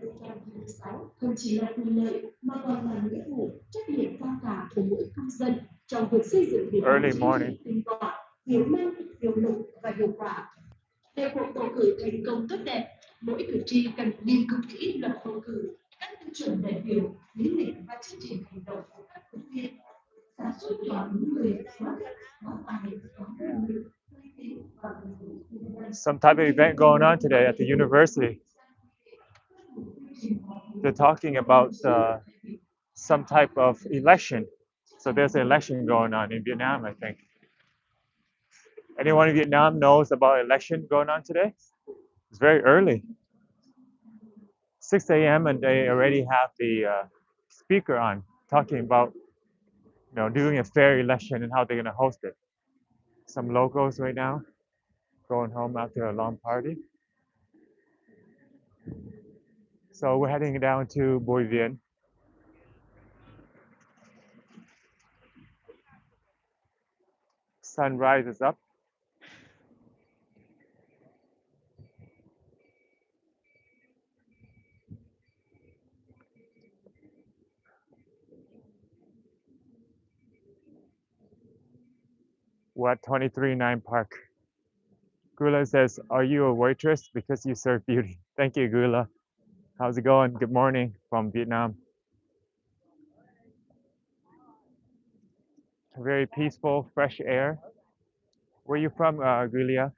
2026 không chỉ là quyền lợi mà còn là nghĩa vụ, trách nhiệm cao cả của mỗi công dân trong việc xây dựng Việt Nam chính trị tinh gọn, hiệu năng, hiệu lực và hiệu quả. Để cuộc bầu cử thành công tốt đẹp, mỗi cử tri cần nghiên cứu kỹ luật bầu cử, các tiêu chuẩn đại biểu, lý lịch và chương trình hành động của các ứng viên, sản xuất chọn những người có đức, có tài, có năng lực, uy tín và gần gũi với nhân dân. Some type of event going on today at the university. They're talking about some type of election. So there's an election going on in Vietnam, I think. Anyone in Vietnam knows about election going on today? It's very early. 6 a.m. and they already have the speaker on talking about doing a fair election and how they're going to host it. Some locals right now going home after a long party. So we're heading down to Bồi Viên. Sunrise is up. We're at 239 Park. Gula says, "Are you a waitress? Because you serve beauty." Thank you, Gula. How's it going? Good morning from Vietnam. Very peaceful, fresh air. Where are you from, Gulia?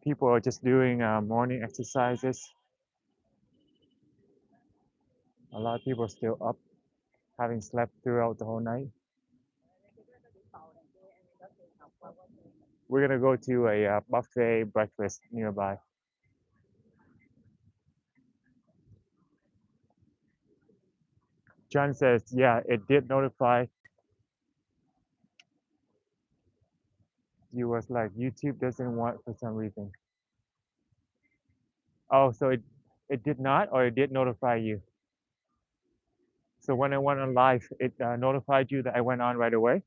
People are just doing morning exercises. A lot of people are still up, having slept throughout the whole night. We're gonna go to a buffet breakfast nearby. John says, yeah, it did notify. You was like, YouTube doesn't want for some reason. Oh, so it did not, or it did notify you? So when I went on live, it notified you that I went on right away?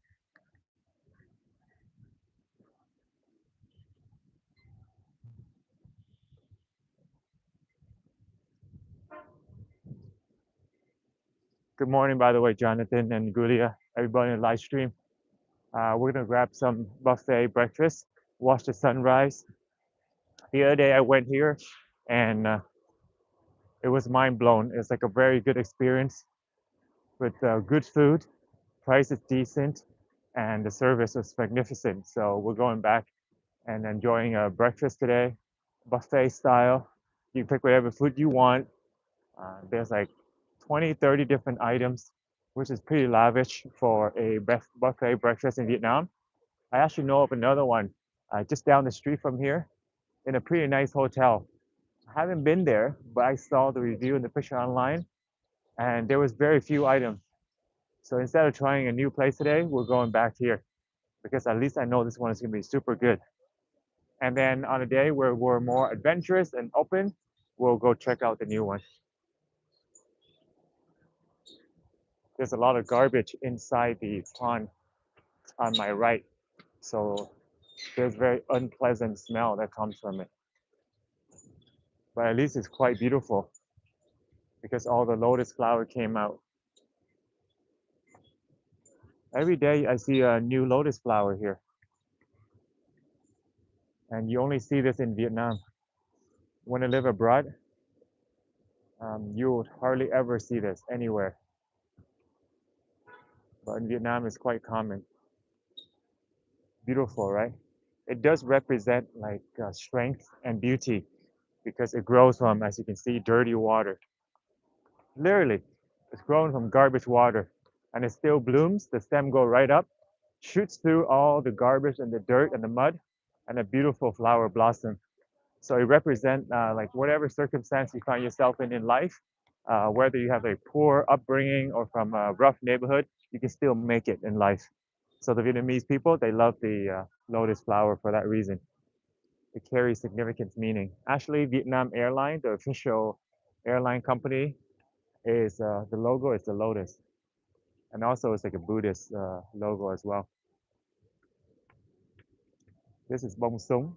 Good morning, by the way, Jonathan and Gulia, everybody in the live stream. We're gonna grab some buffet breakfast, watch the sunrise. The other day I went here and it was mind blown. It's like a very good experience with good food, price is decent, and the service was magnificent. So we're going back and enjoying a breakfast today, buffet style. You pick whatever food you want. There's like 20, 30 different items, which is pretty lavish for a buffet breakfast in Vietnam. I actually know of another one just down the street from here in a pretty nice hotel. I haven't been there, but I saw the review and the picture online, and there was very few items. So instead of trying a new place today, we're going back here because at least I know this one is going to be super good. And then on a day where we're more adventurous and open, we'll go check out the new one. There's a lot of garbage inside the pond on my right. So there's very unpleasant smell that comes from it. But at least it's quite beautiful because all the lotus flower came out. Every day I see a new lotus flower here. And you only see this in Vietnam. When I live abroad, you would hardly ever see this anywhere. But in Vietnam, it's quite common. Beautiful, right? It does represent like strength and beauty because it grows from, as you can see, dirty water. Literally, it's grown from garbage water and it still blooms. The stem go right up, shoots through all the garbage and the dirt and the mud, and a beautiful flower blossom. So it represents like whatever circumstance you find yourself in life, whether you have a poor upbringing or from a rough neighborhood, you can still make it in life. So the Vietnamese people, they love the lotus flower for that reason. It carries significant meaning. Actually, Vietnam Airlines, the official airline company, is the logo is the lotus, and also it's like a Buddhist logo as well. This is bông súng.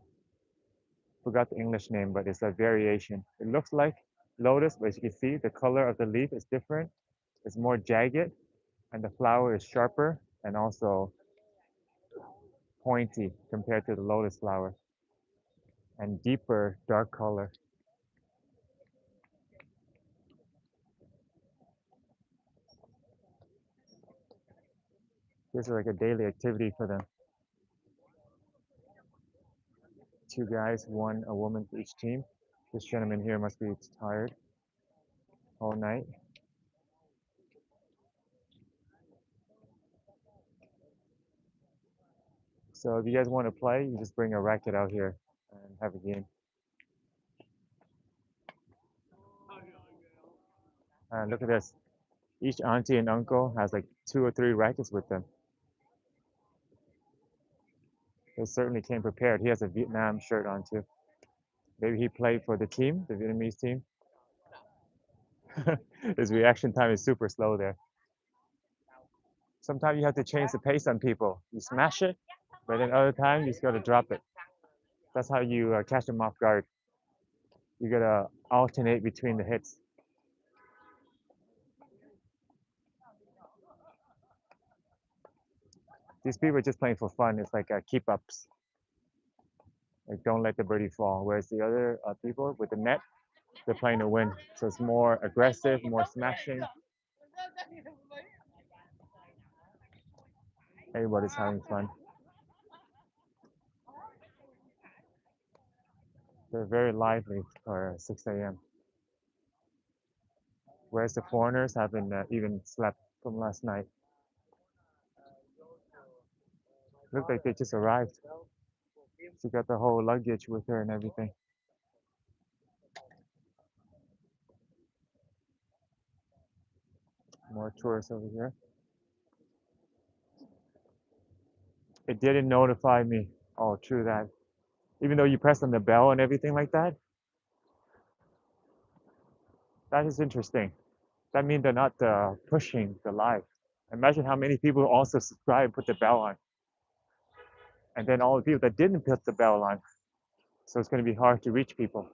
Forgot the English name, but it's a variation. It looks like lotus, but as you can see, the color of the leaf is different. It's more jagged, and the flower is sharper and also pointy compared to the lotus flower, and deeper dark color. This is like a daily activity for them. 2 guys, a woman for each team. This gentleman here must be tired all night. So if you guys want to play, you just bring a racket out here and have a game. Look at this. Each auntie and uncle has like 2 or 3 rackets with them. They certainly came prepared. He has a Vietnam shirt on too. Maybe he played for the team, the Vietnamese team. His reaction time is super slow there. Sometimes you have to change the pace on people. You smash it, but then other times you just gotta drop it. That's how you catch them off guard. You gotta alternate between the hits. These people are just playing for fun. It's like keep ups. Like don't let the birdie fall. Whereas the other people with the net, they're playing to win. So it's more aggressive, more smashing. Everybody's having fun. They're very lively for 6 a.m. Whereas the foreigners haven't even slept from last night. Look like they just arrived. She got the whole luggage with her and everything. More tourists over here. It didn't notify me. Oh, true that. Even though you press on the bell and everything like that. That is interesting. That means they're not pushing the live. Imagine how many people also subscribe and put the bell on. And then all the people that didn't put the bell on. So it's going to be hard to reach people.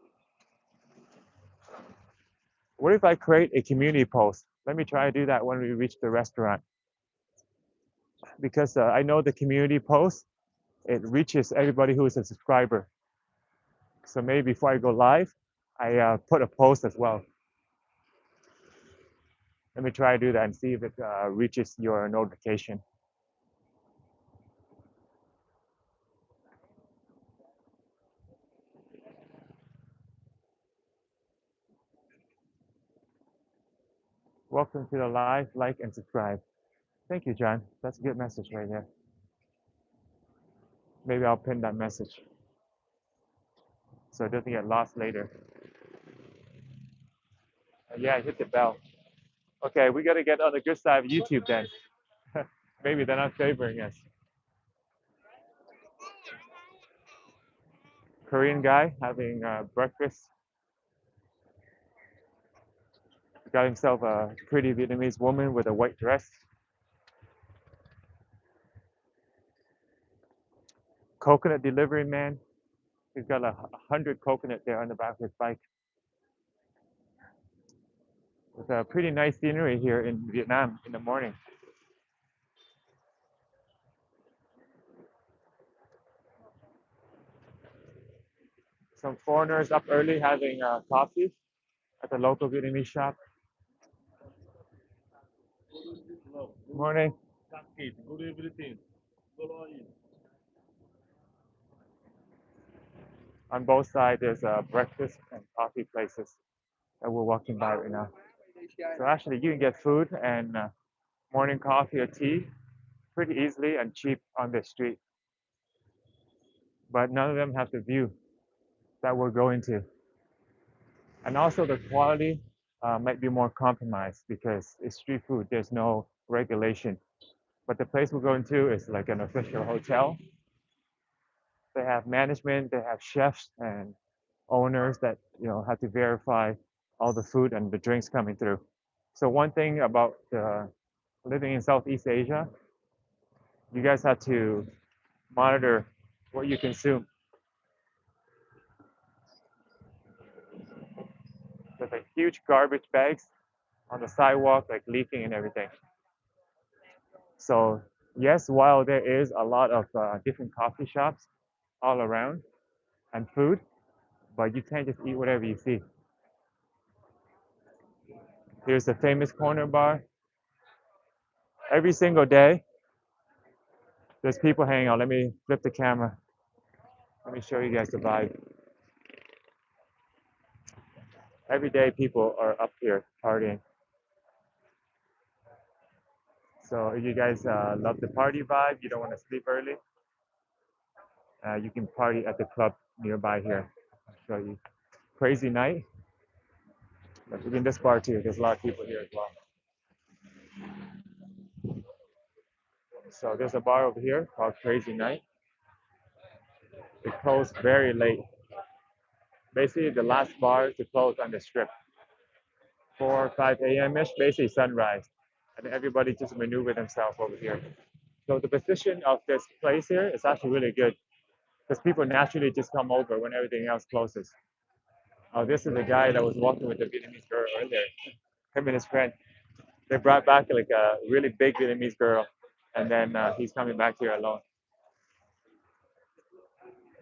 What if I create a community post? Let me try to do that when we reach the restaurant. Because I know the community post, it reaches everybody who is a subscriber. So maybe before I go live, I put a post as well. Let me try to do that and see if it reaches your notification. Welcome to the live, like and subscribe. Thank you, John. That's a good message right there. Maybe I'll pin that message so it doesn't get lost later. Yeah, hit the bell. Okay, we got to get on the good side of YouTube then. Maybe they're not favoring us. Korean guy having breakfast. Got himself a pretty Vietnamese woman with a white dress. Coconut delivery man. He's got 100 coconut there on the back of his bike. It's a pretty nice scenery here in Vietnam in the morning. Some foreigners up early having coffee at the local Vietnamese shop. Morning. Good everything. On both sides, there's breakfast and coffee places that we're walking by right now. So actually, you can get food and morning coffee or tea pretty easily and cheap on the street. But none of them have the view that we're going to. And also the quality might be more compromised because it's street food. There's no regulation. But the place we're going to is like an official hotel. They have management, they have chefs and owners that have to verify all the food and the drinks coming through. So one thing about living in Southeast Asia, you guys have to monitor what you consume. There's like huge garbage bags on the sidewalk, like leaking and everything. So yes, while there is a lot of different coffee shops all around and food, but you can't just eat whatever you see. Here's the famous corner bar. Every single day, there's people hanging out. Let me flip the camera. Let me show you guys the vibe. Every day, people are up here partying. So if you guys love the party vibe, you don't want to sleep early, you can party at the club nearby here. I'll show you. Crazy night. But in this bar too, there's a lot of people here as well. So there's a bar over here called Crazy Night. It closed very late. Basically, the last bar to close on the strip. 4 or 5 a.m.-ish, basically sunrise. And everybody just maneuver themselves over here. So the position of this place here is actually really good because people naturally just come over when everything else closes. Oh, this is the guy that was walking with the Vietnamese girl earlier. Him and his friend. They brought back like a really big Vietnamese girl, and then he's coming back here alone.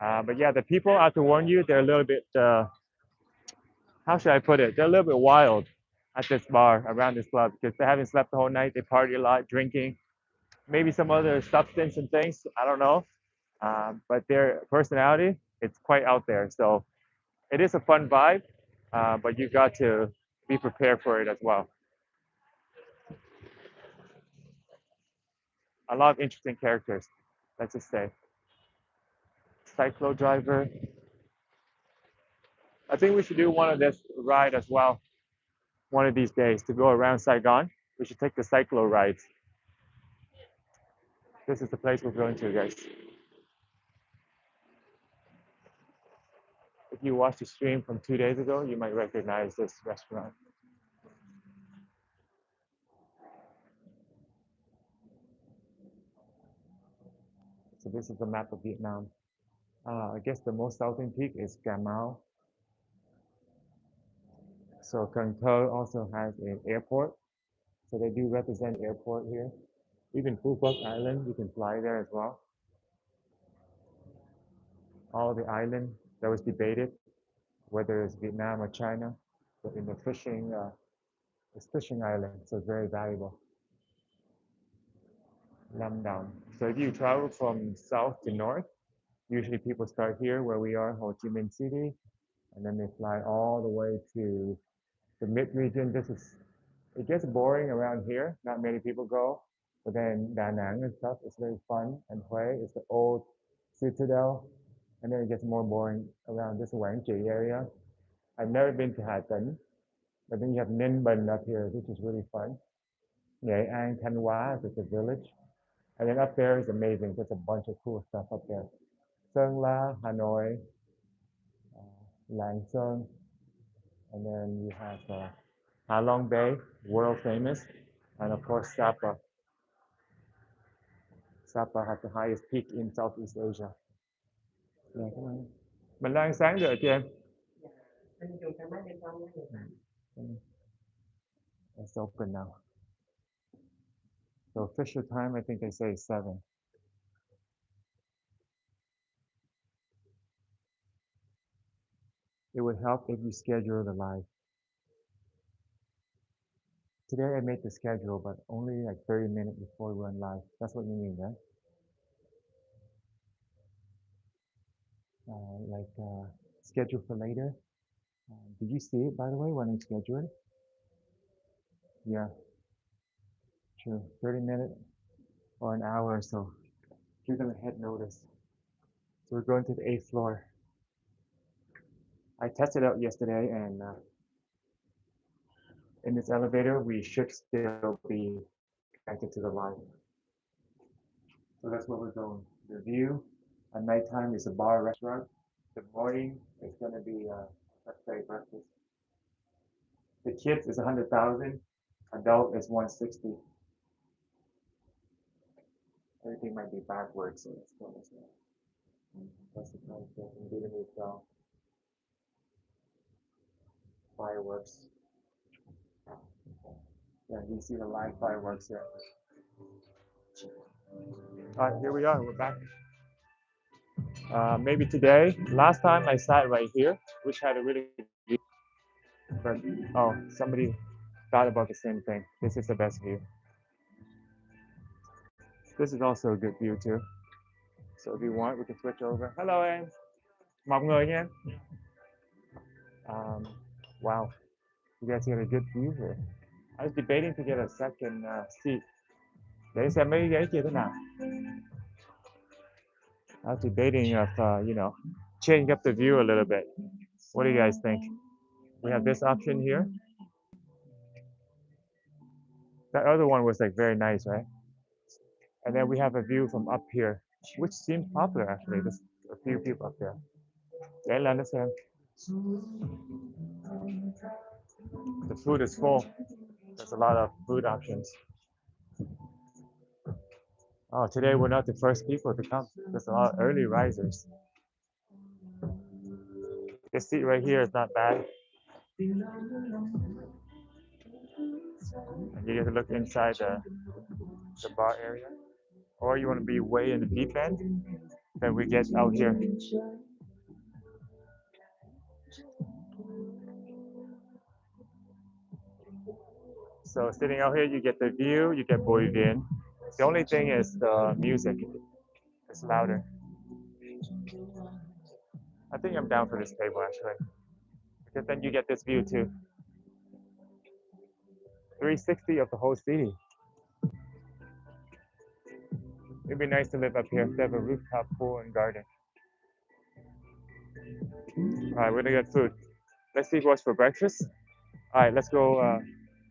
But yeah, the people, I have to warn you, they're a little bit, how should I put it? They're a little bit wild at this bar, around this club, because they haven't slept the whole night. They party a lot, drinking, maybe some other substance and things. I don't know. But their personality, it's quite out there. So it is a fun vibe, but you got to be prepared for it as well. A lot of interesting characters, let's just say. Cyclo driver. I think we should do one of this ride as well, one of these days, to go around Saigon. We should take the cyclo rides. This is the place we're going to, guys. If you watched the stream from 2 days ago, you might recognize this restaurant. So this is the map of Vietnam. I guess the most southern peak is Cà Mau. So Cần Thơ also has an airport. So they do represent airport here. Even Phu Quoc Island, you can fly there as well. All the island that was debated, whether it's Vietnam or China, but in the fishing, it's fishing island, so it's very valuable. Lam Dam. So if you travel from south to north, usually people start here where we are, Ho Chi Minh City, and then they fly all the way to the mid region. It gets boring around here. Not many people go. But then Da Nang and stuff is very fun. And Hue is the old citadel. And then it gets more boring around this Quảng Trị area. I've never been to Hà Tĩnh, but then you have Ninh Bình up here, which is really fun. Nghệ An, Thanh Hóa is a village. And then up there is amazing. There's a bunch of cool stuff up there. Sơn La, Hanoi, Lang Sơn. And then you have Ha Long Bay, world famous. And of course, Sapa. Sapa has the highest peak in Southeast Asia. Yeah, come on. Mình đang sáng rồi chị em. It's open now. So official time, I think they say 7. It would help if you schedule the live. Today I made the schedule, but only like 30 minutes before we run live. That's what you mean, right? Schedule for later. Did you see it, by the way, when I scheduled it? Yeah, true. 30 minutes or an hour or so. Give them a head notice. So we're going to the 8th floor. I tested out yesterday, and in this elevator, we should still be connected to the line. So that's where we're going. The view at nighttime is a bar restaurant. The morning is going to be let's say breakfast. The kids is 100,000. Adult is 160. Everything might be backwards, so let's go this way. That's the kind of thing in Vietnamese style. Fireworks. Yeah, you see the live fireworks here. All right, here we are. We're back. Maybe today. Last time I sat right here, which had a really good view. But oh, somebody thought about the same thing. This is the best view. This is also a good view too. So if you want, we can switch over. Hello, em. Mọi người nha. Wow, you guys get a good view here. I was debating to get a second seat. Để xem mấy ghế kia thế nào. I was debating of, changing up the view a little bit. What do you guys think? We have this option here. That other one was like very nice, right? And then we have a view from up here, which seems popular actually. There's a few people up there. Để lên nó xem. The food is full. There's a lot of food options. Oh, today we're not the first people to come. There's a lot of early risers. This seat right here is not bad. And you get to look inside the bar area. Or you want to be way in the deep end, then we get out here. So sitting out here, you get the view, you get bồi viên. The only thing is the music. It's louder. I think I'm down for this table actually, because then you get this view too. 360 of the whole city. It'd be nice to live up here. They have a rooftop pool and garden. All right, we're gonna get food. Let's see what's for breakfast. All right, let's go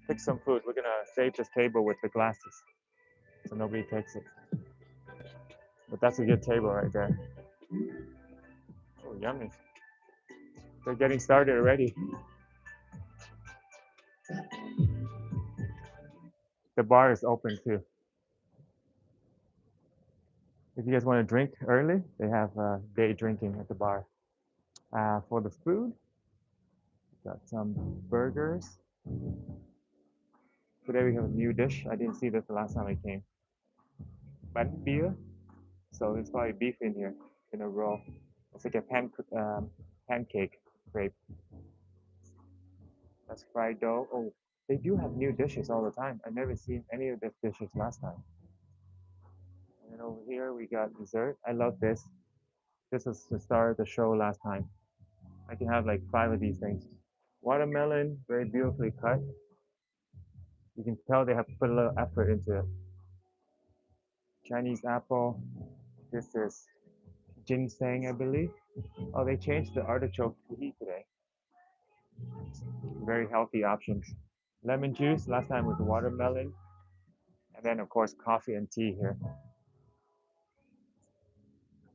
pick some food. We're gonna save this table with the glasses, so nobody takes it. But that's a good table right there. Oh, yummy. They're getting started already. The bar is open too. If you guys want to drink early, they have day drinking at the bar. For the food, got some burgers. Today we have a new dish. I didn't see this the last time I came. Bánh beer. So there's probably beef in here in a roll. It's like a pancake crepe. That's fried dough. Oh, they do have new dishes all the time. I've never seen any of these dishes last time. And then over here we got dessert. I love this. This was the star of the show last time. I can have like 5 of these things. Watermelon, very beautifully cut. You can tell they have put a little effort into it. Chinese apple. This is ginseng, I believe. Oh, they changed the artichoke to heat today. Very healthy options. Lemon juice, last time was watermelon. And then, of course, coffee and tea here.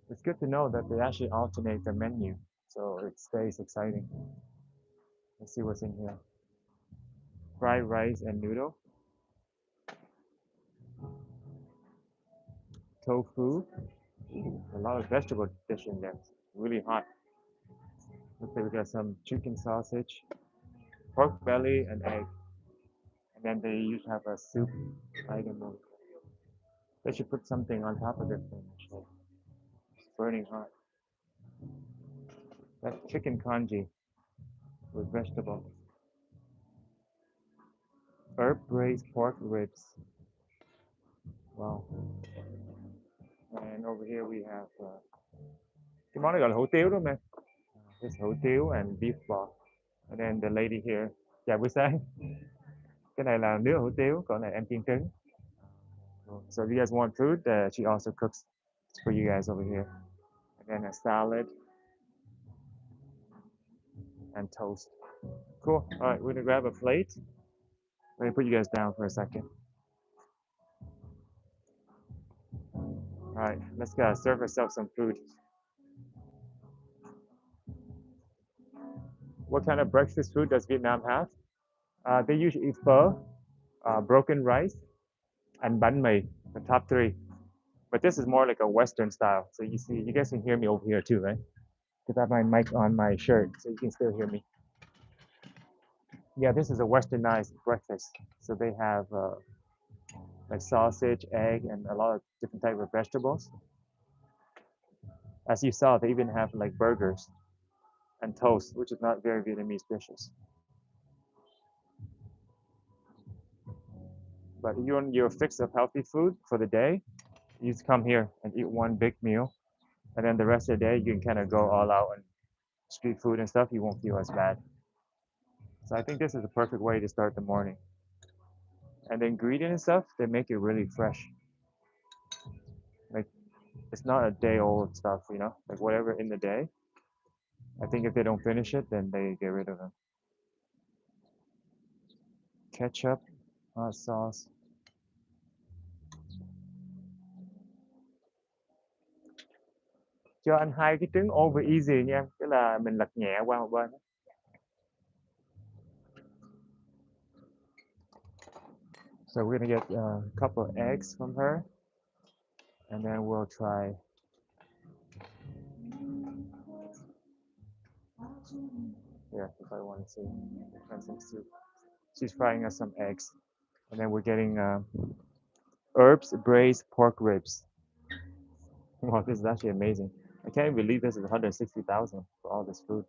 It's good to know that they actually alternate the menu, so it stays exciting. Let's see what's in here. Fried rice and noodle. Tofu. A lot of vegetable dish in there. It's really hot. Looks like we got some chicken sausage, pork belly, and egg. And then they usually have a soup item. They should put something on top of this thing actually. It's burning hot. That's chicken congee with vegetable. Herb braised pork ribs. Wow. And over here we have cái món này gọi là hủ tiếu đúng không em? This hủ tiếu and beef broth. And then the lady here. Chào buổi sáng. Cái này là nướng hủ tiếu, còn này em chiên trứng. So if you guys want food, she also cooks for you guys over here. And then a salad and toast. Cool. All right, we're gonna grab a plate. Let me put you guys down for a second. All right, let's serve ourselves some food. What kind of breakfast food does Vietnam have? They usually eat pho, broken rice, and bánh mì, the top 3. But this is more like a Western style. So you see, you guys can hear me over here too, right? Because I have my mic on my shirt, so you can still hear me. Yeah, this is a Westernized breakfast. So they have like sausage, egg, and a lot of different type of vegetables. As you saw, they even have like burgers and toast, which is not very Vietnamese dishes. But if you want your fix of healthy food for the day, you just come here and eat one big meal, and then the rest of the day you can kind of go all out on street food and stuff. You won't feel as bad. So I think this is the perfect way to start the morning. And the ingredient and stuff, they make it really fresh. Like it's not a day old stuff, you know, like whatever in the day. I think if they don't finish it, then they get rid of them. Ketchup, hot sauce. Cho anh hai cái trứng over easy nha, tức là mình lật nhẹ qua một bên. So we're gonna get a couple of eggs from her, and then we'll try. Yeah, if I want to see, and some soup. She's frying us some eggs, and then we're getting herbs braised pork ribs. Wow, this is actually amazing. I can't believe this is 160,000 for all this food.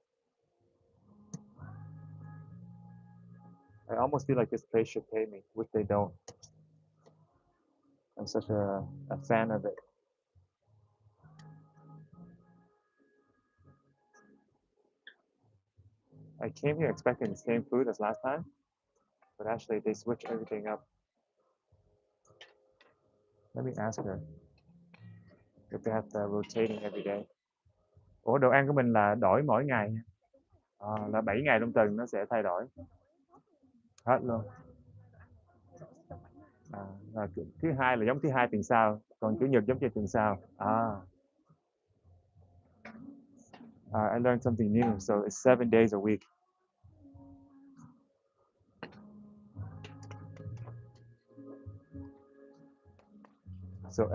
I almost feel like this place should pay me, which they don't. I'm such a fan of it. I came here expecting the same food as last time, but actually they switch everything up. Let me ask her if they have rotating every day. Ủa đồ ăn của mình là đổi mỗi ngày nha. Là 7 ngày trong tuần nó sẽ thay đổi hết luôn. Là thứ hai là giống thứ hai tuần sau, còn chủ nhật giống như tuần sau. I learned something new, so it's 7 days a week. So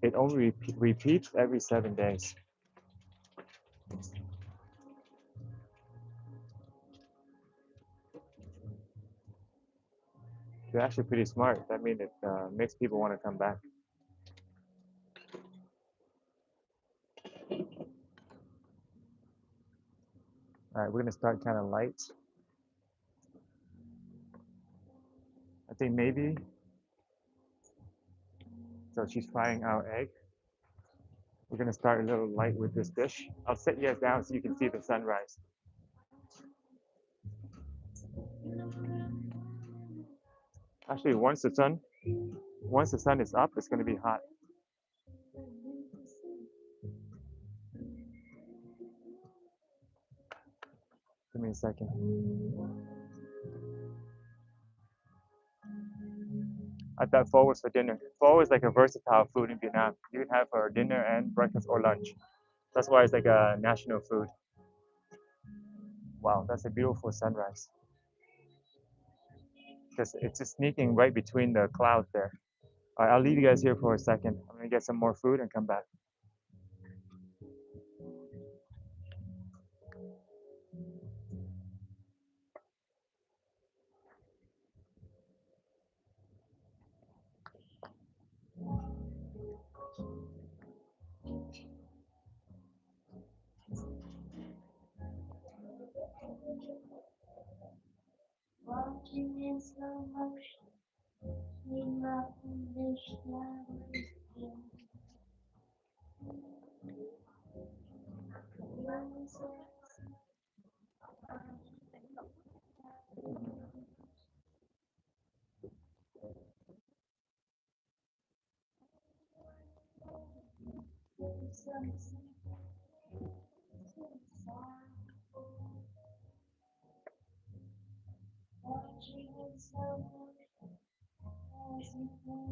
it only repeats every 7 days. They're actually pretty smart. That means it makes people want to come back. All right, we're gonna start kind of light. I think maybe. So she's frying our egg. We're gonna start a little light with this dish. I'll sit you guys down so you can see the sunrise. Actually, once the sun is up, it's gonna be hot. Give me a second. I thought pho was for dinner. Pho is like a versatile food in Vietnam. You can have for dinner and breakfast or lunch. That's why it's like a national food. Wow, that's a beautiful sunrise. Because it's just sneaking right between the clouds there. All right, I'll leave you guys here for a second. I'm gonna get some more food and come back. Walking in slow motion, we love the flowers. Watching in slow motion as we play.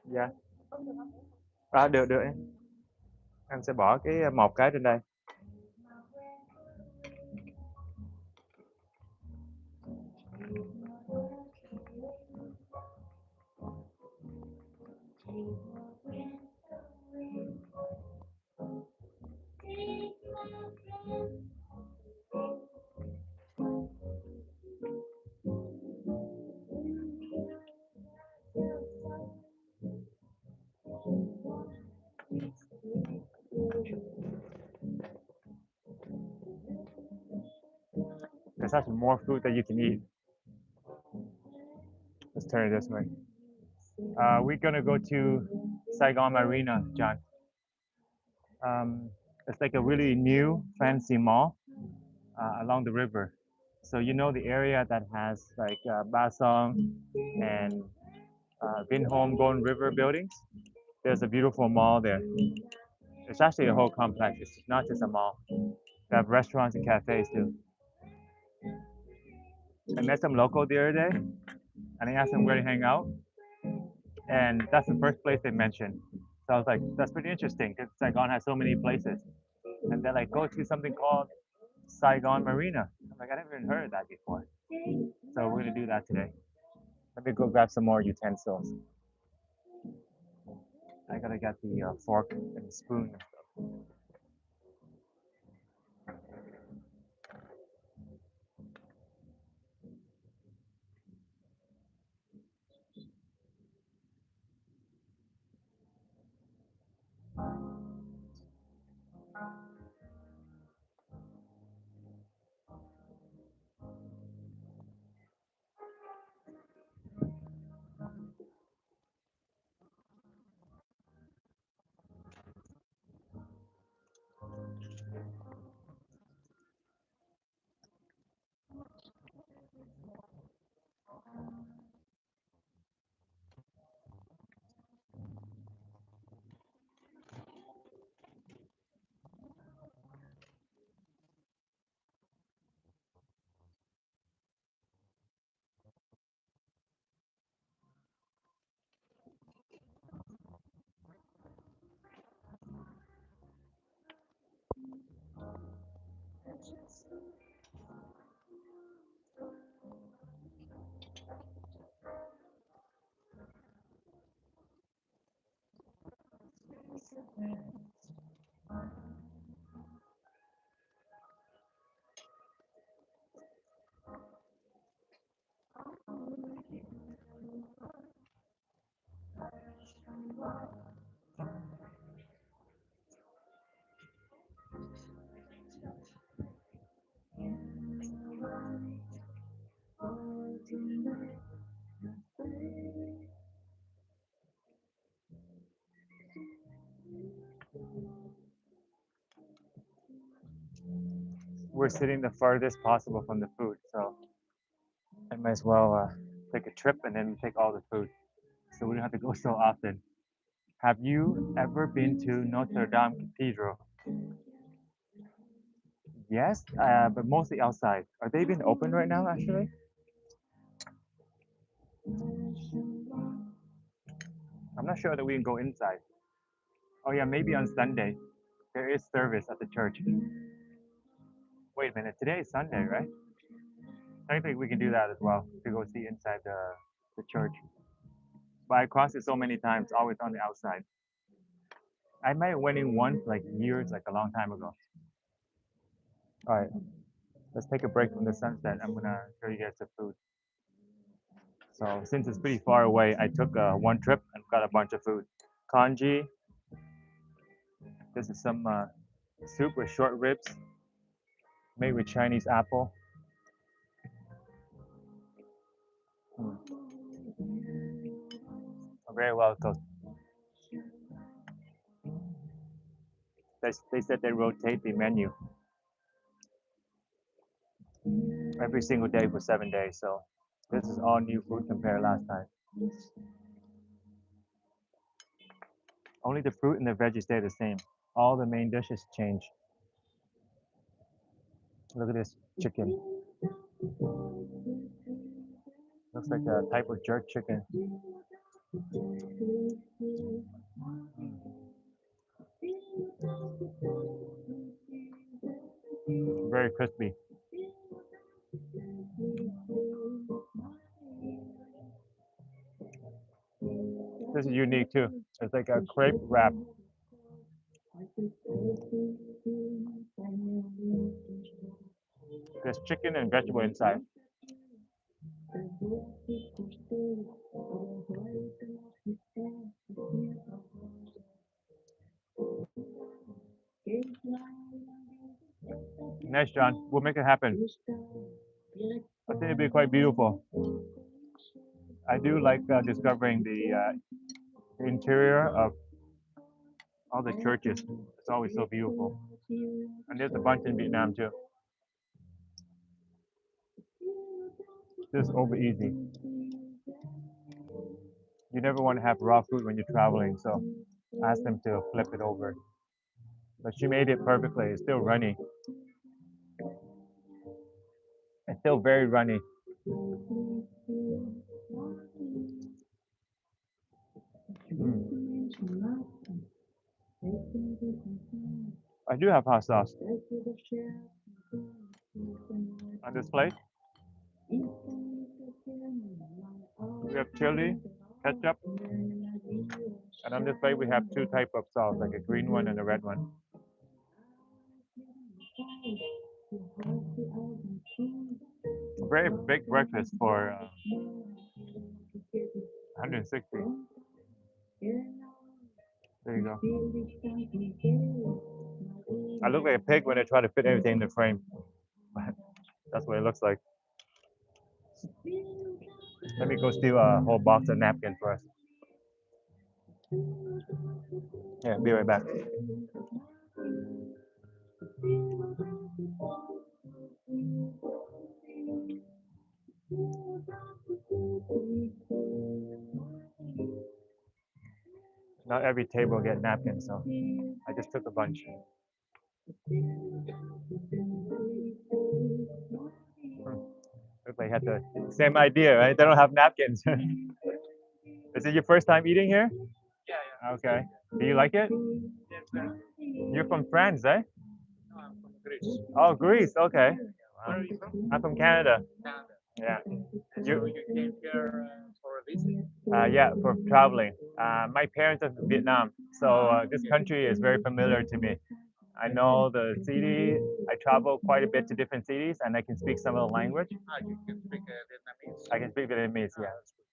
Dạ. Được được em sẽ bỏ cái một cái trên đây. There's actually more food that you can eat. Let's turn it this way. We're gonna go to Saigon Marina, John. It's like a really new, fancy mall along the river. So you know the area that has like Basong and Vinhome Golden River buildings? There's a beautiful mall there. It's actually a whole complex. It's not just a mall. They have restaurants and cafes too. I met some local the other day, and I asked them where to hang out, and that's the first place they mentioned. So I was like, that's pretty interesting because Saigon has so many places. And they're like, go to something called Saigon Marina. I'm like, I never even heard of that before. So we're gonna do that today. Let me go grab some more utensils. I gotta get the fork and spoon and stuff. We're sitting the farthest possible from the food, so I might as well take a trip and then take all the food, so we don't have to go so often. Have you ever been to Notre Dame Cathedral? Yes, but mostly outside. Are they even open right now, actually? I'm not sure that we can go inside. Oh yeah, maybe on Sunday. There is service at the church. Wait a minute, today is Sunday, right? Technically, we can do that as well to go see inside the church. But I crossed it so many times, always on the outside. I might have went in once, like years, like a long time ago. All right, let's take a break from the sunset. I'm gonna show you guys the food. So since it's pretty far away, I took one trip and got a bunch of food. Congee. This is some soup with short ribs made with Chinese apple. Mm. Very well cooked. They said they rotate the menu every single day for 7 days. So this is all new food compared to last time. Only the fruit and the veggies stay the same. All the main dishes change. Look at this chicken. Look Looks like a type of jerk chicken. Very crispy. This is unique too. It's like a crepe wrap. There's chicken and vegetable inside. Nice, John. We'll make it happen. I think it'd be quite beautiful. I do like discovering the interior of all the churches. It's always so beautiful. And there's a bunch in Vietnam too. This is over easy. You never want to have raw food when you're traveling, so ask them to flip it over. But she made it perfectly. It's still runny. It's still very runny. I do have hot sauce on this plate. We have chili, ketchup, and on this plate we have two types of sauce, like a green one and a red one. A very big breakfast for 160. There you go. I look like a pig when I try to fit everything in the frame. That's what it looks like. Let me go steal a whole box of napkins for us. Yeah, be right back. Not every table get napkins, so I just took a bunch. Looks like I had the same idea, right? They don't have napkins. Is it your first time eating here? Yeah. Okay. Do you like it? Yes, sir. You're from France, eh? No, I'm from Greece. Oh, Greece. Okay. Where are you from? I'm from Canada. Canada. Yeah. So you came here for a visit? Yeah, for traveling. My parents are from Vietnam, so this country is very familiar to me. I know the city. I travel quite a bit to different cities, and I can speak some of the language. Ah, you can speak Vietnamese? I can speak Vietnamese, Ah, yeah. that's good.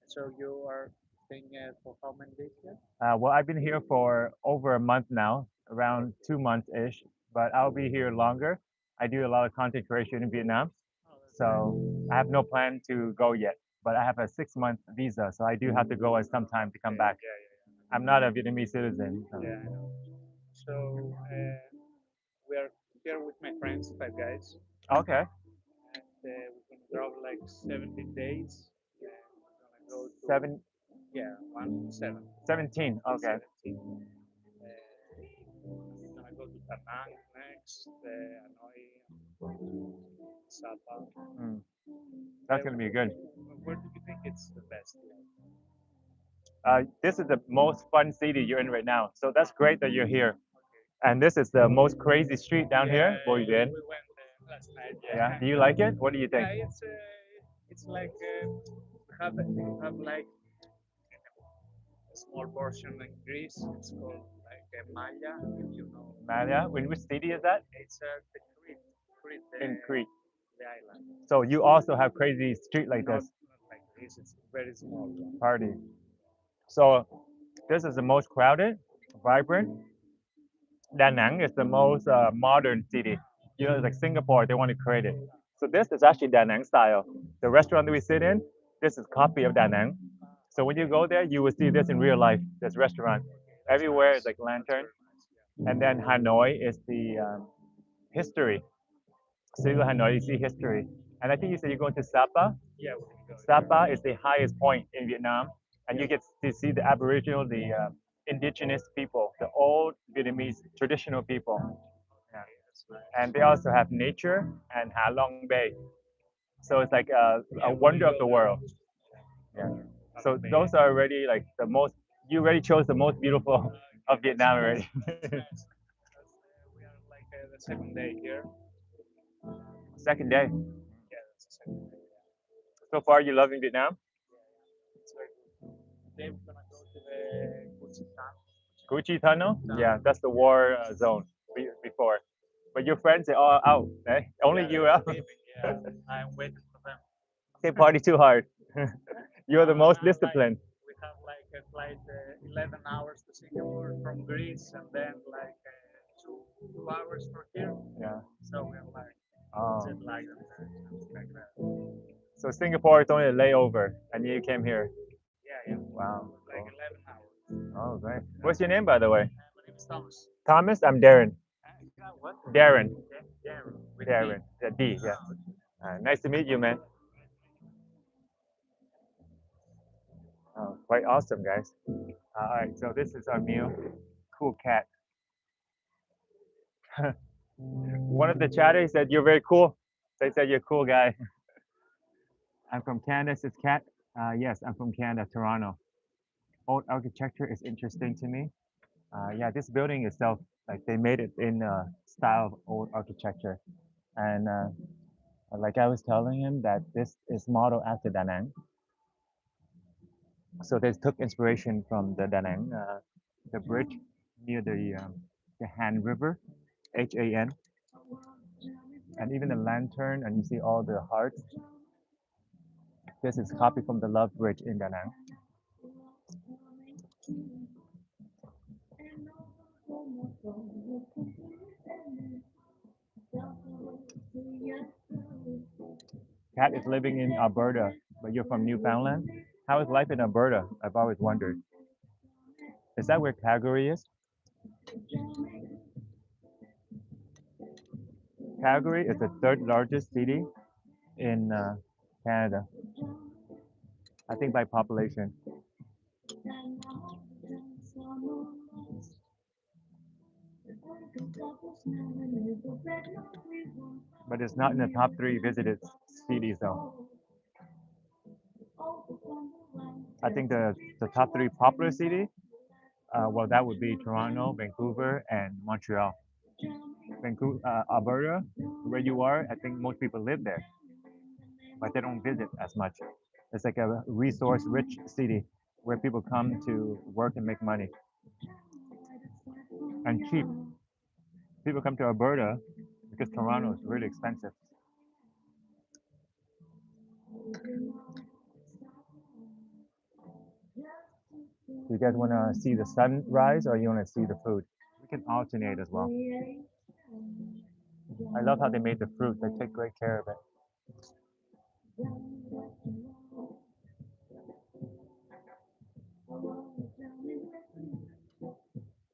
So you are staying for how many days here? Well, I've been here for over a month now, around 2 months ish, but I'll be here longer. I do a lot of content creation in Vietnam, Oh, that's so I have no plan to go yet. But I have a 6 month visa, so I do have to go at some time to come back. Yeah. I'm not a Vietnamese citizen. So. Yeah, I know. So we are here with my friends, 5 guys, Okay. and we're gonna travel like 17 days. We're gonna go to 7, yeah 1 7 17. Okay. 17. We're gonna go to Tanang next, Hanoi, Sapa. Mm. That's gonna be good. Where do you think it's the best? This is the most fun city you're in right now, so that's great that you're here. And this is the most crazy street down here. What you did? We went last night. Yeah. Do you like it? What do you think? Yeah, it's like have like a small portion in Greece. It's called like Maya, if you know. Malia. In which city is that? It's the Crete, In Crete. the island. So you also have crazy street like Not this like this. It's very small. party. So this is the most crowded, vibrant. Da Nang is the most modern city. You know, it's like Singapore. They want to create it. So this is actually Da Nang style. The restaurant that we sit in, this is copy of Da Nang. So when you go there, you will see this in real life. This restaurant. Everywhere is like lantern. And then Hanoi is the history. So you go to Hanoi, you see history. And I think you said you're going to Sapa. Yeah, we can go. Sapa is the highest point in Vietnam, and you get to see the Aboriginal, the indigenous people, the old Vietnamese traditional people. Yeah. That's nice. And they also have nature and Ha Long Bay. So it's like a wonder of the world. Yeah. So those are already like the most. You already chose the most beautiful of Vietnam already. We are like the second day here. Second day. Yeah, that's the second day. So far, you loving Vietnam? It's very good. Today we're gonna go to the Kuchitan. Gucci Tunnel? Yeah, that's the war zone before. But your friends, they're all out, eh? Only Yeah, you they're out. leaving. Yeah, I'm waiting for them. They party too hard. You're the most Like disciplined. we have like a flight 11 hours to Singapore from Greece, and then like 2 hours for here. Yeah. So we're like Oh. jet lagged and stuff like that. So Singapore is only a layover, and you came here. Yeah, yeah. Wow. Like Cool. 11 hours. Oh, great. What's your name, by the way? My name is Thomas. Thomas. I'm Darren. What? Darren. Darren. With Darren. D. Yeah, D. Yeah. Nice to meet you, man. Oh, quite awesome, guys. All right, so this is our meal. Cool cat. One of the chatters said you're very cool. They said you're a cool guy. I'm from Canada, says Cat. Yes, I'm from Canada, Toronto. Old architecture is interesting to me. Yeah, this building itself, like they made it in style of old architecture. And like I was telling him that this is modeled after Da Nang. So they took inspiration from the Da Nang, the bridge near the Han River, Han, and even the lantern, and you see all the hearts. This is copied from the Love Bridge in Da Nang. Kat is living in Alberta, but you're from Newfoundland. How is life in Alberta? I've always wondered. Is that where Calgary is? Calgary is the third largest city in Canada, I think by population. But it's not in the top 3 visited cities though. I think the top 3 popular city, well, that would be Toronto, Vancouver, and Montreal. Vancouver, Alberta, where you are, I think most people live there, but they don't visit as much. It's like a resource-rich city where people come to work and make money, and cheap. People come to Alberta because Toronto is really expensive. Do you guys want to see the sunrise or you want to see the food? We can alternate as well. I love how they made the fruit. They take great care of it.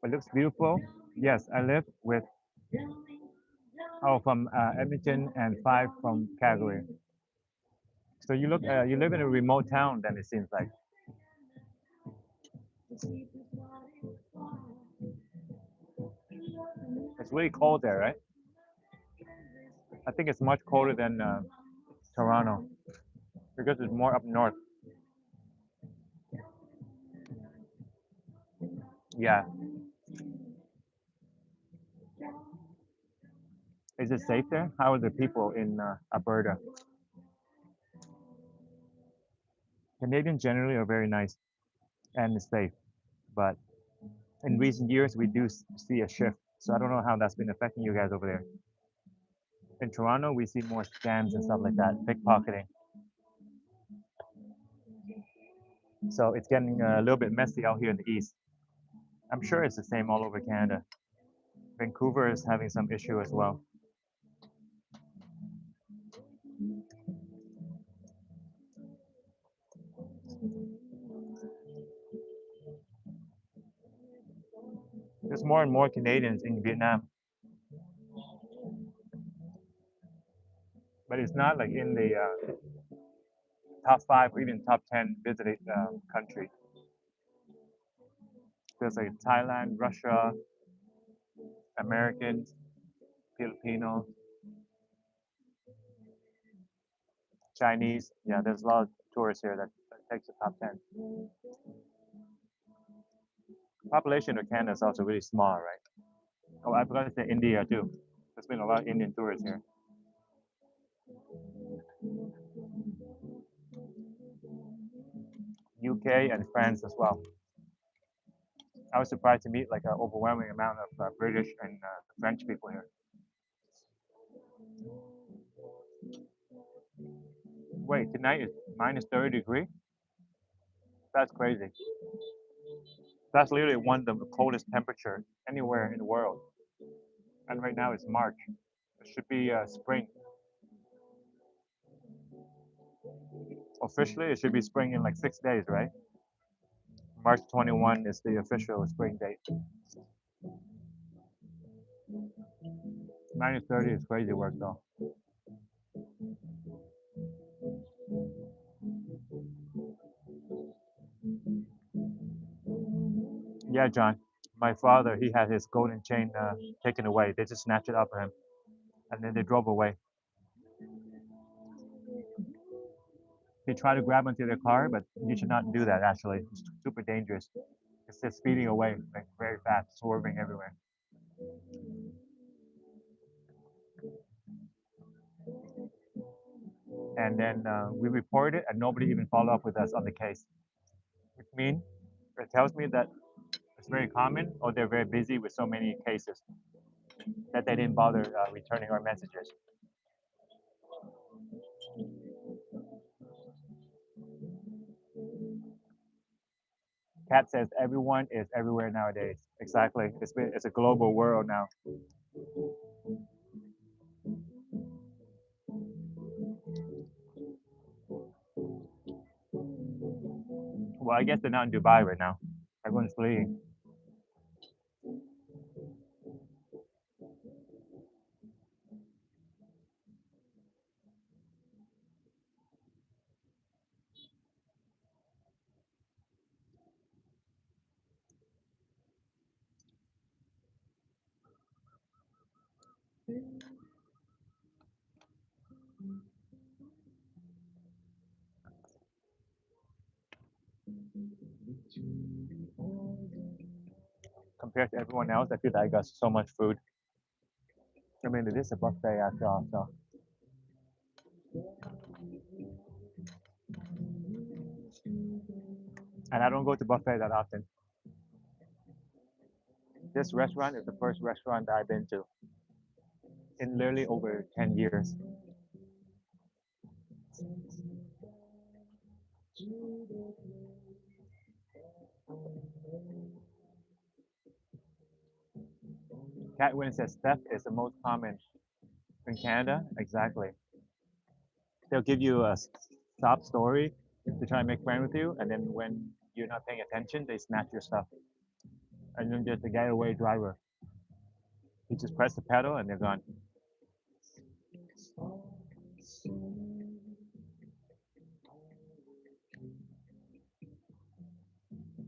It looks beautiful. Yes, I live with, from Edmonton and 5 from Calgary. So you live in a remote town then it seems like. It's really cold there, right? I think it's much colder than Toronto because it's more up north. Yeah. Is it safe there? How are the people in Alberta? Canadians generally are very nice and safe, but in recent years we do see a shift. So I don't know how that's been affecting you guys over there. In Toronto, we see more scams and stuff like that, pickpocketing. So it's getting a little bit messy out here in the east. I'm sure it's the same all over Canada. Vancouver is having some issue as well. There's more and more Canadians in Vietnam, but it's not like in the top 5 or even top 10 visited country. There's like Thailand, Russia, Americans, Filipinos. Chinese. Yeah, there's a lot of tourists here that takes the top 10. Population of Canada is also really small, right? Oh, I forgot to say India too. There's been a lot of Indian tourists here. UK and France as well. I was surprised to meet like an overwhelming amount of British and French people here. Wait, tonight is minus 30 degrees? That's crazy. That's literally one of the coldest temperature anywhere in the world. And right now it's March. It should be spring. Officially, it should be spring in like 6 days, right? March 21 is the official spring date. Minus 30 is crazy work though. Yeah, John. My father, he had his golden chain taken away. They just snatched it up of him, and then they drove away. They tried to grab onto their car, but you should not do that. Actually, it's super dangerous. It's just speeding away like very fast, swerving everywhere. And then we reported it, and nobody even followed up with us on the case. Which means it tells me that it's very common, or they're very busy with so many cases that they didn't bother returning our messages. Kat says everyone is everywhere nowadays. Exactly. It's a global world now. Well, I guess they're not in Dubai right now. Everyone's fleeing. Compared to everyone else, I feel like I got so much food. I mean, it is a buffet after all, so. And I don't go to buffet that often. This restaurant is the first restaurant that I've been to in literally over 10 years. Catwin says theft is the most common in Canada. Exactly. They'll give you a sob story to try and make friends with you, and then when you're not paying attention, they snatch your stuff. And then there's the getaway driver. You just press the pedal and they're gone.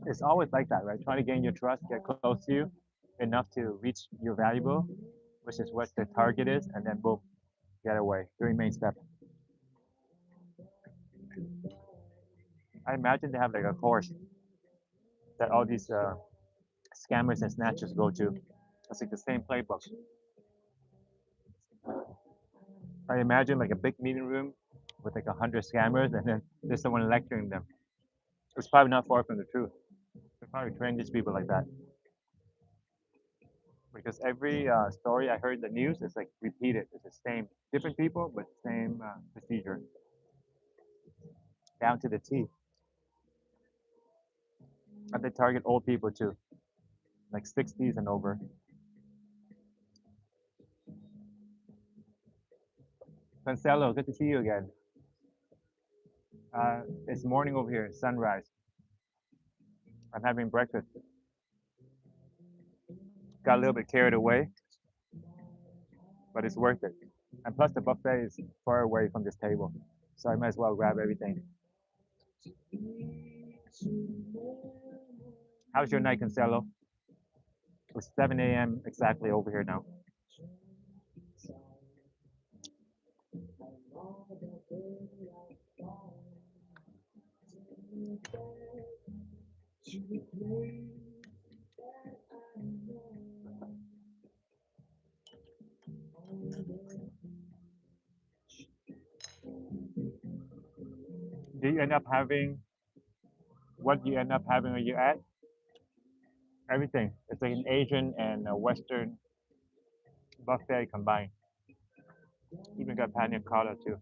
It's always like that, right? Trying to gain your trust, get close to you enough to reach your valuable, which is what the target is, and then boom, get away. Three main steps. I imagine they have like a course that all these scammers and snatchers go to. It's like the same playbook. I imagine like a big meeting room with like 100 scammers, and then there's someone lecturing them. It's probably not far from the truth. They probably train these people like that. Because every story I heard in the news is like repeated. It's the same, different people, but same procedure, down to the T. And they target old people too, like 60s and over. Cancelo, good to see you again. It's morning over here, sunrise. I'm having breakfast. Got a little bit carried away, but it's worth it. And plus, the buffet is far away from this table, so I might as well grab everything. How's your night, Cancelo? It's 7 a.m. exactly over here now. Do you end up having what do you end up having when you at? Everything. It's like an Asian and a Western buffet combined. Even got pina colada too.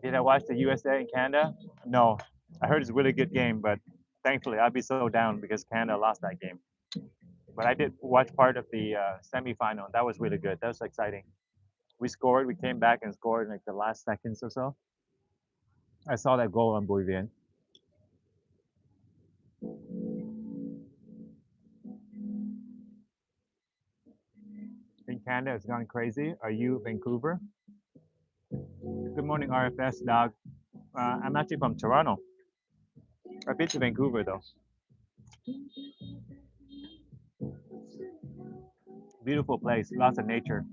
Did I watch the USA and Canada? No. I heard it's a really good game, but thankfully I'd be so down because Canada lost that game. But I did watch part of the semifinal. That was really good. That was exciting. We scored. We came back and scored in like the last seconds or so. I saw that goal on Bolivian. In Canada, it's gone crazy. Are you Vancouver? Good morning, RFS dog. I'm actually from Toronto. I've been to Vancouver though. Beautiful place, lots of nature,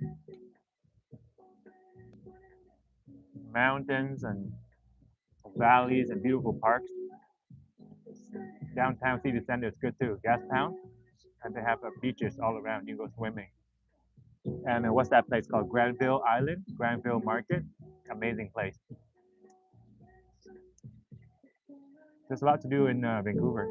mountains and valleys and beautiful parks. Downtown city center is good too. Gas town, and they have beaches all around. You can go swimming. And what's that place called? Granville Island, Granville Market. Amazing place. There's a lot to do in Vancouver.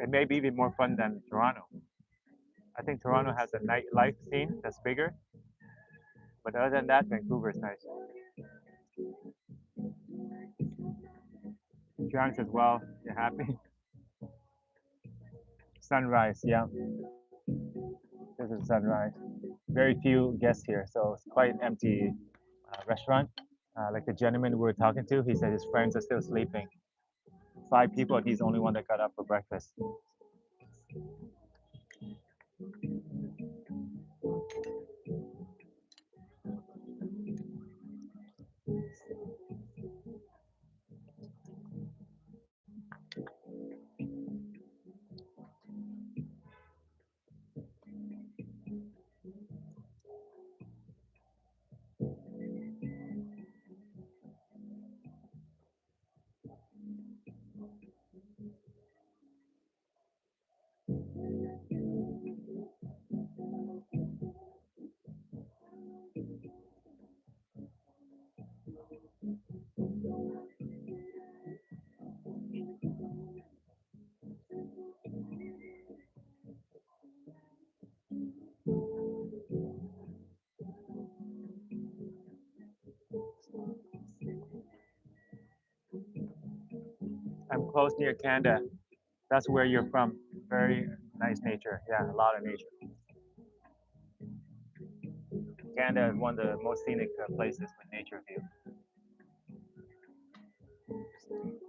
It may be even more fun than Toronto. I think Toronto has a nightlife scene that's bigger, but other than that, Vancouver is nice. John says, "Well, you're happy." Sunrise, yeah. This is sunrise. Very few guests here, so it's quite an empty restaurant. Like the gentleman we were talking to, he said his friends are still sleeping. 5 people, and he's the only one that got up for breakfast. I'm close near Canada. That's where you're from. Very nice nature. Yeah, a lot of nature. Canada is one of the most scenic places with nature view.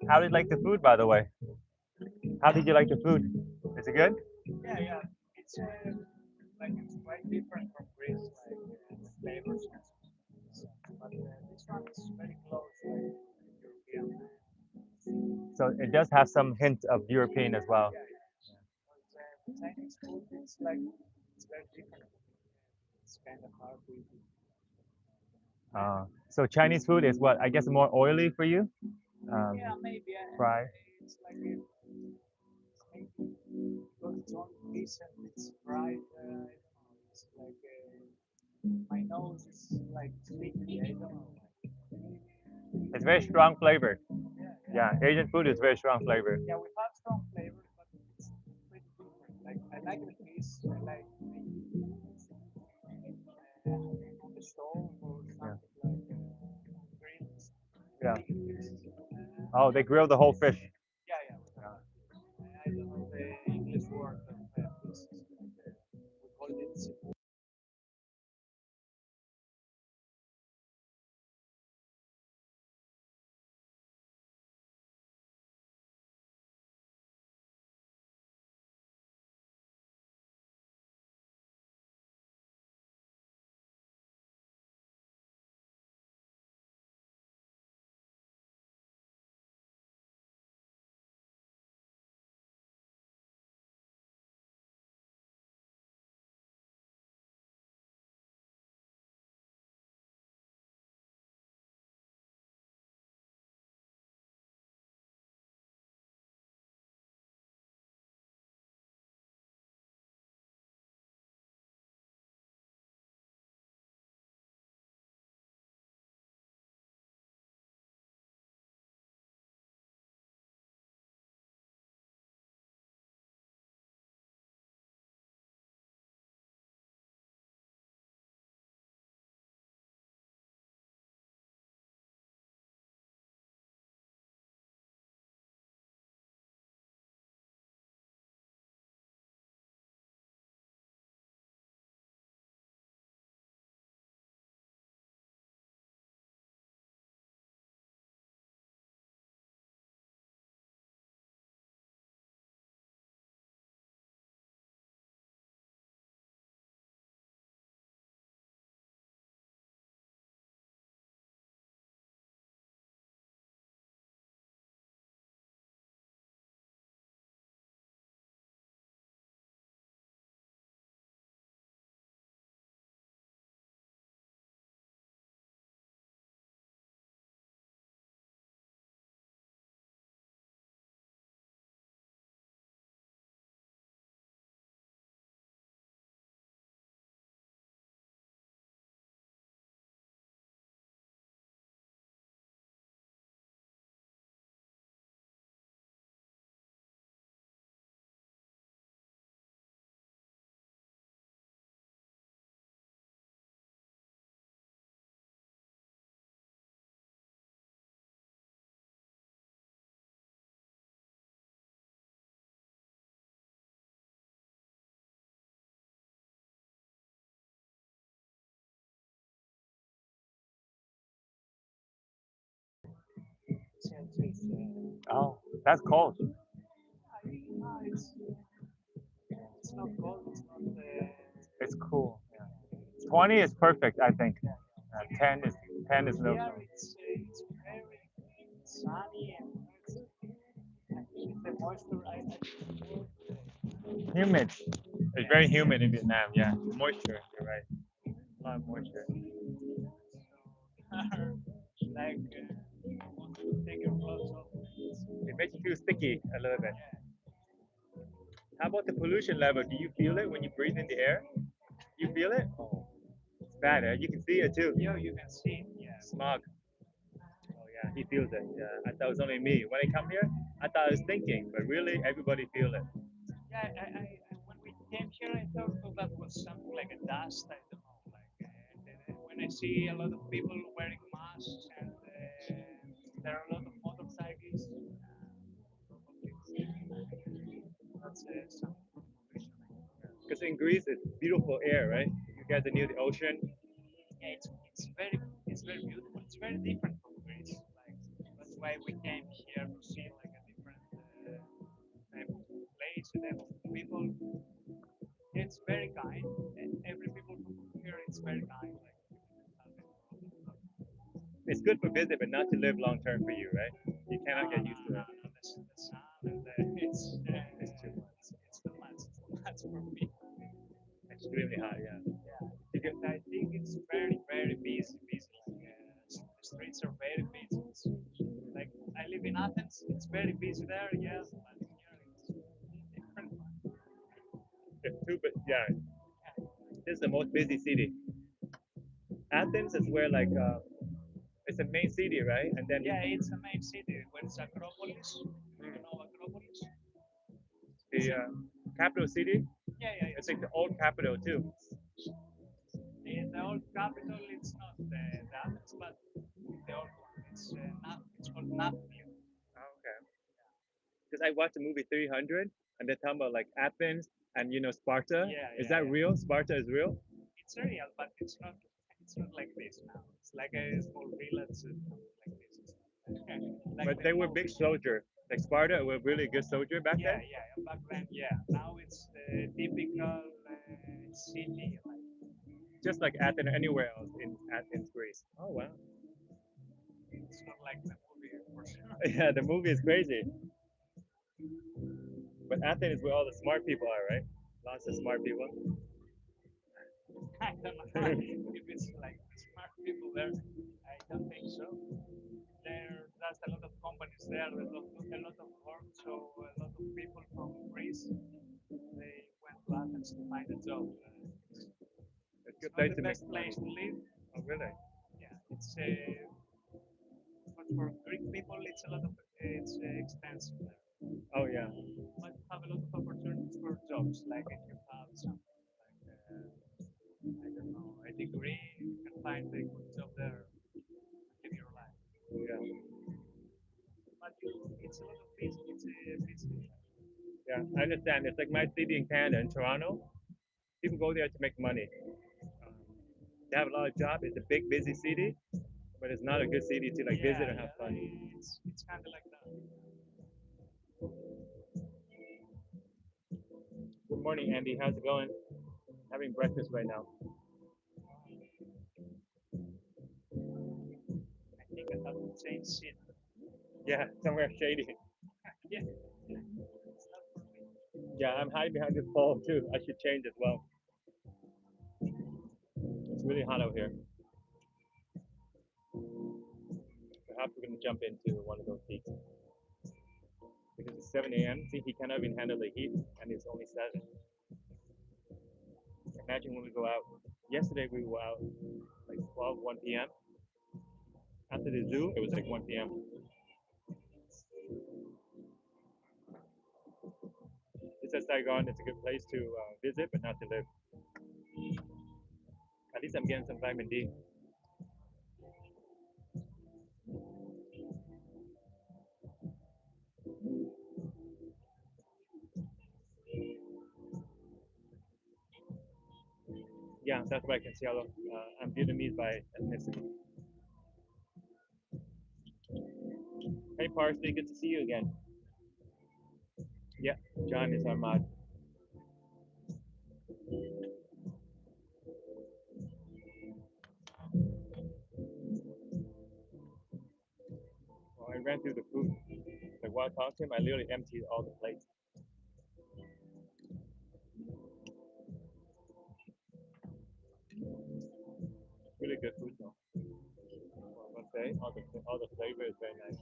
How did you like the food, by the way? How did you like the food? Is it good? Yeah. It's like it's quite different from Greece, like the flavors and stuff. But this one is very close, like European. So it does have some hint of European as well. But Chinese food is like it's very different. It's kind of hard to eat. So Chinese food is what? I guess more oily for you? Yeah, maybe. Fry. It's like maybe because it's only fish and it's fried. I don't know. It's like my nose is like sticky. I don't know. It's very strong flavor. Yeah. Yeah, Asian food is very strong flavor. Yeah, we have strong flavors, but it's pretty different. Like I like the fish. I like maybe on the stove or something like grills. Yeah. Fish. Oh, they grill the whole fish. Yeah. I don't know the English word of fish. We call it It's, Oh, that's cold. it's not cold. It's not. It's cool. Yeah. 20 is perfect, I think. 10 is 10 is no. Here it's very sunny and the moisture. Humid. It's very humid in Vietnam. Yeah, moisture. You're right. A lot of moisture. Like want to take your clothes off. It makes you feel sticky a little bit. How about the pollution level? Do you feel it when you breathe in the air? You feel it? Oh, it's bad. You can see it too. Yeah, you can see. Yeah. Smog. Oh yeah, he feels it. Yeah, I thought it was only me. When I come here, I thought I was thinking, but really everybody feel it. Yeah, when we came here, I thought that was something like a dust. I don't know. Like when I see a lot of people wearing masks and there are a lot of motorcyclists, probably that's some pollution. Because in Greece, it's beautiful air, right? You guys are near the ocean. Yeah, it's very beautiful. It's very different from Greece. Like that's why we came here to see like a different type of place, a type of people. It's very kind. And every people who come here, it's very kind. Like It's good for visit, but not to live long term for you, right? You cannot get used to it. no, the sun and It's too much. it's too much. It's too much for me. Extremely hot, yeah. Yeah, because I think it's very busy. Like the streets are very busy. Like I live in Athens, it's very busy there. Yes, but here it's different. It's too, but yeah, this is the most busy city. Athens is where like it's a main city, right? And then Yeah, it's a main city where it's Acropolis. You know Acropolis? the capital city. Yeah. It's like the old capital too. In the old capital, it's not the Athens, but the old one. It's called Napoli. Oh, okay. Because I watched the movie 300, and they're talking about like Athens and Sparta. Is that Yeah. real? Sparta is real? It's real, but it's not. It's not like this now. It's like a small village, like this. Like But the they were big movie. soldier. Like Sparta were really good soldier back then. Yeah. Back then, yeah. Now it's the typical city. Like Just like Athens or anywhere else in Athens, Greece. Oh wow. it's not like the movie for sure. Yeah, the movie is crazy. But Athens is where all the smart people are, right? Lots of smart people. I don't know if it's like smart people there. I don't think so. There's a lot of companies there. There's a lot of work. So a lot of people from Greece they went to Athens to find a job. It's a It's good not place the to make best money. place to live. Oh really? Yeah, it's but for Greek people, it's expensive there. Oh yeah. But you have a lot of opportunities for jobs. Like if you have something like I don't know a degree, you can find a good job there, live your life. Yeah. But it's a lot of business. It's a business. Yeah. I understand. It's like my city in Canada, in Toronto. People go there to make money. Um, they have a lot of jobs. It's a big, busy city, but it's not a good city to like visit or have fun. It's kind of like that. Good morning, Andy. How's it going? Having breakfast right now. I think I have to change shit. Yeah, somewhere shady. Yeah, it's not for me. Yeah, I'm hiding behind this pole too. I should change as well. It's really hot out here. Perhaps we're gonna jump into one of those heats. Because it's 7 a.m. See, he cannot even handle the heat, and it's only 7. Imagine when we go out. Yesterday we were out like 12, 1 p.m. After the zoo, it was like 1 p.m. This is Saigon. It's a good place to visit, but not to live. At least I'm getting some vitamin D. Yeah, that's why I can see how I'm Vietnamese by ethnicity. Hey Parsley, good to see you again. Yeah, John is our mod. Well, I ran through the food. Like while talking to him, I literally emptied all the plates. Really good food though. Well, I must say, all the flavor is very nice.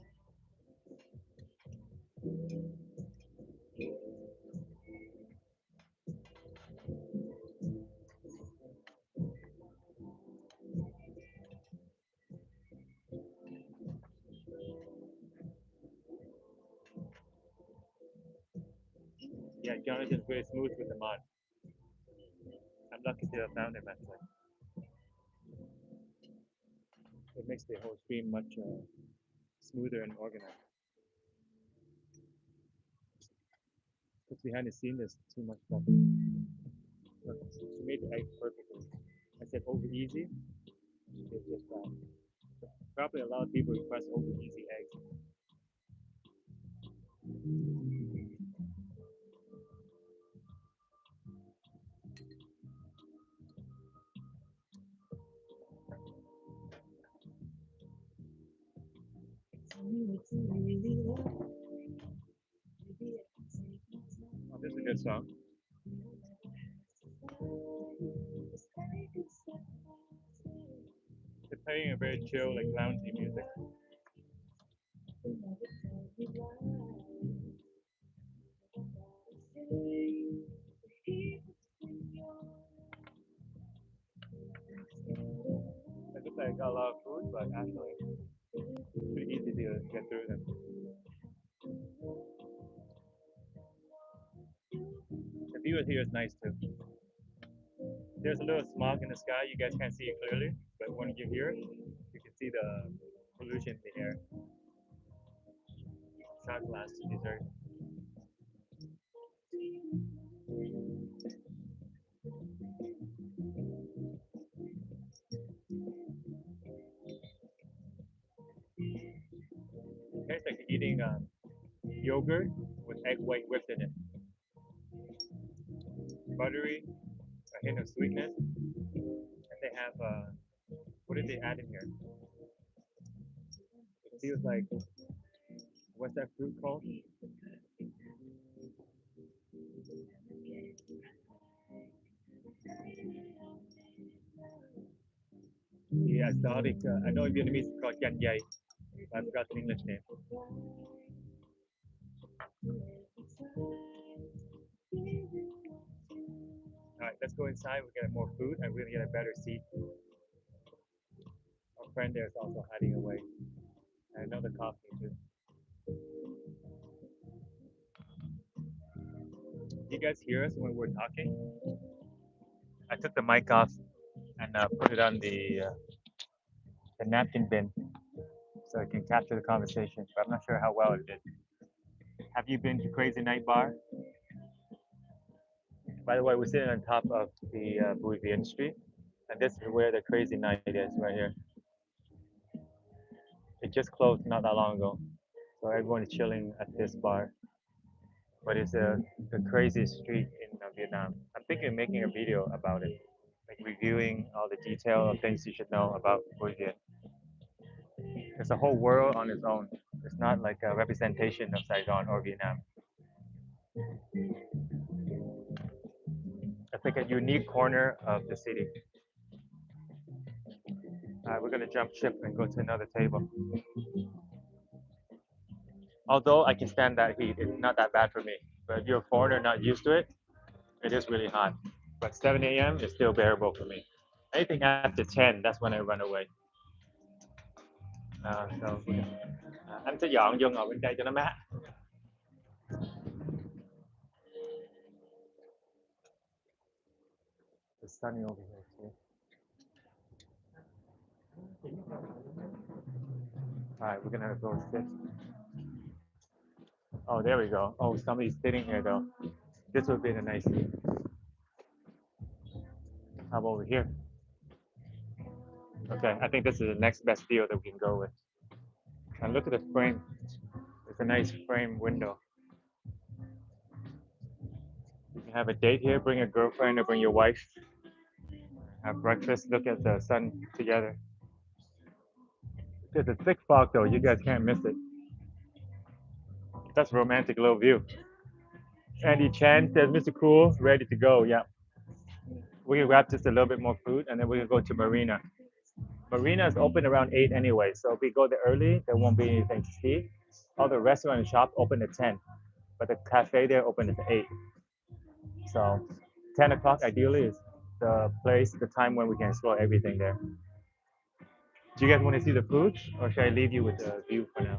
Yeah, Jonathan's very smooth with the mod. I'm lucky to have found him actually. It makes the whole stream much smoother and organized. Because behind the scene, there's too much stuff. Look, she made the eggs perfectly. I said over easy. It's just probably a lot of people request over easy eggs. Oh, this is a good song. They're playing a very chill, like loungy music. It looks like I got a lot of food, but actually, it's pretty easy to get through them. The view here is nice too. There's a little smog in the sky. You guys can't see it clearly, but when you're here, you can see the pollution in the air. Shot glass dessert. Tastes like eating yogurt with egg white whipped in it. Buttery, a hint of sweetness, and they have what did they add in here? It feels like what's that fruit called? The exotic. I know in Vietnamese it's called yan yai. I forgot the English name. All right, let's go inside. We get more food and we're gonna get a better seat. Our friend there is also hiding away. And another coffee too. You guys hear us when we're talking? I took the mic off and put it on the napkin bin so it can capture the conversation. But I'm not sure how well it did. Have you been to Crazy Night Bar? By the way, we're sitting on top of the Bouvier Street, and this is where the Crazy Night is, right here. It just closed not that long ago, so everyone is chilling at this bar. But it's the craziest street in Vietnam. I'm thinking of making a video about it, like reviewing all the detail of things you should know about Bouvier. It's a whole world on its own. It's not like a representation of Saigon or Vietnam. It's like a unique corner of the city. We're gonna jump ship and go to another table. Although I can stand that heat, it's not that bad for me. But if you're a foreigner not used to it, it is really hot. But 7 a.m. is still bearable for me. Anything after 10, that's when I run away. So, anh sẽ dọn vô ngồi bên đây cho nó mát. It's sunny over here too. All right, we're gonna go sit. Oh, there we go. Oh, somebody's sitting here though. This would be a nice seat. How about over here? Okay, I think this is the next best deal that we can go with. And look at the frame. It's a nice frame window. You can have a date here, bring a girlfriend or bring your wife. Have breakfast, look at the sun together. It's a thick fog though, you guys can't miss it. That's a romantic little view. Andy Chan says, Mr. Cool, ready to go. Yeah. We can grab just a little bit more food and then we can go to Marina. Marina is open around 8 anyway, so if we go there early, there won't be anything to see. All the restaurant and shop open at 10, but the cafe there open at 8. So 10 o'clock ideally is the place, the time when we can explore everything there. Do you guys want to see the food or should I leave you with the view for now?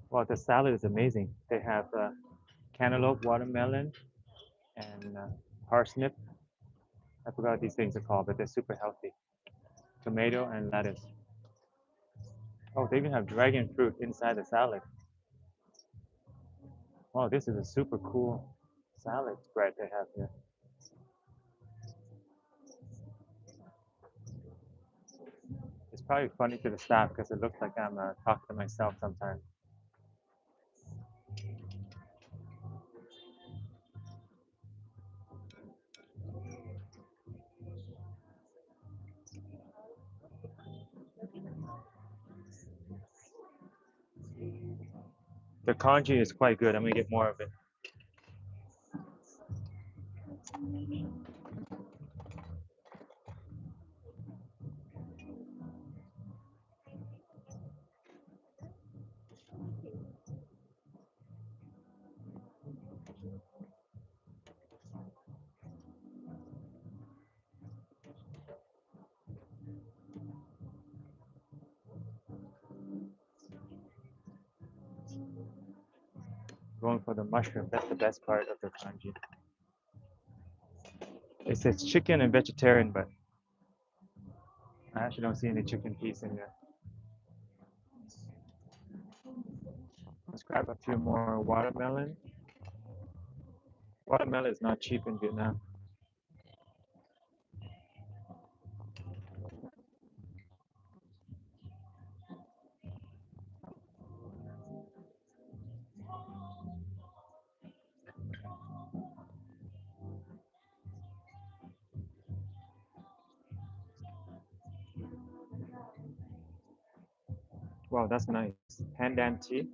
Well, the salad is amazing. They have cantaloupe, watermelon, and parsnip. I forgot what these things are called, but they're super healthy. Tomato and lettuce. Oh, they even have dragon fruit inside the salad. Wow, this is a super cool salad spread they have here. It's probably funny to the staff because it looks like I'm talking to myself sometimes. The congee is quite good. I'm gonna get more of it. Going for the mushroom. That's the best part of the congee. It says chicken and vegetarian, but I actually don't see any chicken piece in there. Let's grab a few more watermelon. Watermelon is not cheap in Vietnam. Wow, that's nice. Pandan tea.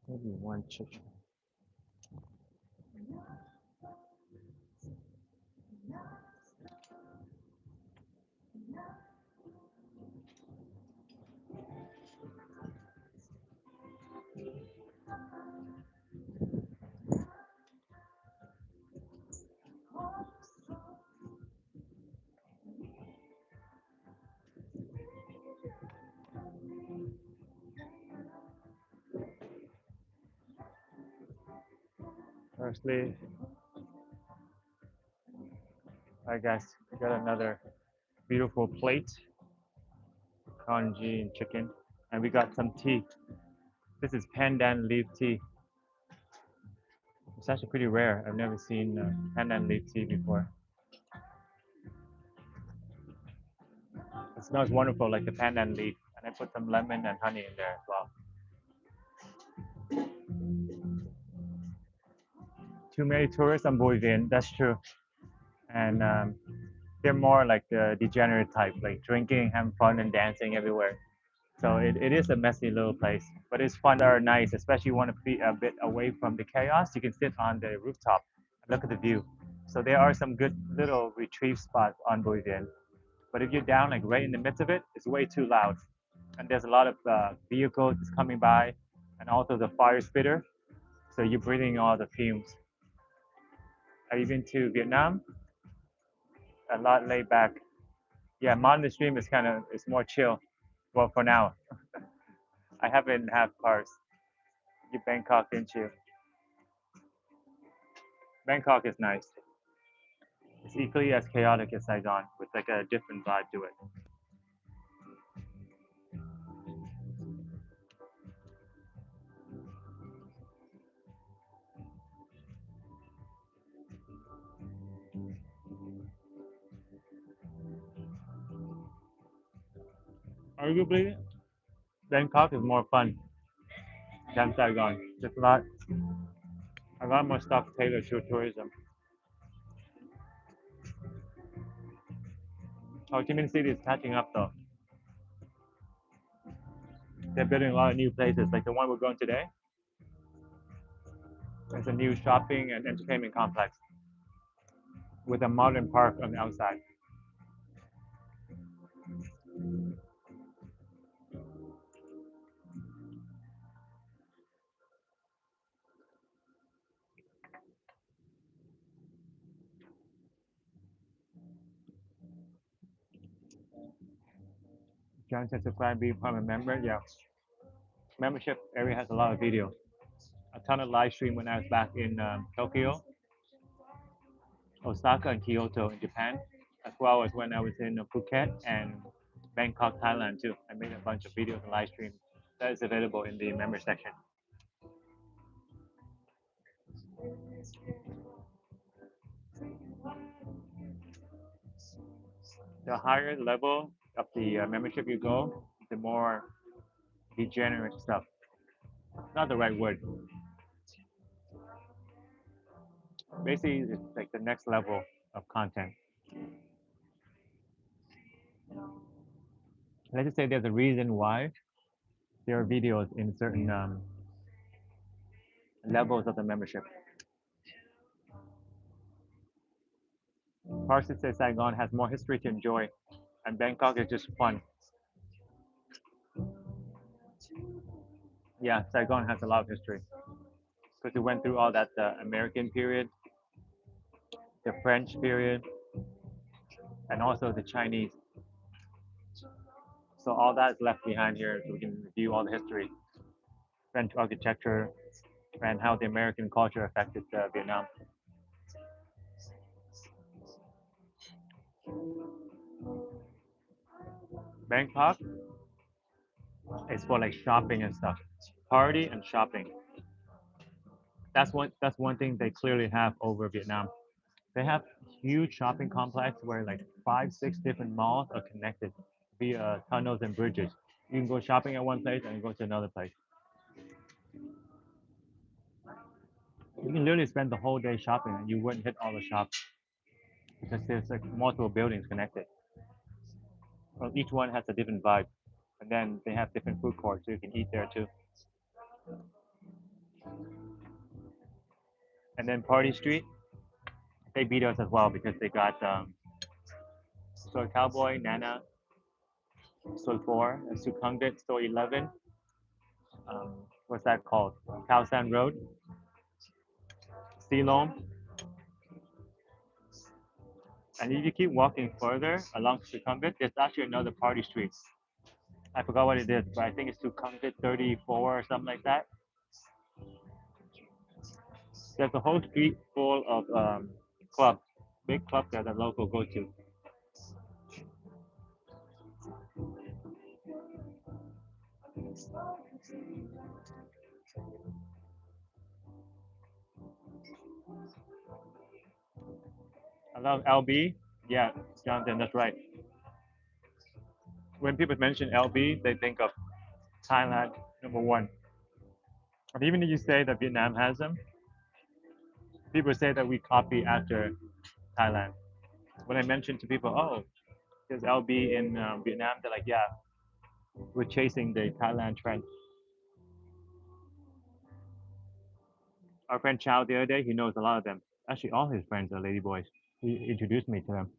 Maybe one chicken. Firstly, I guess we got another beautiful plate, congee and chicken, and we got some tea. This is pandan leaf tea. It's actually pretty rare. I've never seen pandan leaf tea before. It smells wonderful, like the pandan leaf, and I put some lemon and honey in there as well. Too many tourists on Bui Vien, that's true. And they're more like the degenerate type, like drinking, having fun, and dancing everywhere. So it is a messy little place, but it's fun or nice, especially you want to be a bit away from the chaos. You can sit on the rooftop and look at the view. So there are some good little retrieve spots on Bolivian. But if you're down like right in the midst of it, it's way too loud. And there's a lot of vehicles coming by and also the fire spitter. So you're breathing all the fumes. Have you been to Vietnam? A lot laid back. Yeah, mountain stream is it's more chill. Well, for now, I haven't had cars. You Bangkok, didn't you? Bangkok is nice. It's equally as chaotic as Saigon, with like a different vibe to it. Arguably, Bangkok is more fun than Saigon. There's a lot more stuff tailored to tourism. Ho Chi Minh City is catching up though. They're building a lot of new places, like the one we're going today. It's a new shopping and entertainment complex with a modern park on the outside. John said subscribe, become a member. Yeah, membership area has a lot of video. A ton of live stream when I was back in Tokyo, Osaka, and Kyoto in Japan, as well as when I was in Phuket and Bangkok, Thailand too. I made a bunch of videos and live streams that is available in the member section. The higher level of the membership you go, the more degenerate stuff. Not the right word. Basically, it's like the next level of content. Let's just say there's a reason why there are videos in certain levels of the membership. Parsi says Saigon has more history to enjoy, and Bangkok is just fun. Yeah, Saigon has a lot of history because it went through all that American period, the French period, and also the Chinese. So all that is left behind here, so we can review all the history, French architecture, and how the American culture affected Vietnam. Bangkok is for like shopping and stuff, party and shopping. That's one thing they clearly have over Vietnam. They have huge shopping complex where like 5, 6 different malls are connected via tunnels and bridges. You can go shopping at one place and go to another place. You can literally spend the whole day shopping and you wouldn't hit all the shops because there's like multiple buildings connected. Well, each one has a different vibe, and then they have different food courts so you can eat there too. And then Party Street, they beat us as well because they got Soy Cowboy, Nana, Soy 4, and Sukhumvit, Soy 11. What's that called? Khao San Road, Silom. And if you keep walking further along Sukhumvit, there's actually another party street. I forgot what it is, but I think it's Sukhumvit 34 or something like that. There's a whole street full of clubs, big clubs that the local go to. I love LB. Yeah, Jonathan, that's right. When people mention LB, they think of Thailand, #1. And even if you say that Vietnam has them, people say that we copy after Thailand. When I mention to people, oh, there's LB in Vietnam, they're like, yeah, We're chasing the Thailand trend. Our friend Chow the other day, he knows a lot of them. Actually, all his friends are ladyboys. He introduced me to them.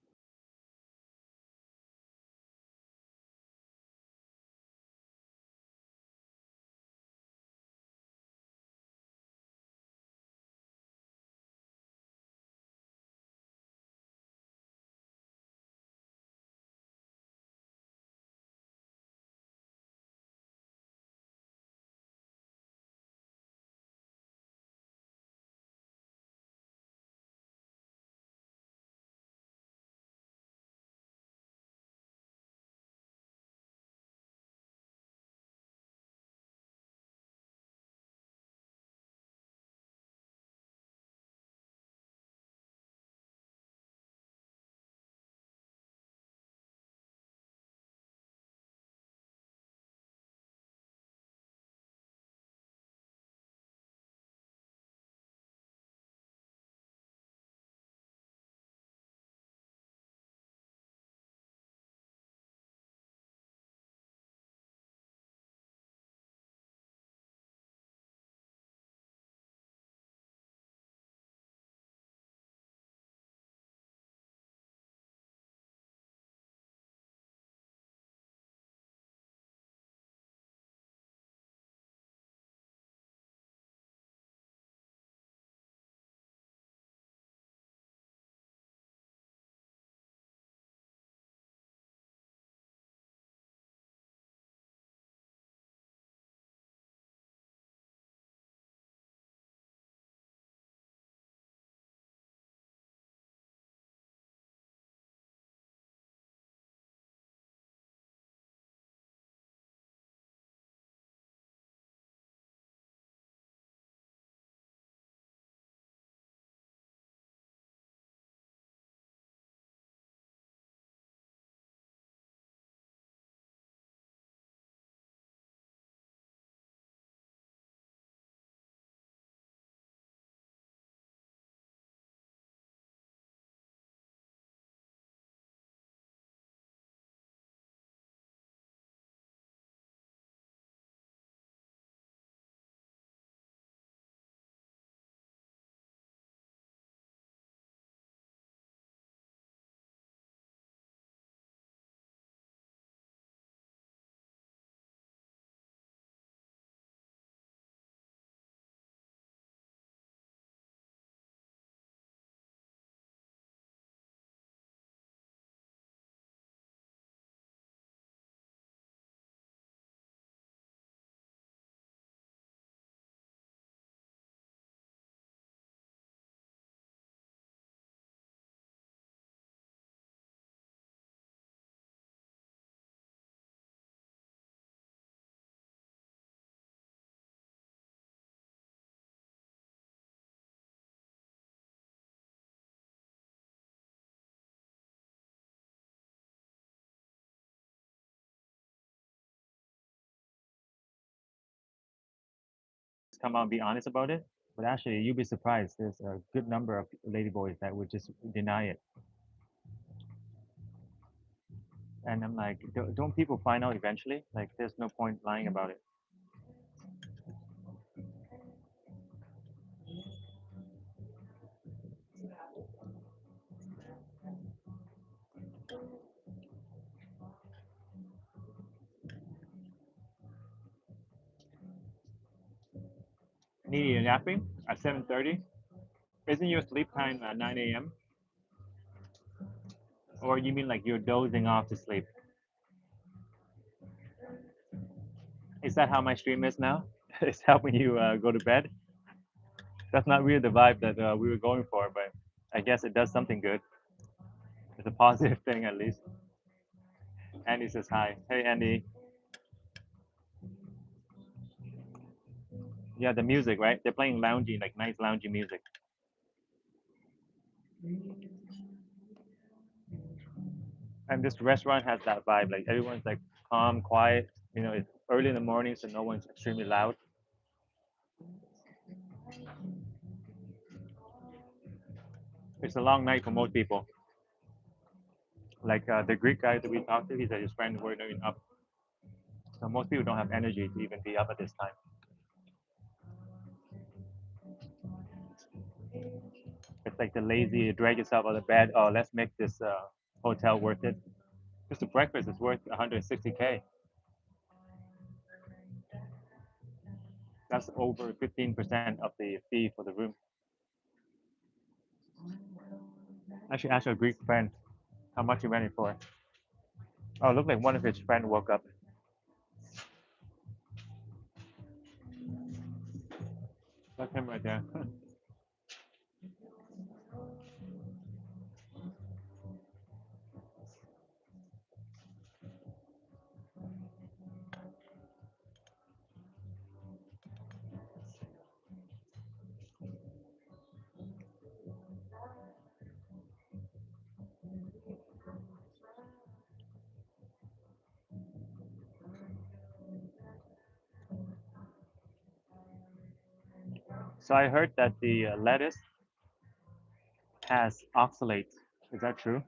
Come out and be honest about it. But actually, you'd be surprised. There's a good number of ladyboys that would just deny it. And I'm like, don't people find out eventually? Like, there's no point lying about it. Need a napping at 7:30? Isn't your sleep time at 9 a.m.? Or you mean like you're dozing off to sleep? Is that how my stream is now? It's helping you go to bed? That's not really the vibe that we were going for, but I guess it does something good. It's a positive thing at least. Andy says hi. Hey, Andy. Yeah, the music, right? They're playing loungy, like nice loungy music. And this restaurant has that vibe. Like everyone's like calm, quiet. You know, it's early in the morning, so no one's extremely loud. It's a long night for most people. Like the Greek guy that we talked to, he said his friends weren't even up. So most people don't have energy to even be up at this time. It's like the lazy, you drag yourself out of bed. Oh, let's make this hotel worth it. Just the breakfast is worth 160K. That's over 15% of the fee for the room. I should ask a Greek friend how much he rent it for. Oh, look like one of his friends woke up. That's him right there. So I heard that the lettuce has oxalates. Is that true?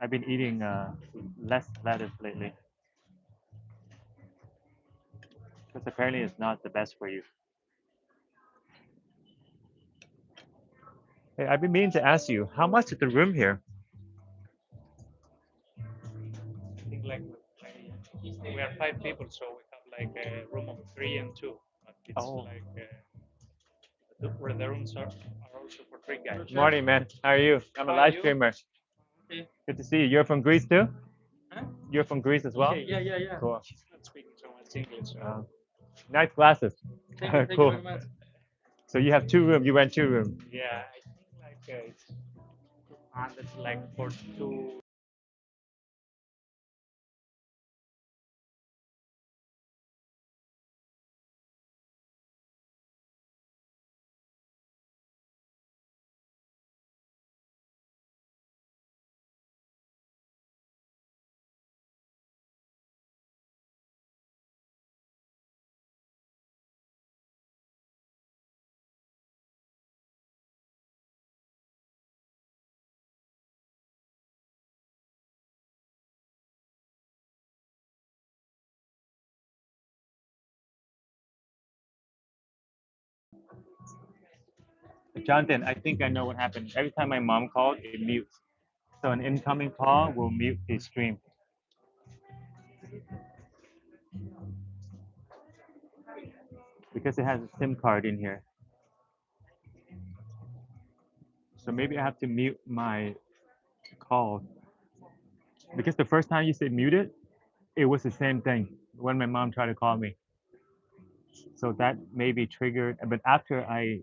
I've been eating less lettuce lately because apparently it's not the best for you. Hey, I've been meaning to ask you, how much is the room here? I think like we are 5 people, so we have like a room of 3 and 2. But it's Oh. like where the rooms are also for 3 guys. Morning, man. How are you? I'm a How are live you? streamer. Okay. Good to see you. You're from Greece too? Huh? You're from Greece as well? Okay, yeah. Cool. She's not speaking so much English. So. Nice glasses. Thank Cool. you very much. So you have 2 rooms. You rent 2 rooms. Yeah, I think like it's 200 like for two. Jonathan, I think I know what happened. Every time my mom called, it mutes. So an incoming call will mute the stream because it has a SIM card in here. So maybe I have to mute my call because the first time you said muted, it was the same thing when my mom tried to call me. So that maybe triggered, but after I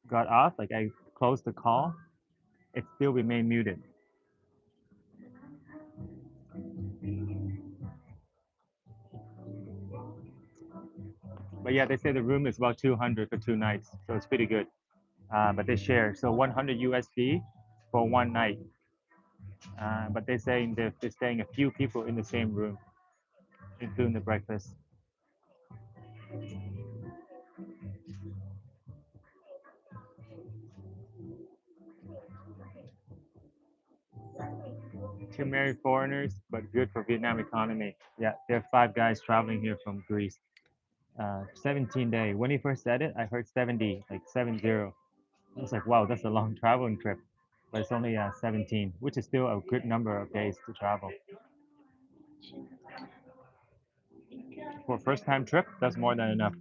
got off, like I closed the call, it still remained muted. But yeah, they say the room is about 200 for 2 nights, so it's pretty good. But they share, so 100 USD for one night. But they're saying they're staying a few people in the same room, including the breakfast. Too many foreigners, but good for Vietnam economy. Yeah, there are 5 guys traveling here from Greece. 17 day. When he first said it, I heard 70, like 70. I was like, wow, that's a long traveling trip. But it's only 17, which is still a good number of days to travel. For a first time trip, that's more than enough.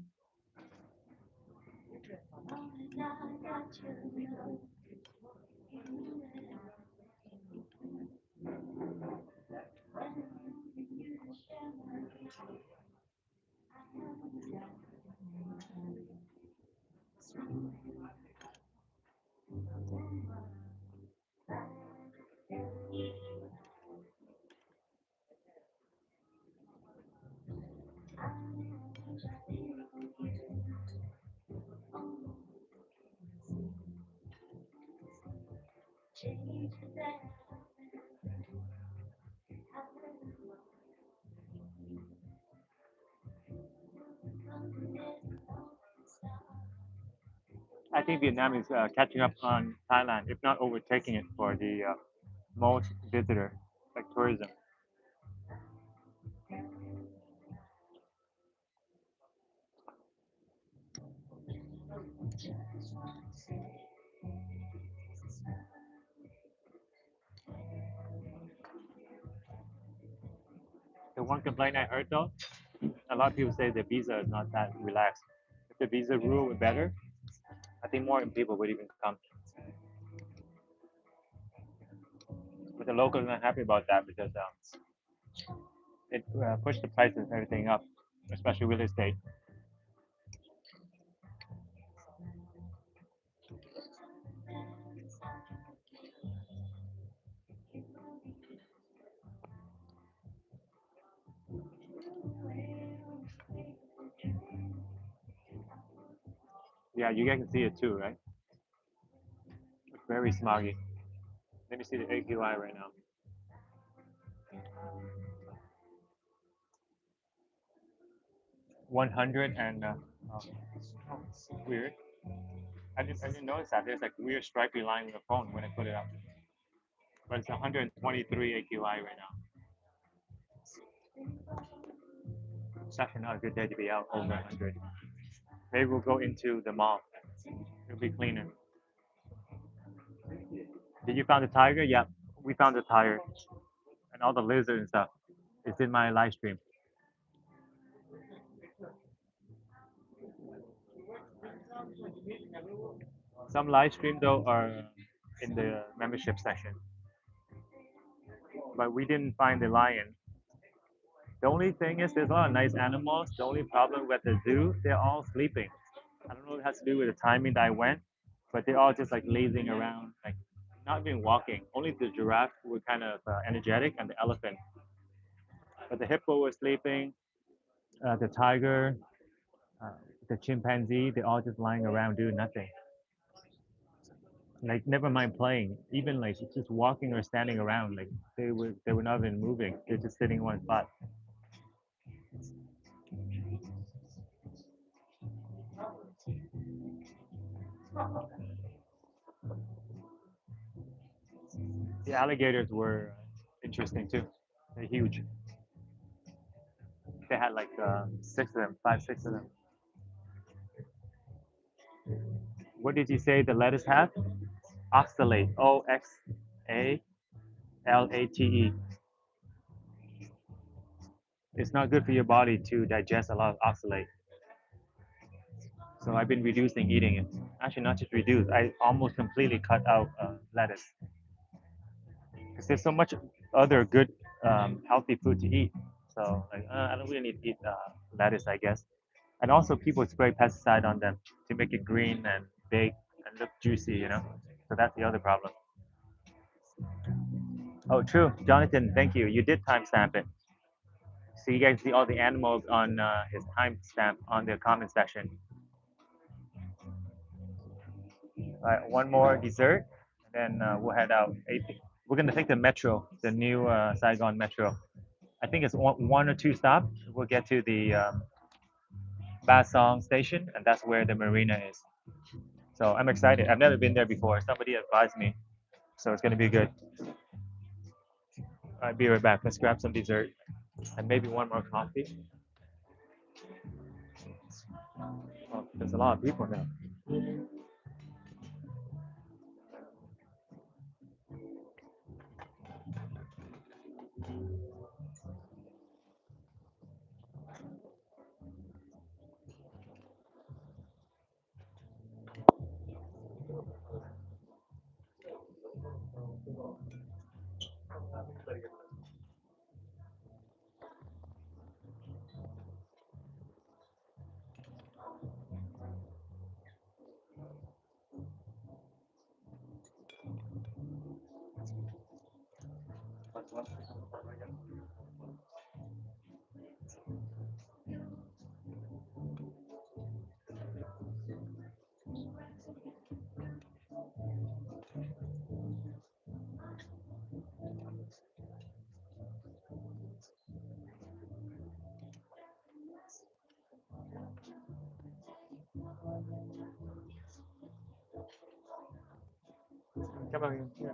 I think Vietnam is catching up on Thailand, if not overtaking it for the most visitor, like tourism. The one complaint I heard though, a lot of people say the visa is not that relaxed. If the visa rule were better, I think more people would even come. But the locals are not happy about that because it pushed the prices and everything up, especially real estate. Yeah, you guys can see it too, right? It's very smoggy. Let me see the AQI right now. 100 and oh, weird. I didn't notice that. There's like weird stripy line on the phone when I put it up. But it's 123 AQI right now. It's actually not a good day to be out over 100. Maybe we'll go into the mall. It'll be cleaner. Did you found the tiger? Yeah, we found the tiger and all the lizards and stuff. It's in my live stream. Some live stream though are in the membership section, but we didn't find the lion. The only thing is there's a lot of nice animals. The only problem with the zoo, they're all sleeping. I don't know if it has to do with the timing that I went, but they're all just like lazing around, like not even walking. Only the giraffe were kind of energetic and the elephant. But the hippo was sleeping, the tiger, uh, the chimpanzee, they're all just lying around doing nothing. Like never mind playing, even like just walking or standing around, like they were not even moving. They're just sitting in one spot. The alligators were interesting too. They're huge. They had like six of them, five, six of them. What did you say the lettuce have? Oxalate. OXALATE. It's not good for your body to digest a lot of oxalate. So I've been reducing eating it. Actually, not just reduce. I almost completely cut out lettuce because there's so much other good, healthy food to eat. So like, I don't really need to eat lettuce, I guess. And also, people spray pesticide on them to make it green and big and look juicy, you know. So that's the other problem. Oh, true, Jonathan. Thank you. You did timestamp it, so you guys see all the animals on his timestamp on the comment section. All right, one more dessert, and then we'll head out. We're gonna take the metro, the new Saigon metro. I think it's one or two stops. We'll get to the Basong station, and that's where the marina is. So I'm excited. I've never been there before. Somebody advised me, so it's gonna be good. All right, be right back. Let's grab some dessert and maybe one more coffee. Oh, there's a lot of people now. Come on. Yeah.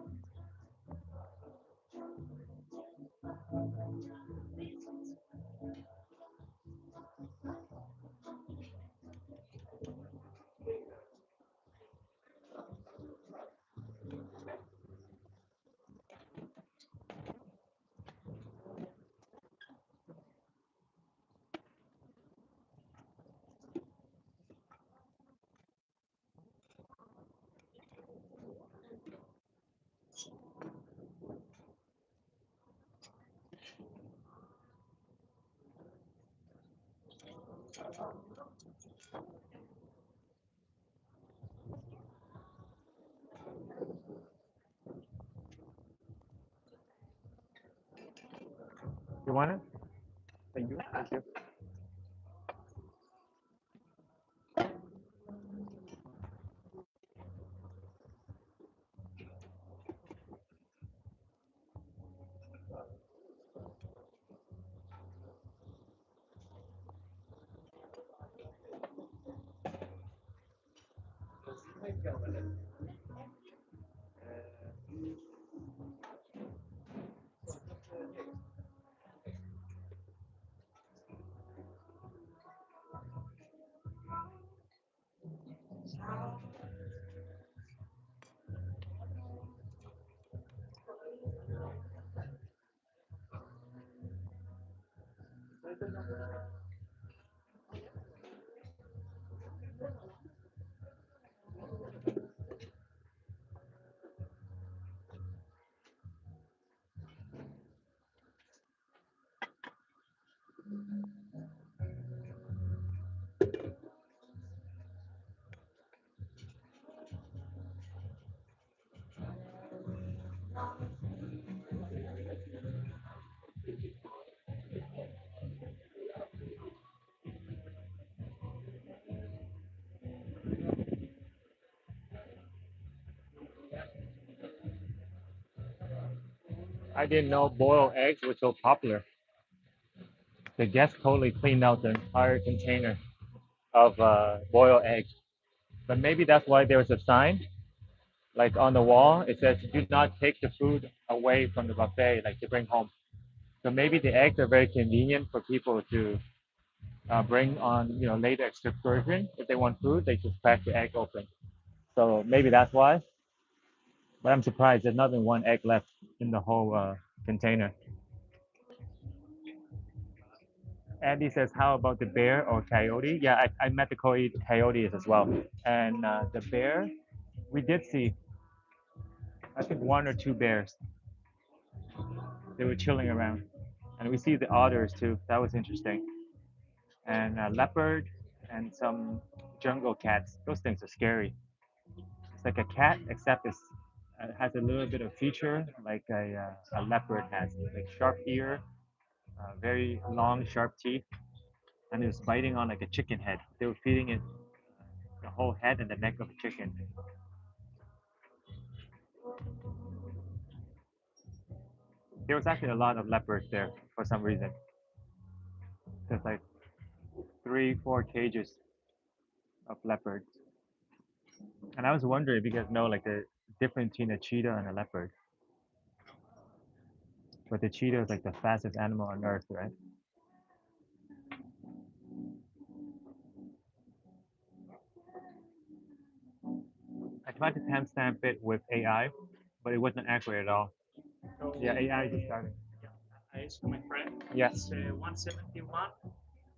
You want it? Thank you. Thank you. I didn't know boiled eggs were so popular. The guest totally cleaned out the entire container of boiled eggs. But maybe that's why there was a sign, like on the wall. It says, "Do not take the food away from the buffet, like to bring home." So maybe the eggs are very convenient for people to bring on, later excursion. If they want food, they just crack the egg open. So maybe that's why. But I'm surprised there's not been one egg left in the whole container. Andy says, "How about the bear or coyote?" Yeah, I met the coyotes as well. And the bear, we did see, I think, one or two bears. They were chilling around. And we see the otters too. That was interesting. And a leopard and some jungle cats. Those things are scary. It's like a cat, except it has a little bit of feature like a leopard has, like sharp ear, very long, sharp teeth, and it was biting on like a chicken head. They were feeding it the whole head and the neck of a chicken. There was actually a lot of leopards there for some reason. There's like 3, 4 cages of leopards. And I was wondering if you guys know like the difference between a cheetah and a leopard. But the cheetah is like the fastest animal on earth, right? I tried to timestamp it with AI, but it wasn't accurate at all. So Yeah, AI just started. I asked my friend. Yes. It's 171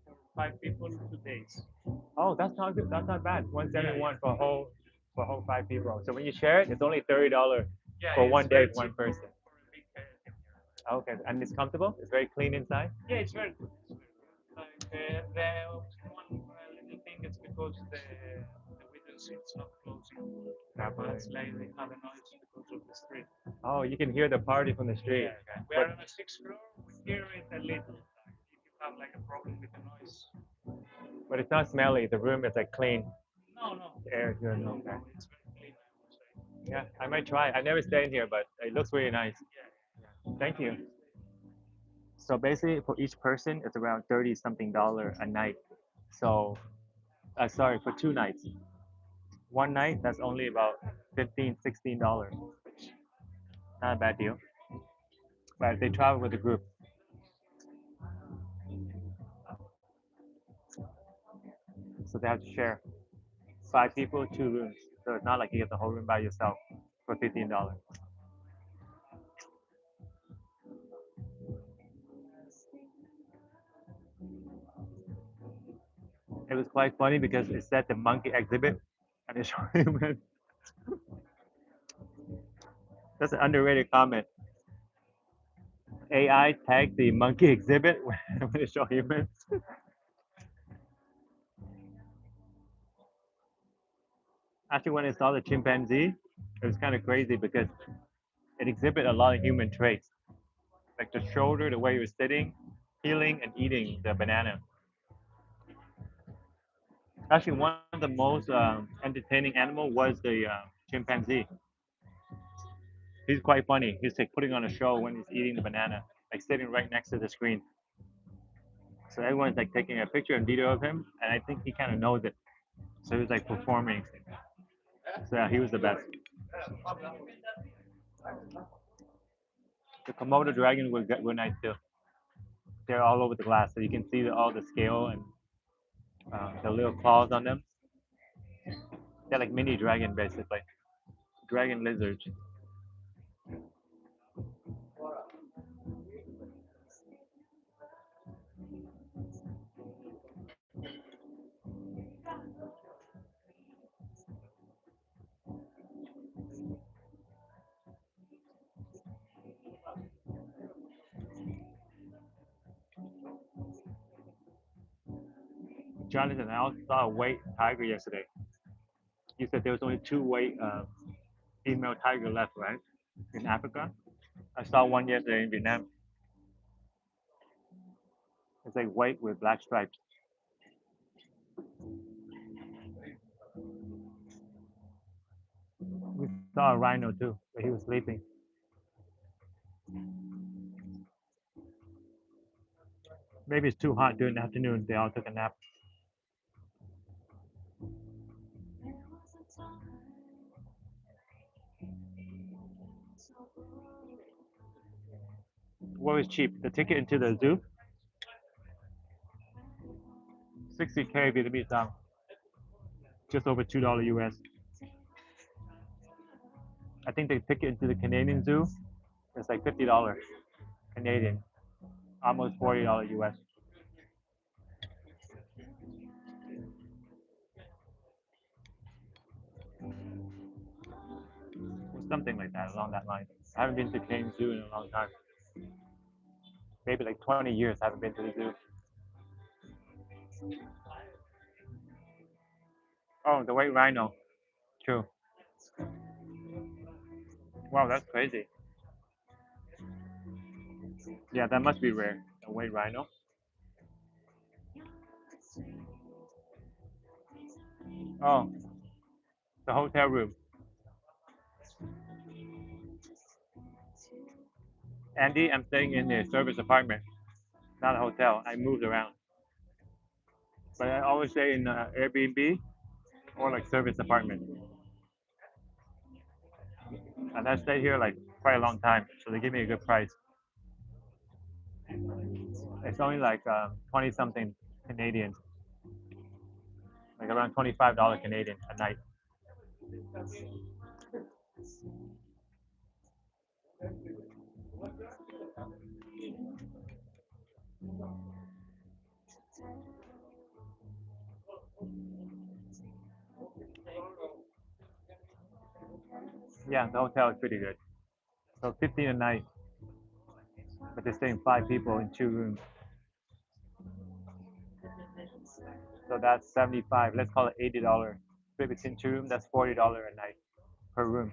for 5 people, 2 days. Oh, that's not good. That's not bad. 171 yeah. for whole 5 people. So when you share it, it's only $30 Yeah, for it's one day very for one cheap person. for a big Okay, and it's comfortable. It's very clean inside. Yeah, it's very good. It's very good. Like the one little thing is because the window seat's not closing. That's like they have a noise because of the street. Oh, you can hear the party from the street. Yeah, we are on the 6th floor. We hear it a little. Like if you have like a problem with the noise. But it's not smelly. The room is like clean. No. The air is good. No, Okay. it's very clean, I would say. Yeah, I might try. I've never stayed here, but it looks really nice. Yeah. Thank you. So basically, for each person, it's around 30 something dollar a night. So, sorry, for 2 nights. One night, that's only about 15, $16. Not a bad deal. But they travel with a group. So they have to share 5 people, 2 rooms. So it's not like you get the whole room by yourself for $15. It was quite funny because it said the monkey exhibit and it's human. That's an underrated comment. AI tagged the monkey exhibit when it showed humans. Actually, when I saw the chimpanzee, it was kind of crazy because it exhibited a lot of human traits, like the shoulder, the way he was sitting, peeling and eating the banana. Actually, one of the most entertaining animal was the chimpanzee. He's quite funny. He's like putting on a show when he's eating the banana, like sitting right next to the screen. So everyone's like taking a picture and video of him, and I think he kind of knows it. So he was like performing. So yeah, he was the best. The Komodo dragon were nice too. They're all over the glass, so you can see all the scale and the little claws on them. They're like mini dragon basically, dragon lizards. Jonathan, I also saw a white tiger yesterday. You said there was only two white female tiger left, right? In Africa. I saw one yesterday in Vietnam. It's like white with black stripes. We saw a rhino too, but he was sleeping. Maybe it's too hot during the afternoon. They all took a nap. What was cheap? The ticket into the zoo? 60K Vietnamese dong. Just over $2 US. I think the ticket into the Canadian zoo is like $50 Canadian. Almost $40 US. Or something like that, along that line. I haven't been to Canadian Zoo in a long time. Maybe like 20 years I haven't been to the zoo. Oh, the white rhino. True. Wow, that's crazy. Yeah, that must be rare. A white rhino. Oh, the hotel room. Andy, I'm staying in a service apartment, not a hotel. I moved around. But I always stay in Airbnb or like service apartment. And I stayed here like quite a long time, so they give me a good price. It's only like 20 something Canadian, like around $25 Canadian a night. Yeah, the hotel is pretty good. So 15 a night, but they're staying five people in two rooms. So that's 75. Let's call it $80. Split between two rooms, that's $40 a night per room.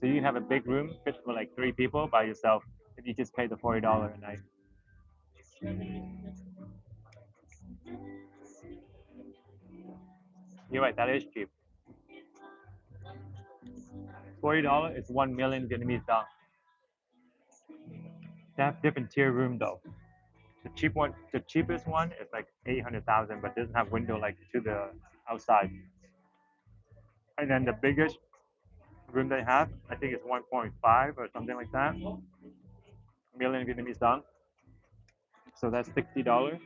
So you can have a big room fit for like three people by yourself if you just pay the $40 a night. You're right, that is cheap. $40 is 1 million Vietnamese dong. They have different tier room though. The cheap one, the cheapest one is like 800,000, but doesn't have window like to the outside. And then the biggest room they have, I think it's 1.5 or something like that, million Vietnamese dong. So that's $60,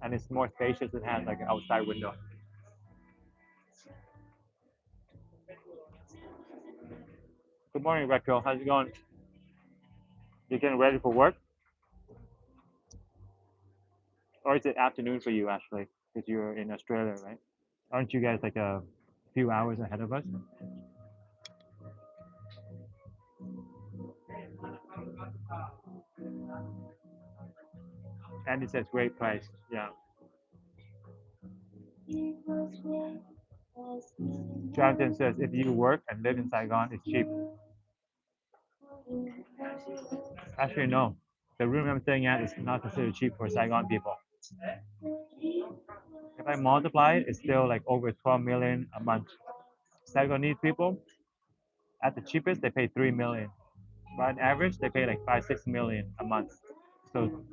and it's more spacious. It has like an outside window. Good morning, Retro. How's it going? You getting ready for work, or is it afternoon for you actually? Because you're in Australia, right? Aren't you guys like a few hours ahead of us? And it says great price. Yeah. Jonathan says if you work and live in Saigon, it's cheap. Actually, no. The room I'm staying at is not considered cheap for Saigon people. If I multiply it, it's still like over 12 million a month. Saigonese people, at the cheapest, they pay 3 million. But on average, they pay like 5-6 million a month. So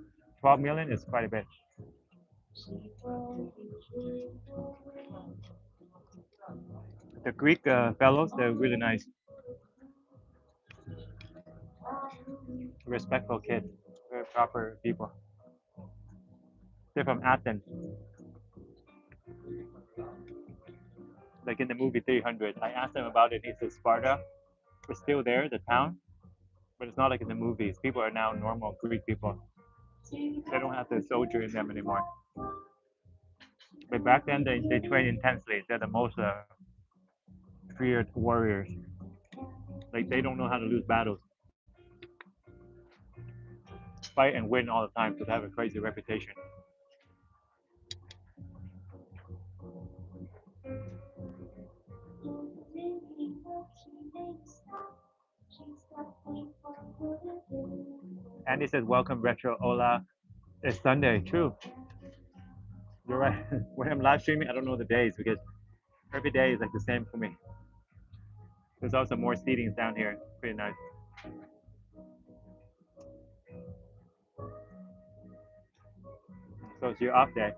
12 million is quite a bit. The Greek fellows, they're really nice, respectful kids, very proper people. They're from Athens, like in the movie 300. I asked them about it. He said Sparta is still there, the town, but it's not like in the movies. People are now normal Greek people. They don't have the soldier in them anymore. But back then, they train intensely. They're the most feared warriors. Like they don't know how to lose battles. Fight and win all the time, so they have a crazy reputation. Andy says, welcome retro Ola. It's Sunday, true. You're right. When I'm live streaming, I don't know the days because every day is like the same for me. There's also more seatings down here. Pretty nice. So it's your off day.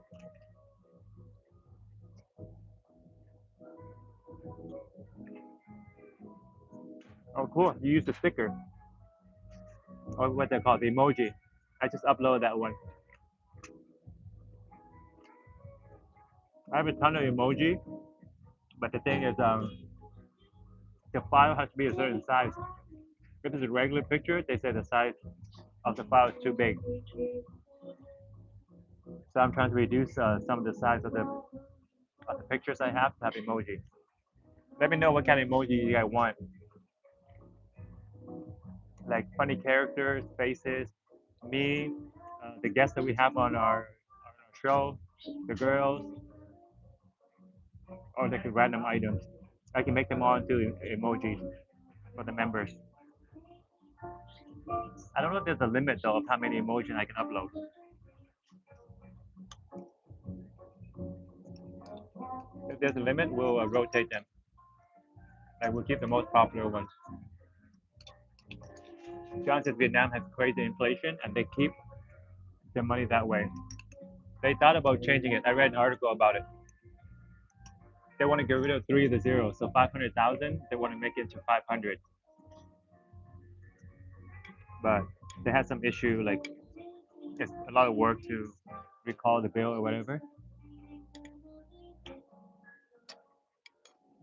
Oh, cool. You use the sticker. Or what they call the emoji. I just uploaded that one. I have a ton of emoji, but the thing is, the file has to be a certain size. If it's a regular picture, they say the size of the file is too big. So I'm trying to reduce some of the size of the pictures I have to have emojis. Let me know what kind of emoji you guys want. Like funny characters, faces, me, the guests that we have on our show, the girls, or like random items. I can make them all into emojis for the members. I don't know if there's a limit though of how many emojis I can upload. If there's a limit, we'll rotate them. Like we'll keep the most popular ones. John says Vietnam has crazy inflation and they keep their money that way. They thought about changing it. I read an article about it. They want to get rid of 3 of the zeros. So 500,000, they want to make it to 500. But they had some issue, like it's a lot of work to recall the bill or whatever.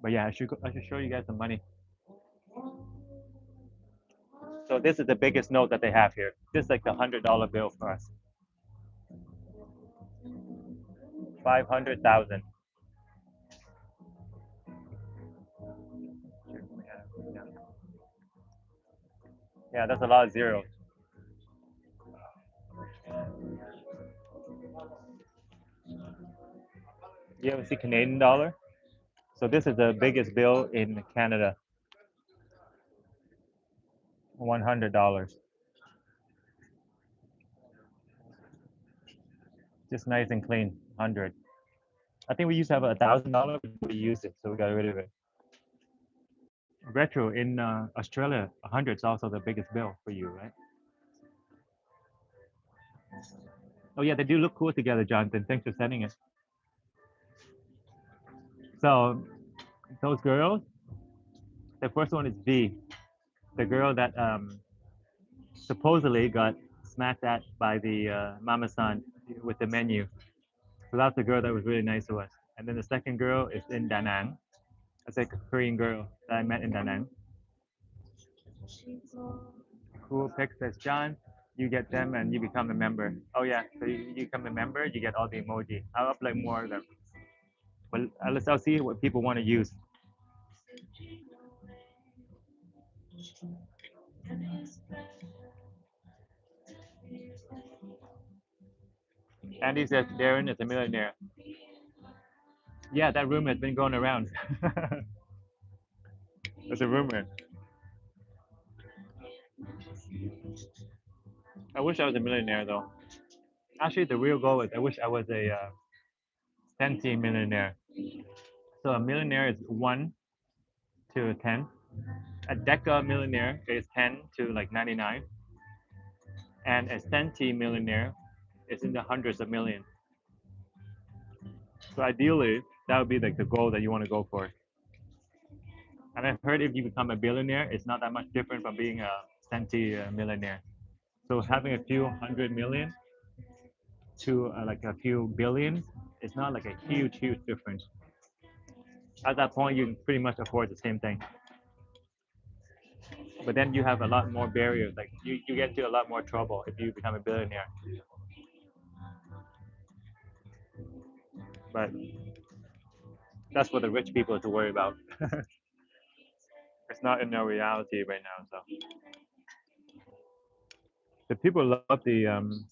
But yeah, I should show you guys the money. So this is the biggest note that they have here. This is like the $100 bill for us. 500,000. Yeah, that's a lot of zeros. You ever see Canadian dollar? So this is the biggest bill in Canada. $100. Just nice and clean. 100. I think we used to have $1,000, but we used it, so we got rid of it. Retro in Australia, 100 is also the biggest bill for you, right? Oh yeah, they do look cool together, Jonathan. Thanks for sending it. So those girls, the first one is V, the girl that supposedly got smacked at by the mama-san with the menu. So that's the girl that was really nice to us. And then the second girl is in Da Nang. That's like a Korean girl that I met in Da Nang. Cool pick, says John. You get them and you become a member. Oh yeah, so you become a member, you get all the emoji. I'll upload more of them. But I'll see what people want to use. Andy says Darren is a millionaire. Yeah, that rumor has been going around. It's a rumor. I wish I was a millionaire though. Actually, the real goal is I wish I was a centime millionaire. So a millionaire is 1 to 10. A deca millionaire is 10 to like 99. And a centime millionaire is in the hundreds of millions. So ideally, that would be like the goal that you want to go for. And I've heard if you become a billionaire, it's not that much different from being a centime millionaire. So having a few 100 million to like a few billion, it's not like a huge difference. At that point, you can pretty much afford the same thing. But then you have a lot more barriers. Like you get into a lot more trouble if you become a billionaire. But that's for the rich people to worry about. It's not in our reality right now. So the people love the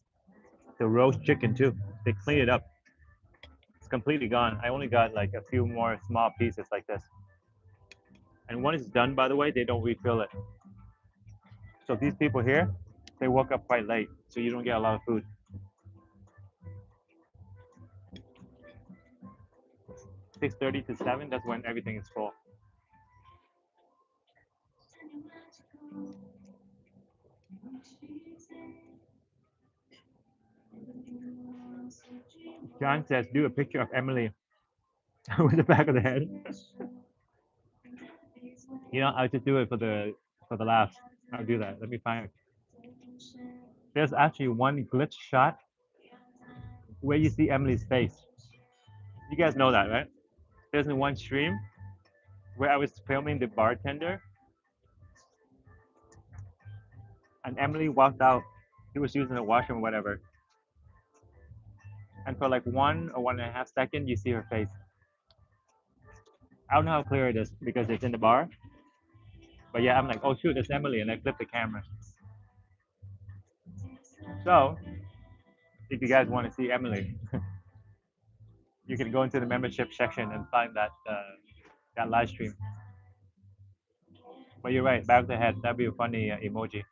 roast chicken too. They clean it up. It's completely gone. I only got like a few more small pieces like this. And when it's done, by the way, they don't refill it. So these people here, they woke up quite late, so you don't get a lot of food. 6:30 to 7, that's when everything is full. John says, do a picture of Emily with the back of the head. You know, I'll just do it for the laugh. I'll do that. Let me find it. There's actually one glitch shot where you see Emily's face. You guys know that, right? There's one stream where I was filming the bartender, and Emily walked out. She was using the washroom or whatever. And for like 1 or 1.5 seconds, you see her face. I don't know how clear it is because it's in the bar. But yeah, I'm like, oh shoot, it's Emily, and I flip the camera. So, if you guys want to see Emily, you can go into the membership section and find that live stream. But you're right, back of the head, that'd be a funny emoji.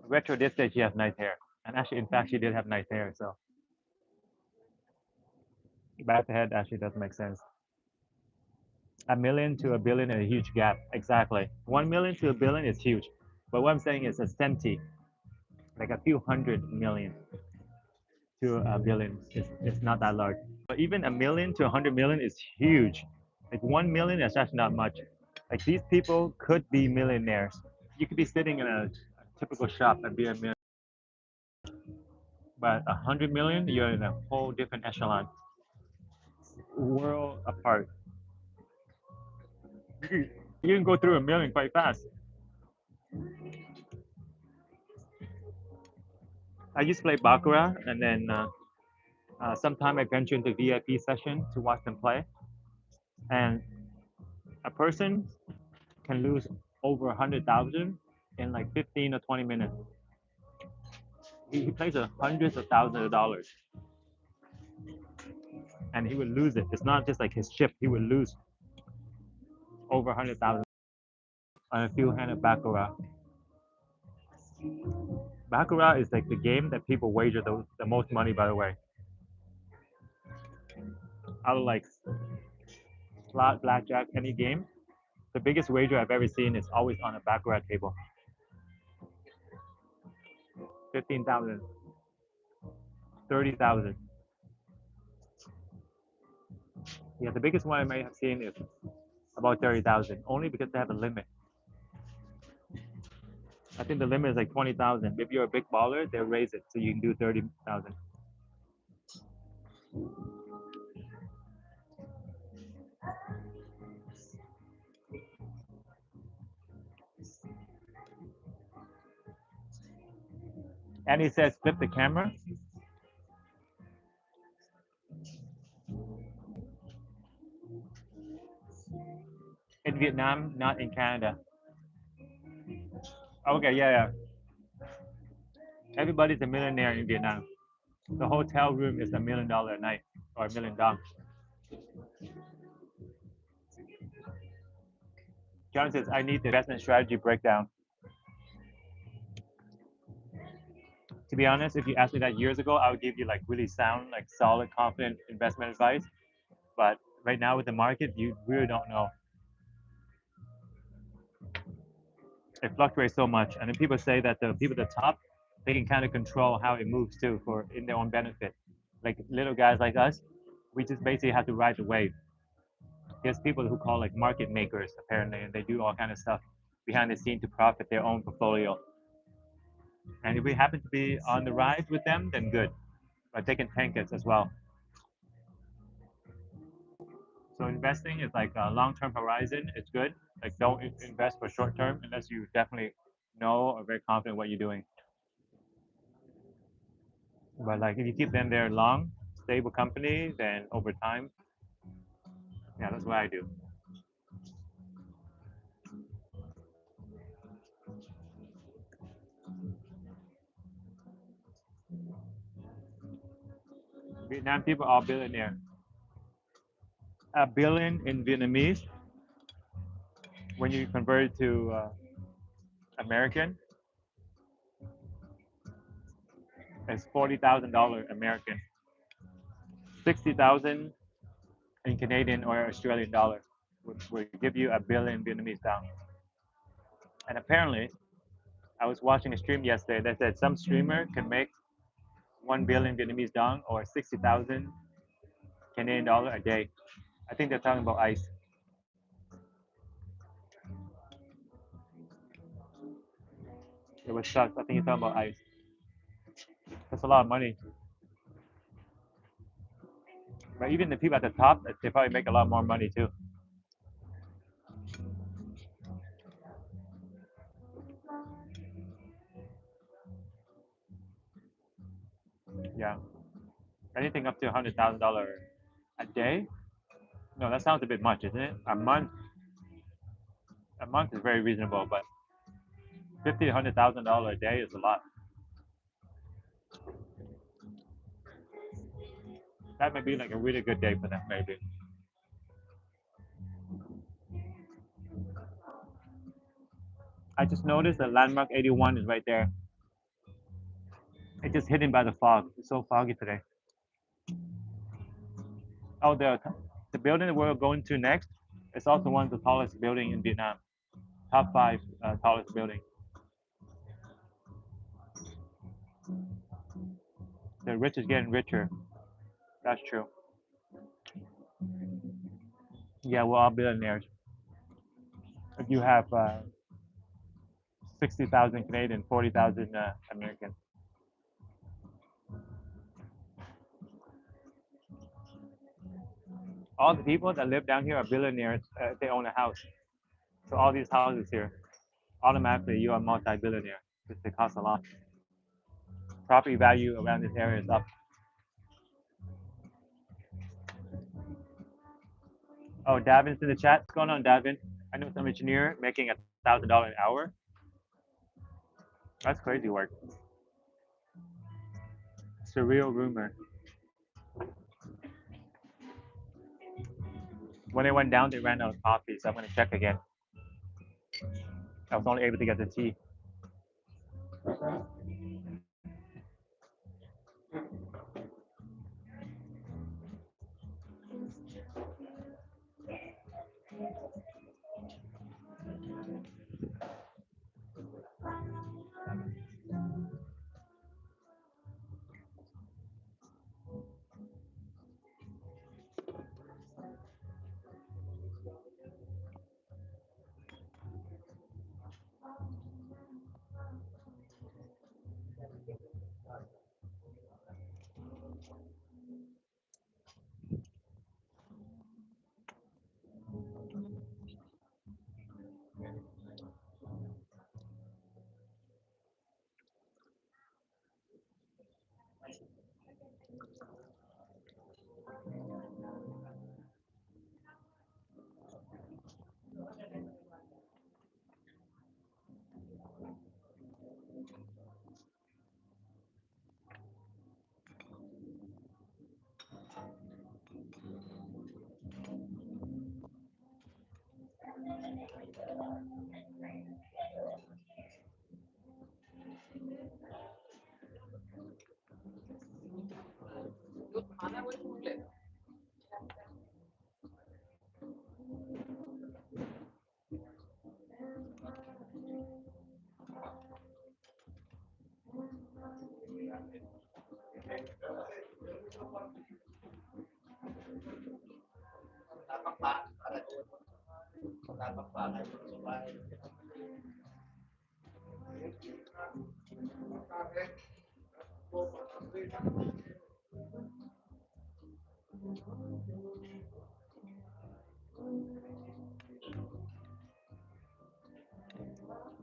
Retro did say she has nice hair, and actually, in fact, she did have nice hair. So back of the head actually does make sense. A million to a billion is a huge gap. Exactly. 1 million to a billion is huge. But what I'm saying is a centi, like a few 100 million to a billion is not that large. But even a million to 100 million is huge. Like 1 million is actually not much. Like these people could be millionaires. You could be sitting in a typical shop and be a millionaire. But 100 million, you're in a whole different echelon, world apart. You can go through a million quite fast. I used to play baccarat, and then sometime I venture into VIP session to watch them play, and a person can lose over 100,000 in like 15 or 20 minutes. He plays hundreds of thousands of dollars, and he would lose it. It's not just like his chip; he would lose over 100,000 on a few-handed baccarat. Baccarat is like the game that people wager the most money. By the way, out of like slot, blackjack, any game, the biggest wager I've ever seen is always on a baccarat table. 15,000, 30,000. Yeah, the biggest one I may have seen is about 30,000, only because they have a limit. I think the limit is like 20,000. If you're a big baller, they'll raise it so you can do 30,000. And he says flip the camera. In Vietnam, not in Canada. Okay, yeah. Everybody's a millionaire in Vietnam. The hotel room is $1 million a night or $1 million. John says, I need the investment strategy breakdown. To be honest, if you asked me that years ago, I would give you like really sound, like solid, confident investment advice. But right now with the market, you really don't know. It fluctuates so much. And then people say that the people at the top, they can kind of control how it moves too for in their own benefit. Like little guys like us, we just basically have to ride the wave. There's people who call like market makers apparently, and they do all kind of stuff behind the scene to profit their own portfolio. And if we happen to be on the rise with them, then good. But they can tank us as well. So investing is like a long-term horizon. It's good. Like don't invest for short-term unless you definitely know or very confident what you're doing. But like if you keep them there long, stable company, then over time, yeah, that's what I do. Vietnam people are billionaire. A billion in Vietnamese, when you convert it to American, is $40,000 American. 60,000 in Canadian or Australian dollar would give you a billion Vietnamese down. And apparently, I was watching a stream yesterday that said some streamer can make 1 billion Vietnamese dong or 60,000 Canadian dollar a day. I think they're talking about ice. It was sucks. I think you're talking about ice. That's a lot of money. But even the people at the top, they probably make a lot more money too. Yeah. Anything up to $100,000 a day? No, that sounds a bit much, isn't it? A month is very reasonable, but $50,000 to $100,000 a day is a lot. That might be like a really good day for them, maybe. I just noticed that landmark 81 is right there. It's just hidden by the fog. It's so foggy today. Oh, the building that we're going to next is also one of the tallest building in Vietnam. Top 5 tallest building. The rich is getting richer. That's true. Yeah, we're all billionaires. If you have 60,000 Canadian, 40,000 American. All the people that live down here are billionaires. They own a house. So all these houses here, automatically you are multi-billionaire because they cost a lot. Property value around this area is up. Oh, Davin's in the chat. What's going on, Davin? I know some engineer making $1,000 an hour. That's crazy work. Surreal rumor. When they went down, they ran out of coffee, so I'm gonna check again. I was only able to get the tea.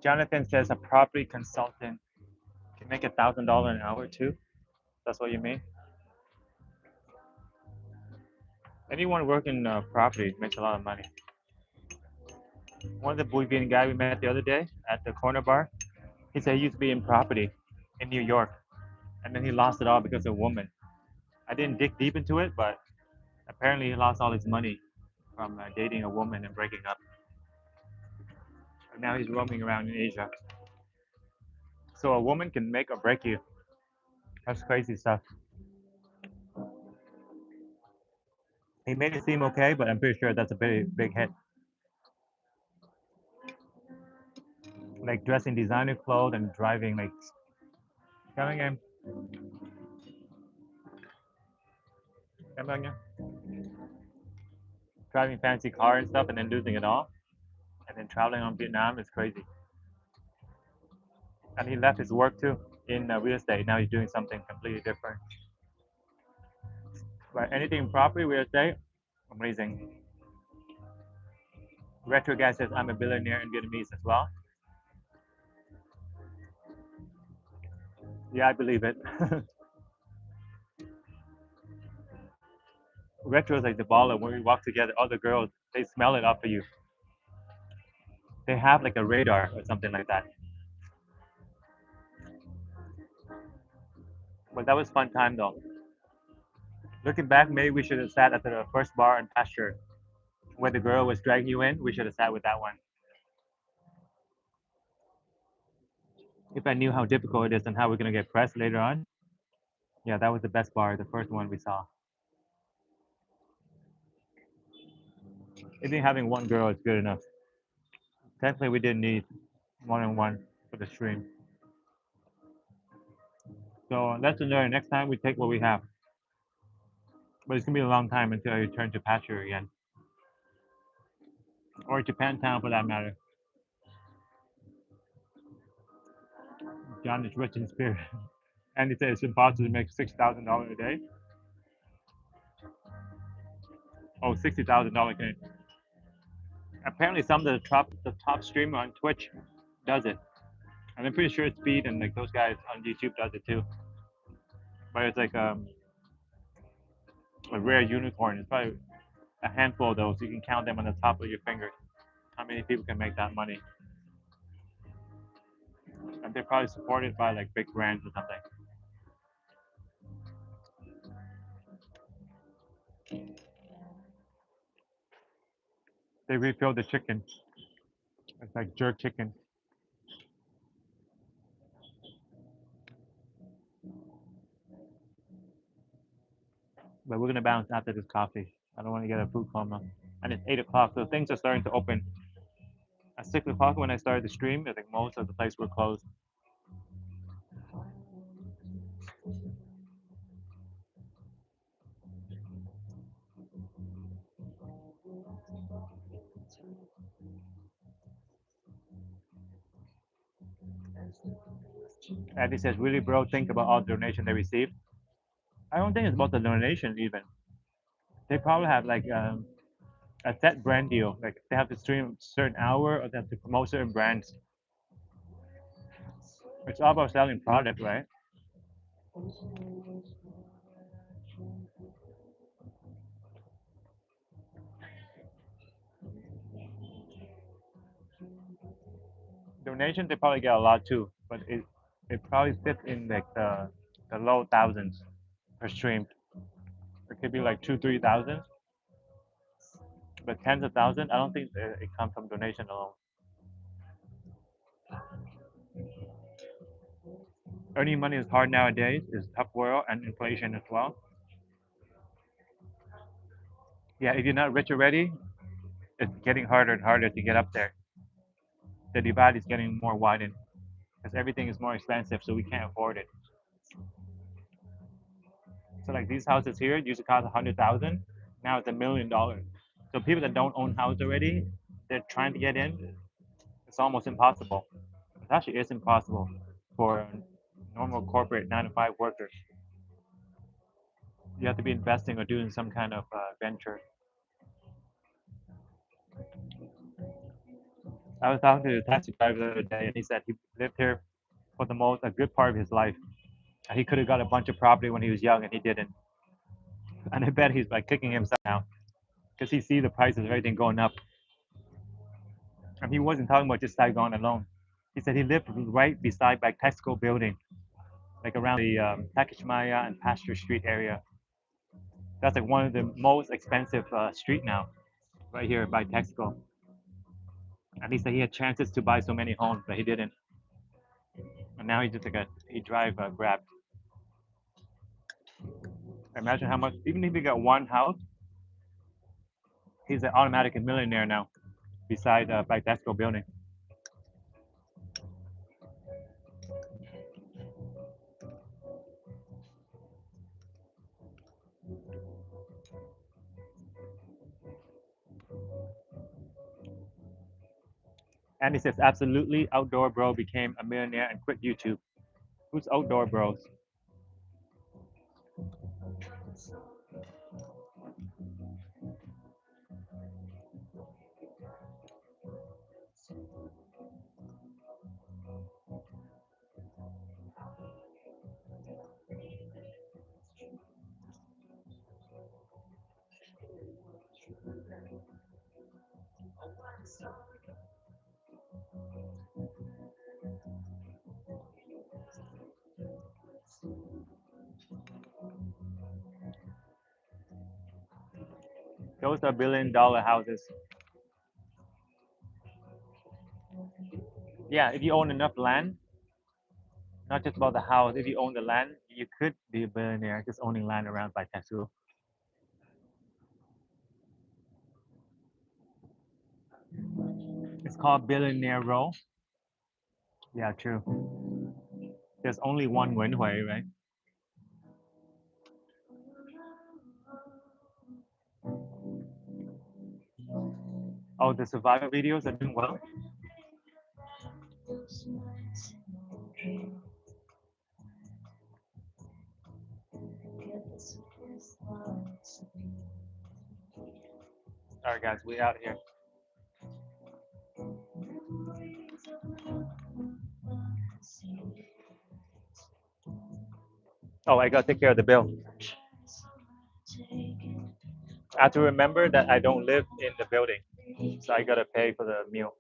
Jonathan says a property consultant can make $1,000 an hour too. That's what you mean? Anyone working property makes a lot of money. One of the Bolivian guy we met the other day at the corner bar, he said he used to be in property in New York, and then he lost it all because of a woman. I didn't dig deep into it, but apparently he lost all his money from dating a woman and breaking up. And now he's roaming around in Asia. So a woman can make or break you. That's crazy stuff. He made it seem okay, but I'm pretty sure that's a big hit. Like dressing designer clothes and driving like coming in. Driving fancy car and stuff and then losing it all. And then traveling on Vietnam is crazy. And he left his work too in real estate. Now he's doing something completely different. But anything in property, real estate, amazing. Retro guy says I'm a billionaire in Vietnamese as well. Yeah, I believe it. Retro is like the baller. When we walk together, all the girls, they smell it off of you. They have like a radar or something like that. But that was fun time though. Looking back, maybe we should have sat at the first bar in Pasture where the girl was dragging you in. We should have sat with that one. If I knew how difficult it is and how we're gonna get pressed later on. Yeah, that was the best bar, the first one we saw. I think having one girl is good enough. Technically, we didn't need one-on-one for the stream. So lesson learned. Next time we take what we have. But it's gonna be a long time until I return to Pasture again. Or Japantown for that matter. John is rich in spirit. And he said it's impossible to make $6,000 a day. Oh, $60,000 can. Apparently, some of the top streamer on Twitch does it. And I'm pretty sure Speed and like those guys on YouTube does it too. But it's like a rare unicorn. It's probably a handful of those. You can count them on the top of your fingers. How many people can make that money? And they're probably supported by like big brands or something. They refill the chicken. It's like jerk chicken. But we're gonna bounce after this coffee. I don't want to get a food coma. And it's 8 o'clock, so things are starting to open. At 6 o'clock when I started the stream, I think most of the places were closed. Andy says, really, bro, think about all the donation they received. I don't think it's about the donation even. They probably have like a set brand deal. Like they have to stream a certain hour or they have to promote certain brands. It's all about selling product, right? Donations they probably get a lot too, but it probably fits in like the low thousands per stream. It could be like 2-3 thousand, but tens of thousands. I don't think it comes from donation alone. Earning money is hard nowadays. It's a tough world and inflation as well. Yeah, if you're not rich already, it's getting harder and harder to get up there. The divide is getting more widened because everything is more expensive, so we can't afford it. So like these houses here used to cost 100,000, now it's $1 million. So people that don't own house already, they're trying to get in, it's almost impossible. It actually is impossible for a normal corporate 9 to 5 worker. You have to be investing or doing some kind of venture. I was talking to the taxi driver the other day, and he said he lived here for a good part of his life. And he could have got a bunch of property when he was young, and he didn't. And I bet he's like kicking himself now because he sees the prices of everything going up. And he wasn't talking about just Saigon alone. He said he lived right beside like Texaco building, like around the Takashimaya and Pasture Street area. That's like one of the most expensive street now, right here by Texaco. And he said he had chances to buy so many homes, but he didn't. And now he's just like he drive Grab. Imagine how much, even if he got one house, he's an automatic millionaire now, beside by Texaco building. And he says, absolutely, Outdoor Bro became a millionaire and quit YouTube. Who's Outdoor Bros? Those are $1 billion houses. Yeah, if you own enough land, not just about the house, if you own the land, you could be a billionaire just owning land around by Texaco. It's called Billionaire Row. Yeah, true. There's only one Wenhui, right? Oh, the survival videos are doing well. All right, guys, we out here. Oh, I gotta take care of the bill. I have to remember that I don't live in the building, so I gotta pay for the meal.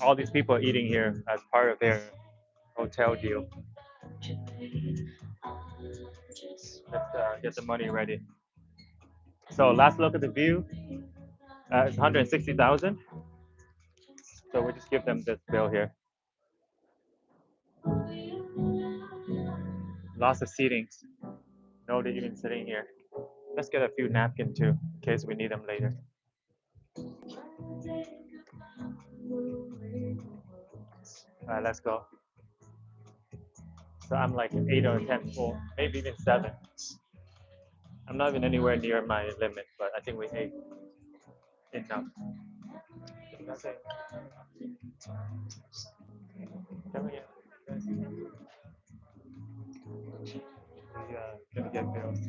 All these people are eating here as part of their hotel deal. Let's get the money ready. So last look at the view. It's 160,000. So we just give them this bill here. Lots of seatings. Nobody even sitting here. Let's get a few napkins too, in case we need them later. All right, let's go. So I'm like 8 or 10 full, maybe even 7. I'm not even anywhere near my limit, but I think we ate enough. Nothing. Come here. Gonna get bills.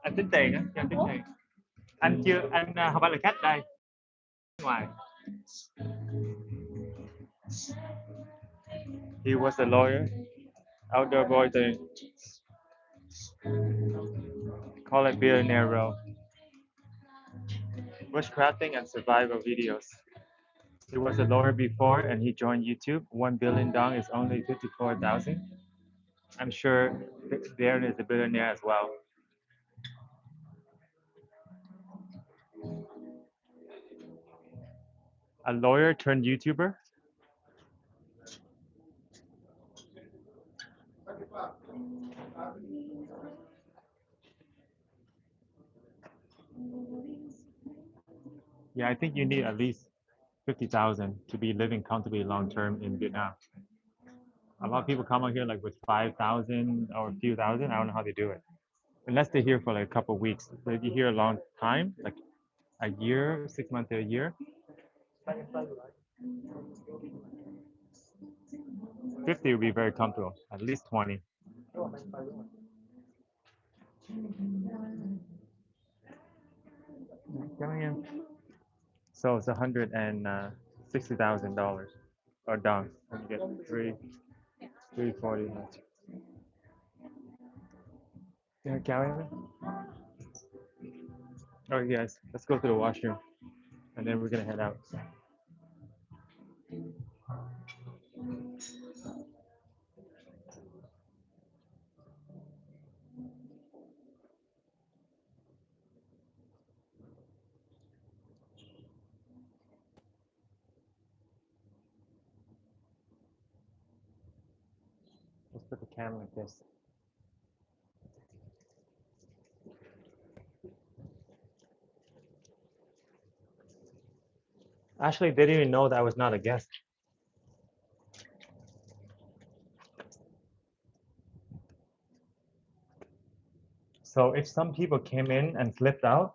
Anh tính tiền á, cho anh tính tiền. Anh chưa, anh không phải là khách đây. Ngoài. He was a lawyer. Outdoor boy thing. Call it Billionaire Row. Bushcrafting and survival videos. He was a lawyer before and he joined YouTube. 1 billion dong is only 54,000. I'm sure Darren is a billionaire as well. A lawyer turned YouTuber. Yeah, I think you need at least 50,000 to be living comfortably long term in Vietnam. A lot of people come out here like with 5,000 or a few thousand. I don't know how they do it, unless they're here for like a couple of weeks. But if you're here a long time, like a year, 6 months to a year. 50 would be very comfortable, at least 20. Coming in. So it's $160,000 or down. And you get 340 left. Yeah, carry it? Oh yes, let's go to the washroom and then we're gonna head out. Let's put the camera like this. Actually, they didn't even know that I was not a guest. So if some people came in and flipped out,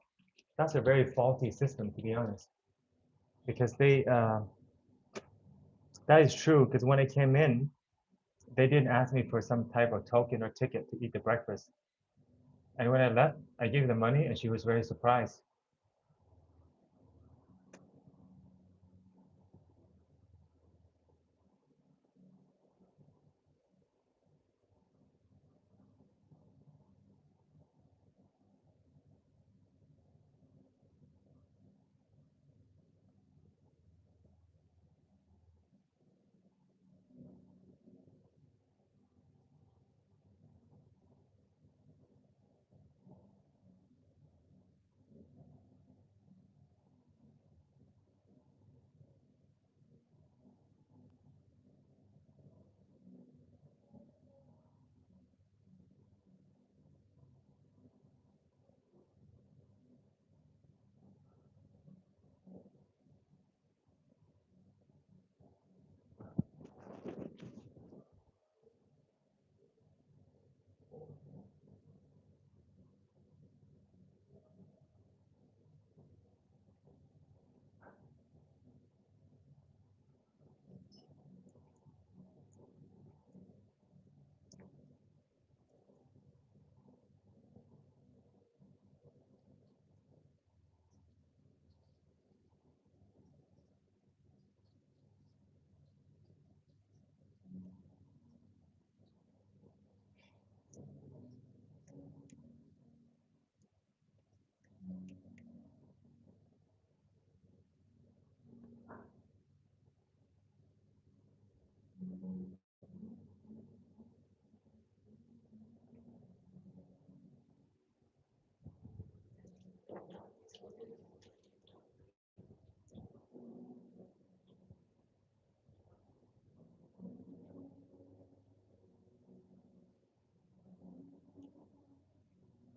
that's a very faulty system, to be honest. Because that is true, because when I came in, they didn't ask me for some type of token or ticket to eat the breakfast. And when I left, I gave the money and she was very surprised.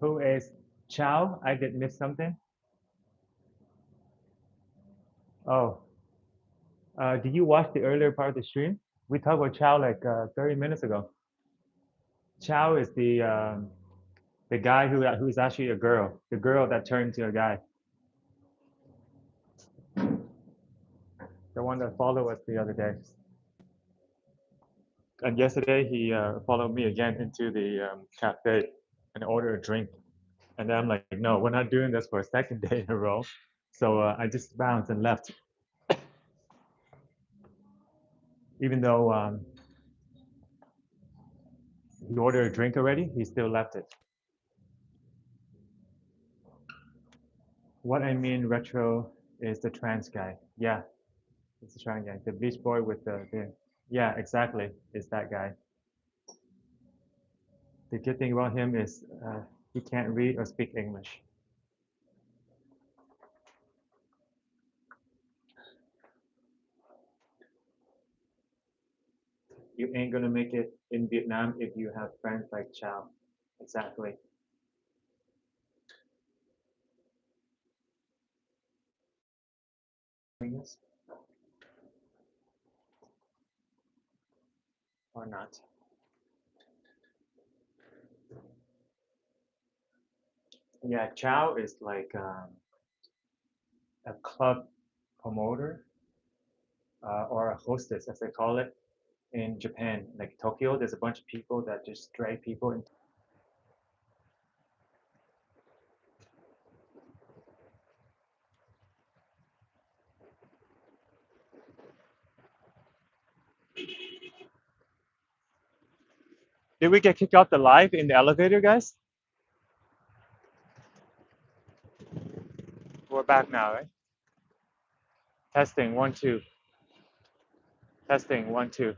Who is Chow? I did miss something. Oh, did you watch the earlier part of the stream? We talked about Chow like 30 minutes ago. Chow is the guy who's actually a girl, the girl that turned to a guy, the one that followed us the other day. And yesterday he followed me again into the cafe and ordered a drink. And then I'm like, no, we're not doing this for a second day in a row. So I just bounced and left. Even though he ordered a drink already, he still left it. What I mean retro is the trans guy. Yeah, it's the trans guy. The beach boy with the yeah, exactly. It's that guy. The good thing about him is he can't read or speak English. You ain't gonna make it in Vietnam if you have friends like Chow. Exactly. Or not. Yeah, Chow is like a club promoter or a hostess, as they call it in Japan, like Tokyo. There's a bunch of people that just drag people in. Did we get kicked off the live in the elevator, guys? We're back now, right? Testing, 1, 2. Testing, 1, 2.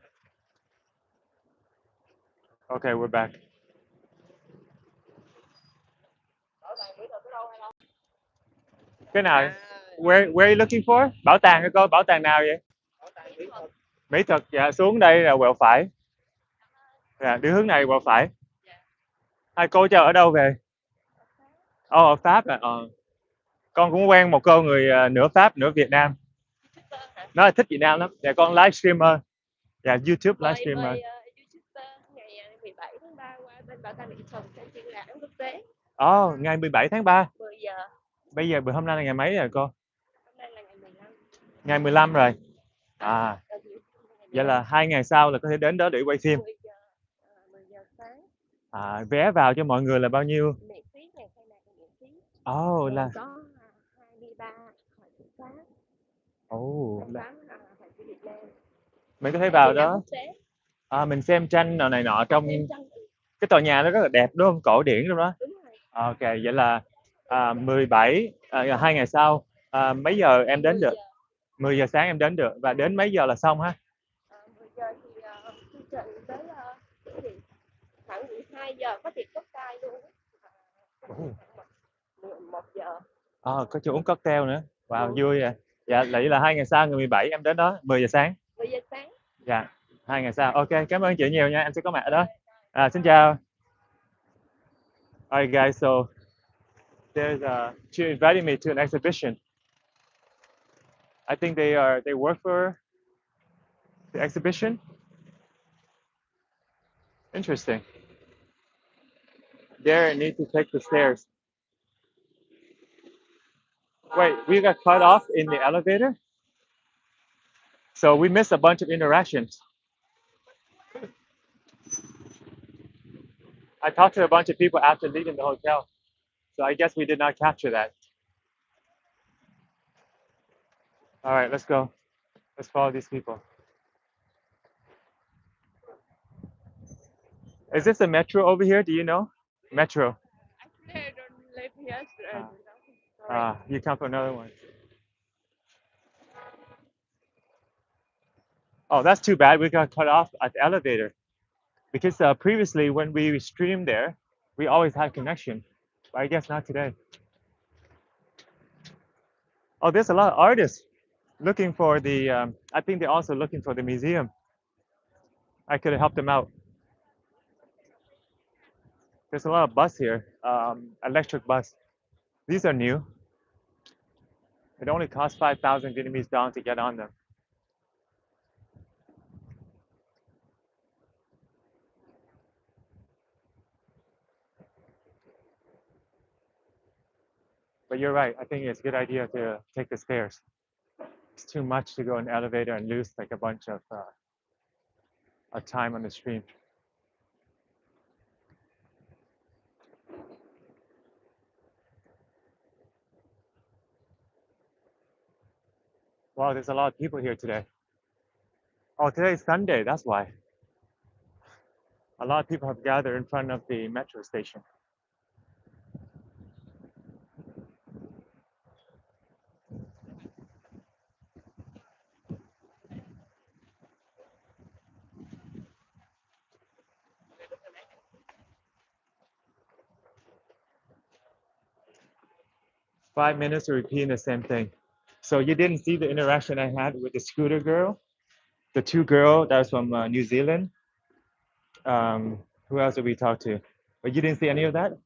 Okay, we're back. Cái nào? Where are you looking for? Bảo tàng hả cô? Bảo tàng nào vậy? Mỹ thuật. Dạ, xuống đây là quẹo phải. Dạ, đi hướng này quẹo phải. Hai cô cho ở đâu về? Ở Pháp à? Con cũng quen một cô người nửa Pháp, nửa Việt Nam. Nó là thích Việt Nam lắm. Dạ, con live streamer. Dạ, YouTube live streamer. Ngày 17 tháng 3 qua bên Bảo tàng Mỹ thuật xem triển lãm quốc tế. Ngày 17 tháng 3. 10 giờ. Bây giờ hôm nay là ngày mấy rồi cô? Hôm nay là ngày 15. Ngày 15 rồi. Vậy là 2 ngày sau là có thể đến đó để quay phim. 10 giờ sáng. Vé vào cho mọi người là bao nhiêu? Miễn phí, ngày khai mạc là miễn phí. Là có 23 họa sĩ Pháp. là họa sĩ Việt Nam. mình có thể vào đó. Mình xem tranh nào này nọ trong cái tòa nhà nó rất là đẹp đúng không? Cổ điển luôn đó. Đúng rồi. Ok, vậy là 17 2 ngày sau mấy giờ em đến được? 10 giờ sáng em đến được và đến mấy giờ là xong ha? 10 giờ thì chương trình tới khoảng 12 giờ có tiệc cocktail luôn. 1 giờ. Có chỗ uống cocktail nữa. Wow, vui à. Dạ, vậy là 2 ngày sau ngày 17 em đến đó 10 giờ sáng. 10 giờ sáng. Dạ, 2 ngày sau. Ok, cảm ơn chị nhiều nha, em sẽ có mặt ở đó. Xin chào. Alright guys, so she invited me to an exhibition. I think they work for the exhibition. Interesting. Darren need to take the stairs. Wait, we got cut off in the elevator? So we missed a bunch of interactions. I talked to a bunch of people after leaving the hotel. So I guess we did not capture that. All right, let's go. Let's follow these people. Is this the metro over here? Do you know? Metro. Actually, I don't live here. You come from another one. Oh, that's too bad. We got cut off at the elevator. Because previously when we streamed there, we always had connection. But I guess not today. Oh, there's a lot of artists looking for the, I think they're also looking for the museum. I could have helped them out. There's a lot of bus here, electric bus. These are new. It only costs 5,000 Vietnamese dong to get on them. But you're right. I think it's a good idea to take the stairs. It's too much to go in the elevator and lose like a bunch of time on the stream. Wow, there's a lot of people here today. Oh, today is Sunday. That's why. A lot of people have gathered in front of the metro station. Five minutes to repeating the same thing. So you didn't see the interaction I had with the scooter girl, the two girls that was from New Zealand. Who else did we talk to? But you didn't see any of that?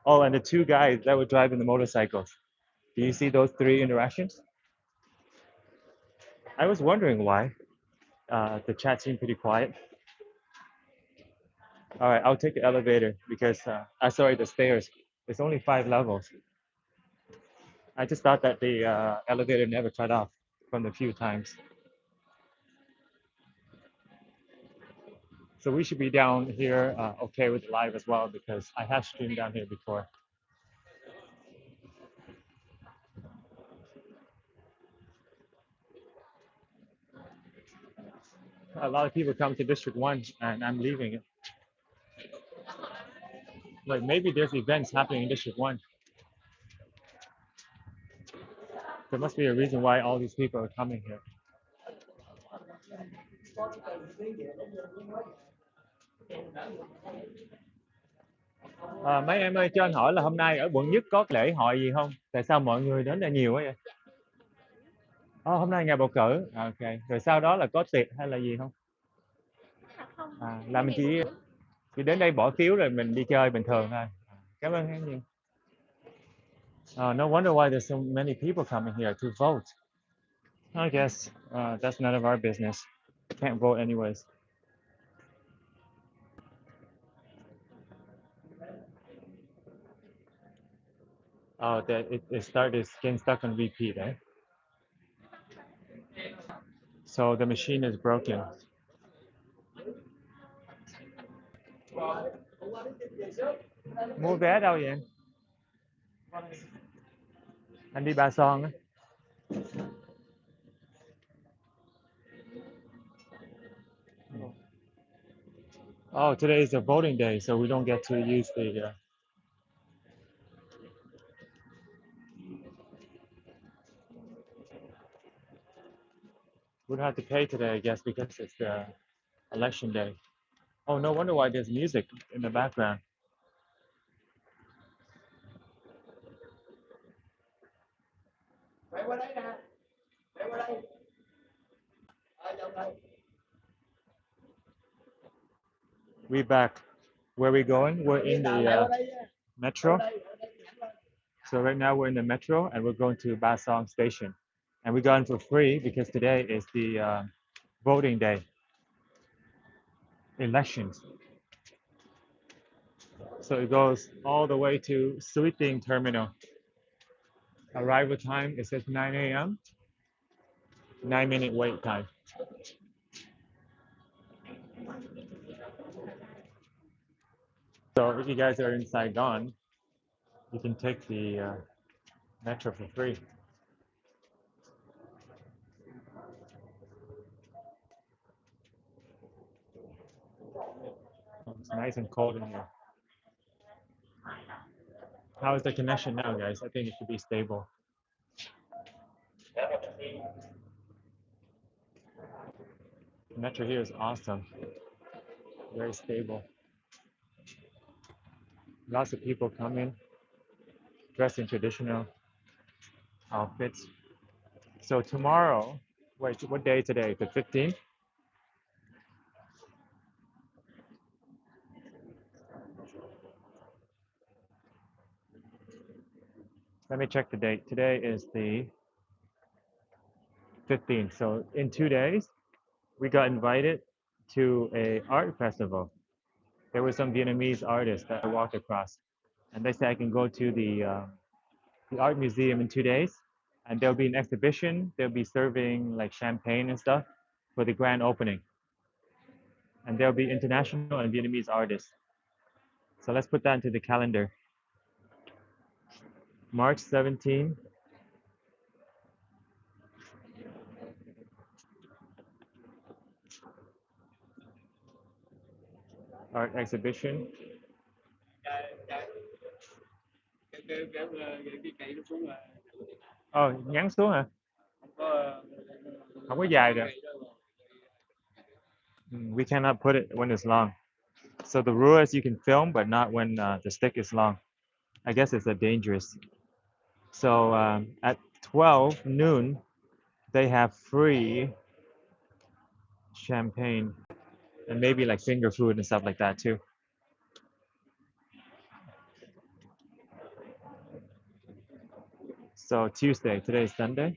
Oh, and the two guys that were driving the motorcycles. Do you see those 3 interactions? I was wondering why. The chat seemed pretty quiet. All right, I'll take the elevator because sorry, the stairs. It's only 5 levels. I just thought that the elevator never cut off from the few times. So we should be down here okay with live as well because I have streamed down here before. A lot of people come to District 1 and I'm leaving it. Like maybe there's events happening in District 1. There must be a reason why all these people are coming here. Mấy em ơi cho anh hỏi là hôm nay ở quận nhất có cái lễ hội gì không? Tại sao mọi người đến đây nhiều quá vậy? Hôm nay ngày bầu cử. Ok. Rồi sau đó là có tiệc hay là gì không? Là mình chỉ đến đây bỏ phiếu rồi mình đi chơi bình thường thôi. Cảm ơn em nhiều. No wonder why there's so many people coming here to vote. I guess that's none of our business. Can't vote anyways. Oh, that it started getting stuck on repeat, eh? So the machine is broken. Mua vé đâu vậy? Anh đi Ba Son á. Oh, today is a voting day, so we don't get to use the. We don't have to pay today, I guess, because it's the election day. Oh, no wonder why there's music in the background. We back. Where are we going? We're in the metro. So right now we're in the metro and we're going to Ba Song Station. And we got in for free because today is the voting day. Elections. So it goes all the way to Suy Ting Terminal. Arrival time, it says 9 a.m. 9-minute wait time. So if you guys are in Saigon, you can take the metro for free. It's nice and cold in here. How is the connection now, guys? I think it should be stable. The metro here is awesome. Very stable. Lots of people come in dressed in traditional outfits. So tomorrow, wait, what day is today? The 15th? Let me check the date. Today is the 15th. So in 2 days, we got invited to a art festival. There were some Vietnamese artists that I walked across, and they said I can go to the art museum in 2 days, and there'll be an exhibition. They'll be serving like champagne and stuff for the grand opening, and there'll be international and Vietnamese artists. So let's put that into the calendar. March 17. Art exhibition. Nhắn xuống hả? Không có dài được. We cannot put it when it's long. So the rule is you can film, but not when the stick is long. I guess it's dangerous. So at 12 noon, they have free champagne and maybe like finger food and stuff like that too. So Tuesday, today is Sunday.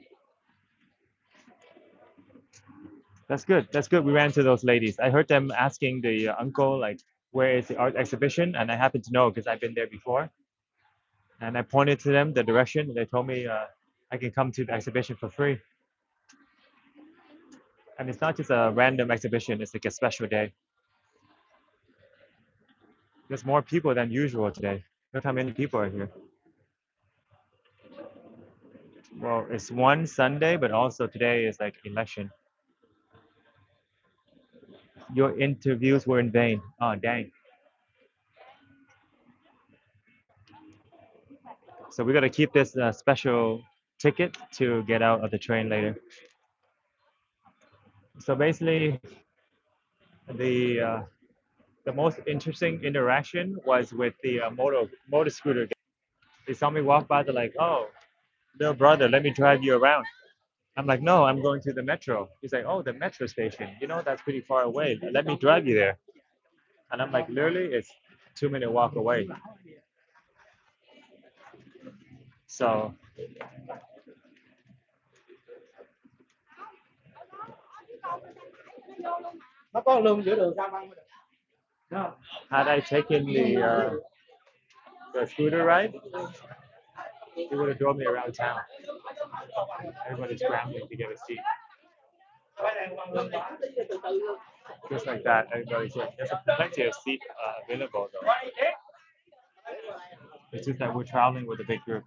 That's good. That's good. We ran to those ladies. I heard them asking the uncle like, where is the art exhibition? And I happen to know because I've been there before. And I pointed to them the direction. They told me I can come to the exhibition for free. And it's not just a random exhibition, it's like a special day. There's more people than usual today. Look how many people are here. Well, it's one Sunday, but also today is like election. Your interviews were in vain. Oh, dang. So we got to keep this special ticket to get out of the train later. So basically, the most interesting interaction was with the motor scooter. They saw me walk by. They're like, "Oh, little brother, let me drive you around." I'm like, "No, I'm going to the metro." He's like, "Oh, the metro station. You know, that's pretty far away. Let me drive you there." And I'm like, "Literally, it's 2 minute walk away." So Nó có lưng giữa đường sao băng had I taken the scooter ride, he would have drove me around town. Everybody's scrambling to get a seat. Just like that, everybody's here. There's plenty of seat available though. It's just that we're traveling with a big group.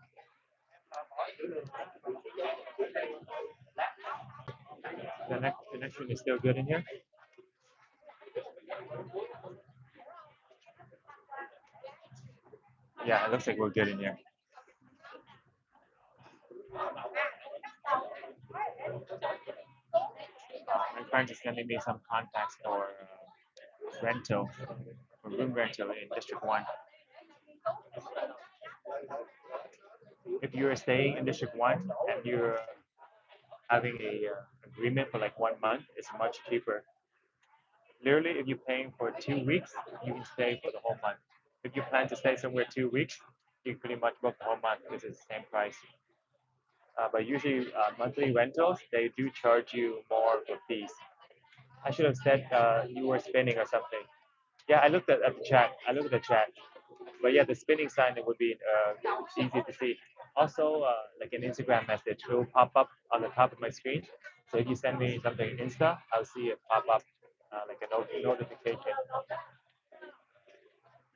The next connection is still good in here. Yeah, it looks like we're good in here. My friends are sending me some contacts for rental, for room rental in District 1. If you're staying in District 1 and you're having a agreement for like 1 month, it's much cheaper. Literally, if you're paying for 2 weeks, you can stay for the whole month. If you plan to stay somewhere 2 weeks, you can pretty much book the whole month because it's the same price. But usually monthly rentals, they do charge you more for fees. I should have said you were spinning or something. Yeah, I looked at the chat. I looked at the chat. But yeah, the spinning sign it would be easy to see. Also, like an Instagram message will pop up on the top of my screen. So if you send me something Insta, I'll see it pop up like a notification.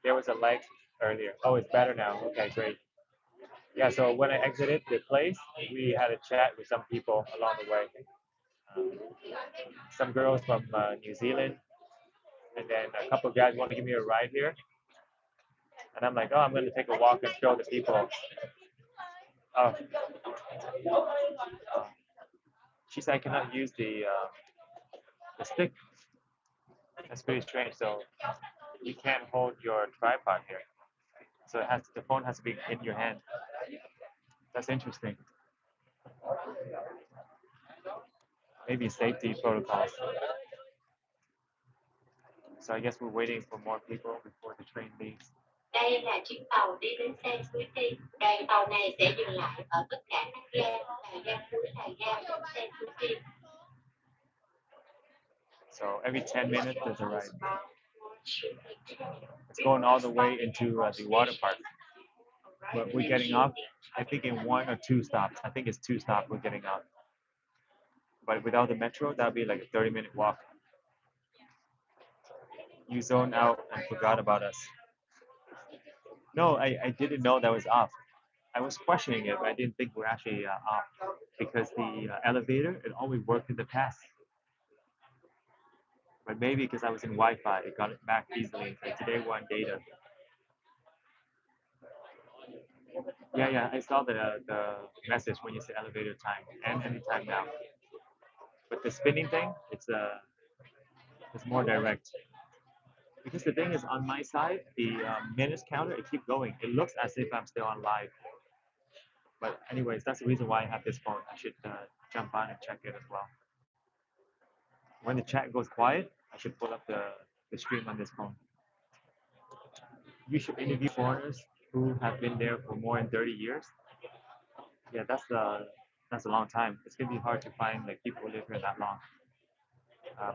There was a like earlier. Oh, it's better now. Okay, great. Yeah, so when I exited the place, we had a chat with some people along the way. Um, some girls from New Zealand, and then a couple of guys want to give me a ride here. And I'm like, oh, I'm going to take a walk and show the people. Oh, she said I cannot use the stick. That's pretty strange. So you can't hold your tripod here. So the phone has to be in your hand. That's interesting. Maybe safety protocols. So I guess we're waiting for more people before the train leaves. Đây là chuyến tàu đi đến San Sushi. Đoàn tàu này sẽ dừng lại ở tất cả các ga là ga cuối là ga đến San Sushi. So every 10 minutes there's a ride. It's going all the way into the water park. But we're getting off, I think in 1 or 2 stops. I think it's 2 stops we're getting out. But without the metro, that'd be like a 30-minute walk. You zoned out and forgot about us. No, I didn't know that was off. I was questioning it, but I didn't think we're actually off because the elevator, it always worked in the past. But maybe because I was in Wi-Fi, it got it back easily. Like today we're on data. Yeah, I saw the message when you say elevator time and anytime now. But the spinning thing, it's more direct. Because the thing is, on my side, the minutes counter, it keeps going. It looks as if I'm still on live. But anyways, that's the reason why I have this phone. I should jump on and check it as well. When the chat goes quiet, I should pull up the stream on this phone. You should interview foreigners who have been there for more than 30 years. Yeah, that's a long time. It's gonna be hard to find like people who live here that long.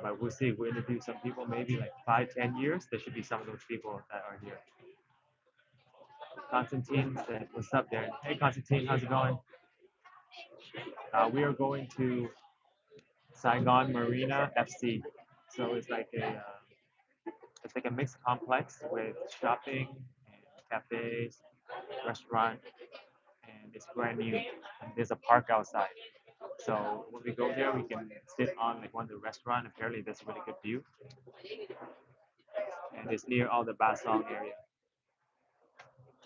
But we'll see. We'll interview some people, maybe like 5, 10 years. There should be some of those people that are here. Constantine said, "What's up, Darren?" Hey, Constantine, how's it going? We are going to Saigon Marina FC. So it's like a mixed complex with shopping and cafes, restaurant, and it's brand new. And there's a park outside. So when we go there, we can sit on like one of the restaurant. Apparently, there's a really good view, and it's near all the Basong area.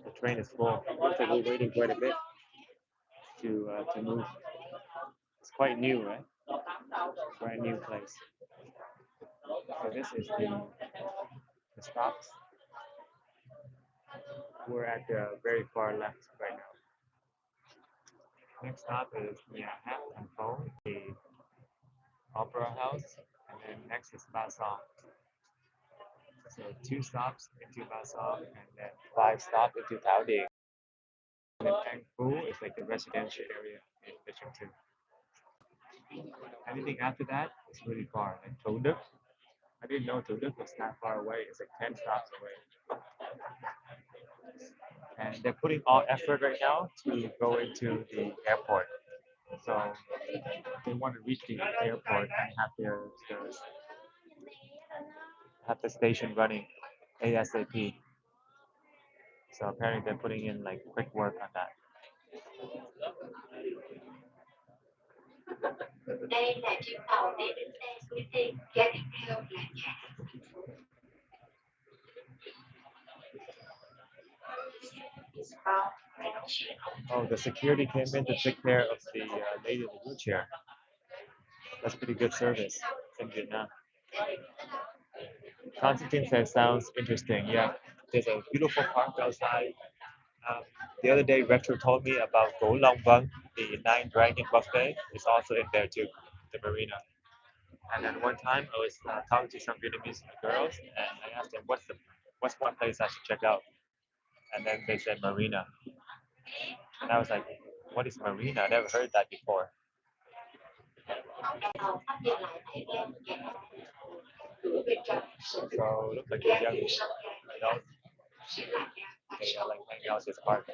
The train is full. Looks like we're waiting quite a bit to move. It's quite new, right? Brand new place. So this is the stops. We're at the very far left right now. Next stop is Hampton Phone, the Opera House, and then next is Basong. So 2 stops into Basong and then 5 stops into Taoding. And then Pengfu is like the residential area in Bishopton. Anything after that is really far. Like Toduk, I didn't know Toduk was that far away. It's like 10 stops away. And they're putting all effort right now to go into the airport. So they want to reach the airport and have the station running ASAP. So apparently they're putting in like quick work on that. Đây là chuyến tàu để đến xe Suối Tiên, ga tiếp theo là nhà Oh, the security came in to take care of the lady in the wheelchair. That's pretty good service in Vietnam. Constantine says sounds interesting. Yeah, there's a beautiful park outside. The other day, Retro told me about Go Long Bang, the 9 Dragon buffet. It's also in there too, the marina. And then one time I was talking to some Vietnamese girls, and I asked them what's one place I should check out, and then they said marina, and I was like, what is marina? I never heard that before. So it looks like a young adult. They are like hanging out this park.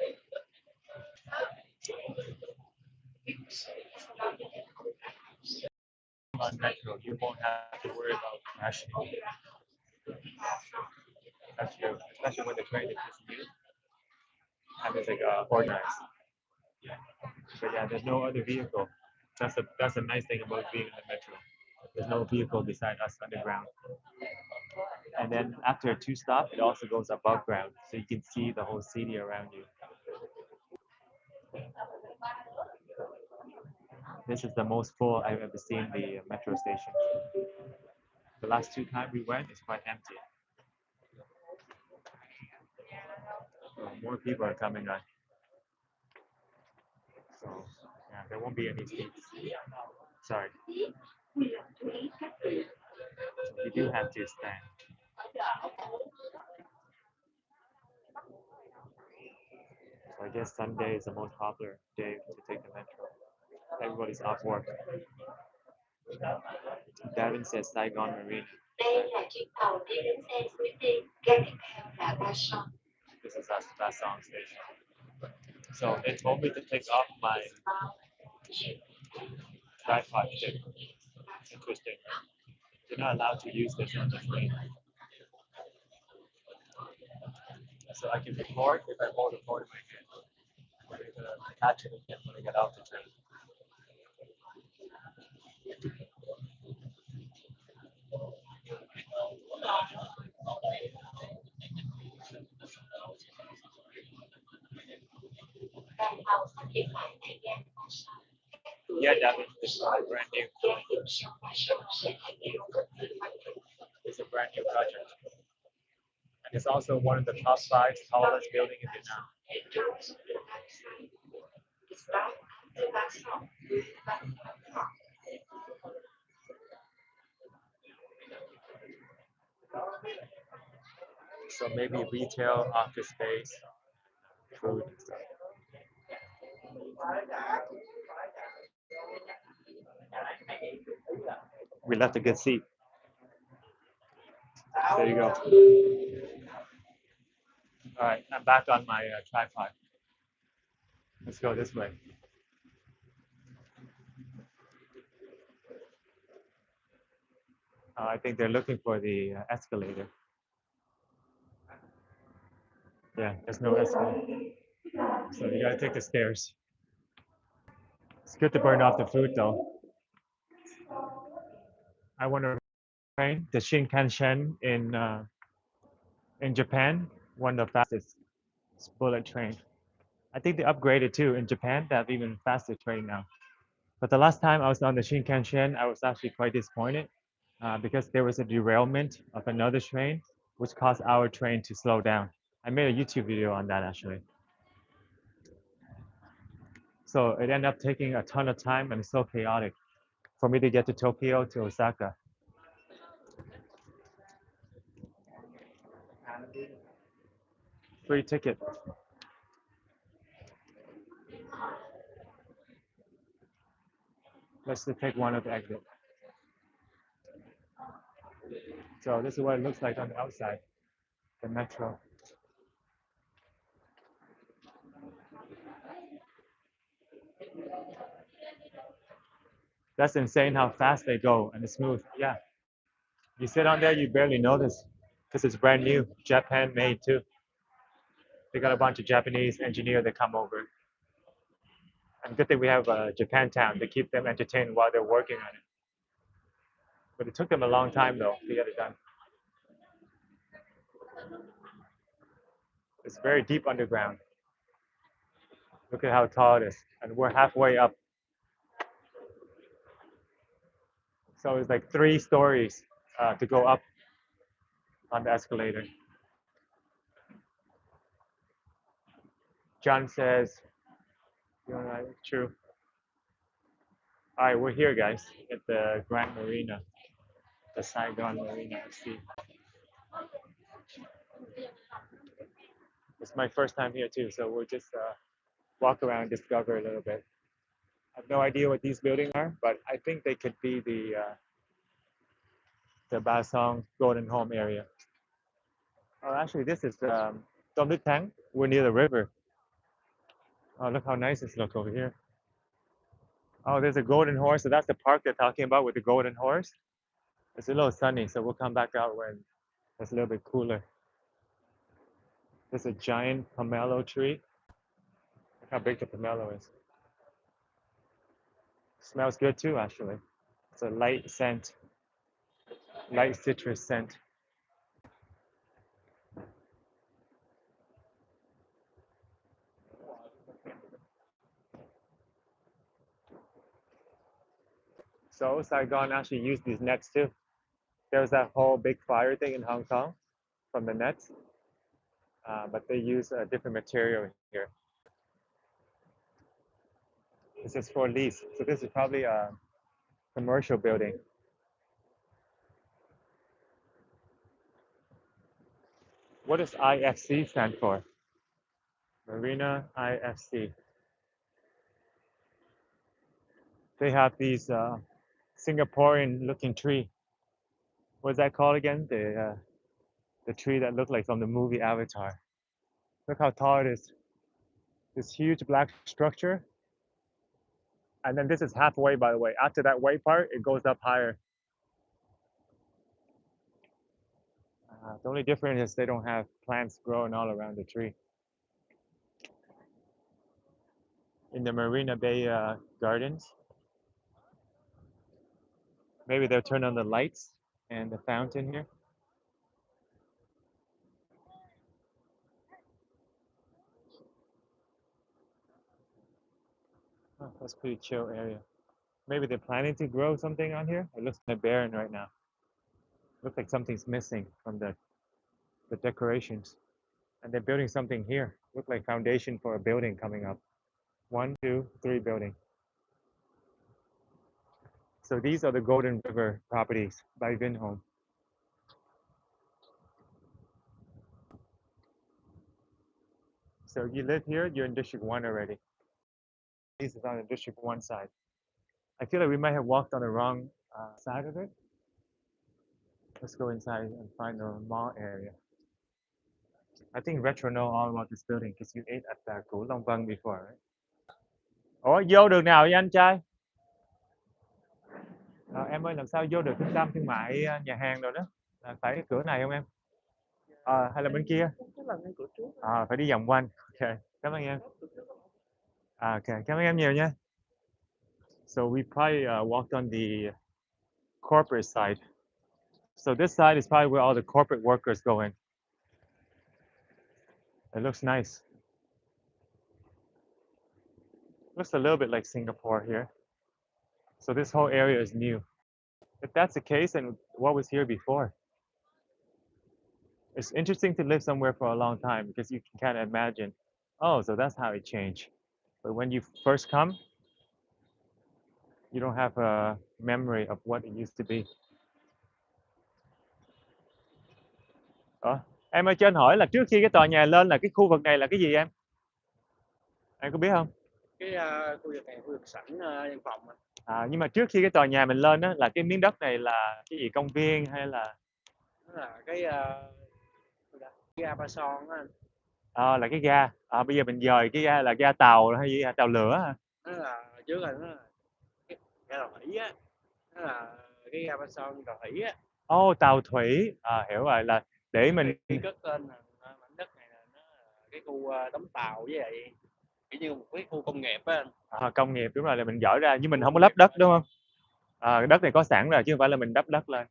On metro, you won't have to worry about crashing. That's true, especially when the train is just new and it's like organized. But yeah, there's no other vehicle. That's a nice thing about being in the metro. There's no vehicle beside us underground. And then after 2 stops, it also goes above ground, so you can see the whole city around you. This is the most full I've ever seen the metro station. The last 2 times we went, it's quite empty. So more people are coming on. So yeah, there won't be any seats. Sorry. So you do have to stand. So I guess Sunday is the most popular day to take the metro. Everybody's off work. Darren says Saigon Marina. Đây là chuyến tàu đi đến xe Suối Tiên, ga tiếp theo là Basong. This is our Basong station. So they told me to take off my tripod stick. Interesting. You're not allowed to use this on the train. So I can record if I hold the phone in my hand. I'm gonna attach it again when I get off the train. Đoàn tàu sắp dừng lại tại ga Basong. Yeah, that is brand new. Ga hiệu sau Basong sẽ là điều cực kỳ quan trọng. It's a brand new project. And it's also one of the top 5 tallest buildings in Vietnam. So maybe retail, office space, food and stuff. We left a good seat. There you go. All right, I'm back on my tripod. Let's go this way. I think they're looking for the escalator. Yeah, there's no escalator. So you gotta take the stairs. It's good to burn off the food though. I want to train the Shinkansen in Japan, one of the fastest bullet train. I think they upgraded too in Japan. They have even faster train now. But the last time I was on the Shinkansen, I was actually quite disappointed because there was a derailment of another train, which caused our train to slow down. I made a YouTube video on that actually. So it ended up taking a ton of time and it's so chaotic for me to get to Tokyo to Osaka. Free ticket. Let's just take one of the exit. So this is what it looks like on the outside, the metro. That's insane how fast they go and it's smooth. Yeah. You sit on there, you barely notice because it's brand new, Japan made too. They got a bunch of Japanese engineers that come over. And good thing we have Japantown to keep them entertained while they're working on it. But it took them a long time though to get it done. It's very deep underground. Look at how tall it is. And we're halfway up. So it's like 3 stories to go up on the escalator. John says, true. All right, we're here, guys, at the Grand Marina, the Saigon Marina FC. It's my first time here too, so we'll just walk around, discover a little bit. I have no idea what these buildings are, but I think they could be the Basong Golden Home area. Oh, actually, this is Dom Đức Thắng. We're near the river. Oh, look how nice this looks over here. Oh, there's a golden horse. So that's the park they're talking about with the golden horse. It's a little sunny, so we'll come back out when it's a little bit cooler. There's a giant pomelo tree. Look how big the pomelo is. Smells good too, actually. It's a light scent, light citrus scent. So Saigon actually used these nets too. There was that whole big fire thing in Hong Kong from the nets, but they use a different material here. This is for lease, so this is probably a commercial building. What does IFC stand for? Marina IFC. They have these Singaporean-looking tree. What's that called again? The tree that looked like from the movie Avatar. Look how tall it is. This huge black structure. And then this is halfway, by the way. After that white part, it goes up higher. The only difference is they don't have plants growing all around the tree. In the Marina Bay Gardens, maybe they'll turn on the lights and the fountain here. Oh, that's a pretty chill area. Maybe they're planning to grow something on here. It looks kind of barren right now. Looks like something's missing from the decorations. And they're building something here. Look like foundation for a building coming up. 1, 2, 3 building. So these are the Golden River properties by Vinhome. So you live here, you're in District 1 already. This is on the District 1 side. I feel like we might have walked on the wrong side of it. Let's go inside and find the mall area. I think Retro know all about this building because you ate at the Cửu Long Vân before, right? Ủa, vô đường nào vậy anh trai? Em ơi, làm sao vô được trung tâm thương mại nhà hàng rồi đó? Phải cái cửa này không em? Hay là bên kia? Phải đi vòng quanh. Ok, cảm ơn em. Ok, cảm ơn em nhiều nha. So we probably walked on the corporate side. So this side is probably where all the corporate workers go in. It looks nice. Looks a little bit like Singapore here. So this whole area is new. If that's the case, then what was here before? It's interesting to live somewhere for a long time because you can kind of imagine, oh, so that's how it changed. But when you first come, you don't have a memory of what it used to be. Em ơi, cho anh hỏi là trước khi cái tòa nhà lên là cái khu vực này là cái gì em? Em có biết không? Cái khu vực này khu vực sảnh văn phòng. Nhưng mà trước khi cái tòa nhà mình lên đó là cái miếng đất này là cái gì, công viên hay là? Nó là cái ga Ba Son á. Là cái ga. Bây giờ mình dời cái ga là ga tàu hay gì, tàu lửa hả? Nó là trước là nó là cái ga tàu thủy á. Nó là cái ga Ba Son tàu thủy á. Tàu thủy. Hiểu rồi, là để mình cất tên là mảnh đất này là nó là cái khu đóng tàu với lại kiểu như một cái khu công nghiệp á. Công nghiệp, đúng rồi, là mình dỡ ra nhưng mình không có lắp đất đúng không? Đất này có sẵn rồi chứ không phải là mình đắp đất lên.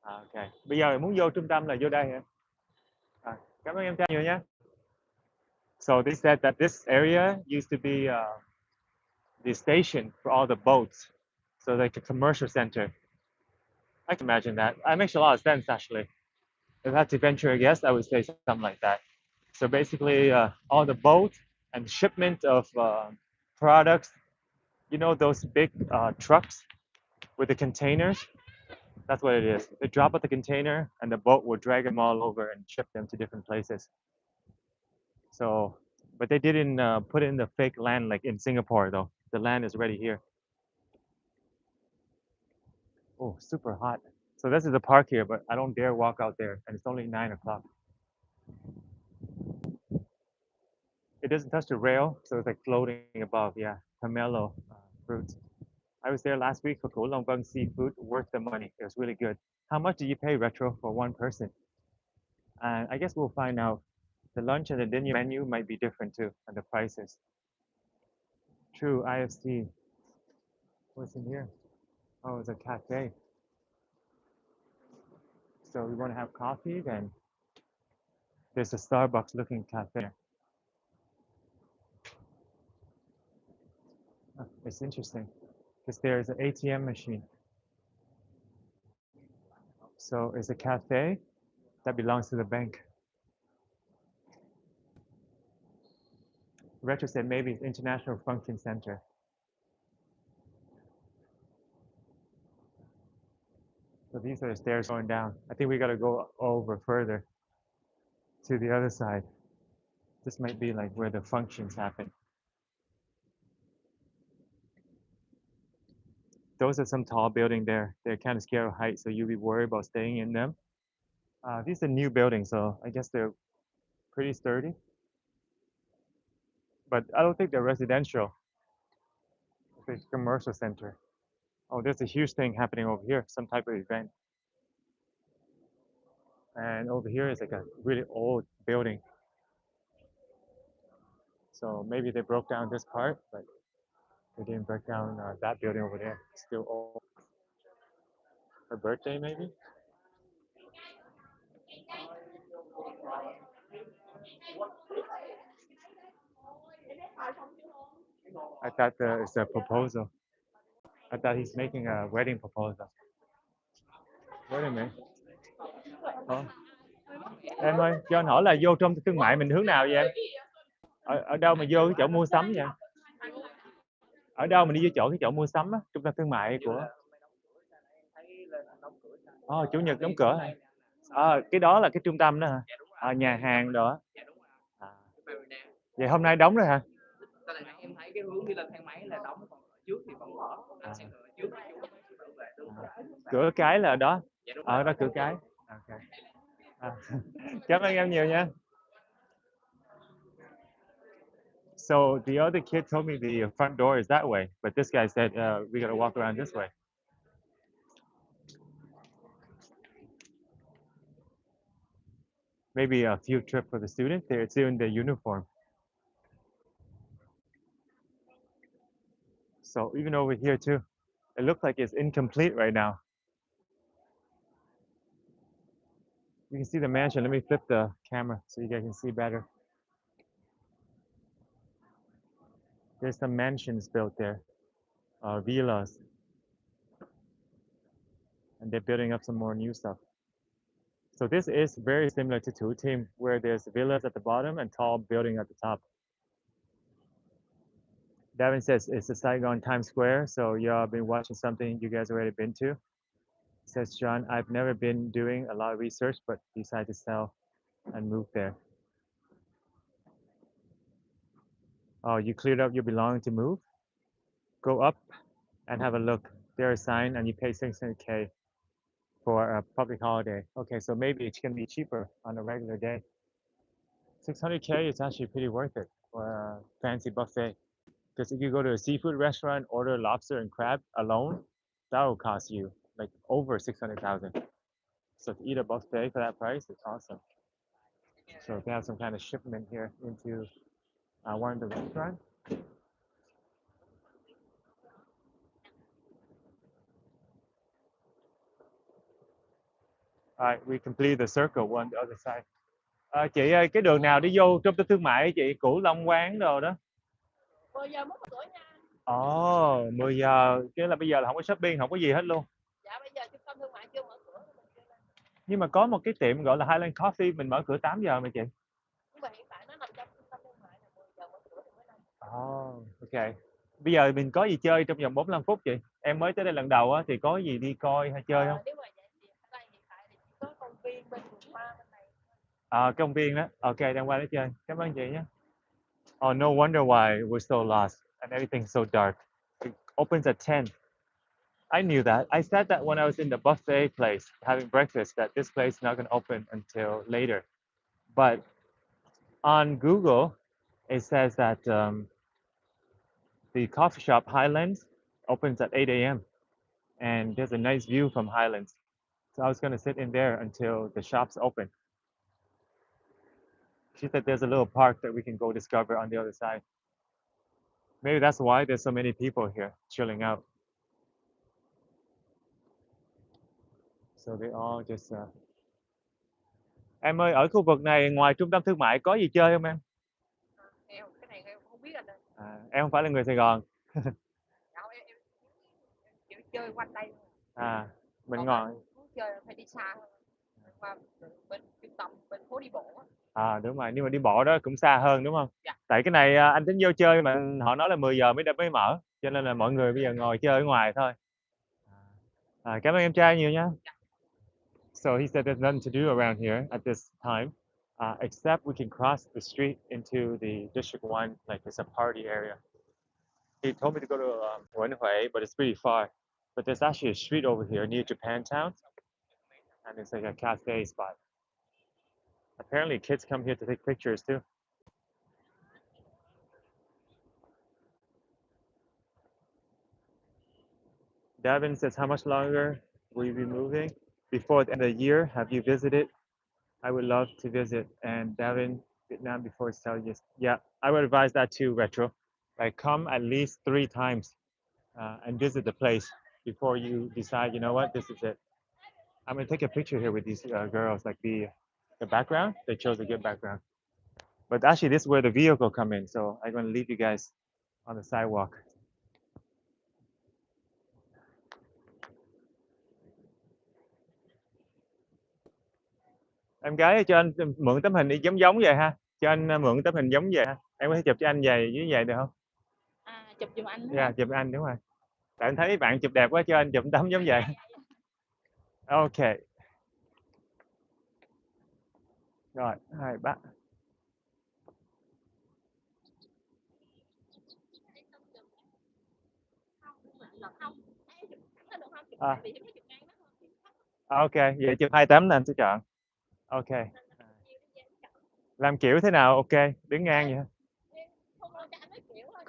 Ok. Bây giờ muốn vô trung tâm là vô đây hả? Cảm ơn em trai nhiều nhé. So they said that this area used to be the station for all the boats, so like a commercial center. I can imagine that. It makes a lot of sense actually. If I had to venture a guess, I would say something like that. So basically, all the boats and shipment of products, you know, those big trucks with the containers. That's what it is. They drop out the container, and the boat will drag them all over and ship them to different places. So, but they didn't put in the fake land like in Singapore, though. The land is already here. Oh, super hot. So this is the park here, but I don't dare walk out there, and it's only 9 o'clock. It doesn't touch the rail, so it's like floating above. Yeah, pomelo fruit. I was there last week for Cửu Long Vân seafood, worth the money. It was really good. How much did you pay, Retro, for one person? And I guess we'll find out. The lunch and the dinner menu might be different too, and the prices. True, IFC. What's in here? Oh, it's a cafe. So we want to have coffee, then there's a Starbucks looking cafe. It's interesting because there's an ATM machine. So it's a cafe that belongs to the bank. Retro said maybe it's International Function Center. So these are the stairs going down. I think we got to go over further to the other side. This might be like where the functions happen. Those are some tall buildings there. They're kind of scared of heights, so you'll be worried about staying in them. These are new buildings, so I guess they're pretty sturdy. But I don't think they're residential. It's a commercial center. Oh, there's a huge thing happening over here, some type of event. And over here is like a really old building. So maybe they broke down this part, but they didn't break down that building over there. It's still old. Her birthday, maybe? I thought it's a proposal. I thought he's making a wedding proposal. Wait a minute. Em ơi, cho anh hỏi là vô trong thương mại mình hướng nào vậy em? Ở đâu mà vô cái chỗ mua sắm vậy? Ở đâu mình đi vô cái chỗ mua sắm á, trung tâm thương mại của? Chủ nhật đóng cửa hả? Cái đó là cái trung tâm đó hả? Nhà hàng đó. Vậy hôm nay đóng rồi hả? Em thấy cái hướng đi lên thang máy là đóng, còn ở trước thì vẫn mở. Cửa cái là ở đó. Đó cửa cái. Okay. Cảm ơn em nhiều nha. So the other kid told me the front door is that way, but this guy said we gotta walk around this way. Maybe a field trip for the students. They're still in their uniform. So even over here too, it looks like it's incomplete right now. You can see the mansion. Let me flip the camera so you guys can see better. There's some mansions built there, villas. And they're building up some more new stuff. So this is very similar to Two Team, where there's villas at the bottom and tall building at the top. Darren says it's the Saigon Times Square, so y'all been watching something you guys already been to. Says John, I've never been doing a lot of research, but decided to sell and move there. Oh, you cleared up your belongings to move? Go up and have a look. There's a sign and you pay 600K for a public holiday. Okay, so maybe it's gonna be cheaper on a regular day. 600K is actually pretty worth it for a fancy buffet. Because if you go to a seafood restaurant, order lobster and crab alone, that will cost you like over 600,000. So to eat a buffet for that price, it's awesome. So they have some kind of shipment here into one of the restaurants. All right, we complete the circle on the other side. Chị ơi, cái đường nào đi vô trung tâm thương mại chị, Cửu Long quán đồ đó. 10 giờ mới mở cửa nha. Ồ, 10 giờ, chứ là bây giờ là không có shopping, không có gì hết luôn. Dạ bây giờ trung tâm thương mại chưa mở cửa. Nhưng mà có một cái tiệm gọi là Highland Coffee mình mở cửa 8 giờ mà chị. Nhưng mà hiện tại nó nằm trong trung tâm thương mại là 10 giờ mở cửa thì mới làm. Ồ, ok. Bây giờ mình có gì chơi trong vòng 45 phút chị? Em mới tới đây lần đầu á, thì có gì đi coi hay chơi không? Nếu mà vậy thì ở đây hiện tại thì chỉ có công viên bên vườn hoa bên này. Công viên đó. Ok, đang qua đó chơi. Cảm ơn chị nhé. Oh, no wonder why we're so lost and everything's so dark. It opens at 10. I knew that. I said that when I was in the buffet place having breakfast, that this place is not going to open until later. But on Google, it says that the coffee shop Highlands opens at 8 a.m. and there's a nice view from Highlands. So I was going to sit in there until the shops open. She said there's a little park that we can go discover on the other side. Maybe that's why there's so many people here chilling out. So they all just Em ơi, ở khu vực này ngoài trung tâm thương mại có gì chơi không em? Cái này em không biết anh ơi. Em không phải là người Sài Gòn. Em chỉ chơi quanh đây. Mình ngồi. Muốn chơi phải đi xa hơn. Qua bên trung tâm, bên phố đi bộ. Đúng rồi, nhưng mà đi bộ đó cũng xa hơn đúng không? Dạ. Tại cái này anh tính vô chơi mà họ nói là 10 giờ mới mở, cho nên là mọi người bây giờ ngồi chơi ở ngoài thôi. Cảm ơn em trai nhiều nha. So he said there's nothing to do around here at this time, except we can cross the street into the District 1, like it's a party area. He told me to go to Wenhui, but it's pretty far. But there's actually a street over here near Japantown, and it's like a cafe spot. Apparently kids come here to take pictures too. Davin says, how much longer will you be moving? Before the end of the year, have you visited? I would love to visit. And Davin, Vietnam before sell, yes. Yeah, I would advise that too, Retro. Like come at least 3 times and visit the place before you decide, you know what, this is it. I'm gonna take a picture here with these girls, like the background, they chose a good background. But actually this is where the vehicle come in, so I'm gonna leave you guys on the sidewalk. Em gái cho anh mượn tấm hình đi giống giống vậy ha. Cho anh mượn tấm hình giống vậy ha. Em có thể chụp cho anh về dưới vậy được không? Chụp giùm anh. Dạ, chụp anh đúng rồi. Tại anh thấy bạn chụp đẹp quá cho anh chụp tấm giống vậy. Ok. Rồi, 2, 3. Ok, vậy chụp 2 tấm là anh sẽ chọn. Ok. Làm kiểu thế nào? Ok, đứng ngang vậy.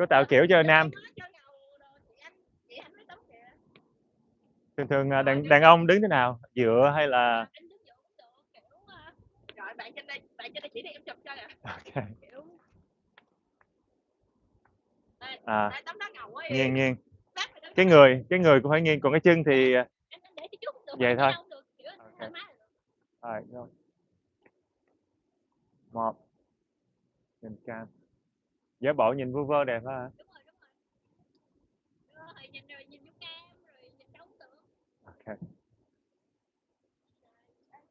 có tạo kiểu cho nam. Cho ngầu đồ chị anh mới tắm kìa. Thường đàn ông đứng thế nào, dựa hay là Anh đứng dựa cũng được, kiểu rồi bạn trên đây chỉ đi em chụp cho nè. ok. Kiểu đây tấm đá ngầu quá. Nghiêng cái người cũng phải nghiêng, còn cái chân thì anh để phía trước cũng được, vậy thôi. không được, kiểu thoải mái được. Rồi, một nhìn cam, giả bộ nhìn vu vơ đẹp ha. Đúng rồi. Rồi nhìn vô cam rồi nhìn trống được.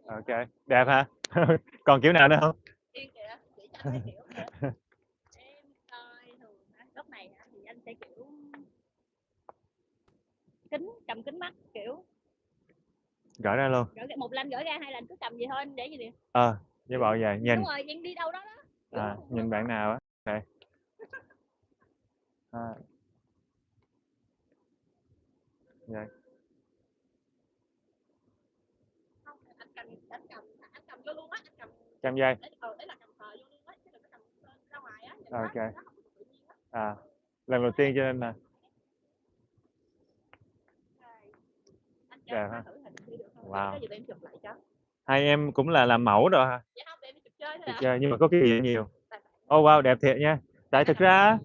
Ok, đẹp ha. Còn kiểu nào nữa không? Yên kìa, chị cho anh mấy kiểu nữa. Em coi thường lúc này thì anh sẽ kiểu cầm kính mắt, kiểu Gỡ ra luôn. một lần gỡ ra, hai lần cứ cầm gì thôi, để gì đi. Giả bộ vậy nhìn. Đúng rồi, nhìn đi đâu đó đó. Nhìn bạn nào á. Ok. Vậy. Không, anh cầm vô luôn á, anh cầm. Cầm dây. Đấy là cầm thờ vô luôn á, chứ đừng có cầm ra ngoài á. Ok. Lần đầu tiên cho nên là đẹp ha. Wow. Hai em cũng là làm mẫu rồi hả? Dạ không, để chụp chơi thôi. Chụp chơi nhưng mà có cái gì nhiều. Wow, đẹp thiệt nha. Tại thực ra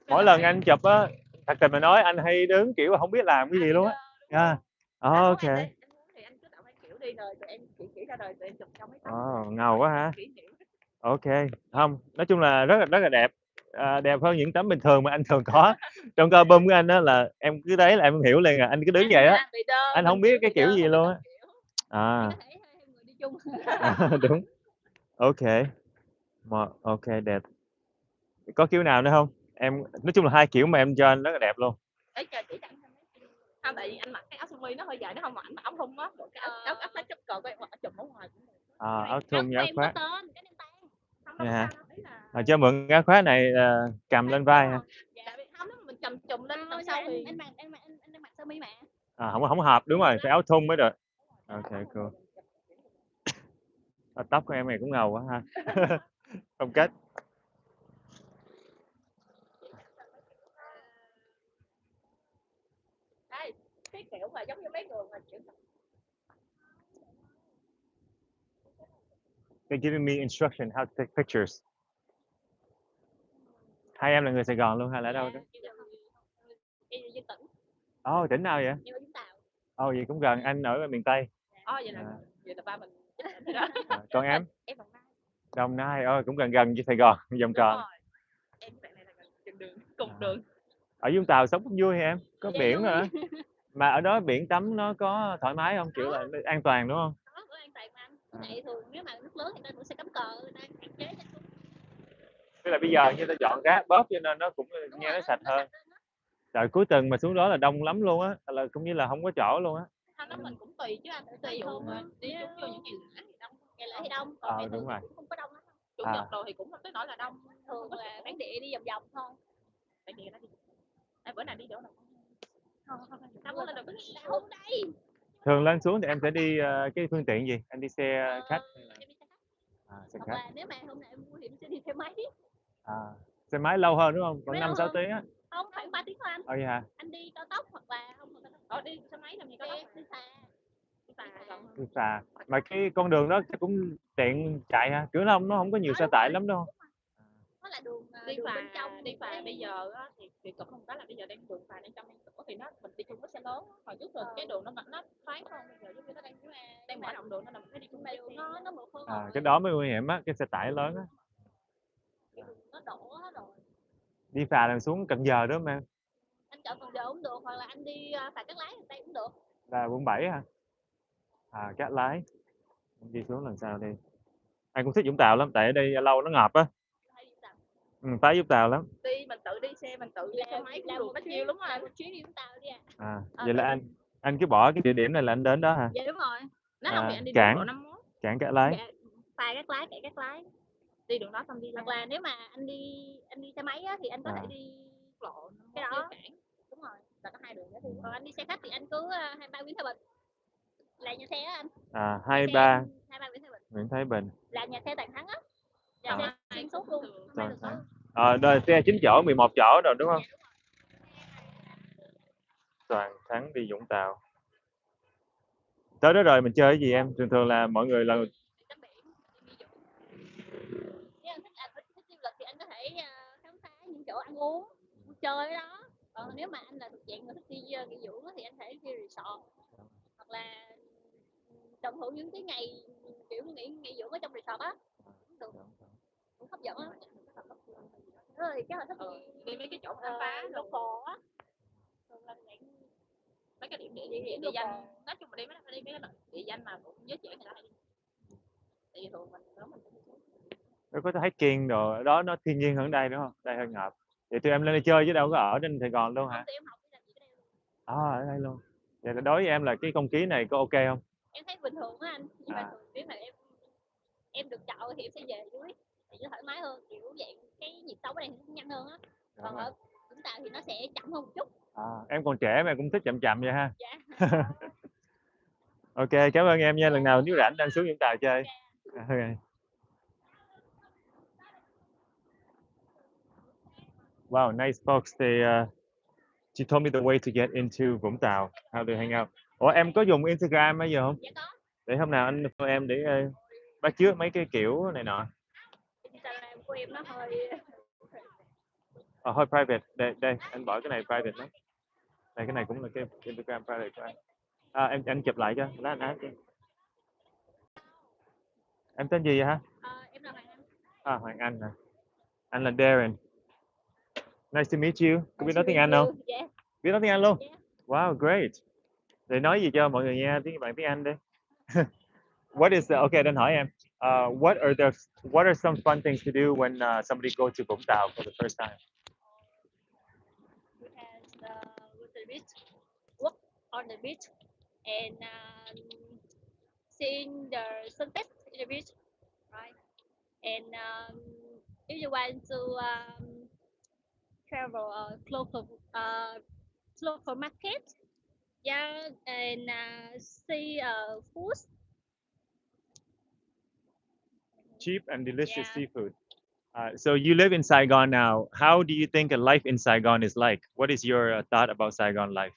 mỗi lần anh chụp á, thật tình mà nói anh hay đứng kiểu không biết làm cái gì luôn á. Ok. Thì anh cứ tạo hai kiểu đi rồi tụi em chỉ ra đời tụi em chụp trong mấy tấm. Ngầu quá ha. Ok, không, nói chung là rất là đẹp. Đẹp hơn những tấm bình thường mà anh thường có. Trong cơ album của anh đó là em cứ thấy là em hiểu liền, anh cứ đứng vậy á. Anh không biết cái kiểu gì luôn á. Đúng. Ok. Ok, đẹp. Có kiểu nào nữa không? Em nói chung là hai kiểu mà em cho anh rất là đẹp luôn. Đấy, chờ chỉ anh không, tại vì anh mặc cái áo sơ mi nó hơi dài, nó không mặc, anh mặc áo thun á, cái áo khoác chụp cờ của em mặc chùm ở ngoài cũng được. Áo thun với áo khoác. Dạ. Cho mượn áo khoác này cầm lên vai ha. Dạ, không, nếu mà mình cầm chùm lên đằng sau thì anh mặc sơ mi mà. Không hợp, đúng rồi, phải áo thun mới được. Ok, cool. Tóc của em này cũng ngầu quá ha. Phong cách. Đây, cái kiểu mà giống như mấy người mà kiểu They're giving me instruction how to take pictures. Hai em là người Sài Gòn luôn hay là ở đâu đó? Tỉnh nào vậy? Vậy cũng gần, anh ở miền Tây. vậy là ba mình. Còn em? Em Đồng Nai, cũng gần với Sài Gòn, vòng tròn. Em với bạn này là gần đường, cùng đường. Ở Vũng Tàu sống cũng vui hả em? Có biển rồi á. Mà ở đó biển tắm nó có thoải mái không? Kiểu là an toàn đúng không? Có an toàn mà anh. Tại thường nếu mà nước lớn thì người ta cũng sẽ cắm cờ, người ta hạn chế cho xuống. Tức là bây giờ như ta dọn rác bóp cho nên nó cũng nghe nó sạch hơn. Trời, cuối tuần mà xuống đó là đông lắm luôn á, là cũng như là không có chỗ luôn á. Không, đó mình cũng tùy chứ anh, tùy dụ mà đi đúng vô những ngày lễ thì đông, còn ngày thường thì cũng không có đông lắm. Chủ nhật rồi thì cũng không tới nỗi là đông, thường là bản địa đi vòng vòng thôi. Bản địa đó đi. Bữa nào đi chỗ nào không có lên được không đây. Thường lên xuống thì em sẽ đi cái phương tiện gì? Anh đi xe khách hay là... Em đi xe khách. Xe Hoặc khách. là nếu mà hôm nay em mua thì em sẽ đi xe máy. Xe máy lâu hơn đúng không? Còn 5-6 tiếng á. Không, khoảng 3 tiếng thôi anh. Vậy hả? Anh đi cao tốc hoặc là không đi xe máy làm gì cao tốc, đi xa. Đi xa. Mà cái con đường đó cũng tiện chạy ha, kiểu nó không có nhiều xe tải lắm đâu. Nó là đường bên trong, đi phà bây giờ á thì cực không, đó là bây giờ đang đường phà đang trong sửa thì nó mình đi chung với xe lớn. Hồi trước rồi cái đường nó thoáng hơn, bây giờ giống như nó đang mở rộng đường, nó là mình phải đi chung với nó mượt hơn. Cái đó mới nguy hiểm á, cái xe tải lớn á. Nó đổ hết rồi. Đi phà là xuống Cần Giờ đó mà. Anh chọn Cần Giờ cũng được, hoặc là anh đi phà Cát Lái đây cũng được. Là quận 7 hả? Cát Lái. Đi xuống lần sau đi. Anh cũng thích Vũng Tàu lắm, tại ở đây lâu nó ngập á. Phái Vũng Tàu lắm. Đi mình tự đi xe, mình tự đi xe máy cũng được, có nhiều lắm mà. Một chuyến đi Vũng Tàu đi Vậy là anh cứ bỏ cái địa điểm này là anh đến đó hả? Dạ đúng rồi. Nếu không thì anh đi Cảng, đường lộ 51. Cảng Cát Lái. Dạ, phà Cát Lái, Cảng Cát Lái. Đi đường đó xong đi. Hoặc là nếu mà anh đi xe máy á thì anh có thể đi lộ cái đó. Cảng. Đúng rồi, là có hai đường đó. Còn anh đi xe khách thì anh cứ 23 Nguyễn Thái Bình. Là nhà xe á anh. 23 Nguyễn Thái Bình. Nguyễn Thái Bình. Là nhà xe Toàn Thắng á. Nhà xe xuyên suốt luôn. Đời xe 9 chỗ, 11 chỗ rồi đúng không? Toàn Thắng đi Vũng Tàu. Tới đó rồi mình chơi cái gì em? Thường thường là mọi người là tắm biển, đi du nếu anh thích du lịch thì anh có thể khám phá những chỗ ăn uống, vui chơi ở đó. Còn nếu mà anh là thuộc dạng người thích đi nghỉ dưỡng thì anh thể đi resort hoặc là tận hưởng những cái ngày kiểu nghỉ dưỡng ở trong resort á, cũng được, cũng hấp dẫn á. Rồi chắc là thích đi mấy cái chỗ khám phá local á, thường là mấy cái điểm địa danh, nói chung là đi mấy cái địa danh mà cũng giới trẻ người ta hay đi. Tại vì thường mình đó mình nó có hiking đồ ở đó, nó thiên nhiên hơn đây đúng không? Đây hơi ngợp. Vậy tụi em lên đây chơi chứ đâu có ở trên Sài Gòn luôn hả? em học cái gì ở đây luôn. Ở đây luôn. Vậy là đối với em là cái không khí này có ok không? Em thấy bình thường á anh, nhưng mà thường nếu mà em được chọn thì em sẽ về dưới thì nó thoải mái hơn, kiểu dạng cái nhịp sống ở đây nó nhanh hơn á. Còn ở Vũng Tàu thì nó sẽ chậm hơn một chút. Em còn trẻ mà cũng thích chậm chậm vậy ha. Dạ. Ok, cảm ơn em nha. Lần nào nếu rảnh anh xuống Vũng Tàu chơi. Okay. Wow, nice folks. She told me the way to get into Vũng Tàu, how to hang out. Ủa em có dùng Instagram bây giờ không? Dạ có. Để hôm nào anh cho em để bắt chước mấy cái kiểu này nọ. Instagram của em nó hơi Hơi private. Đây anh bỏ cái này private lắm. Đây cái này cũng là cái Instagram private của anh. Anh chụp lại cho, lá anh áp cho. Em tên gì vậy hả? em là Hoàng Anh. Hoàng Anh hả? Anh là Darren. Nice to meet you. Có biết nói tiếng Anh không? Yeah. Biết nói tiếng Anh luôn? Yeah. Wow, great. Để nói gì cho mọi người nghe bạn tiếng Anh đi. What is okay, then hỏi em. What are some fun things to do when somebody goes to Vũng Tàu for the first time? We can go to the beach, walk on the beach, and seeing the sunset in the beach, right? And if you want to travel local market, yeah, and see food. Cheap and delicious Yeah. seafood. So you live in Saigon now. How do you think a life in Saigon is like? What is your thought about Saigon life?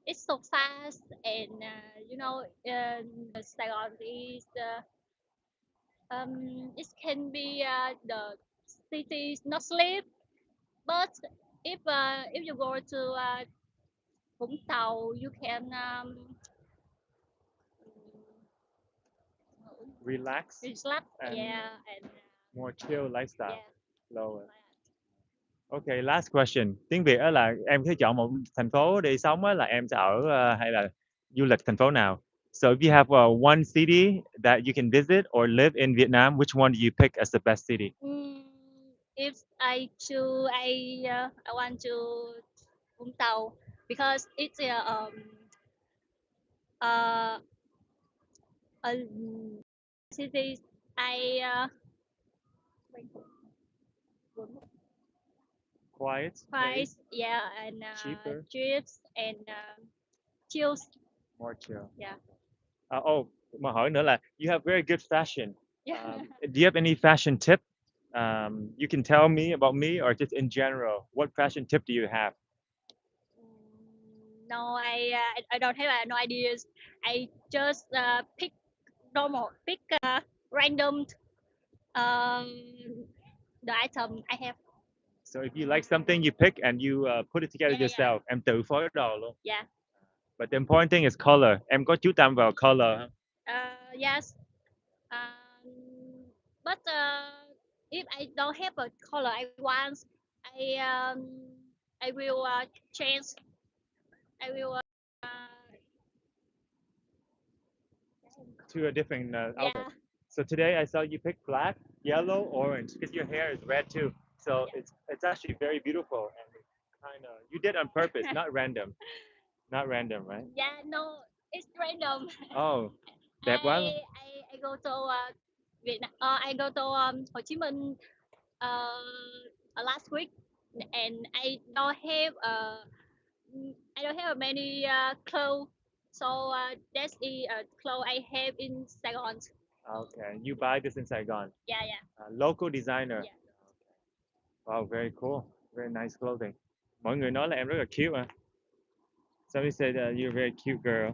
It's so fast, and Saigon is it can be the city not sleep, but if you go to Vũng Tàu, you can Relax. And yeah, and more chill lifestyle. yeah. Lower. Okay, last question. Tiếng Việt á là em sẽ chọn một thành phố để sống á là em sẽ ở hay là du lịch thành phố nào? So if you have one city that you can visit or live in Vietnam, which one do you pick as the best city? If I choose, I want to Vũng Tàu because it's a city I Quiet. price, yeah, and cheaper, trips and chills. More chill. Yeah. Mà hỏi nữa là you have very good fashion. Yeah. Do you have any fashion tip? You can tell me about me or just in general. What fashion tip do you have? No, I don't have no ideas. I just pick random the item I have. So if you like something, you pick and you put it together yourself. Em tự phối đồ luôn. Yeah. But the important thing is color. Em có chú tâm vào color không? Yes. But if I don't have a color I want, I will change. I will to a different outfit. yeah. So today I saw you pick black, yellow, orange because your hair is red too. So it's actually very beautiful and kind of you did on purpose, not random. Not random, right? Yeah, no, it's random. Oh, đẹp quá. I go to Vietnam. I go to Ho Chi Minh last week, and I don't have many clothes. So that's the clothes I have in Saigon. Okay, you buy this in Saigon. Dạ dạ. Local designer. Dạ. Wow, very cool. Very nice clothing. Mọi người nói là em rất là cute à. Somebody said you're a very cute girl.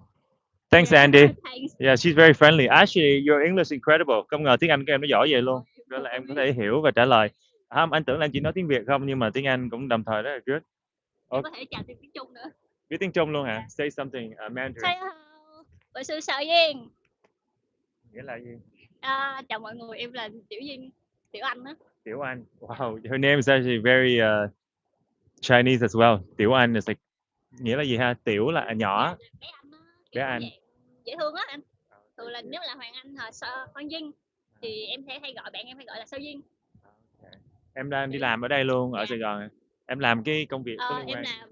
Thanks, Yeah, Andy. thanks. Yeah, she's very friendly. Actually, your English incredible. Không ngờ tiếng Anh của em nó giỏi vậy luôn. Đó là em có thể hiểu và trả lời. Không, anh tưởng là anh chỉ nói tiếng Việt không, nhưng mà tiếng Anh cũng đồng thời rất là good. Em có thể chào tiếng Trung nữa. Biết tiếng Trung luôn hả? Say something Mandarin. Say hello. Tôi sư Sợ Duyên. Nghĩa là gì? Chào mọi người, em là Tiểu Duyên, Tiểu Anh á. Tiểu Anh. Wow, her name is actually very Chinese as well. Tiểu Anh is like, nghĩa là gì ha? Tiểu là nhỏ. Bé Anh á. Bé Anh. Dễ thương á anh. Thường là nếu là Hoàng Anh hoặc Hoàng Duyên thì em hay gọi bạn em hay gọi là Sao Duyên. Em đang đi làm ở đây luôn, ở Sài Gòn. Em làm cái công việc có liên Em quan. làm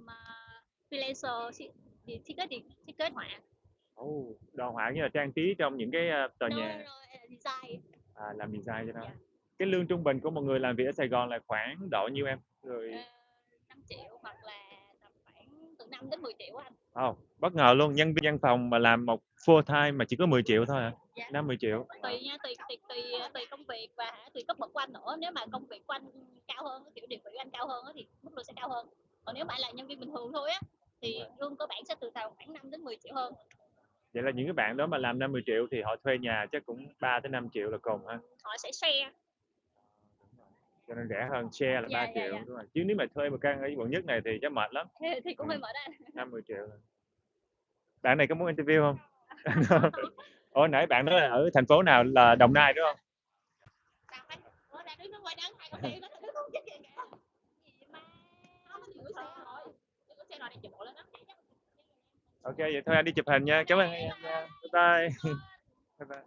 freelancer thiết kế họa. Đồ họa như là trang trí trong những cái tòa nhà. Design. Làm design cho nó. Cái lương trung bình của một người làm việc ở Sài Gòn là khoảng độ nhiêu em? Rồi 5 triệu hoặc là tầm khoảng từ 5 đến 10 triệu anh. Bất ngờ luôn, nhân viên văn phòng mà làm một full time mà chỉ có 10 triệu thôi hả? Dạ. 50 triệu. Tùy nha, tùy công việc và tùy cấp bậc của anh nữa. Nếu mà công việc của anh cao hơn, kiểu địa vị của anh cao hơn thì mức lương sẽ cao hơn. Còn nếu mà anh là nhân viên bình thường thôi á thì lương cơ bản sẽ từ khoảng 5 đến 10 triệu hơn. Vậy là những cái bạn đó mà làm 50 triệu thì họ thuê nhà chắc cũng 3 tới 5 triệu là cùng ha. Họ sẽ share. Cho nên rẻ hơn, share là 3 triệu đúng rồi. Chứ nếu mà thuê một căn ở quận nhất này thì chắc mệt lắm. Thì cũng hơi mệt anh. 50 triệu. Bạn này có muốn interview không? Nãy bạn nói là ở thành phố nào, là Đồng Nai đúng không? Ok, vậy thôi anh đi chụp hình nha. Cảm ơn em nha. Bye bye. Bye bye.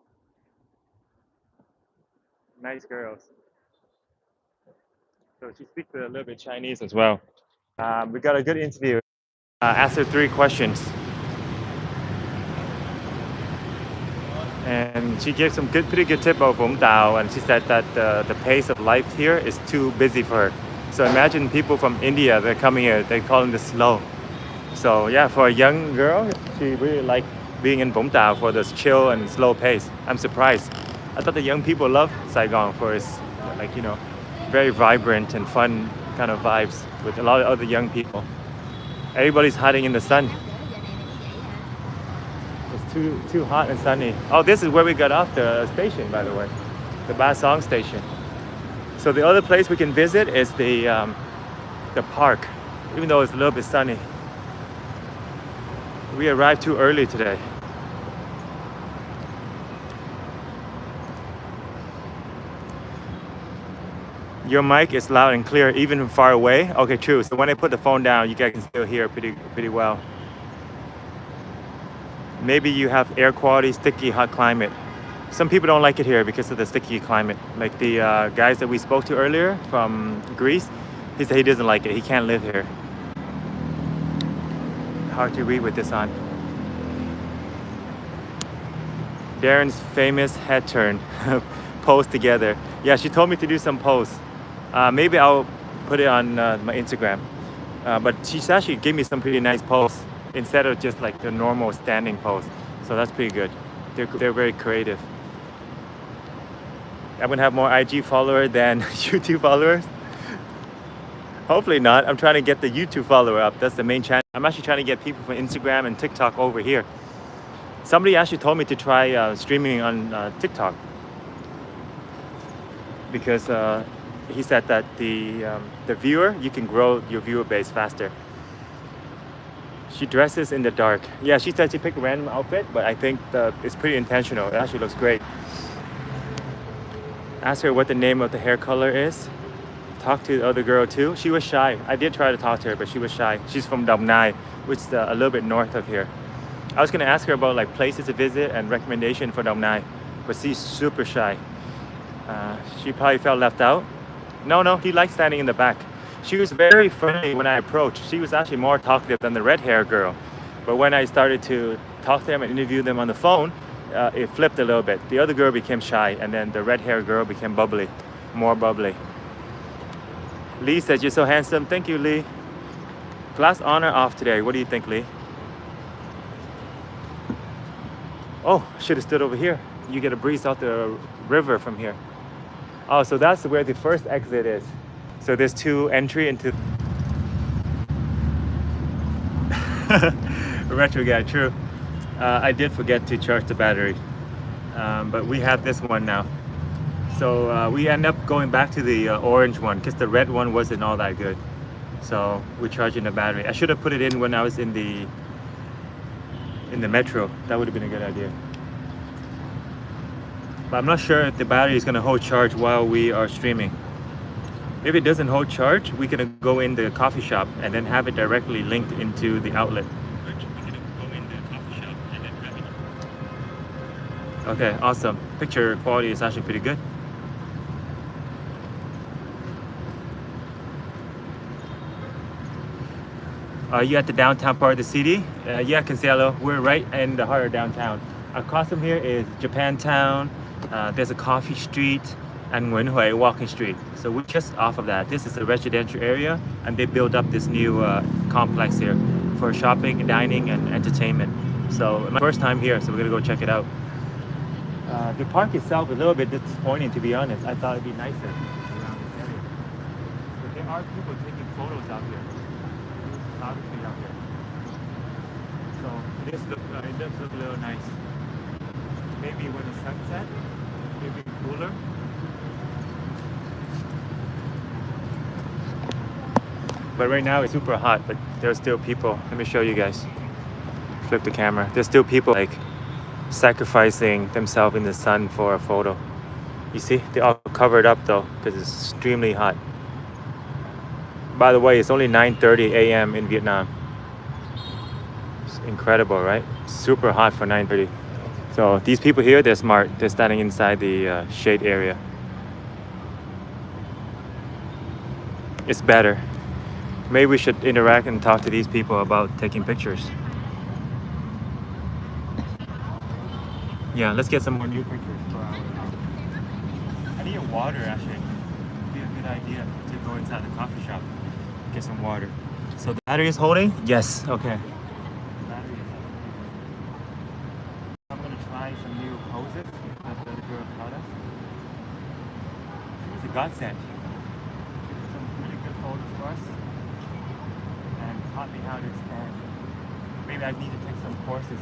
Nice girls. So she speaks a little bit Chinese as well. We got a good interview. Asked her 3 questions. And she gave some pretty good tip of Vũng Tàu, and she said that the pace of life here is too busy for her. So imagine people from India, they're coming here, they're calling this slow. So yeah, for a young girl, she really liked being in Vũng Tàu for this chill and slow pace. I'm surprised. I thought the young people love Saigon for its, like, you know, very vibrant and fun kind of vibes with a lot of other young people. Everybody's hiding in the sun. It's too hot and sunny. Oh, this is where we got off the station, by the way, the Ba Song station. So the other place we can visit is the park, even though it's a little bit sunny. We arrived too early today. Your mic is loud and clear, even from far away. Okay, true. So when I put the phone down, you guys can still hear pretty well. Maybe you have air quality, sticky, hot climate. Some people don't like it here because of the sticky climate. Like the guys that we spoke to earlier from Greece, he said he doesn't like it. He can't live here. Hard to read with this on. Darren's famous head turn. Pose together. Yeah, she told me to do some pose. Maybe I'll put it on my Instagram. But she's actually gave me some pretty nice pose instead of just like the normal standing pose. So that's pretty good. They're very creative. I'm gonna have more IG followers than YouTube followers. Hopefully not. I'm trying to get the YouTube follower up. That's the main channel. I'm actually trying to get people from Instagram and TikTok over here. Somebody actually told me to try streaming on TikTok because he said that the viewer, you can grow your viewer base faster. She dresses in the dark. Yeah, she said she picked a random outfit, but I think it's pretty intentional. It actually looks great. Asked her what the name of the hair color is. Talked to the other girl too. She was shy. I did try to talk to her, but she was shy. She's from Đồng Nai, which is a little bit north of here. I was gonna ask her about like places to visit and recommendation for Đồng Nai, but she's super shy. She probably felt left out. No, he liked standing in the back. She was very friendly when I approached. She was actually more talkative than the red hair girl. But when I started to talk to them and interview them on the phone, it flipped a little bit. The other girl became shy, and then the red hair girl became bubbly, more bubbly. Lee says, "You're so handsome." Thank you, Lee. Glass on or off today? What do you think, Lee? Oh, I should have stood over here. you get a breeze off the river from here. Oh, so that's where the first exit is. So there's two entry into retro guy, true. I did forget to charge the battery, but we have this one now. So we end up going back to the orange one because the red one wasn't all that good. So we're charging the battery. I should have put it in when I was in the metro. That would have been a good idea. But I'm not sure if the battery is going to hold charge while we are streaming. If it doesn't hold charge, we can go in the coffee shop and then have it directly linked into the outlet. Okay, awesome. Picture quality is actually pretty good. Are you at the downtown part of the city? Yeah, Cancelo. We're right in the heart of downtown. Across from here is Japantown. There's a coffee street and Wenhui walking street. So we're just off of that. This is a residential area, and they built up this new complex here for shopping, dining, and entertainment. So my first time here, so we're gonna go check it out. The park itself is a little bit disappointing, to be honest. I thought it'd be nicer around this area. But there are people taking photos out here. Photography out here. So it does look a little nice. Maybe when the sun sets, maybe cooler. But right now it's super hot, but there's still people. Let me show you guys. Flip the camera. There's still people like sacrificing themselves in the sun for a photo. You see, they're all covered up though because it's extremely hot. By the way, it's only 9:30 a.m. in Vietnam. It's incredible, right? Super hot for 9:30. So these people here, they're smart. They're standing inside the shade area. It's better. Maybe we should interact and talk to these people about taking pictures. Yeah, let's get some more new pictures for our I need water actually. It'd be a good idea to go inside the coffee shop, get some water. So the battery is holding? Yes, okay. The battery is holding. I'm gonna try some new poses that the other girl taught us. It was a godsend. She took some really good photos for us and taught me how to expand. Maybe I need to take some courses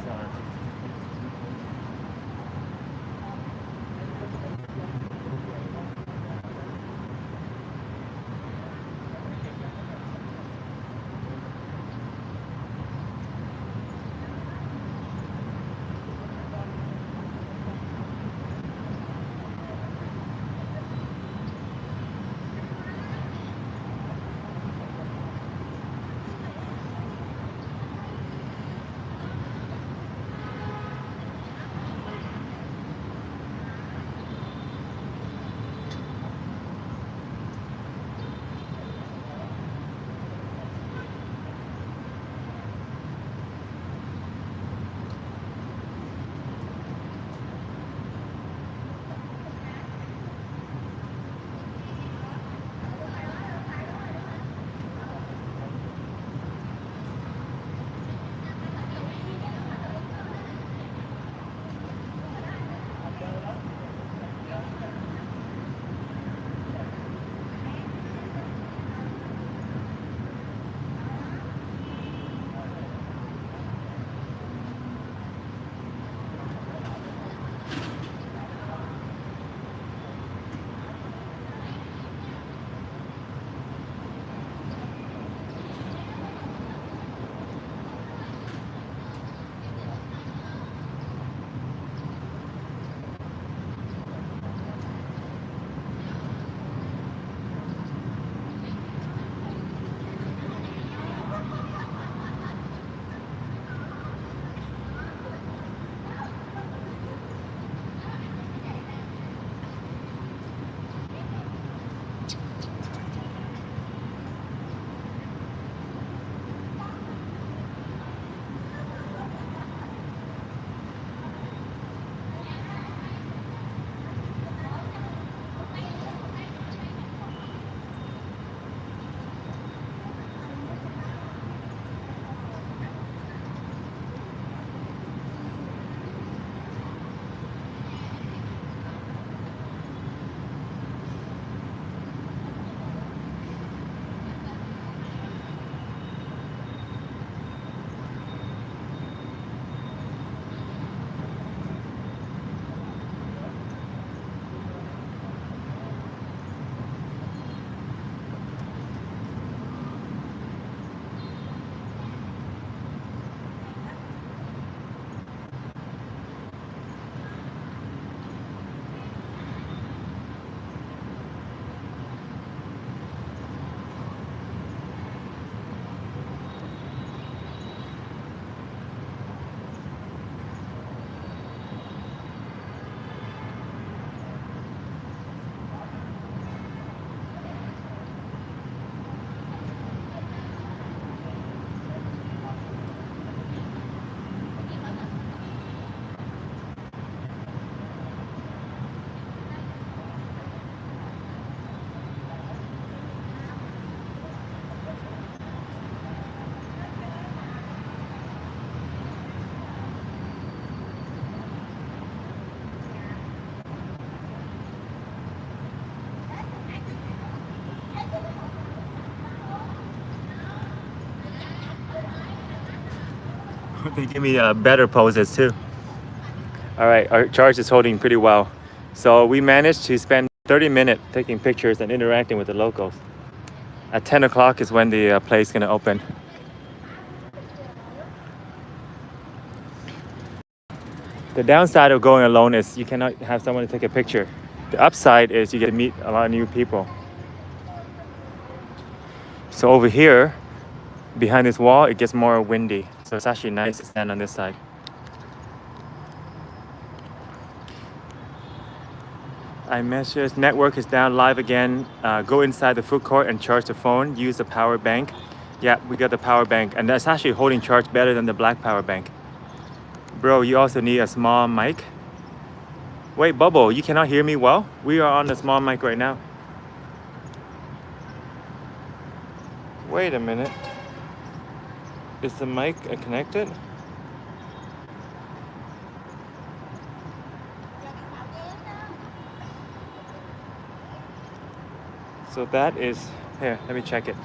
People can give me better poses too. All right, our charge is holding pretty well. So we managed to spend 30 minutes taking pictures and interacting with the locals. At 10 o'clock is when the place is going to open. The downside of going alone is you cannot have someone to take a picture. The upside is you get to meet a lot of new people. So over here, behind this wall, it gets more windy. So it's actually nice to stand on this side. iMessages network is down live again. Go inside the food court and charge the phone. Use the power bank. Yeah, we got the power bank, and that's actually holding charge better than the black power bank. Bro, you also need a small mic. Wait, Bubble, you cannot hear me well? We are on a small mic right now. Wait a minute. Is the mic connected? So that is, here, let me check it.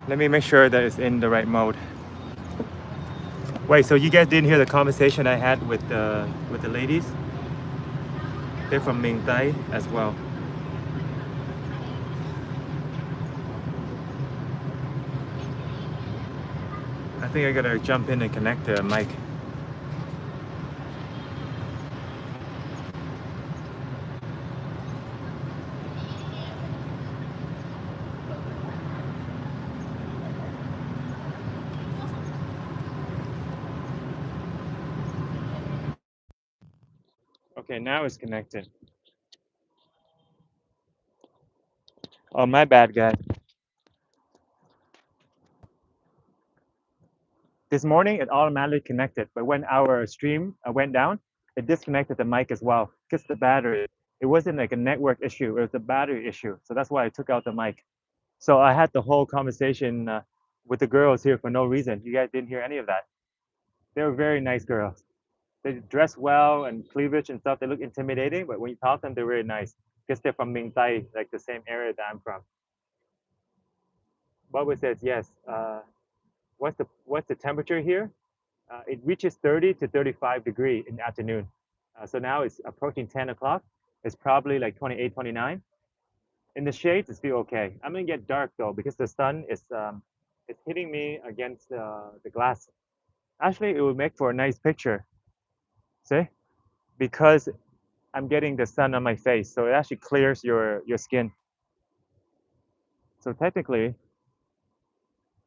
Let me make sure that it's in the right mode. Wait, so you guys didn't hear the conversation I had with the ladies? They're from Ming Tai as well. I think I gotta jump in and connect the mic. Okay, now it's connected. Oh, my bad, guys. This morning, it automatically connected, but when our stream went down, it disconnected the mic as well because the battery. It wasn't like a network issue, it was a battery issue. So that's why I took out the mic. So I had the whole conversation with the girls here for no reason. You guys didn't hear any of that. They were very nice girls. They dress well and cleavage and stuff. They look intimidating, but when you talk to them, they're really nice because they're from Ming Tai, like the same area that I'm from. Bubba says yes. What's the temperature here? It reaches 30 to 35 degree in the afternoon. So now it's approaching 10 o'clock. It's probably like 28, 29. In the shades, it's still okay. I'm gonna get dark though because the sun is it's hitting me against the glass. Actually, it will make for a nice picture. See, because I'm getting the sun on my face, so it actually clears your skin. So technically,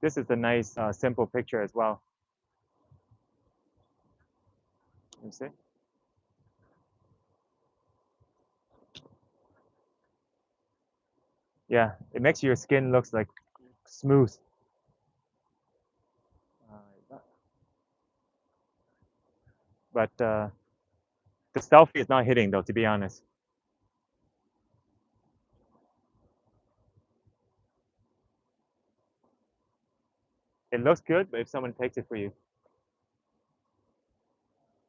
this is a nice simple picture as well. You see? Yeah, it makes your skin looks like smooth. But the selfie is not hitting though, to be honest. It looks good, but if someone takes it for you,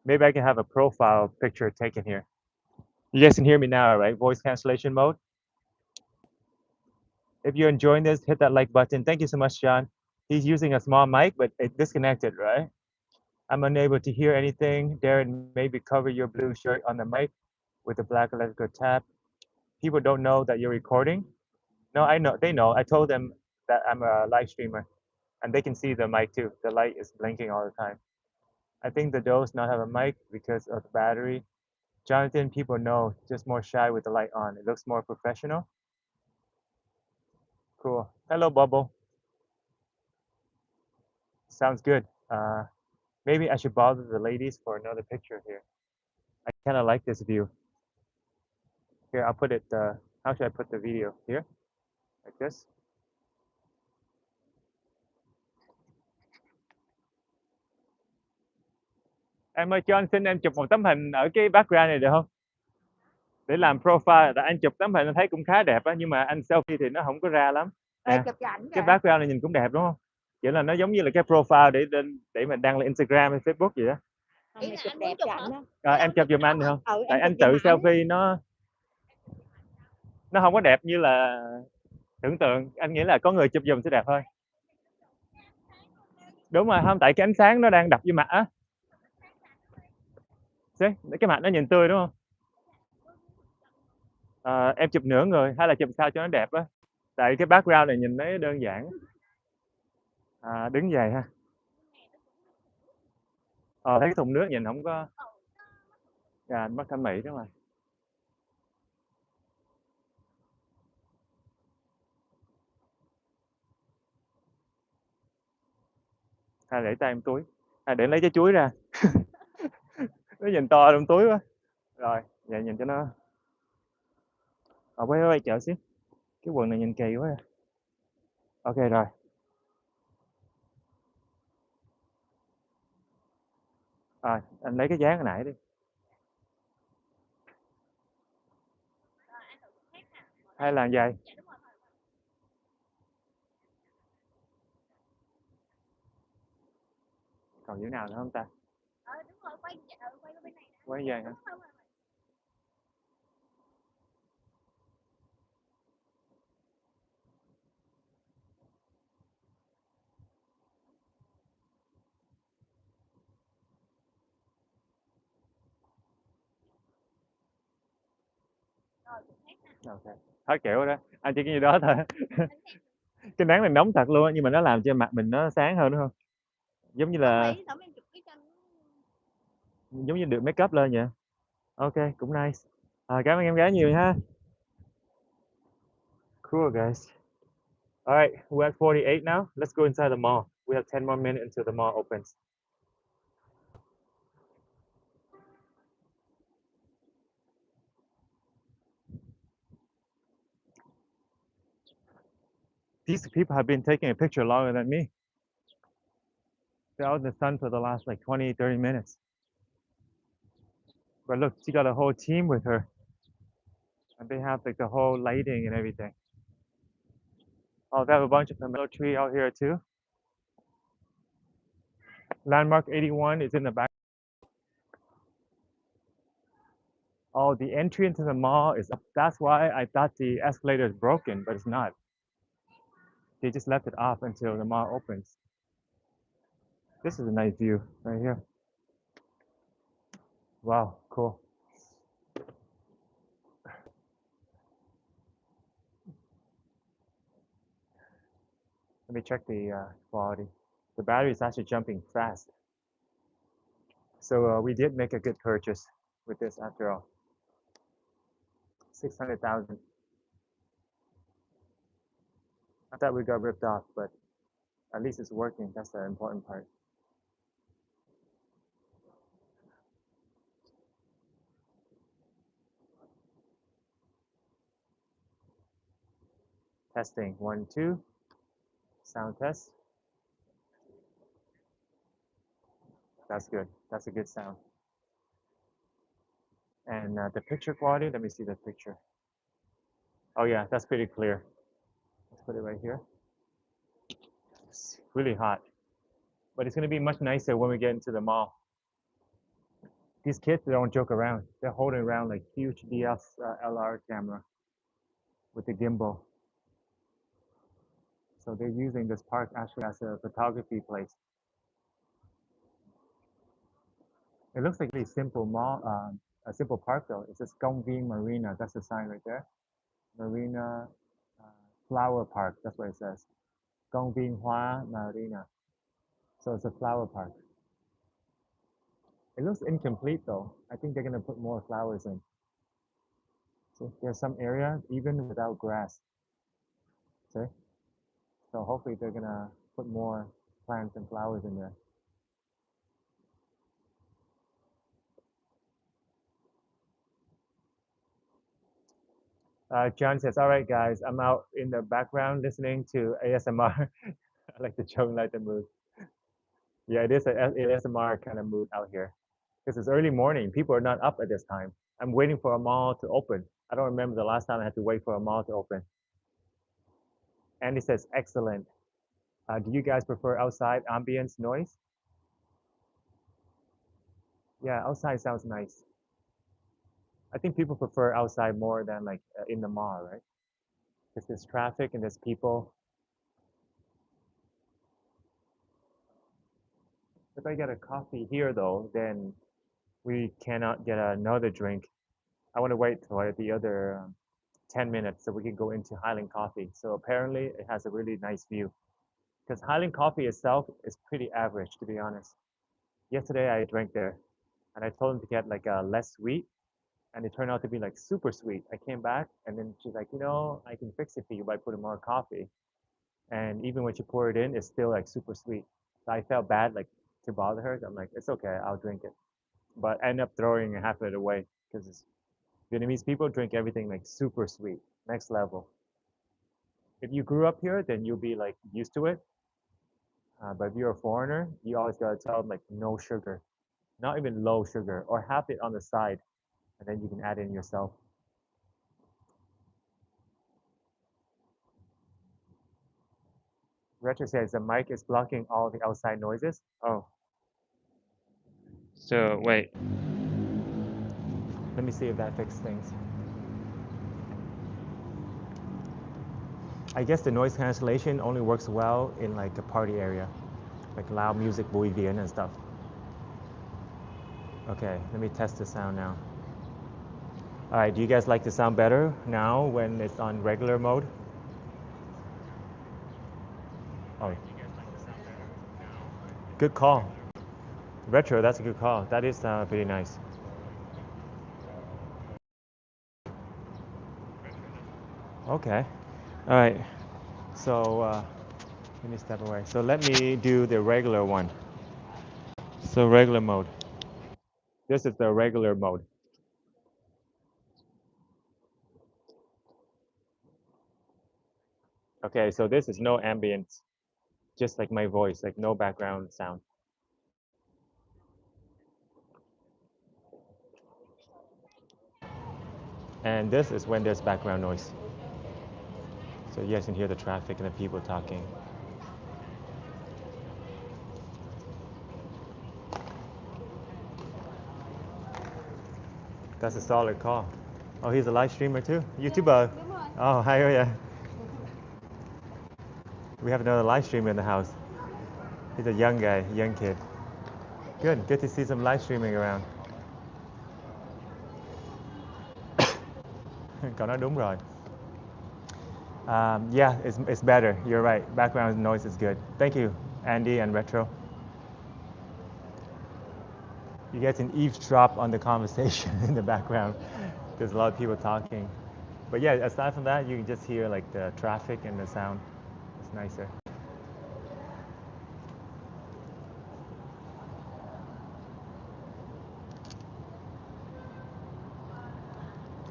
maybe I can have a profile picture taken here. You guys can hear me now, right? Voice cancellation mode. If you're enjoying this, hit that like button. Thank you so much, John. He's using a small mic, but it disconnected, right? I'm unable to hear anything. Darren, maybe cover your blue shirt on the mic with the black electrical tab. People don't know that you're recording. No, I know. They know. I told them that I'm a live streamer, and they can see the mic too. The light is blinking all the time. I think the does not have a mic because of the battery. Jonathan, people know, just more shy with the light on. It looks more professional. Cool. Hello, Bubble. Sounds good. Maybe I should bother the ladies for another picture here. I kind of like this view. Here, I'll put it, how should I put the video? Here, like this. Em ơi, cho anh xin em chụp một tấm hình ở cái background này được không? Để làm profile, tại anh chụp tấm hình anh thấy cũng khá đẹp á, nhưng mà anh selfie thì nó không có ra lắm. Ê, chụp cho ảnh Cái kìa. background này nhìn cũng đẹp đúng không? Kiểu là nó giống như là cái profile để mình đăng lên Instagram hay Facebook gì đó. Không, mày chụp đẹp cho ảnh đó. Em chụp giùm anh được không? Ừ, Tại em anh chụp tự giùm ảnh. selfie nó không có đẹp như là tưởng tượng. Anh nghĩ là có người chụp giùm sẽ đẹp hơn. Đúng rồi, không, tại cái ánh sáng nó đang đập vô mặt á. Cái mặt nó nhìn tươi đúng không? Em chụp nửa người hay là chụp sao cho nó đẹp á? Tại cái background này nhìn thấy đơn giản. Đứng dậy ha. Thấy cái thùng nước nhìn không có. Mất thẩm mỹ đúng rồi. Hay để tay em túi. Hay để lấy trái chuối ra. Nó nhìn to trong túi quá. Rồi, vậy nhìn cho nó. Quay chợ xíu. Cái quần này nhìn kỳ quá. Ok rồi. Anh lấy cái dáng hồi nãy đi. Hay là vậy? Còn chỗ nào nữa không ta? Đúng rồi, quay bên này. Quay về hả? Ok. Hết kiểu rồi đó. Anh chỉ cái gì đó thôi. Cái nắng này nóng thật luôn á, nhưng mà nó làm cho mặt mình nó sáng hơn đúng không? Giống như là giống như được make up lên vậy. Ok, cũng nice. Cảm ơn em gái nhiều ha. Cool guys. All right, we're at 48 now. Let's go inside the mall. We have 10 more minutes until the mall opens. These people have been taking a picture longer than me. They're out in the sun for the last like 20, 30 minutes. But look, she got a whole team with her. And they have like the whole lighting and everything. They have a bunch of pomelo tree out here too. Landmark 81 is in the back. The entry into the mall is up. That's why I thought the escalator is broken, but it's not. They just left it off until the mall opens. This is a nice view right here. Wow, cool. Let me check the quality. The battery is actually jumping fast. So we did make a good purchase with this after all. 600,000. I thought we got ripped off, but at least it's working. That's the important part. Testing 1, 2. Sound test. That's good. That's a good sound. And the picture quality, let me see the picture. Oh yeah, that's pretty clear. Let's put it right here. It's really hot. But it's going to be much nicer when we get into the mall. These kids, they don't joke around. They're holding around like huge DSLR camera with the gimbal. So they're using this park actually as a photography place. It looks like a really simple mall, a simple park though. It says Saigon Marina. That's the sign right there. Marina Flower Park. That's what it says. Saigon Marina. So it's a flower park. It looks incomplete though. I think they're gonna put more flowers in. So there's some area even without grass. See? So hopefully they're gonna put more plants and flowers in there. John says, all right, guys, I'm out in the background listening to ASMR. I like the Joan light the mood. Yeah, it is an ASMR kind of mood out here. Because it's early morning. People are not up at this time. I'm waiting for a mall to open. I don't remember the last time I had to wait for a mall to open. Andy says, excellent. Do you guys prefer outside ambience noise? Yeah, outside sounds nice. I think people prefer outside more than like in the mall, right? Because there's traffic and there's people. if I get a coffee here though, then we cannot get another drink. I want to wait for the other 10 minutes so we can go into Highland Coffee. So apparently it has a really nice view because Highland Coffee itself is pretty average, to be honest. Yesterday I drank there and I told him to get like a less sweet, and it turned out to be like super sweet. I came back and then she's like, I can fix it for you by putting more coffee. And even when she poured it in, it's still like super sweet. So I felt bad like to bother her. So I'm like, it's okay, I'll drink it. But I ended up throwing half of it away because Vietnamese people drink everything like super sweet, next level. If you grew up here, then you'll be like used to it. But if you're a foreigner, you always gotta tell them like no sugar, not even low sugar, or have it on the side, and then you can add in yourself. Retro says the mic is blocking all the outside noises. Oh. So wait. Let me see if that fixes things. I guess the noise cancellation only works well in like a party area, like loud music, Bui Vian and stuff. Okay, let me test the sound now. All right, do you guys like the sound better now when it's on regular mode? Oh, good call. Retro, that's a good call. That is pretty nice. Okay, all right. So let me step away. So let me do the regular one. So regular mode. This is the regular mode. Okay, so this is no ambience, just like my voice, like no background sound. And this is when there's background noise. So you guys can hear the traffic and the people talking. That's a solid call. Oh, he's a live streamer too? YouTuber? Oh, hi, yeah. We have another live streamer in the house. He's a young guy, young kid. Good to see some live streaming around. Cậu nói đúng rồi. Yeah, it's better. You're right. Background noise is good. Thank you, Andy and Retro. You get an eavesdrop on the conversation in the background. There's a lot of people talking. But yeah, aside from that, you can just hear like the traffic and the sound. It's nicer.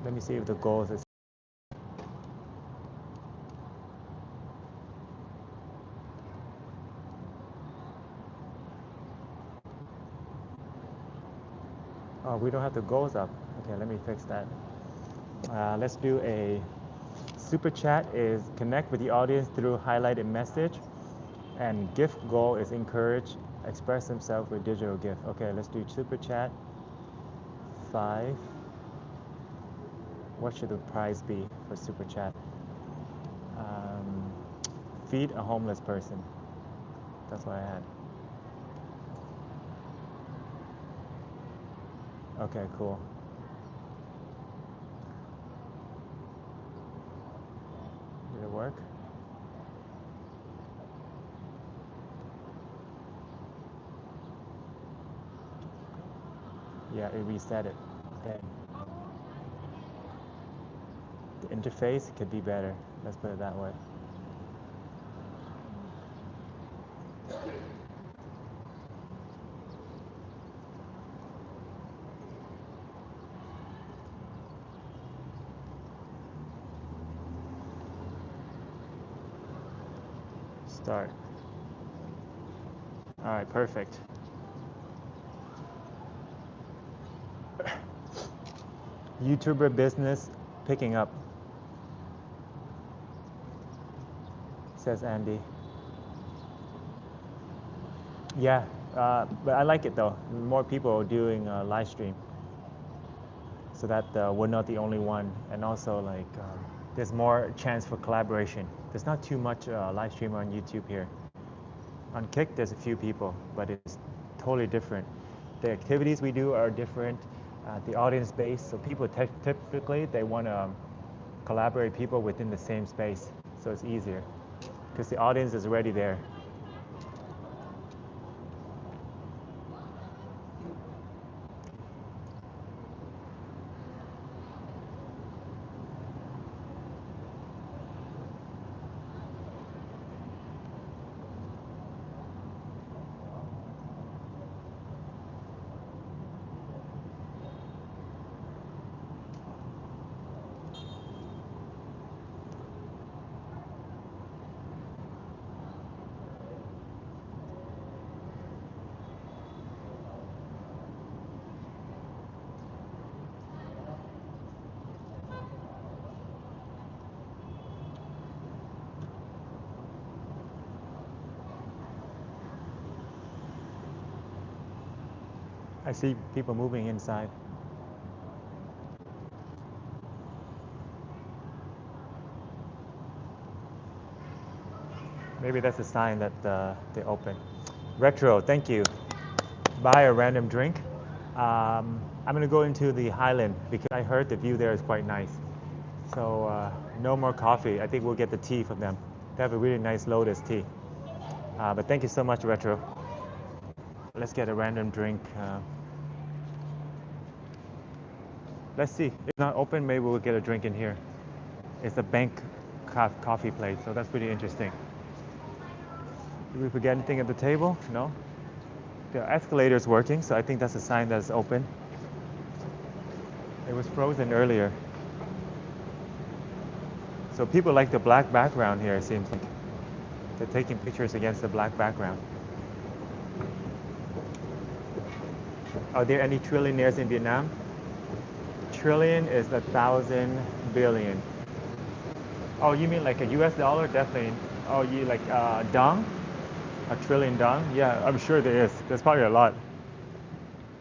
Let me see if the goals is. Oh, we don't have the goals up. Okay, let me fix that. Let's do a super chat is connect with the audience through highlighted message, and gift goal is encourage express himself with digital gift. Okay, let's do super chat. 5. What should the prize be for super chat? Feed a homeless person. That's what I had. Okay, cool. Did it work? Yeah, it reset it. Okay. The interface could be better. Let's put it that way. Start. All right, perfect. YouTuber business picking up, says Andy. Yeah, but I like it though. More people doing live stream, so that we're not the only one, and also like there's more chance for collaboration. There's not too much live streamer on YouTube here. On Kick, there's a few people, but it's totally different. The activities we do are different. The audience base, so people typically they want to collaborate people within the same space, so it's easier because the audience is already there. I see people moving inside. Maybe that's a sign that they open. Retro, thank you. Buy a random drink. I'm gonna go into the Highland because I heard the view there is quite nice. So no more coffee. I think we'll get the tea from them. They have a really nice Lotus tea. But thank you so much, Retro. Let's get a random drink. Let's see. If not open, maybe we'll get a drink in here. It's a bank coffee place, so that's pretty interesting. Did we forget anything at the table? No? The escalator is working, so I think that's a sign that it's open. It was frozen earlier. So people like the black background here, it seems like. They're taking pictures against the black background. Are there any trillionaires in Vietnam? Trillion is 1,000 billion. Oh, you mean like a US dollar? Definitely. Oh, you like dong? A trillion dong? Yeah, I'm sure there is. There's probably a lot.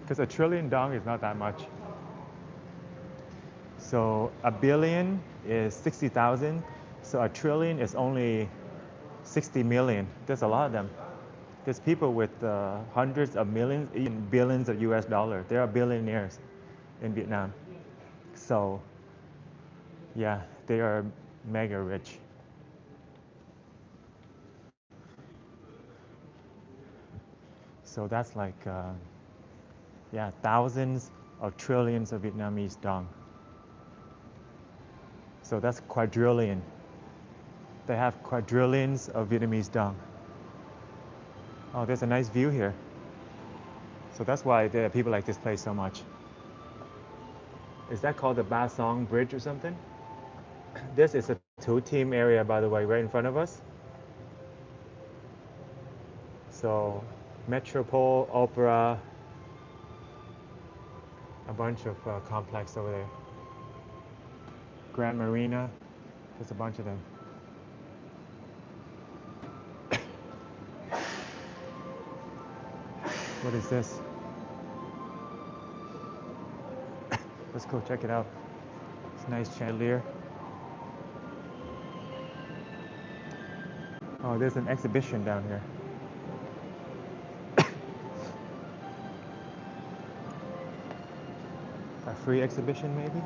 Because a trillion dong is not that much. So a billion is 60,000. So a trillion is only 60 million. There's a lot of them. There's people with hundreds of millions, even billions of US dollars. There are billionaires in Vietnam. So yeah, they are mega rich. So that's like, yeah, thousands of trillions of Vietnamese dong. So that's quadrillion. They have quadrillions of Vietnamese dong. Oh, there's a nice view here. So that's why people like this place so much. Is that called the Ba Song Bridge or something? This is a two-team area, by the way, right in front of us. So Metropole, Opera, a bunch of complex over there. Grand Marina, there's a bunch of them. What is this? Let's go check it out. It's a nice chandelier. Oh, there's an exhibition down here. A free exhibition, maybe?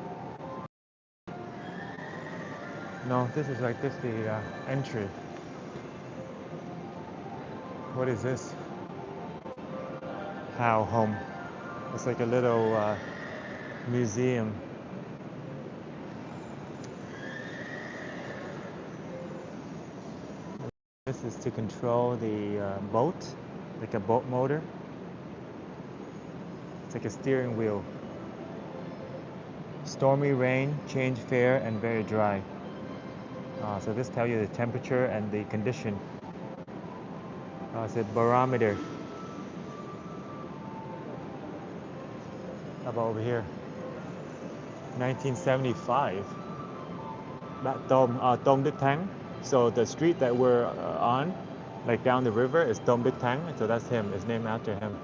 No, this is like just the entry. What is this? How home? It's like a little museum. This is to control the boat, like a boat motor. It's like a steering wheel. Stormy rain, change fair, and very dry. So this tells you the temperature and the condition. It's a barometer. How about over here? 1975. Tom Đức Thắng. So the street that we're on, like down the river, is Tom Đức Thắng. So that's him. It's named after him.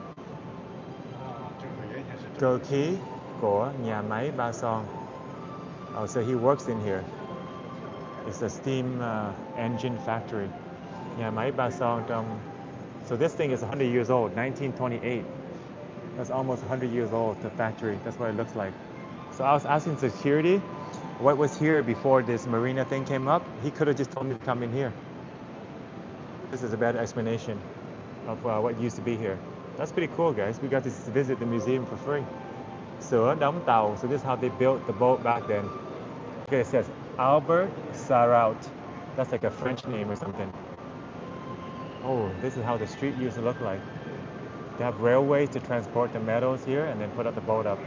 Cơ khí của nhà máy Ba Son. Oh, so he works in here. It's a steam engine factory. Nhà máy Ba Son trong So this thing is 100 years old, 1928. That's almost 100 years old, the factory. That's what it looks like. So I was asking security what was here before this marina thing came up. He could have just told me to come in here. This is a better explanation of what used to be here. That's pretty cool, guys. We got to visit the museum for free. Sửa đóng tàu. So this is how they built the boat back then. Okay, it says Albert Sarraut. That's like a French name or something. Oh, this is how the street used to look like. They have railways to transport the metals here and then put up the boat up.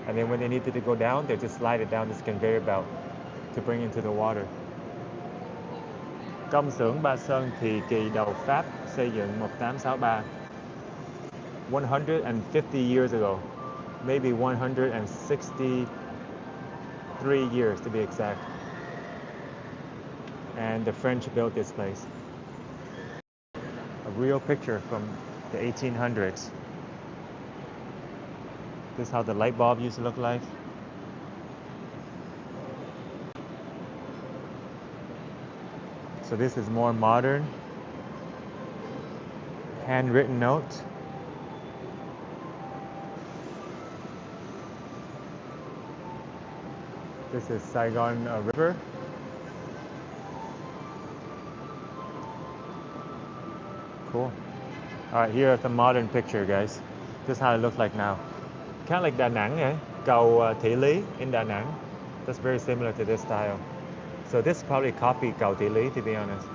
And then when they needed to go down, they just slide it down this conveyor belt to bring into the water. Công xưởng Ba Sơn thì kỳ đầu Pháp xây dựng 1863. 150 years ago. Maybe 163 years to be exact. And the French built this place. A real picture from the 1800s. This is how the light bulb used to look like. So this is more modern. Handwritten note. This is Saigon River. Cool. All right, here's the modern picture, guys. This is how it looks like now. Kind of like Da Nang, eh? Cầu Thị Lý in Da Nang. That's very similar to this style. So this probably copied Cầu Thị Lý, to be honest.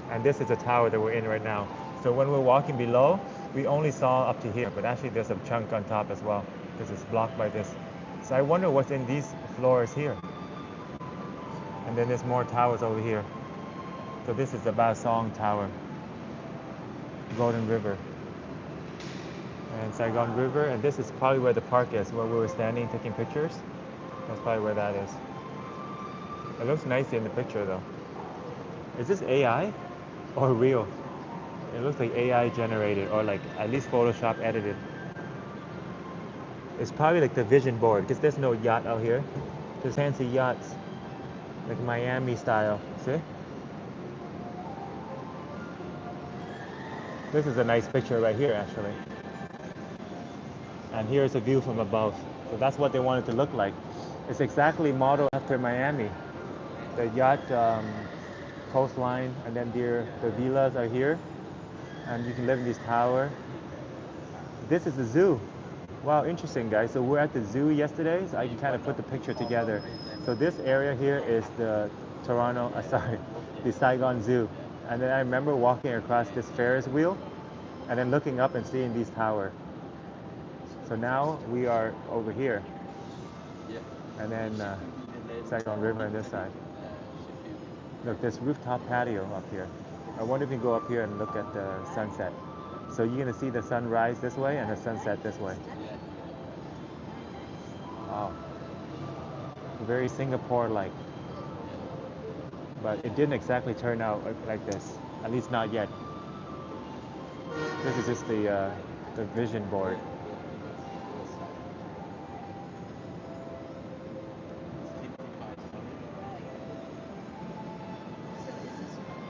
And this is the tower that we're in right now. So when we're walking below, we only saw up to here, but actually there's a chunk on top as well, because it's blocked by this. So I wonder what's in these floors here. And then there's more towers over here. So this is the Ba Song Tower, Golden River, and Saigon River. And this is probably where the park is, where we were standing taking pictures. That's probably where that is. It looks nice in the picture though. Is this AI or real? It looks like AI generated, or like at least Photoshop edited. It's probably like the vision board, because there's no yacht out here. There's fancy yachts, like Miami style. See? This is a nice picture right here, actually. And here's a view from above. So that's what they wanted to look like. It's exactly modeled after Miami. The yacht coastline, and then the villas are here. And you can live in this tower. This is the zoo. Wow, interesting, guys. So we're at the zoo yesterday, so I can kind of put the picture together. So this area here is the the Saigon Zoo. And then I remember walking across this Ferris wheel and then looking up and seeing these towers. So now we are over here. And then Saigon River on this side. Look, this rooftop patio up here. I wonder if we can go up here and look at the sunset. So you're gonna see the sunrise this way and the sunset this way. Wow. Very Singapore-like. But it didn't exactly turn out like this. At least not yet. This is just the vision board.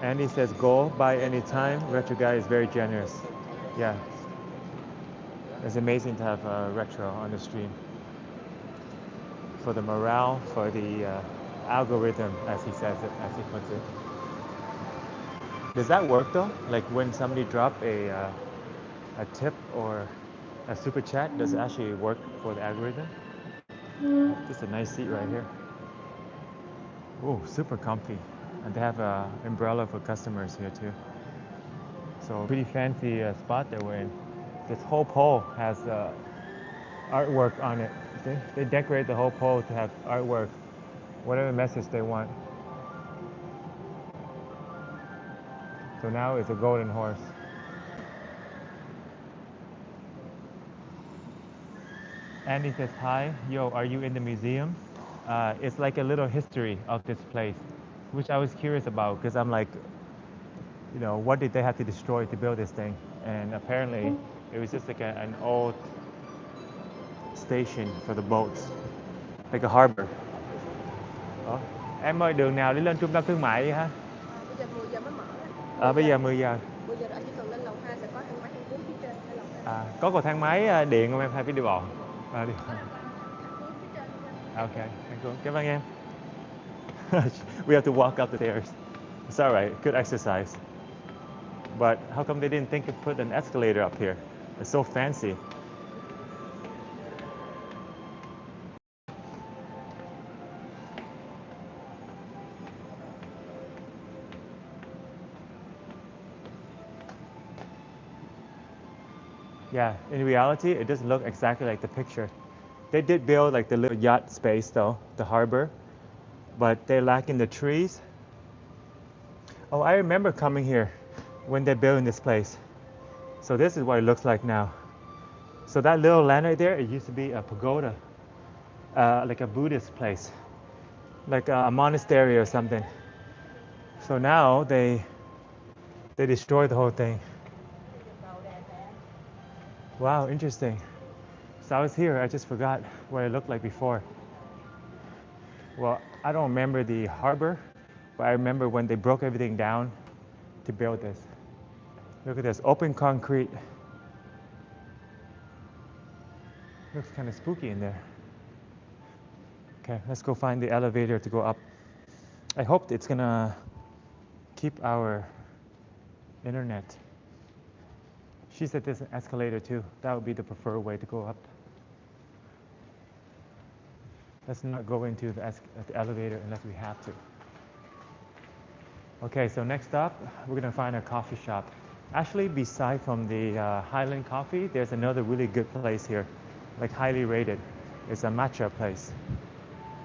Andy says, go by any time. Retro guy is very generous. Yeah. It's amazing to have retro on the stream. For the morale, for the algorithm, as he says it, as he puts it. Does that work though? Like when somebody drop a tip or a super chat, does it actually work for the algorithm? Just a nice seat right here. Oh, super comfy. And they have an umbrella for customers here too. So pretty fancy spot that we're in. This whole pole has artwork on it. See? They decorate the whole pole to have artwork, whatever message they want. So now it's a golden horse. Andy says, hi, yo, are you in the museum? It's like a little history of this place, which I was curious about, because I'm like, you know, what did they have to destroy to build this thing? And apparently it was just like an old station for the boats, like a harbor. Em ơi, đường nào đi lên trung tâm thương mại vậy hả? Bây giờ 10 giờ mới mở. Bây giờ 10 giờ. 10 giờ anh chỉ cần lên lầu 2 sẽ có thang máy thang cuốn phía trên ở lầu 2. Có cầu thang máy điện không em hay phải đi bộ? Đi. Okay, cool. Cảm ơn em. We have to walk up the stairs. It's all right, good exercise. But how come they didn't think to put an escalator up here? It's so fancy. Yeah, in reality, it doesn't look exactly like the picture. They did build like the little yacht space though, the harbor, but they lack in the trees. Oh, I remember coming here when they're building this place. So this is what it looks like now. So that little land right there, it used to be a pagoda, like a Buddhist place, like a monastery or something. So now they destroyed the whole thing. Wow, interesting. So I was here, I just forgot what it looked like before. Well, I don't remember the harbor, but I remember when they broke everything down to build this. Look at this, open concrete. Looks kind of spooky in there. Okay, let's go find the elevator to go up. I hope it's gonna keep our internet. She said there's an escalator too. That would be the preferred way to go up. Let's not go into the elevator unless we have to. Okay, so next up, we're gonna find a coffee shop. Actually, beside from the Highland Coffee, there's another really good place here, like highly rated. It's a matcha place.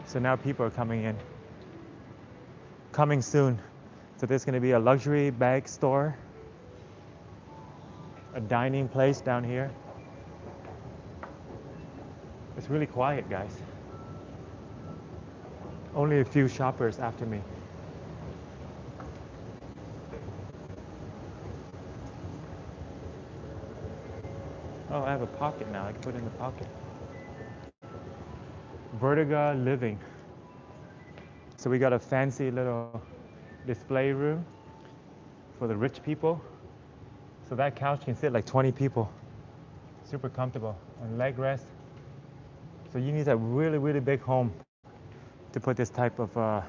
So now people are coming in. Coming soon. So there's gonna be a luxury bag store, a dining place down here. It's really quiet, guys. Only a few shoppers after me. Oh, I have a pocket now. I can put it in the pocket. Vertiga Living. So we got a fancy little display room for the rich people. So that couch can sit like 20 people. Super comfortable. And leg rest. So you need a really, really big home to put this type of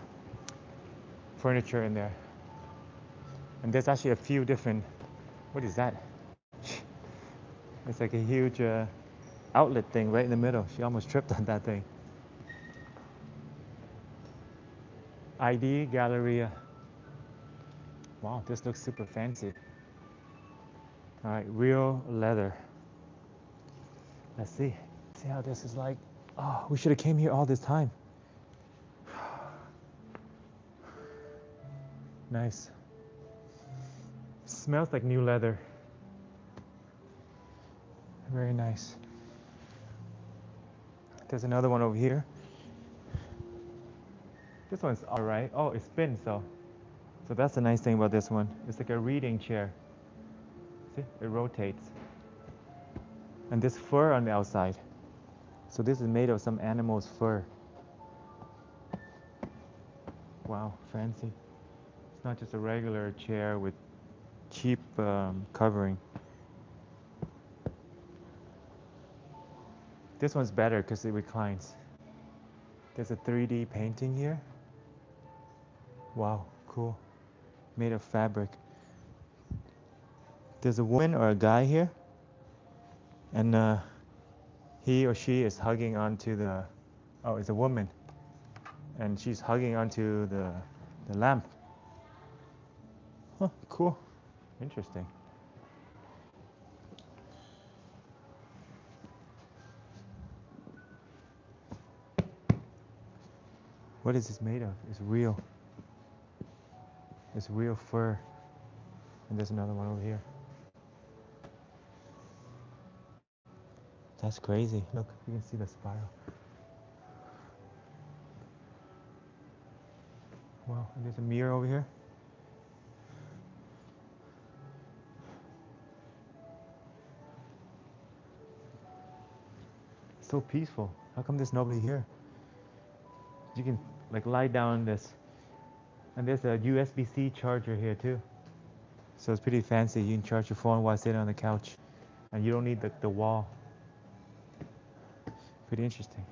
furniture in there. And there's actually a few different, what is that? It's like a huge outlet thing right in the middle. She almost tripped on that thing. ID Galleria. Wow, this looks super fancy. All right, real leather. Let's see how this is like. Oh, we should have came here all this time. Nice. Smells like new leather. Very nice. There's another one over here. This one's all right. Oh, it spins though. So that's the nice thing about this one. It's like a reading chair. See, it rotates. And this fur on the outside. So this is made of some animal's fur. Wow, fancy. It's not just a regular chair with cheap covering. This one's better because it reclines. There's a 3D painting here. Wow, cool. Made of fabric. There's a woman or a guy here. And he or she is hugging onto the, oh, it's a woman. And she's hugging onto the lamp. Huh, cool. Interesting. What is this made of? It's real. It's real fur. And there's another one over here. That's crazy. Look, you can see the spiral. Wow, and there's a mirror over here. So peaceful. How come there's nobody here? You can like lie down this. And there's a USB-C charger here too. So it's pretty fancy. You can charge your phone while sitting on the couch, and you don't need the wall. Pretty interesting.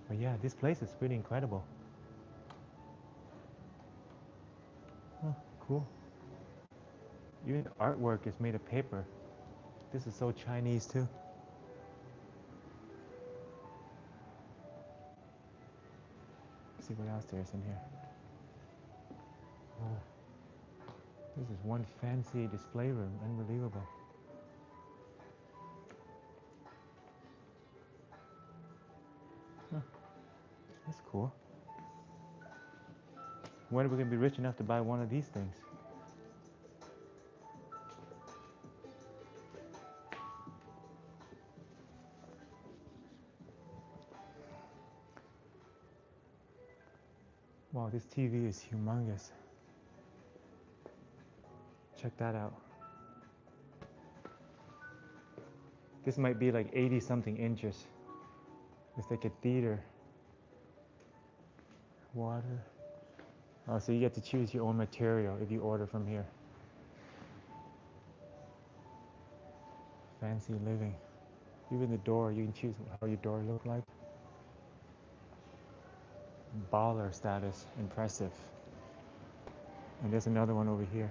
But yeah, this place is pretty incredible. Oh, cool. Even the artwork is made of paper. This is so Chinese too. Let's see what else there is in here. Oh, this is one fancy display room. Unbelievable. Huh. That's cool. When are we gonna be rich enough to buy one of these things? Wow, this TV is humongous. Check that out. This might be like 80 something inches. It's like a theater. Water. Oh, so you get to choose your own material if you order from here. Fancy living. Even the door, you can choose how your door look like. Baller status, impressive. And there's another one over here.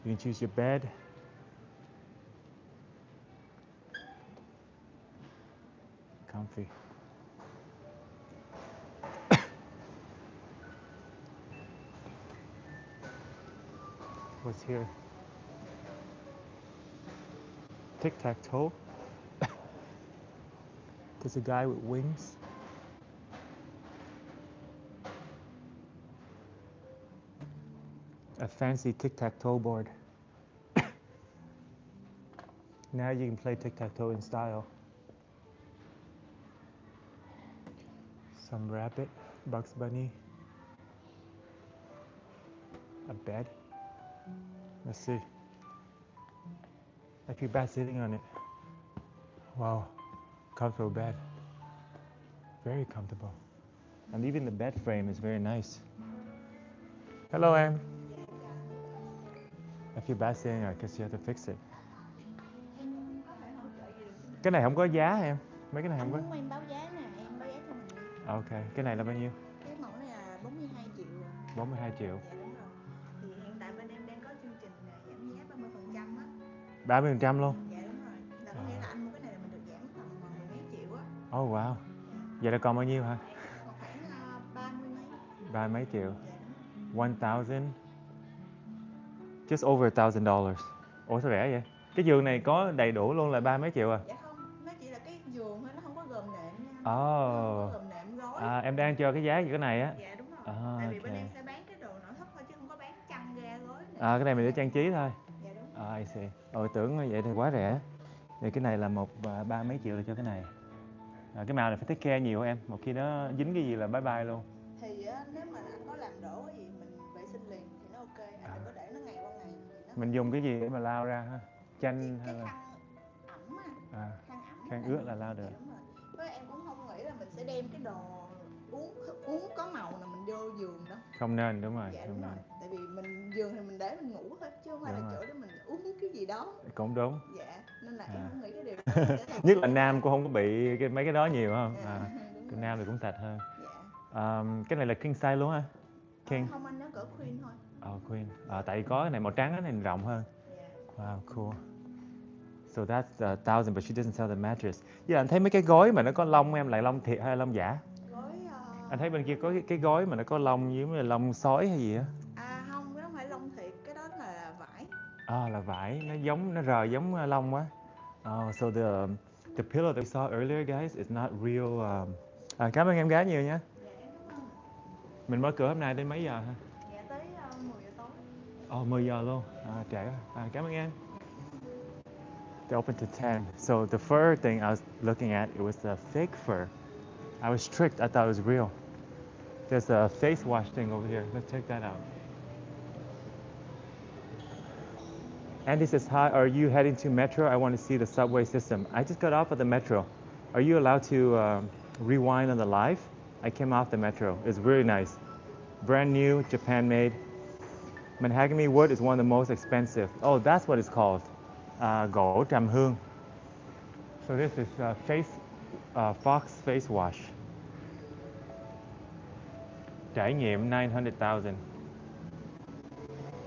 You can choose your bed. Comfy. What's here? Tic-tac-toe. There's a guy with wings. A fancy tic-tac-toe board. Now you can play tic-tac-toe in style. Some rabbit, Bugs Bunny. A bed. Let's see. I feel bad sitting on it. Wow, comfortable bed. Very comfortable. And even the bed frame is very nice. Hello em. I feel bad sitting on it because you have to fix it. Cái này không có giá em. Mấy cái này không có. Muốn em báo giá nè, em báo giá cho mình đi. Ok, cái này là bao nhiêu? Cái mẫu này là 42 triệu. 42 triệu. Dạ đúng rồi. Thì hiện tại bên em đang có chương trình giảm giá 30% á. 30% luôn? Dạ đúng rồi. Là có nghĩa là anh mua cái này là mình được giảm tầm mười mấy triệu á. Oh wow. Vậy là còn bao nhiêu hả? Còn khoảng 30 mấy. 30 mấy triệu. Dạ đúng rồi. 1,000. Just over $1,000. Ủa sao rẻ vậy? Cái giường này có đầy đủ luôn là 30 mấy triệu à? Dạ không, nó chỉ là cái giường thôi, nó không có gồm nệm nha. Oh. Nó không có gồm nệm gối. À, em đang cho cái giá gì cái này á? Dạ đúng rồi. À, Tại vì bên ok. em sẽ bán cái đồ nội thất thôi chứ không có bán chăn ga gối. À, cái này mình để trang trí thôi. Dạ đúng. I see. Tưởng vậy thì quá rẻ. Thì cái này là ba mấy triệu là cho cái này. Cái màu này phải take care nhiều em. Một khi nó dính cái gì là bye bye luôn. Thì nếu mà anh có làm đổ cái gì mình vệ sinh liền thì nó ok. Anh đừng có để nó ngày qua ngày. Mình dùng cái gì để mà lau ra ha? Chanh hay là khăn ẩm á. Khăn ẩm. Khăn ướt là lau được. Đúng rồi. Với em cũng không nghĩ là mình sẽ đem cái đồ uống có màu là mình vô giường đó. Không nên, đúng rồi. Dạ đúng rồi. Tại vì mình giường thì mình để mình ngủ thôi chứ không phải là chỗ để mình uống cái gì đó. Cũng đúng. Dạ, nên là em không nghĩ cái điều đó. Nhất là nam cũng không có bị mấy cái đó nhiều không? Cái nam thì cũng sạch hơn. Dạ. Cái này là king size luôn hả? King. Không, anh nó cỡ queen thôi. Queen. Tại có cái này màu trắng, cái này rộng hơn. Yeah. Wow, cool. So that's 1,000, but she doesn't sell the mattress. Anh thấy mấy cái gối mà nó có lông em lại lông thiệt hay là lông giả? Gối. Anh thấy bên kia có cái gối mà nó có lông giống như là lông sói hay gì á? Không, cái đó không phải lông thiệt, cái đó là vải. Là vải, nó rời giống lông quá. So the pillow that we saw earlier, guys, is not real. Cảm ơn em gái nhiều nha. Dạ, em cảm ơn. Mình mở cửa hôm nay đến mấy giờ hả? Dạ, tới 10 giờ tối. 10 giờ luôn. Trễ quá. Cảm ơn em. They open to 10. So the fur thing I was looking at, it was the fake fur. I was tricked. I thought it was real. There's a face wash thing over here. Let's check that out. Andy says, hi, are you heading to Metro? I want to see the subway system. I just got off of the Metro. Are you allowed to rewind on the live? I came off the Metro. It's really nice. Brand new, Japan made. Mahogany wood is one of the most expensive. Oh, that's what it's called. Gỗ trầm hương. So this is Fox face wash. Trải nghiệm 900,000.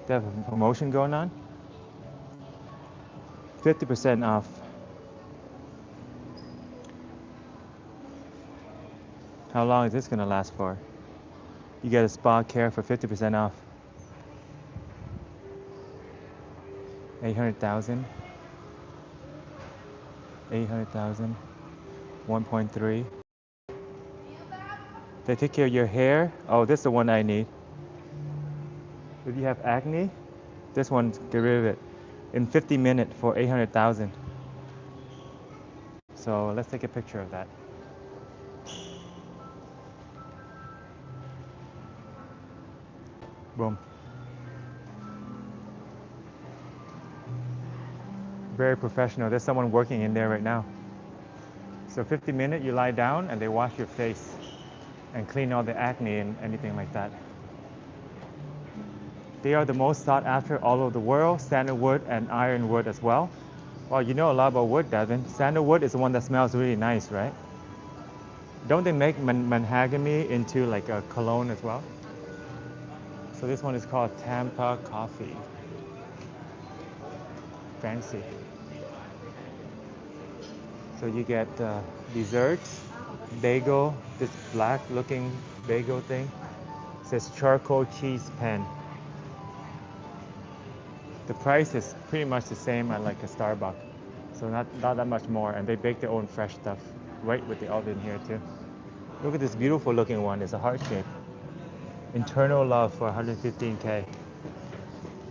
They have a promotion going on. 50% off. How long is this gonna last for? You get a spa care for 50% off. 800,000. 800,000. 1.3. They take care of your hair. Oh, this is the one I need. If you have acne, this one, get rid of it. In 50 minutes for 800,000. So let's take a picture of that. Boom. Very professional. There's someone working in there right now. So 50 minutes, you lie down and they wash your face and clean all the acne and anything like that. They are the most sought after all over the world, sandalwood and ironwood as well. Well, you know a lot about wood, Darren. Sandalwood is the one that smells really nice, right? Don't they make mahogany into like a cologne as well? So this one is called Tampa Coffee. Fancy. So you get desserts, bagel, this black looking bagel thing. It says charcoal cheese pen. The price is pretty much the same at like a Starbucks. So not that much more, and they bake their own fresh stuff right with the oven here too. Look at this beautiful looking one, it's a heart shape. Internal Love for 115K.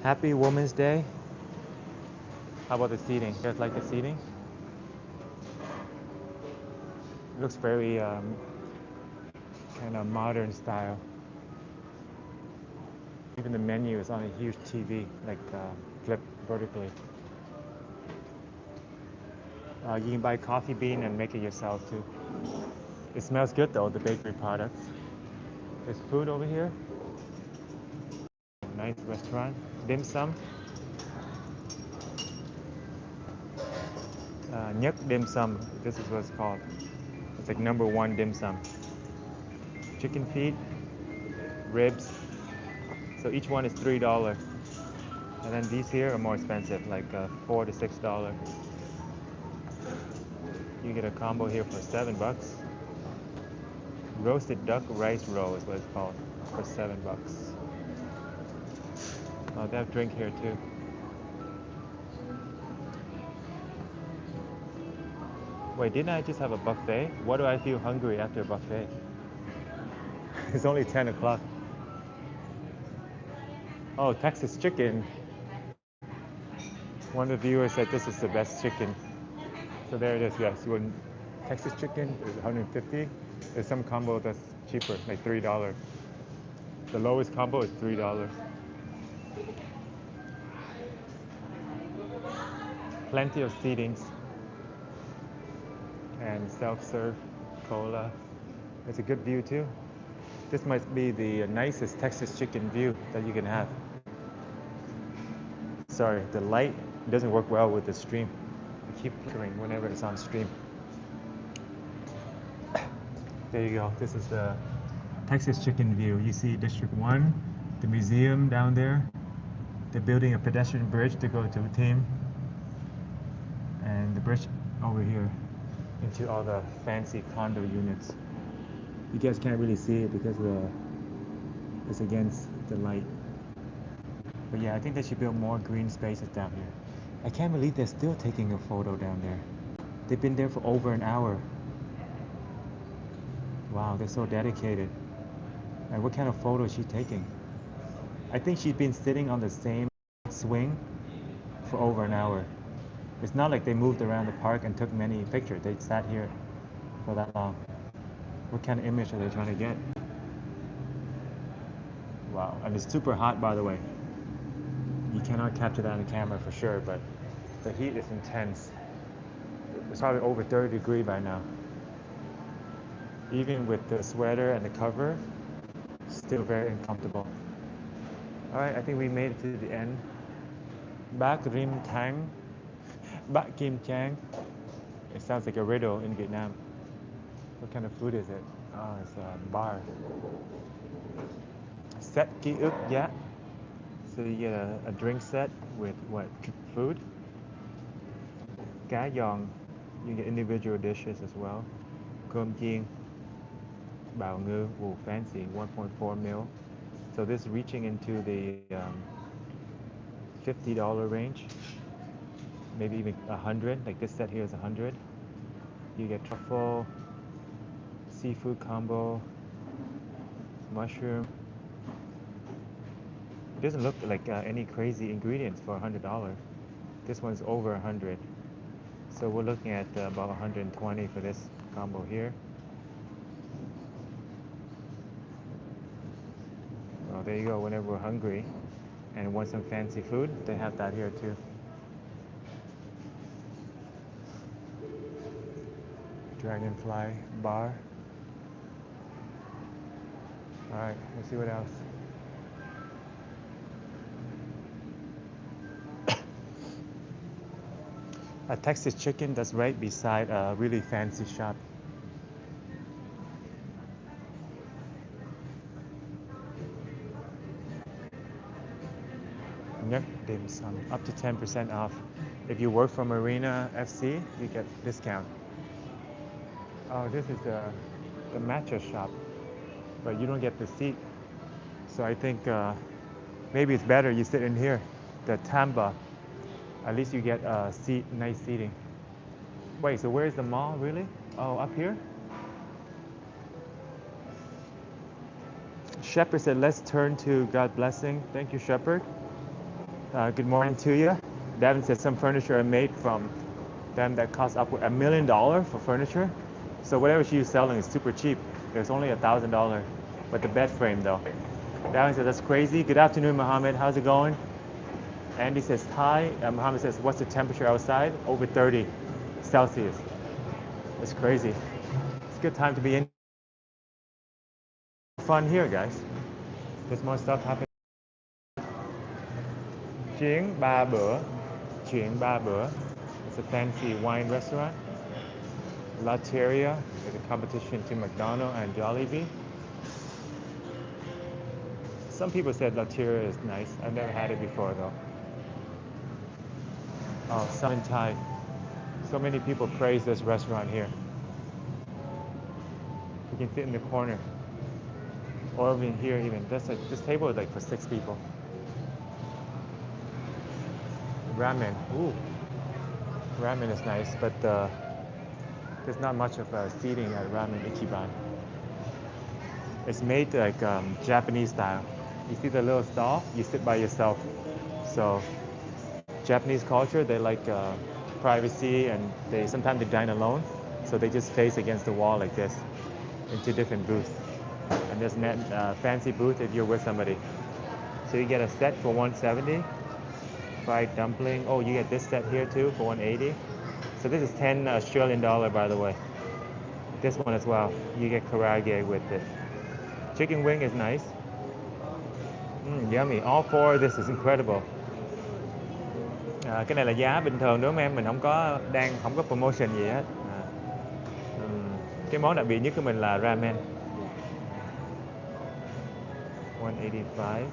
Happy Women's Day. How about the seating? You guys like the seating? It looks very kind of modern style. Even the menu is on a huge TV, like flipped vertically. You can buy coffee bean and make it yourself too. It smells good though, the bakery products. There's food over here. Nice restaurant. Dim sum. Nhất dim sum, this is what it's called. It's like #1 dim sum. Chicken feet, ribs. So each one is $3. And then these here are more expensive, like $4 to $6. You get a combo here for $7. Roasted duck rice roll is what it's called, for $7. Oh, they have drink here too. Wait, didn't I just have a buffet? Why do I feel hungry after a buffet? It's only 10 o'clock. Oh, Texas chicken. One of the viewers said this is the best chicken. So there it is, yes. When Texas chicken is 150. There's some combo that's cheaper, like $3. The lowest combo is $3. Plenty of seatings. And self-serve cola. It's a good view too. This might be the nicest Texas chicken view that you can have. Sorry, the light doesn't work well with the stream. I keep flickering whenever it's on stream. There you go. This is the Texas chicken view. You see District 1, the museum down there. They're building a pedestrian bridge to go to the team. And the bridge over here into all the fancy condo units. You guys can't really see it because it's against the light. But yeah, I think they should build more green spaces down here. I can't believe they're still taking a photo down there. They've been there for over an hour. Wow, they're so dedicated. And what kind of photo is she taking? I think she's been sitting on the same swing for over an hour. It's not like they moved around the park and took many pictures. They sat here for that long. What kind of image are they trying to get? Wow, and it's super hot, by the way. You cannot capture that on the camera for sure, but the heat is intense. It's probably over 30 degrees by now. Even with the sweater and the cover, still very uncomfortable. All right, I think we made it to the end. Bác Rim Thang, Bác Kim Chang. It sounds like a riddle in Vietnam. What kind of food is it? Oh, it's a bar. Set ký ức giá. So you get a drink set with what? Food? Cá giòn. You get individual dishes as well. Cơm chiên. Bào ngư. Ooh, fancy. 1.4 mil. So this reaching into the $50 range. Maybe even 100. Like this set here is 100. You get truffle, seafood combo, mushroom. It doesn't look like any crazy ingredients for $100. This one's over 100. So we're looking at about 120 for this combo here. Well, there you go. Whenever we're hungry and want some fancy food, they have that here too. Dragonfly bar. All right, let's see what else. A Texas chicken that's right beside a really fancy shop. Yep, dim sum. Up to 10% off. If you work for Marina FC, you get discount. Oh, this is the mattress shop, but you don't get the seat. So I think maybe it's better you sit in here, the Tamba. At least you get seat, nice seating. Wait, so where's the mall really? Oh, up here? Shepherd said, let's turn to God blessing. Thank you, Shepherd. Good morning to you. Darren said some furniture are made from them that cost up $1 million for furniture. So whatever she's selling is super cheap. There's only $1,000. But the bed frame though. Darren said, that's crazy. Good afternoon, Mohammed. How's it going? Andy says, hi. Mohammed says, what's the temperature outside? Over 30 Celsius. It's crazy. It's a good time to be in. Fun here, guys. There's more stuff happening. Chuyến ba bữa. Chuyến ba bữa. It's a fancy wine restaurant. Latteria is a competition to McDonald's and Jollibee. Some people said Latteria is nice. I've never had it before though. Oh, Sun Thai. So many people praise this restaurant here. You can sit in the corner. Or even here even. This table is like for 6 people. Ramen. Ooh. Ramen is nice, but there's not much of seating at Ramen Ichiban. It's made like Japanese style. You see the little stall, you sit by yourself. So Japanese culture, they like privacy, and sometimes they dine alone. So they just face against the wall like this into different booths. And there's a fancy booth if you're with somebody. So you get a set for 170. Fried dumpling. Oh, you get this set here too for 180. So this is 10 Australian dollar, by the way. This one as well. You get karaage with it. Chicken wing is nice. Yummy. All four of this is incredible. Cái này là giá bình thường đúng không em? Mình không có promotion gì hết. Cái món đặc biệt nhất của mình là ramen. 185.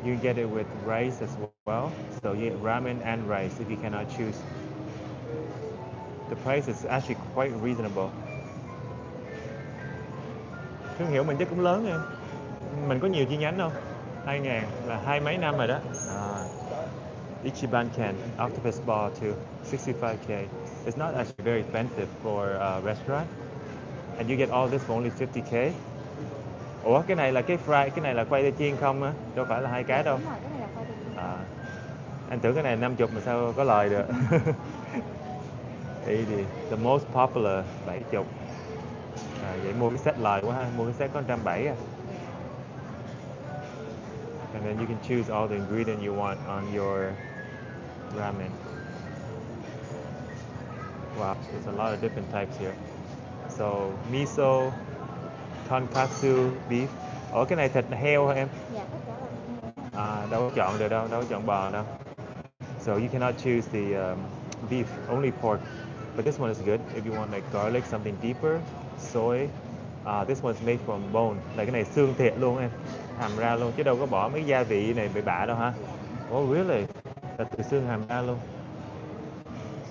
You get it with rice as well. So you get ramen and rice if you cannot choose. The price is actually quite reasonable. Thương hiệu mình chắc cũng lớn em. Mình có nhiều chi nhánh không? 2.000 là 20 mấy năm rồi đó. Ichiban Ken, octopus ball too, 65K. It's not actually very expensive for a restaurant. And you get all this for only 50K. Ủa cái này là cái fry, cái này là khoai tây chiên không á? Đâu phải là hai cái đâu. Đúng rồi, cái này là khoai tây chiên. Anh tưởng cái này 50 mà sao có lời được. 80. The most popular 70. Vậy mua cái set lời quá ha, mua cái set có 170 à. And then you can choose all the ingredient you want on your ramen. Wow, there's a lot of different types here. So miso, tonkatsu beef. Cái này thịt heo hả em? Dạ, tất cả là thịt heo. Đâu có chọn được đâu, đâu có chọn bò đâu. So you cannot choose the beef, only pork. But this one is good if you want like garlic, something deeper, soy. This one's made from bone. Là cái này xương thiệt luôn em, hầm ra luôn chứ đâu có bỏ mấy gia vị này bậy bạ đâu hả? Oh really? Là từ xương hầm ra luôn.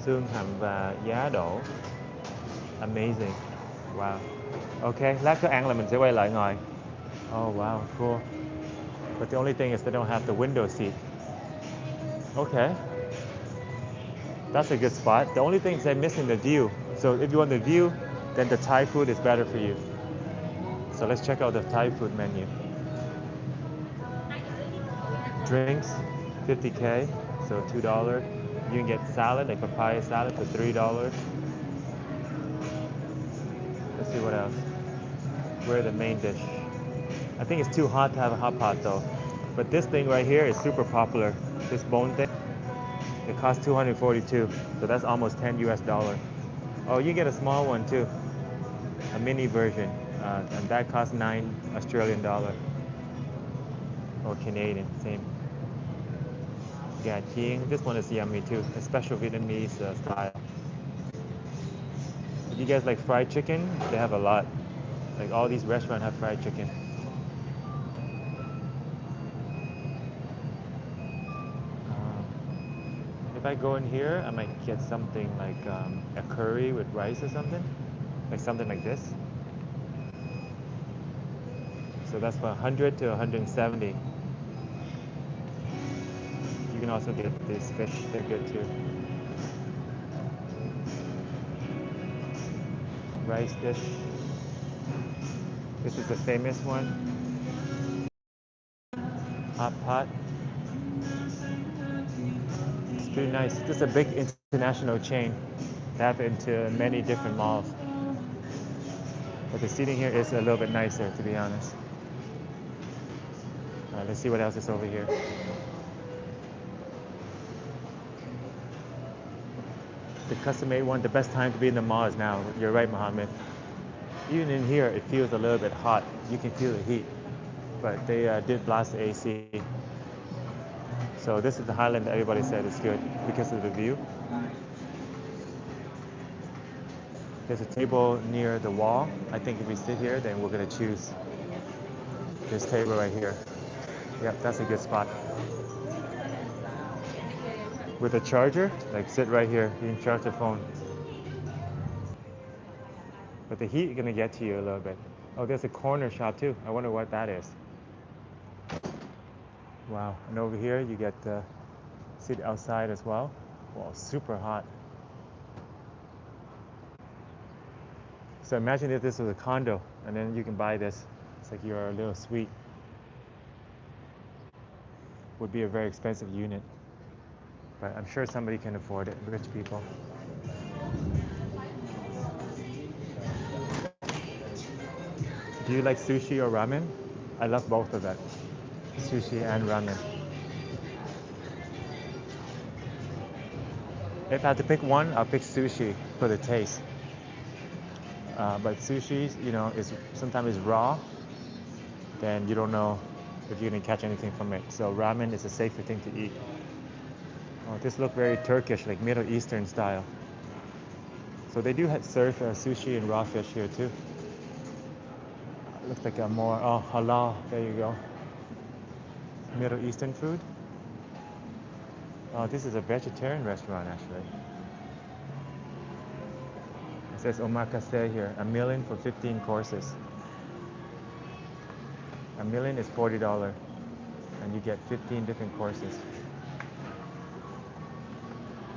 Xương hầm và giá đổ. Amazing. Wow. Ok, lát có ăn là mình sẽ quay lại ngồi. Oh wow, cool. But the only thing is they don't have the window seat. Okay. That's a good spot. The only thing is they're missing the view. So if you want the view, then the Thai food is better for you. So let's check out the Thai food menu. Drinks, 50K, so $2. You can get salad, like papaya salad for $3. Let's see what else. Where's the main dish? I think it's too hot to have a hot pot though. But this thing right here is super popular. This bone thing. It costs 242, so that's almost 10 US dollar. Oh, you get a small one too, a mini version, and that costs 9 Australian dollar or Canadian, same. Yeah, king. This one is yummy too, a special Vietnamese style. If you guys like fried chicken, they have a lot. Like all these restaurants have fried chicken. If I go in here, I might get something like a curry with rice or something. Like something like this. So that's from 100 to 170. You can also get this fish, they're good too. Rice dish. This is the famous one. Hot pot. It's pretty nice. This is a big international chain. They have it into many different malls. But the seating here is a little bit nicer, to be honest. Let's see what else is over here. The custom-made one, the best time to be in the mall is now. You're right, Mohammed. Even in here, it feels a little bit hot. You can feel the heat. But they did blast the AC. So this is the Highland that everybody said is good because of the view. There's a table near the wall. I think if we sit here, then we're gonna choose this table right here. Yep, that's a good spot. With a charger, like sit right here, you can charge the phone. But the heat is gonna get to you a little bit. Oh, there's a corner shop too. I wonder what that is. Wow, and over here you get to sit outside as well. Wow, super hot. So imagine if this was a condo and then you can buy this. It's like your little suite. Would be a very expensive unit. But I'm sure somebody can afford it, rich people. Do you like sushi or ramen? I love both of that. Sushi and ramen. If I had to pick one, I'll pick sushi for the taste. But sushi, you know, is sometimes it's raw. Then you don't know if you're gonna catch anything from it. So ramen is a safer thing to eat. Oh, this looks very Turkish, like Middle Eastern style. So they do serve sushi and raw fish here too. Looks like a more, oh, halal, there you go. Middle Eastern food. Oh, this is a vegetarian restaurant actually. It says omakase here, a million for 15 courses. A million is $40 and you get 15 different courses.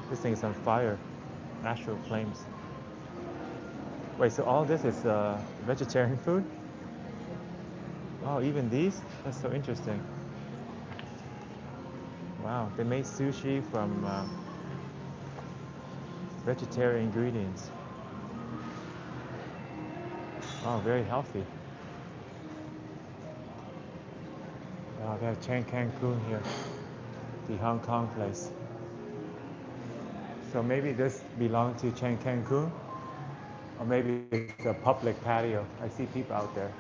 This thing is on fire, natural flames. Wait, so all this is vegetarian food? Oh, even these? That's so interesting. Wow, they made sushi from vegetarian ingredients. Oh, very healthy. Wow, they have Chiang Cancun here, the Hong Kong place. So maybe this belongs to Chiang Cancun, or maybe it's a public patio. I see people out there.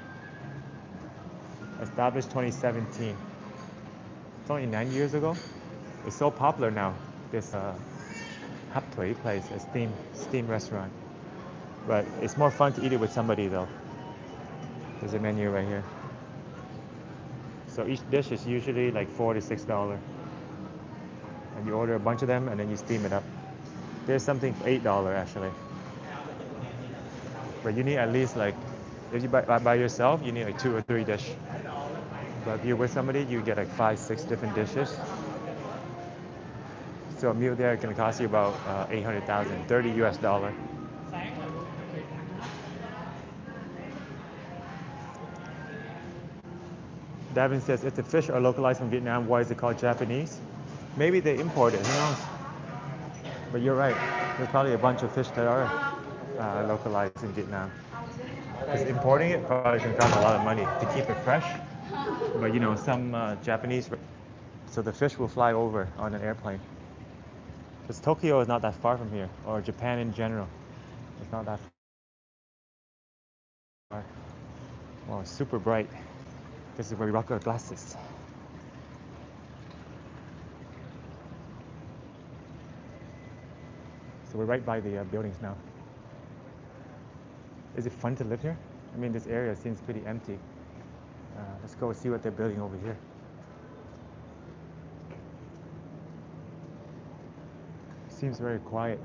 Established 2017. It's only 9 years ago. It's so popular now. This hap thui place, a steam restaurant. But it's more fun to eat it with somebody though. There's a menu right here. So each dish is usually like $4 to $6. And you order a bunch of them and then you steam it up. There's something for $8 actually. But you need at least like, if you by yourself, you need like 2 or 3 dish. But if you're with somebody, you get like 5, 6 different dishes. So a meal there can cost you about 800,000, 30 US dollar. Davin says, if the fish are localized from Vietnam, why is it called Japanese? Maybe they import it, who knows? But you're right, there's probably a bunch of fish that are localized in Vietnam. Because importing it probably can cost a lot of money to keep it fresh. But you know, some Japanese, so the fish will fly over on an airplane. Because Tokyo is not that far from here, or Japan in general. It's not that far. Wow, it's super bright. This is where we rock our glasses. So we're right by the buildings now. Is it fun to live here? I mean, this area seems pretty empty. Let's go see what they're building over here. Seems very quiet.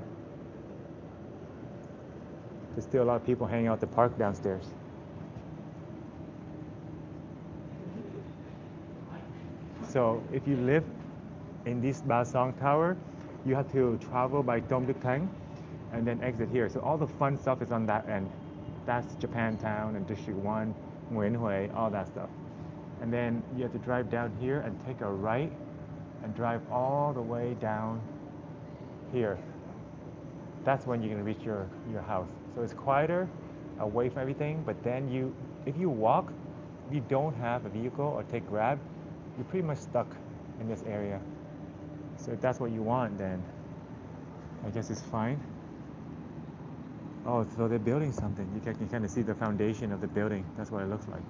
There's still a lot of people hanging out at the park downstairs. So if you live in this Ba Song Tower, you have to travel by Dom Duc Thang and then exit here. So all the fun stuff is on that end. That's Japantown and District 1, Nguyen Hue, all that stuff. And then you have to drive down here and take a right and drive all the way down here. That's when you're gonna reach your house. So it's quieter, away from everything, but then if you walk, if you don't have a vehicle or take Grab, you're pretty much stuck in this area. So if that's what you want, then I guess it's fine. Oh, so they're building something. You can kind of see the foundation of the building. That's what it looks like.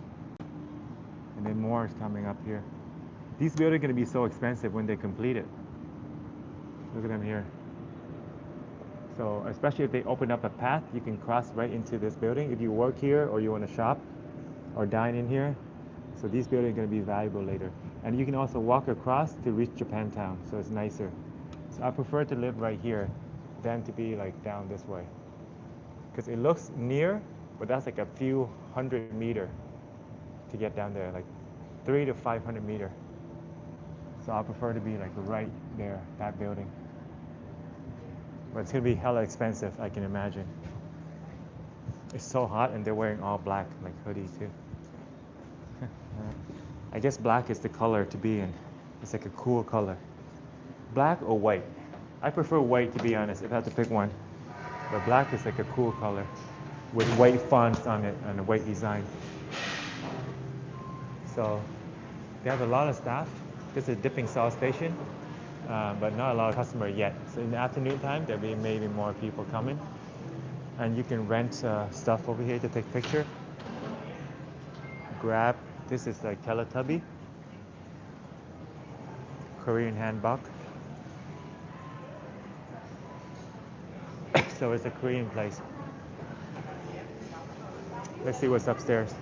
And then more is coming up here. These buildings are going to be so expensive when they complete it. Look at them here. So especially if they open up a path, you can cross right into this building if you work here or you want to shop or dine in here. So these buildings are going to be valuable later. And you can also walk across to reach Japantown, so it's nicer. So I prefer to live right here than to be like down this way. Because it looks near, but that's like a few hundred meters to get down there, like 300 to 500 meters. So I prefer to be like right there, that building. But it's gonna be hella expensive, I can imagine. It's so hot and they're wearing all black, like hoodie too. I guess black is the color to be in. It's like a cool color. Black or white? I prefer white, to be honest, if I have to pick one. But black is like a cool color with white fonts on it and a white design. So they have a lot of staff. This is a dipping sauce station, but not a lot of customers yet. So in the afternoon time, there'll be maybe more people coming. And you can rent stuff over here to take picture. Grab, this is like Teletubby. Korean hanbok. So it's a Korean place. Let's see what's upstairs.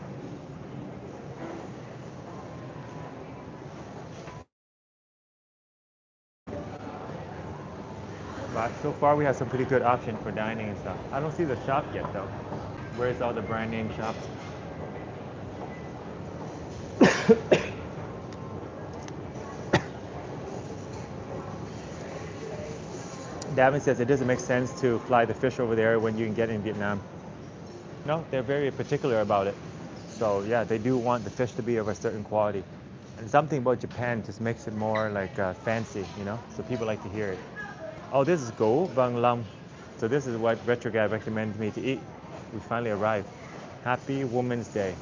But so far we have some pretty good options for dining and stuff. I don't see the shop yet though. Where's all the brand name shops? Davin says it doesn't make sense to fly the fish over there when you can get in Vietnam. No, they're very particular about it. So yeah, they do want the fish to be of a certain quality. And something about Japan just makes it more like fancy, you know? So people like to hear it. Oh, this is Go Bang Lam. So this is what Retro Guy recommended me to eat. We finally arrived. Happy Women's Day.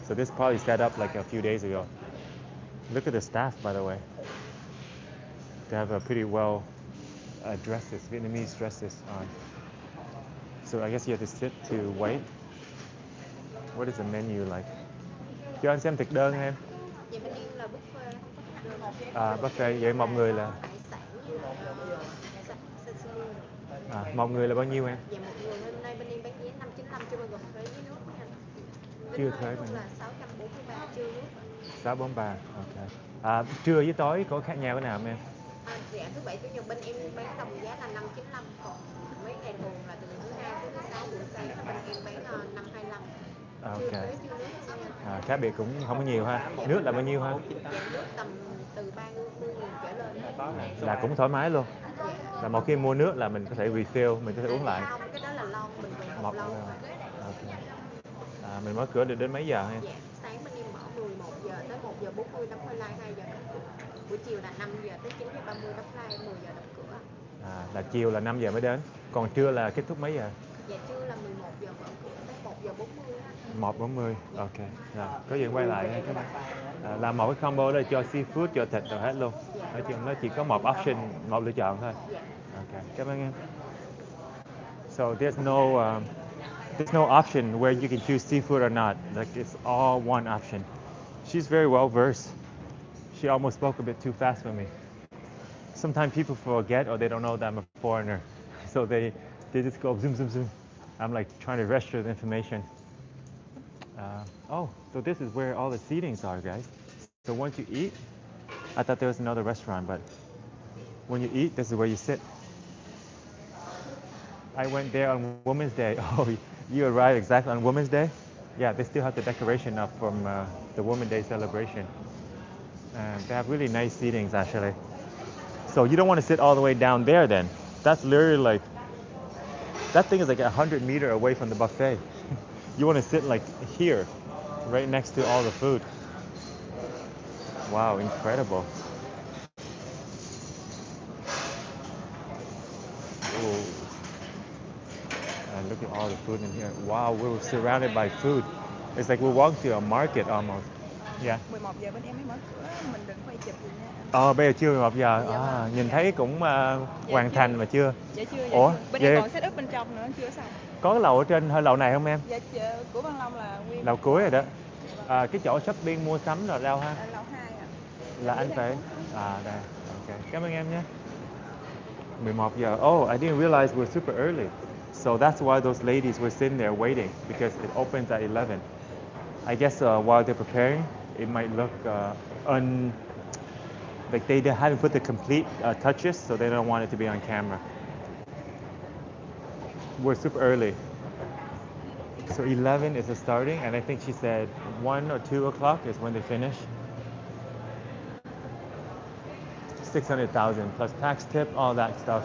So this probably set up like a few days ago. Look at the staff, by the way. They have a pretty well dresses, Vietnamese dresses on. So I guess you have to sit to wait. What is the menu like? Cho anh xem thực đơn em. Vậy bên em là buffet không có Buffet vậy một người là hải sản với lại sashimi. một người là bao nhiêu em? Dạ một người hôm nay bên em bán giá 595 chưa bao gồm thuế với nước nha. Chưa thuế Luôn mình là 643 chưa nước. 643, ok. Trưa với tối có khác nhau cái nào không em? Dạ thứ bảy chủ nhật bên em bán đồng giá là 595, còn mấy ngày thường là từ thứ hai tới thứ sáu buổi sáng là bên em bán 525. Chưa Ok. thuế chưa nước nha. Khác biệt cũng không có nhiều ha. Nước là bao nhiêu ha? Dạ nước tầm từ 30.000 trở lên. Là cũng thoải mái luôn. Dạ. Là một khi mua nước là mình có thể refill, mình có thể uống lại. Không, cái đó là lon, mình về Một hộp lon. ok. Mình mở cửa được đến mấy giờ em? Dạ, sáng bên em mở 11 giờ tới 1 giờ 40 đóng online, 2 giờ đóng cửa. Buổi chiều là 5 giờ tới 9 giờ 30 đóng online, 10 giờ đóng cửa. Là chiều là 5 giờ mới đến. Còn trưa là kết thúc mấy giờ? Dạ trưa là 11 giờ mở cửa tới 1 giờ 40. 1:40, ok. Rồi, có gì quay lại nha các bạn. Làm một cái combo đó cho seafood, cho thịt rồi hết luôn. Nói chung nó chỉ có một option, một lựa chọn thôi. Ok, cảm ơn em. So there's no option where you can choose seafood or not. Like it's all one option. She's very well versed. She almost spoke a bit too fast for me. Sometimes people forget or they don't know that I'm a foreigner. So they just go zoom, zoom, zoom. I'm like trying to register the information. So this is where all the seatings are, guys. So once you eat, I thought there was another restaurant, but when you eat, this is where you sit. I went there on Women's Day. Oh, you arrived exactly on Women's Day? Yeah, they still have the decoration up from the Women's Day celebration. And they have really nice seatings, actually. So you don't want to sit all the way down there then. That's literally like, that thing is like 100 meters away from the buffet. You want to sit like here, right next to all the food. Wow, incredible. Oh. And look at all the food in here. Wow, we're surrounded by food. It's like we're walking to a market almost. Yeah. 11 giờ bên em mới mở cửa, mình đừng quay chụp gì nha. Bây giờ chưa 11 giờ. Dạ vâng. Nhìn thấy cũng hoàn thành mà chưa. Dạ chưa. Ủa, Bên vậy em còn set up bên trong nữa, chưa xong. có cái lầu ở trên hơi lầu này không em? Dạ của Văn Long là nguyên Lầu cuối rồi đó. Dạ vâng. Cái chỗ shopping mua sắm là đâu ha? Lầu 2 ạ. Là anh phải đây. Ok. Cảm ơn em nhé. 11 giờ. Oh, I didn't realize we're super early. So that's why those ladies were sitting there waiting because it opens at 11. I guess while they're preparing, it might look like they hadn't put the complete touches, so they don't want it to be on camera. We're super early. So 11 is the starting, and I think she said 1 or 2 o'clock is when they finish. 600,000 plus tax tip, all that stuff.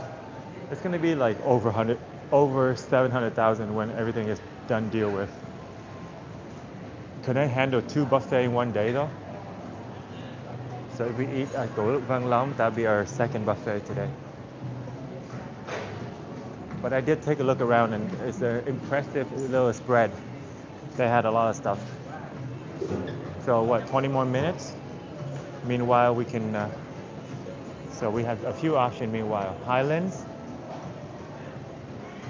It's going to be like over 700,000 when everything is done deal with. Can I handle 2 buffets in one day though? So if we eat at Tổ Lực Vang Long, that'll be our second buffet today. But I did take a look around and it's an impressive little spread. They had a lot of stuff. So what, 20 more minutes? Meanwhile, we can, so we have a few options meanwhile. Highlands.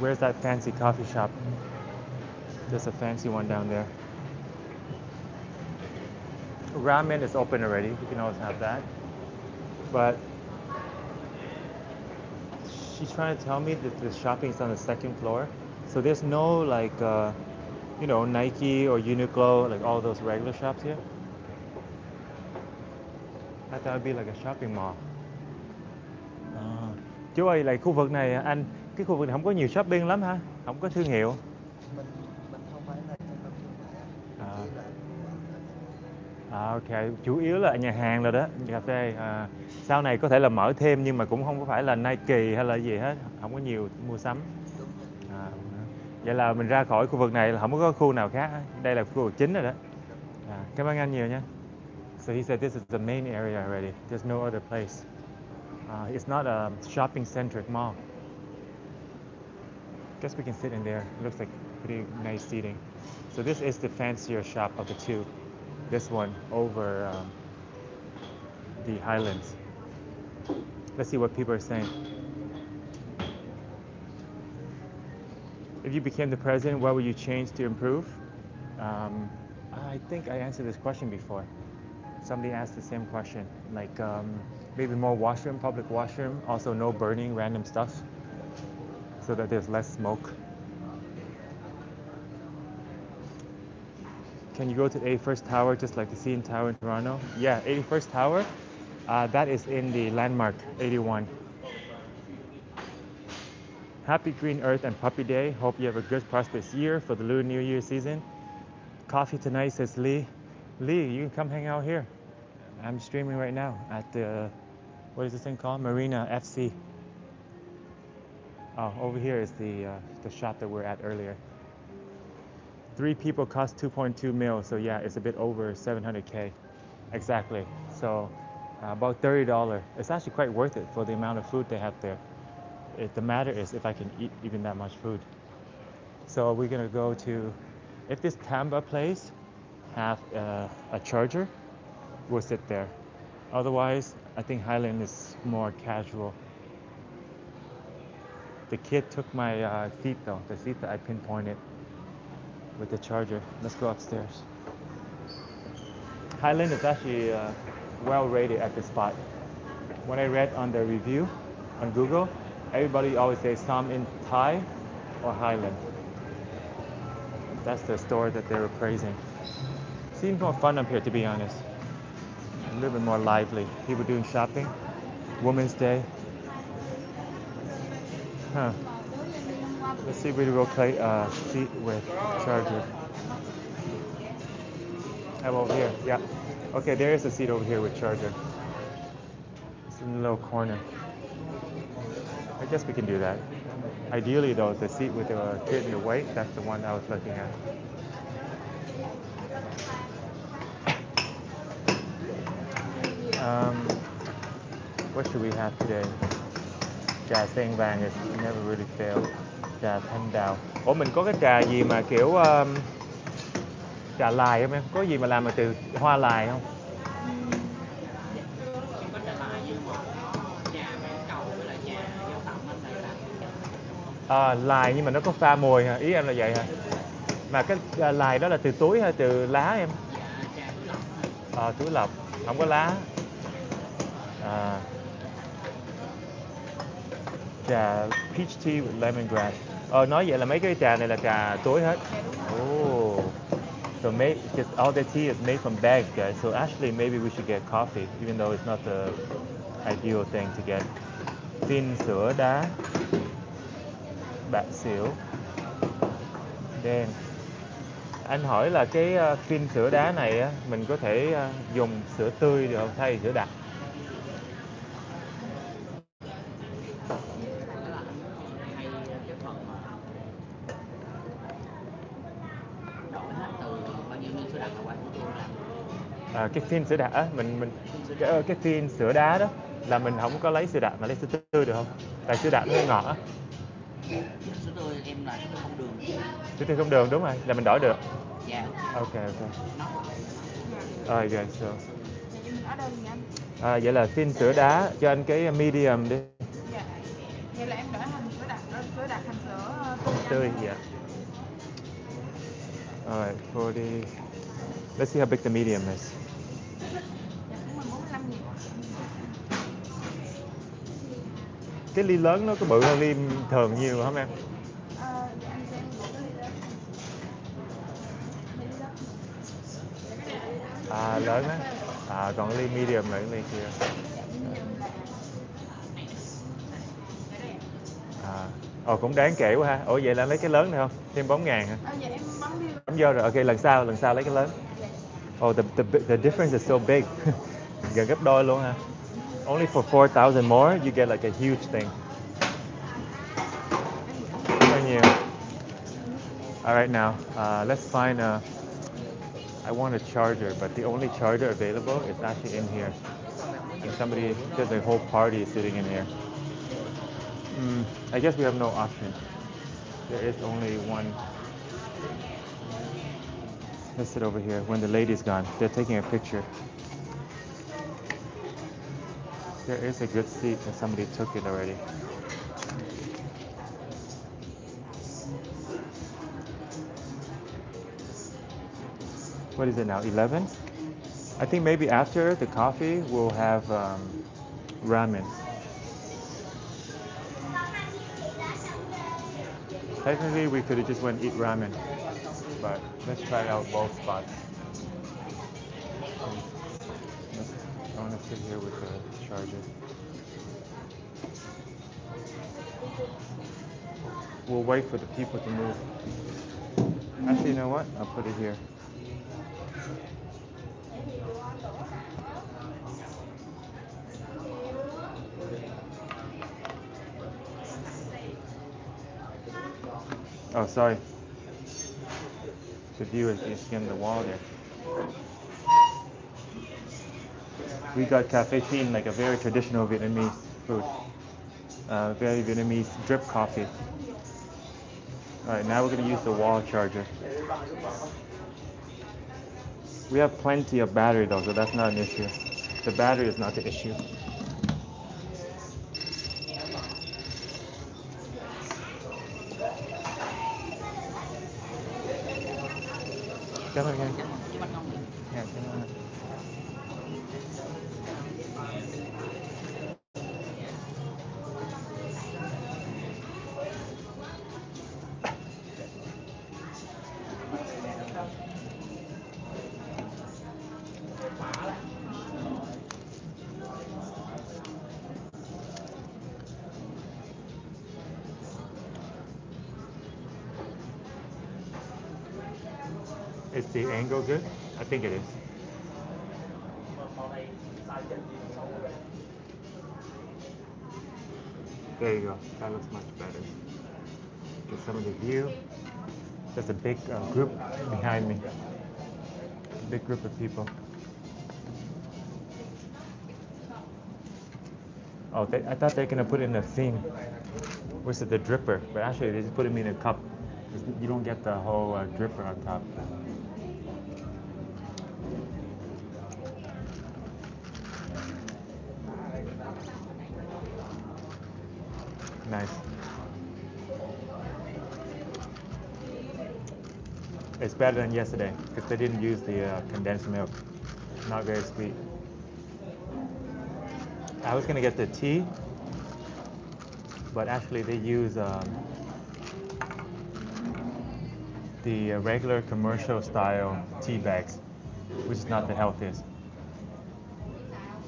Where's that fancy coffee shop? There's a fancy one down there. Ramen is open already. You can always have that. But she's trying to tell me that the shopping is on the second floor. So there's no like, Nike or Uniqlo, like all those regular shops here. I thought it'd be like a shopping mall. Chú ơi, lại khu vực này anh, cái khu vực này không có nhiều shopping lắm ha? Không có thương hiệu. Mình không phải là trung tâm thương mại. Ok, chủ yếu là nhà hàng rồi đó, cà phê. Sau này có thể là mở thêm nhưng mà cũng không có phải là Nike hay là gì hết, không có nhiều mua sắm. Vậy là mình ra khỏi khu vực này là không có khu nào khác. Đây là khu vực chính rồi đó. Cảm ơn anh nhiều nha. So he said this is the main area already. There's no other place. It's not a shopping-centric mall. Guess we can sit in there. It looks like pretty nice seating. So this is the fancier shop of the two. This one over the Highlands. Let's see what people are saying. If you became the president, what would you change to improve? I think I answered this question before. Somebody asked the same question, like maybe more washroom, public washroom, also no burning random stuff, so that there's less smoke. Can you go to the 81st Tower just like the CN Tower in Toronto? Yeah, 81st Tower, that is in the landmark 81. Happy Green Earth and Puppy Day. Hope you have a good, prosperous year for the Lunar New Year season. Coffee tonight, says Lee. Lee, you can come hang out here. I'm streaming right now at the, what is this thing called? Marina FC. Oh, over here is the shop that we're at earlier. 3 people cost 2.2 mil, so yeah, it's a bit over 700K. Exactly. So about $30. It's actually quite worth it for the amount of food they have there. The matter is if I can eat even that much food. So we're gonna go to, if this Tamba place have a charger, we'll sit there. Otherwise, I think Highland is more casual. The kid took my seat though, the seat that I pinpointed with the charger. Let's go upstairs. Highland is actually well rated at this spot. When I read on the review on Google, everybody always says some in Thai or Highland. That's the store that they were praising. Seems more fun up here, to be honest. A little bit more lively. People doing shopping. Women's Day. Huh. Let's see if we will play seat with charger. How over here? Yeah. Okay, there is a seat over here with charger. It's in the little corner. I guess we can do that. Ideally, though, the seat with the kid in the weight, that's the one I was looking at. What should we have today? Trà sen vàng is never really fail. Trà thanh đào. Ủa mình có cái trà gì mà kiểu trà lài không em? Có gì mà làm từ hoa lài không? Lài nhưng mà nó có pha mùi hả? Ý em là vậy hả? Mà cái lài đó là từ túi hay từ lá em? Túi lọc, không có lá. Trà peach tea with lemongrass. Nói vậy là mấy cái trà này là trà túi hết. Oh. So just all the tea is made from bags, guys. So actually, maybe we should get coffee, even though it's not the ideal thing to get. Phin sữa đá, bạc xỉu, đen. Anh hỏi là cái phin sữa đá này á, mình có thể dùng sữa tươi được không thay sữa đặc? Cái phin sữa đặc á, cái phin sữa đá đó là mình không có lấy sữa đặc mà lấy sữa tươi được không? Tại sữa đặc nó hơi ngọt á. Sữa tươi em là sữa tươi không đường. Sữa tươi không đường đúng rồi, là mình đổi được. Dạ. Ok. Rồi guys, so. Vậy là phin sữa đá cho anh cái medium đi. Dạ. Vậy là em đổi thành sữa đặc thành sữa tươi. Dạ. Alright, 40. Let's see how big the medium is. Cái ly lớn nó có bự hơn ly thường nhiều không em? Lớn á. Còn ly medium là cái ly kia. Cũng đáng kể quá ha. Ủa vậy là lấy cái lớn này không? Thêm 4.000 hả? Dạ em bấm vô rồi. Ok, lần sau lấy cái lớn. The difference is so big. Gần gấp đôi luôn ha. Only for 4,000 more, you get like a huge thing. Bao nhiêu? Alright, now let's find I want a charger, but the only charger available is actually in here. And there's a whole party sitting in here. I guess we have no option. There is only one. Let's sit over here when the lady's gone. They're taking a picture. There is a good seat and somebody took it already. What is it now, 11? I think maybe after the coffee, we'll have ramen. Technically, we could have just went eat ramen, but let's try out both spots. I want to sit here with the charger. We'll wait for the people to move. Actually, you know what? I'll put it here. Oh, sorry. The view is in the wall there. We got cafe-teen, like a very traditional Vietnamese food. Very Vietnamese drip coffee. All right, now we're gonna use the wall charger. We have plenty of battery though, so that's not an issue. The battery is not the issue. Cảm ơn anh. Dạ, cảm ơn. Is the angle good? I think it is. There you go. That looks much better. Get some of the view. There's a big group behind me. Big group of people. Oh, I thought they're gonna put it in a thing. Where's the dripper? But actually, they just put them in a cup. You don't get the whole dripper on top. Nice. It's better than yesterday because they didn't use the condensed milk. Not very sweet. I was gonna get the tea, but actually they use the regular commercial style tea bags, which is not the healthiest.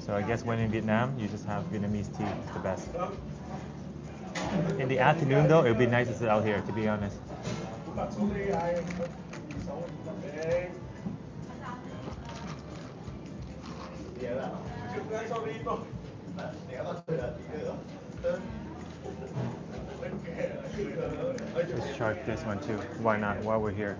So I guess when in Vietnam, you just have Vietnamese tea. It's the best. In the afternoon though, it would be nice to sit out here, to be honest. Let's charge this one too. Why not? While we're here.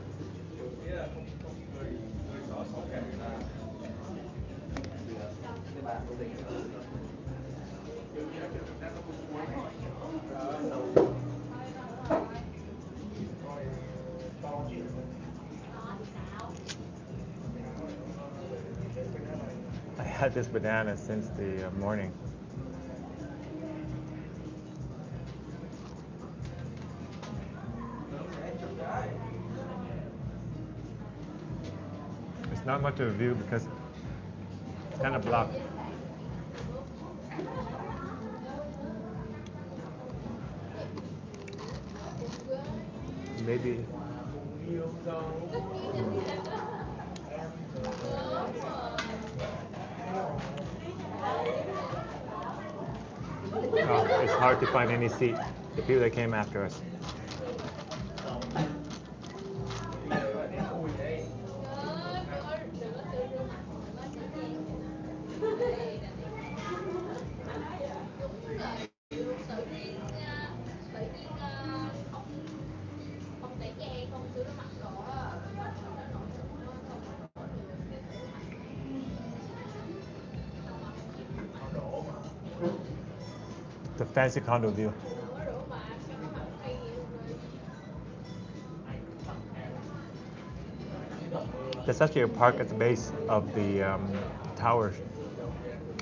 I had this banana since the morning. It's not much of a view because it's kind of blocked. Maybe. Oh, it's hard to find any seat. The people that came after us. The fancy condo view. There's actually a park at the base of the towers.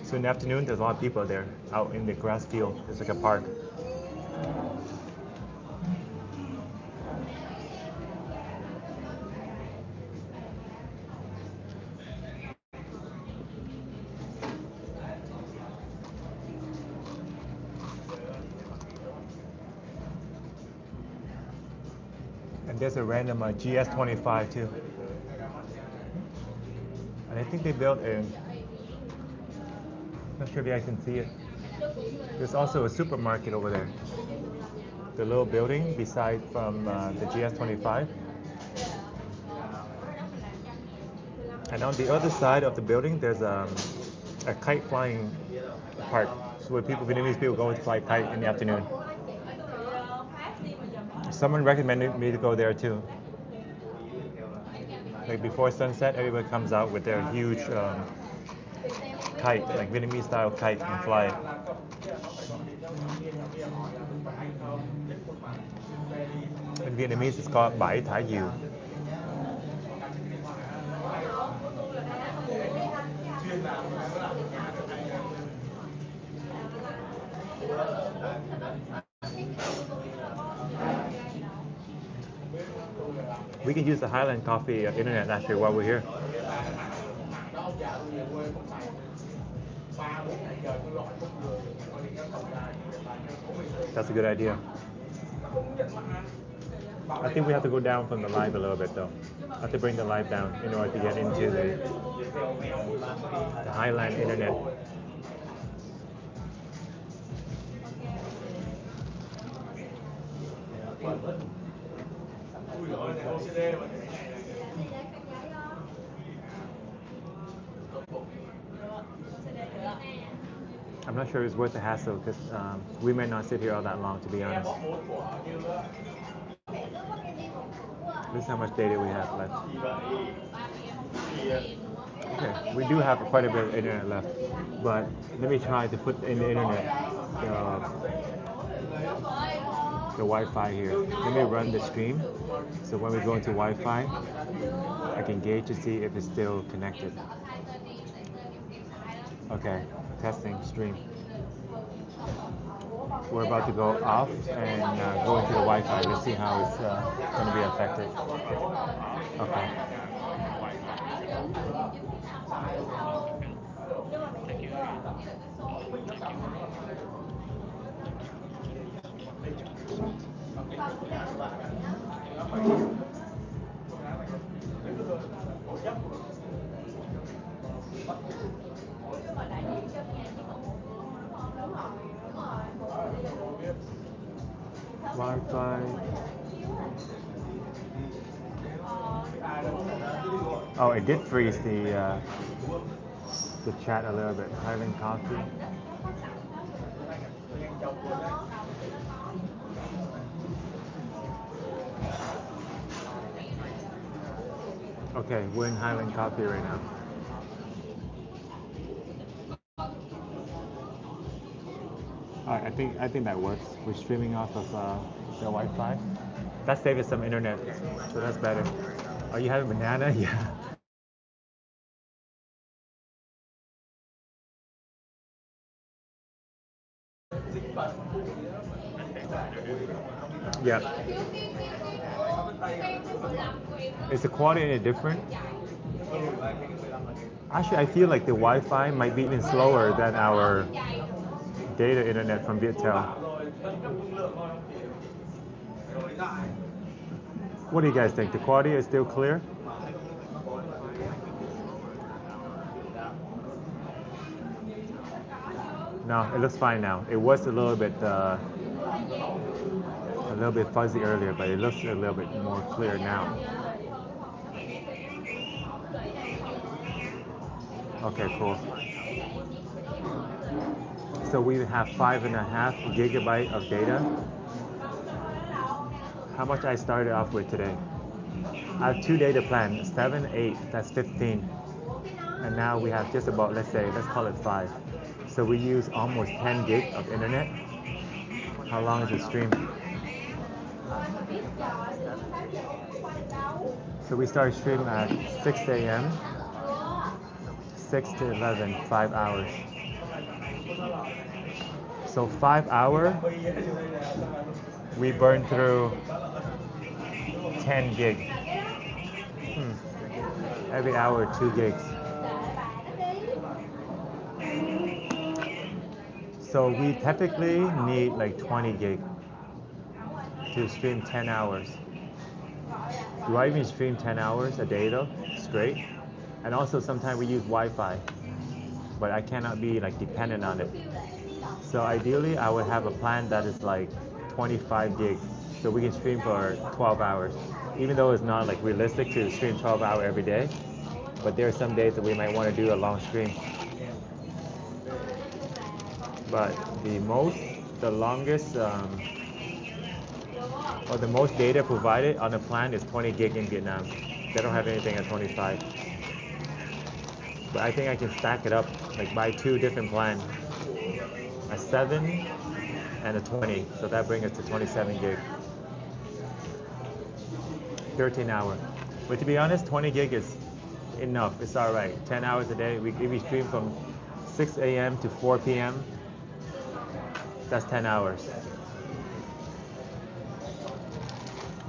So in the afternoon, there's a lot of people there out in the grass field. It's like a park. And there's a random GS25 too. And I think they built a, not sure if you guys can see it. There's also a supermarket over there. The little building beside from the GS25. And on the other side of the building, there's a kite flying park. So where Vietnamese people go to fly kite in the afternoon. Someone recommended me to go there too. Like before sunset, everybody comes out with their huge kite, like Vietnamese style kite, and fly it. In Vietnamese, it's called Bãi Thả Diều. We can use the Highland Coffee internet actually while we're here. That's a good idea. I think we have to go down from the live a little bit though. I have to bring the live down in order to get into the Highland internet. I'm not sure it's worth the hassle because we may not sit here all that long, to be honest. This is how much data we have left. Okay, we do have quite a bit of internet left, but let me try to put in the internet the Wi-Fi here. Let me run the stream, so when we go into Wi-Fi, I can gauge to see if it's still connected. Okay, testing stream. We're about to go off and go into the Wi-Fi. Let's see how it's going to be affected. Okay. Wi-Fi. Oh, it did freeze the chat a little bit. Highland Coffee. Okay, we're in Highland Coffee right now. Alright, I think that works. We're streaming off of the Wi-Fi. That saved us some internet, so that's better. Are you having banana? Yeah. Yeah. Is the quality any different? Actually, I feel like the Wi-Fi might be even slower than our data internet from Viettel. What do you guys think? The quality is still clear? No, it looks fine now. It was a little bit fuzzy earlier, but it looks a little bit more clear now. Okay, cool. So we have 5.5 gigabyte of data. How much I started off with today? I have 2 data plans, 7, 8, that's 15. And now we have just about, let's call it 5. So we use almost 10 gig of internet. How long is the stream? So we started streaming at 6 a.m. 6 to 11, 5 hours. So 5 hours, we burn through 10 gig. Every hour, 2 gigs. So we typically need like 20 gig to stream 10 hours. Do I even stream 10 hours a day though, straight? And also sometimes we use Wi-Fi, but I cannot be like dependent on it. So ideally I would have a plan that is like 25 gig, so we can stream for 12 hours. Even though it's not like realistic to stream 12 hours every day, but there are some days that we might want to do a long stream. But the longest, or the most data provided on the plan is 20 gig in Vietnam. They don't have anything at 25. But I think I can stack it up, like buy two different plans, a 7 and a 20. So that brings us to 27 gig, 13 hour. But to be honest, 20 gig is enough. It's all right. 10 hours a day. If we stream from 6 a.m. to 4 p.m., that's 10 hours.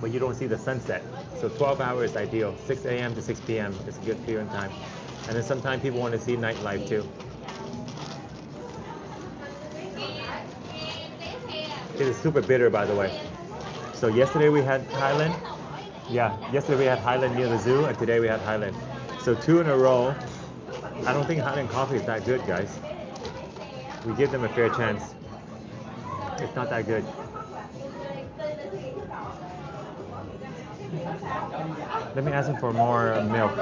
But you don't see the sunset. So 12 hours is ideal. 6 a.m. to 6 p.m. is a good viewing time. And then sometimes people want to see nightlife too. It is super bitter, by the way. So yesterday we had Highland. Yeah, yesterday we had Highland near the zoo, and today we had Highland. So 2 in a row. I don't think Highland coffee is that good, guys. We give them a fair chance. It's not that good. Let me ask him for more milk.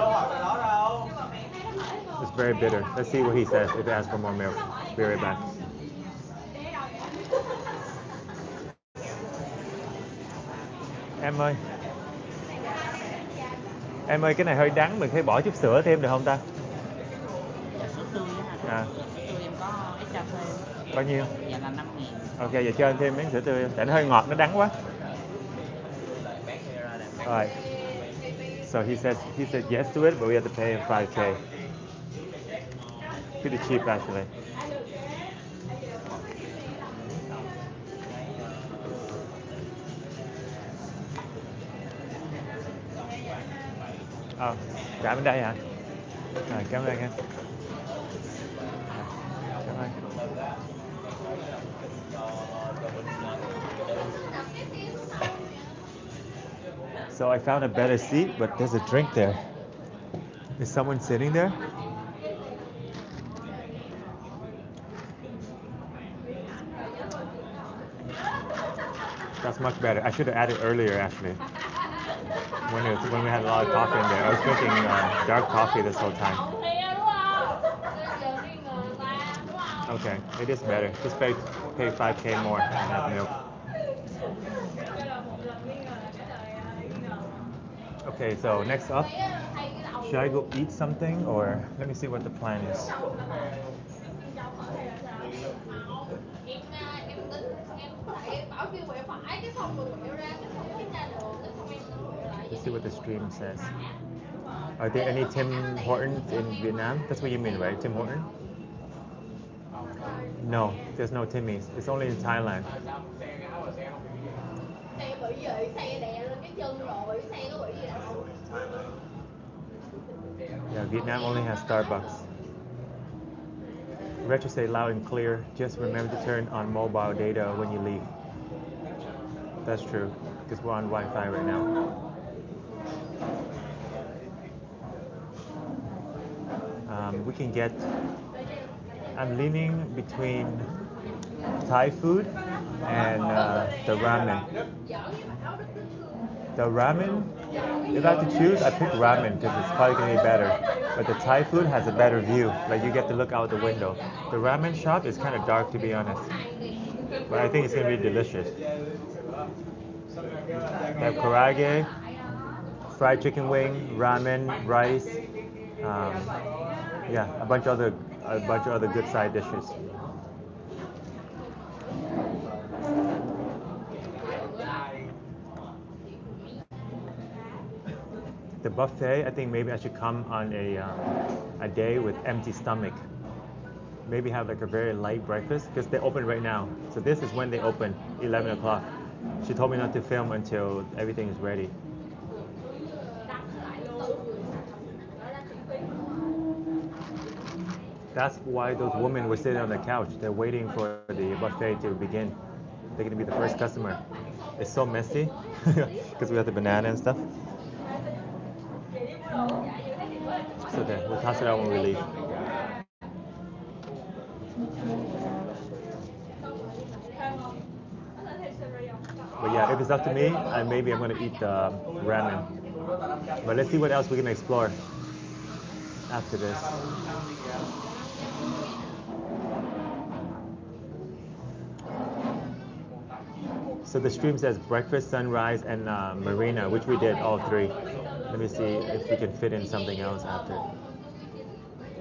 It's very bitter. Let's see what he says if he asks for more milk. Be right back. Em ơi, cái này hơi đắng, mình thấy bỏ chút sữa thêm được không ta? Sữa tươi á. À. Sữa tươi em có extra thêm. Bao nhiêu? Dạ là 5.000. Ok, vậy cho anh thêm miếng sữa tươi, tại nó hơi ngọt, nó đắng quá. Alright. So he said yes to it, but we have to pay him 5K. Pretty cheap actually. Trả bên đây hả? Cảm ơn anh. Cảm ơn. So I found a better seat, but there's a drink there. Is someone sitting there? That's much better. I should have added earlier actually. When we had a lot of coffee in there. I was drinking dark coffee this whole time. Okay, it is better. Just pay 5K more and have milk. Okay, so next up, should I go eat something or let me see what the plan is. Let's see what the stream says. Are there any Tim Hortons in Vietnam? That's what you mean, right? Tim Horton? No, there's no Timmy's. It's only in Thailand. Yeah, Vietnam only has Starbucks. Retro say loud and clear. Just remember to turn on mobile data when you leave. That's true, because we're on Wi-Fi right now. We can get, I'm leaning between Thai food and the ramen. The ramen, if I have to choose, I pick ramen because it's probably going to be better. But the Thai food has a better view, like you get to look out the window. The ramen shop is kind of dark, to be honest, but I think it's going to be delicious. They have karaage, fried chicken wing, ramen, rice, yeah, a bunch of other good side dishes. The buffet, I think maybe I should come on a day with empty stomach. Maybe have like a very light breakfast because they open right now. So this is when they open, 11 o'clock. She told me not to film until everything is ready. That's why those women were sitting on the couch. They're waiting for the buffet to begin. They're gonna be the first customer. It's so messy because we have the banana and stuff. It's okay. We'll toss it out when we leave. But yeah, if it's up to me, maybe I'm gonna eat the ramen. But let's see what else we can explore after this. So the stream says breakfast, sunrise, and marina, which we did all three. Let me see if we can fit in something else after.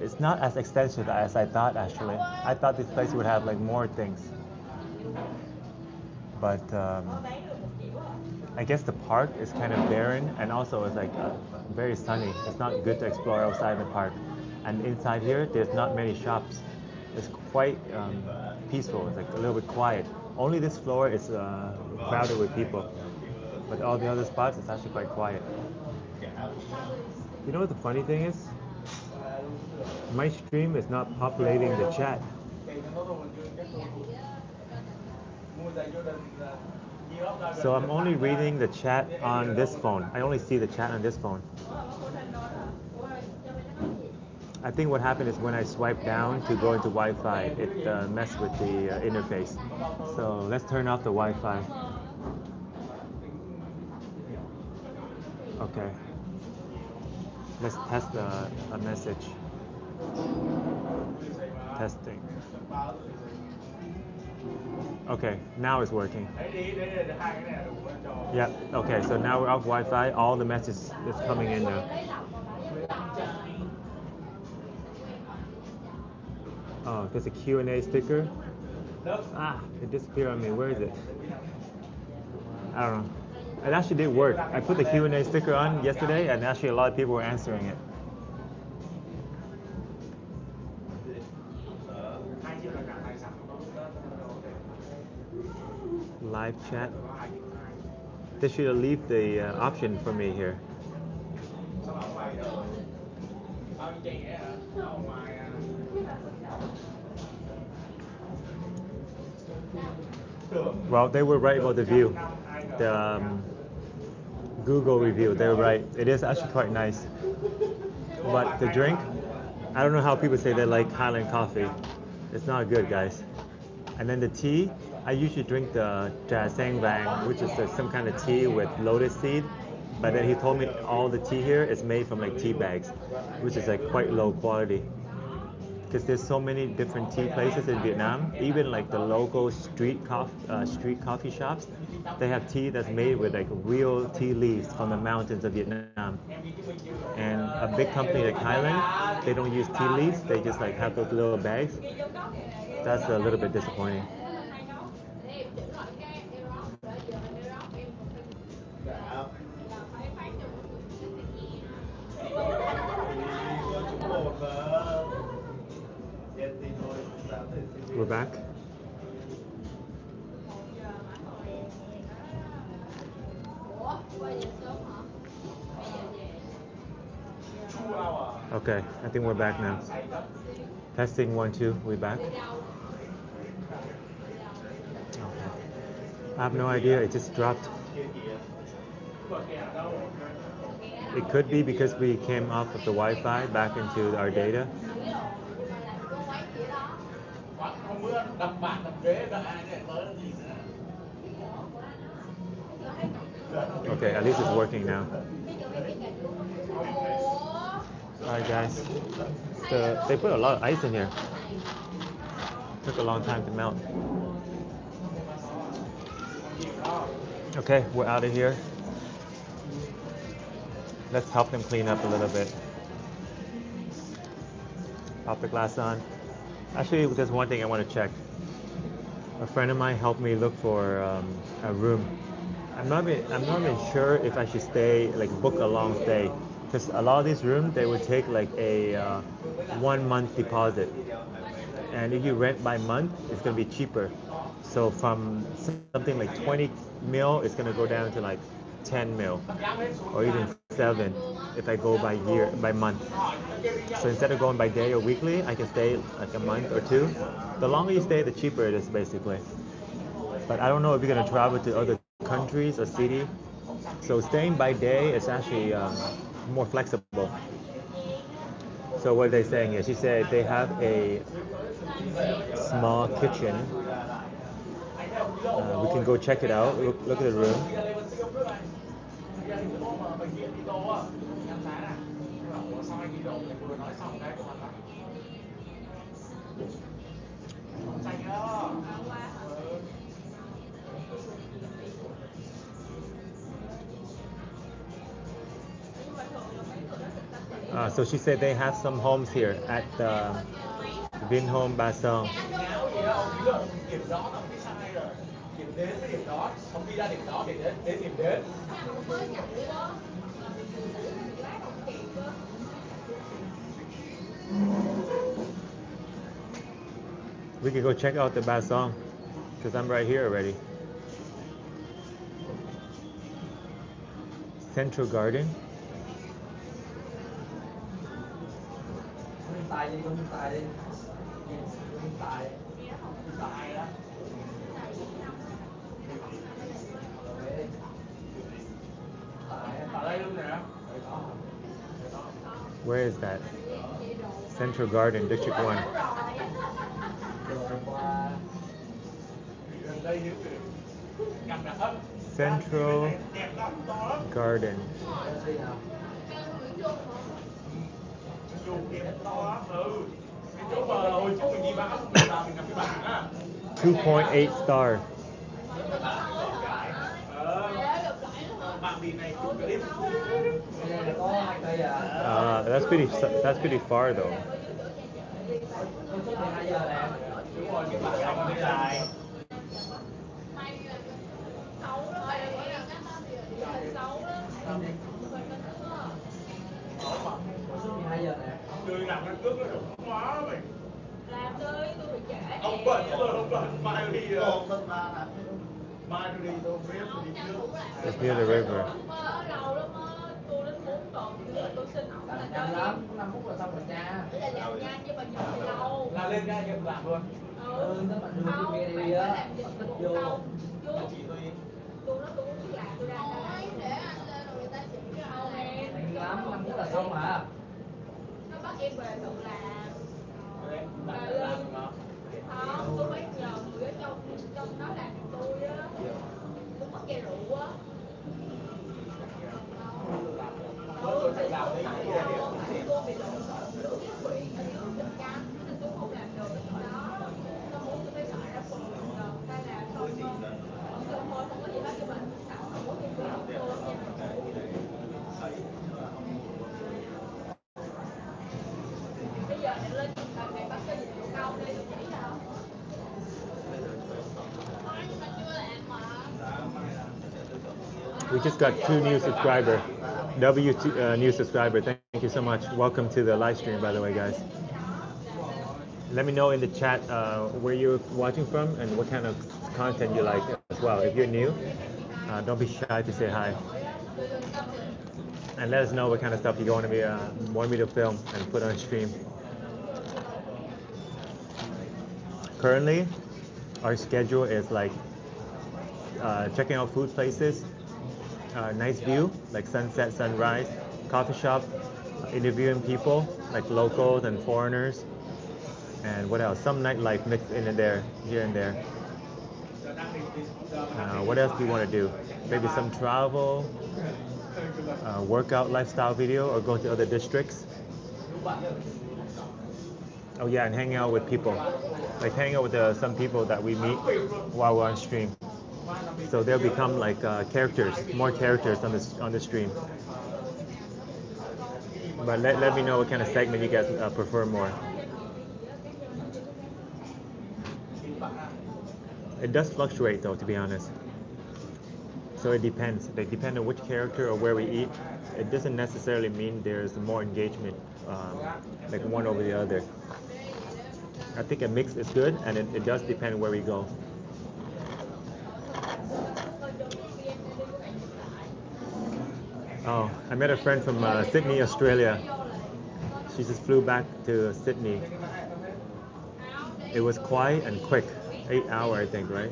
It's not as extensive as I thought, actually. I thought this place would have like more things. But I guess the park is kind of barren, and also it's like very sunny. It's not good to explore outside the park. And inside here, there's not many shops. It's quite peaceful. It's like a little bit quiet. Only this floor is crowded with people, but all the other spots, it's actually quite quiet. You know what the funny thing is? My stream is not populating the chat. So I'm only reading the chat on this phone. I only see the chat on this phone. I think what happened is when I swipe down to go into Wi-Fi, it messed with the interface. So let's turn off the Wi-Fi. Okay. Let's test a message. Testing. Okay, now it's working. Yeah, okay, so now we're off Wi-Fi. All the messages is coming in now. Oh, there's a Q&A sticker. Ah, it disappeared on me. Where is it? I don't know. It actually did work. I put the Q&A sticker on yesterday, and actually a lot of people were answering it. Live chat. They should leave the option for me here. Well, they were right about the view. The Google review, they were right. It is actually quite nice. But the drink, I don't know how people say they like Highland coffee. It's not good, guys. And then the tea, I usually drink the Jasang Vang, which is some kind of tea with lotus seed. But then he told me all the tea here is made from like tea bags, which is like quite low quality. Because there's so many different tea places in Vietnam, even like the local street coffee shops, they have tea that's made with like real tea leaves from the mountains of Vietnam. And a big company like Highland, they don't use tea leaves, they just like have those little bags. That's a little bit disappointing. We're back. Okay, I think we're back now. Testing 1, 2, we back? Okay. I have no idea, it just dropped. It could be because we came off of the Wi-Fi back into our data. Okay, at least it's working now. Alright guys, they put a lot of ice in here. Took a long time to melt. Okay, we're out of here. Let's help them clean up a little bit. Pop the glass on. Actually, there's one thing I want to check. A friend of mine helped me look for a room. I'm not even sure if I should stay, like book a long stay. Because a lot of these rooms, they would take like a 1 month deposit. And if you rent by month, it's going to be cheaper. So from something like 20 mil, it's going to go down to like 10 mil or even 7 if I go by month. So instead of going by day or weekly, I can stay like a month or 2. The longer you stay, the cheaper it is basically. But I don't know if you're going to travel to other countries or city. So staying by day is actually more flexible. So what are they saying here? She said they have a small kitchen. We can go check it out. Look at the room. So she said they have some homes here at the Vinhome Basel. We could go check out the Basel because I'm right here already. Central Garden. Where is that? Central Garden, District 1. Central Garden. 2.8 star. That's pretty far though. It's near the river. We just got 2 new subscribers. New subscriber. Thank you so much. Welcome to the live stream, by the way, guys. Let me know in the chat where you're watching from and what kind of content you like as well. If you're new, don't be shy to say hi. And let us know what kind of stuff you want me to film and put on stream. Currently, our schedule is like checking out food places, nice view like sunset, sunrise, coffee shop, interviewing people like locals and foreigners, and what else? Some nightlife mixed in and there, here and there. What else do you want to do? Maybe some travel, workout lifestyle video, or go to other districts. Oh yeah, and hang out with people. Like hang out with some people that we meet while we're on stream. So they'll become like characters, more characters on the stream. But let me know what kind of segment you guys prefer more. It does fluctuate though, to be honest. So it depends. They depend on which character or where we eat. It doesn't necessarily mean there's more engagement, like one over the other. I think a mix is good, and it does depend where we go. Oh, I met a friend from Sydney, Australia. She just flew back to Sydney. It was quiet and quick. 8 hours, I think, right?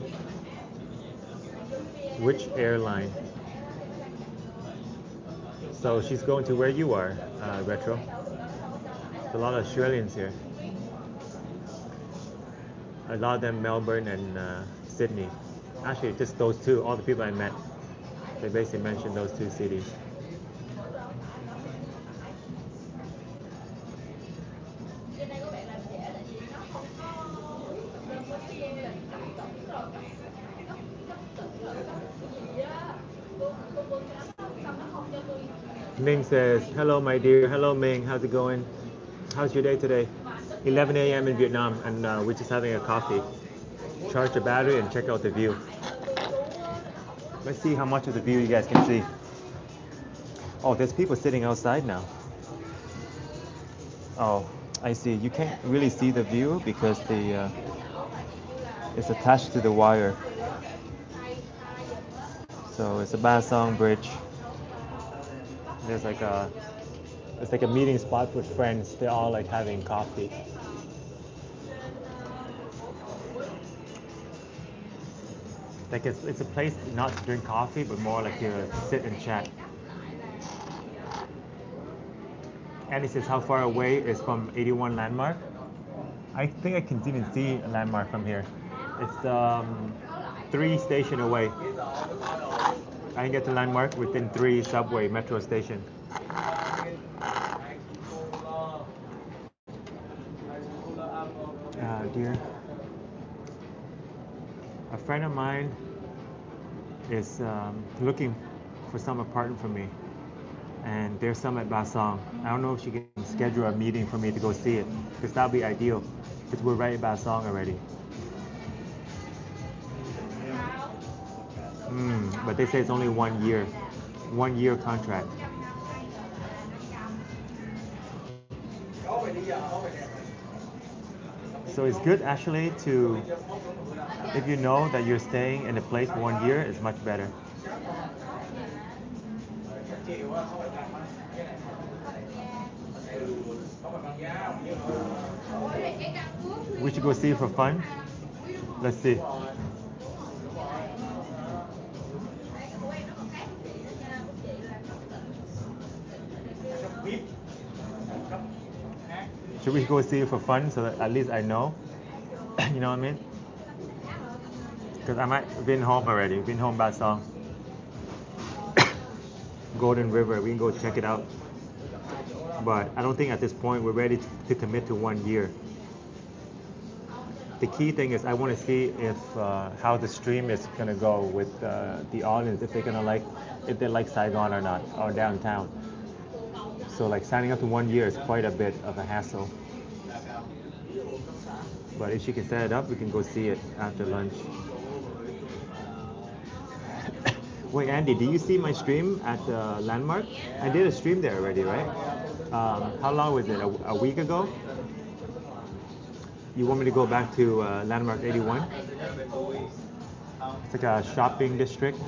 Which airline? So she's going to where you are, Retro. a lot of Australians here. A lot of them Melbourne and Sydney. Actually, just those two. All the people I met, they basically mentioned those two cities. Ming says, hello, my dear. Hello, Ming. How's it going? How's your day today? 11 a.m. in Vietnam, and we're just having a coffee. Charge the battery and check out the view. Let's see how much of the view you guys can see. Oh, there's people sitting outside now. Oh, I see. You can't really see the view because it's attached to the wire. So it's a Ba Song Bridge. There's it's like a meeting spot with friends. They're all like having coffee. Like it's a place not to drink coffee, but more like to sit and chat. And it says how far away is from 81 landmark. I think I can even see a landmark from here. It's 3 station away. I can get to landmark within 3 subway metro station. Dear. A friend of mine is looking for some apartment for me, and there's some at Ba Song. I don't know if she can schedule a meeting for me to go see it, because that would be ideal, because we're right at Ba Song already. But they say it's only 1 year. 1 year contract. So it's good actually to, if you know that you're staying in a place for 1 year, it's much better. We should go see it for fun. Let's see. Should we go see it for fun so that at least I know? You know what I mean? Because I might have been home already. Been home Ba Song. Golden River, we can go check it out. But I don't think at this point we're ready to commit to 1 year. The key thing is I want to see if how the stream is gonna go with the audience, if they're gonna if they like Saigon or not, or downtown. So like signing up to 1 year is quite a bit of a hassle. But if she can set it up, we can go see it after lunch. Wait, Andy, do you see my stream at the Landmark? I did a stream there already, right? How long was it? A week ago? You want me to go back to Landmark 81? It's like a shopping district.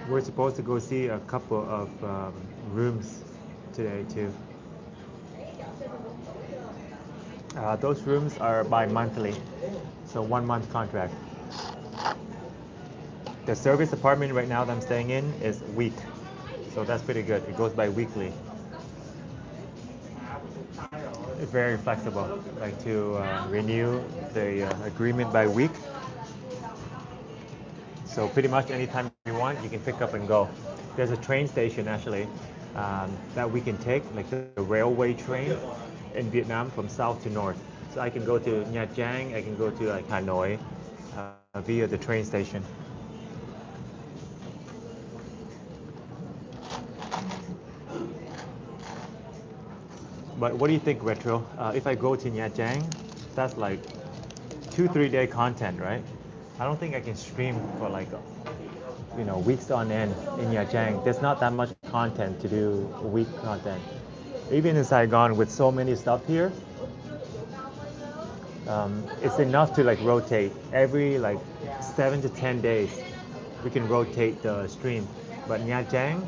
We're supposed to go see a couple of rooms today too. Those rooms are bi-monthly, so 1 month contract. The service apartment right now that I'm staying in is week, so that's pretty good. It goes by weekly. It's very flexible, like to renew the agreement by week. So pretty much anytime you want, you can pick up and go. There's a train station actually that we can take, like the railway train in Vietnam from south to north. So I can go to Nha Trang, I can go to like Hanoi via the train station. But what do you think, Retro? If I go to Nha Trang, that's like 2-3 day content, right? I don't think I can stream for like, you know, weeks on end in Nha Trang. There's not that much content to do week content. Even in Saigon with so many stuff here, it's enough to like rotate every like 7 to 10 days. We can rotate the stream. But Nha Trang,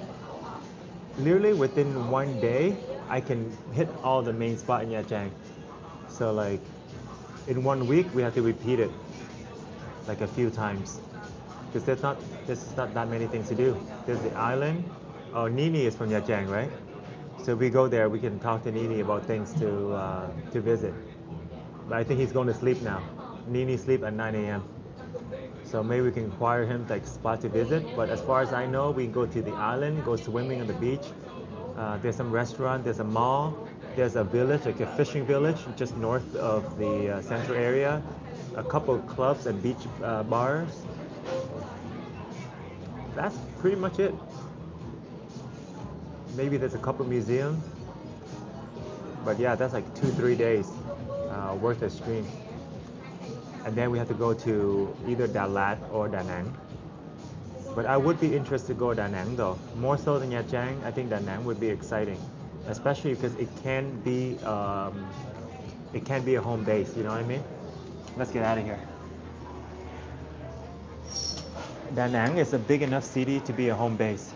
literally within one day, I can hit all the main spot in Nha Trang. So like in 1 week, we have to repeat it like a few times because there's not that many things to do. There's the island. Oh, Nini is from Nha Trang, right? So we go there. We can talk to Nini about things to visit. But I think he's going to sleep now. Nini sleep at 9 a.m. So maybe we can inquire him like spot to visit. But as far as I know, we can go to the island, go swimming on the beach. There's some restaurant, there's a mall, there's a village, like a fishing village just north of the central area. A couple of clubs and beach bars. That's pretty much it. Maybe there's a couple museums. But yeah, that's like 2-3 days worth of stream. And then we have to go to either Da Lat or Da Nang. But I would be interested to go to Da Nang though. More so than Nha Trang, I think Da Nang would be exciting. Especially because it can be a home base, you know what I mean? Let's get out of here. Da Nang is a big enough city to be a home base.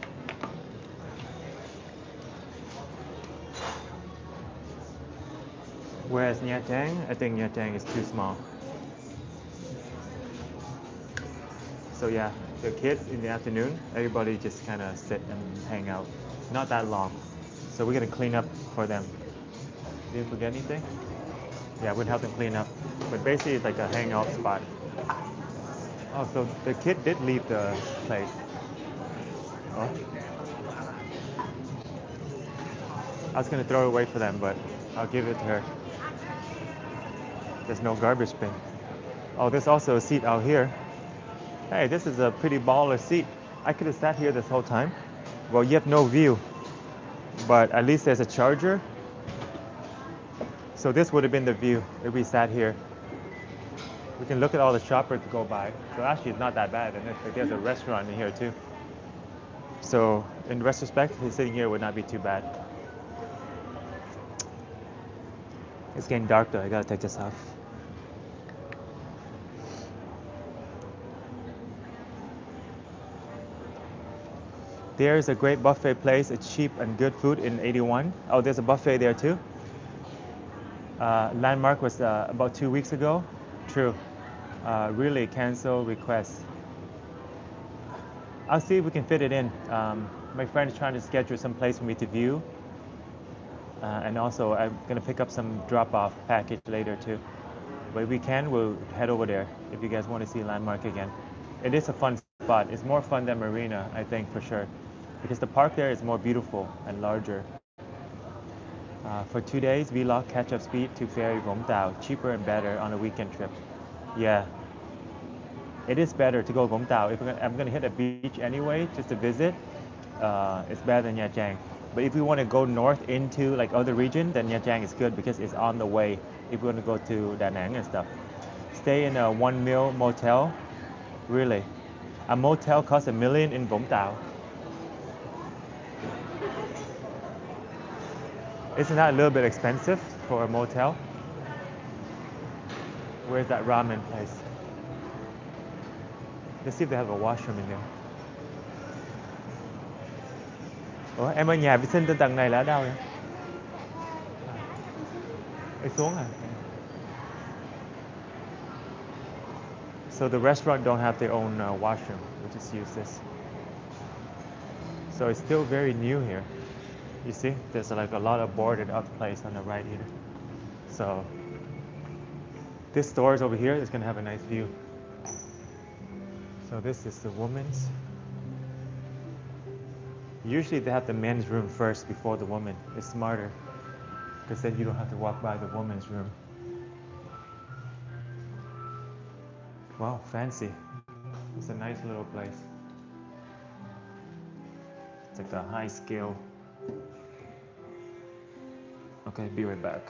Whereas Nha Trang, I think Nha Trang is too small. So yeah, the kids in the afternoon, everybody just kind of sit and hang out. Not that long. So we're gonna clean up for them. Didn't forget anything? Yeah, we'd help them clean up. But basically it's like a hangout spot. Oh, so the kid did leave the place. Oh. I was gonna throw it away for them, but I'll give it to her. There's no garbage bin. Oh, there's also a seat out here. Hey, this is a pretty baller seat. I could have sat here this whole time. Well, you have no view, but at least there's a charger. So this would have been the view if we sat here. We can look at all the shoppers go by. So actually it's not that bad. And there's a restaurant in here too. So in retrospect, sitting here would not be too bad. It's getting dark though, I gotta take this off. There's a great buffet place, it's cheap and good food in 81. Oh, there's a buffet there too. Landmark was about 2 weeks ago. True. Really cancel request. I'll see if we can fit it in. My friend is trying to schedule some place for me to view. And also I'm gonna pick up some drop-off package later too. But if we can, we'll head over there if you guys want to see Landmark again. It is a fun spot. It's more fun than Marina, I think, for sure. Because the park there is more beautiful and larger. For 2 days, vlog catch-up speed to ferry Vũng Tàu, cheaper and better on a weekend trip. Yeah, it is better to go Vũng Tàu. If I'm gonna hit a beach anyway, just to visit, it's better than Nha Trang. But if we want to go north into like other region, then Nha Trang is good because it's on the way. If we want to go to Da Nang and stuff, stay in a 1 mil motel. Really, a motel costs $1 million in Vũng Tàu. Isn't that a little bit expensive for a motel? Where's that ramen place? Let's see if they have a washroom in there. Ủa, em ơi, nhà vệ sinh trên tầng này là ở đâu vậy? Đi xuống à? So the restaurant don't have their own washroom. We just use this. So it's still very new here. You see, there's like a lot of boarded up place on the right here. So this store is over here. It's gonna have a nice view. So this is the woman's. Usually they have the men's room first before the woman. It's smarter because then you don't have to walk by the woman's room. Wow, fancy. It's a nice little place. It's like a high scale. Okay, be right back.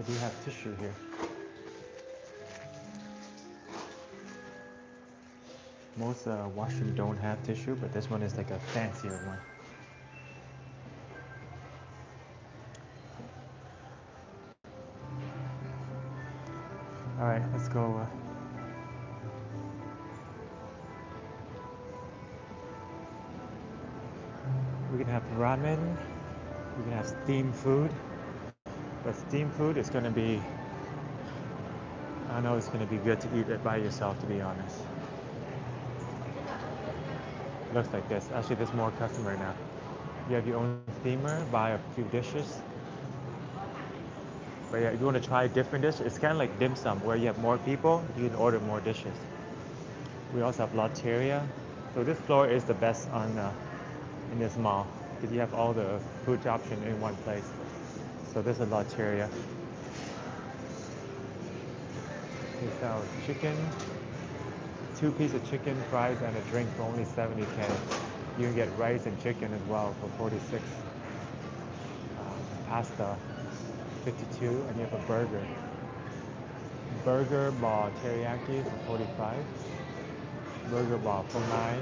They do have tissue here. Most washroom don't have tissue, but this one is like a fancier one. All right, let's go. We can have ramen. We can have steamed food. But steamed food is going to be, I know it's going to be good to eat it by yourself, to be honest. Looks like this. Actually, there's more customer now. You have your own steamer, buy a few dishes. But yeah, if you want to try different dishes, it's kind of like dim sum, where you have more people, you can order more dishes. We also have Lotteria. So this floor is the best on in this mall, because you have all the food option in one place. So this is Lotteria. They sell chicken, 2 pieces of chicken, fries, and a drink for only 70K. You can get rice and chicken as well for 46. Pasta, 52, and you have a burger. Burger bò teriyaki for 45. Burger bò phô mai.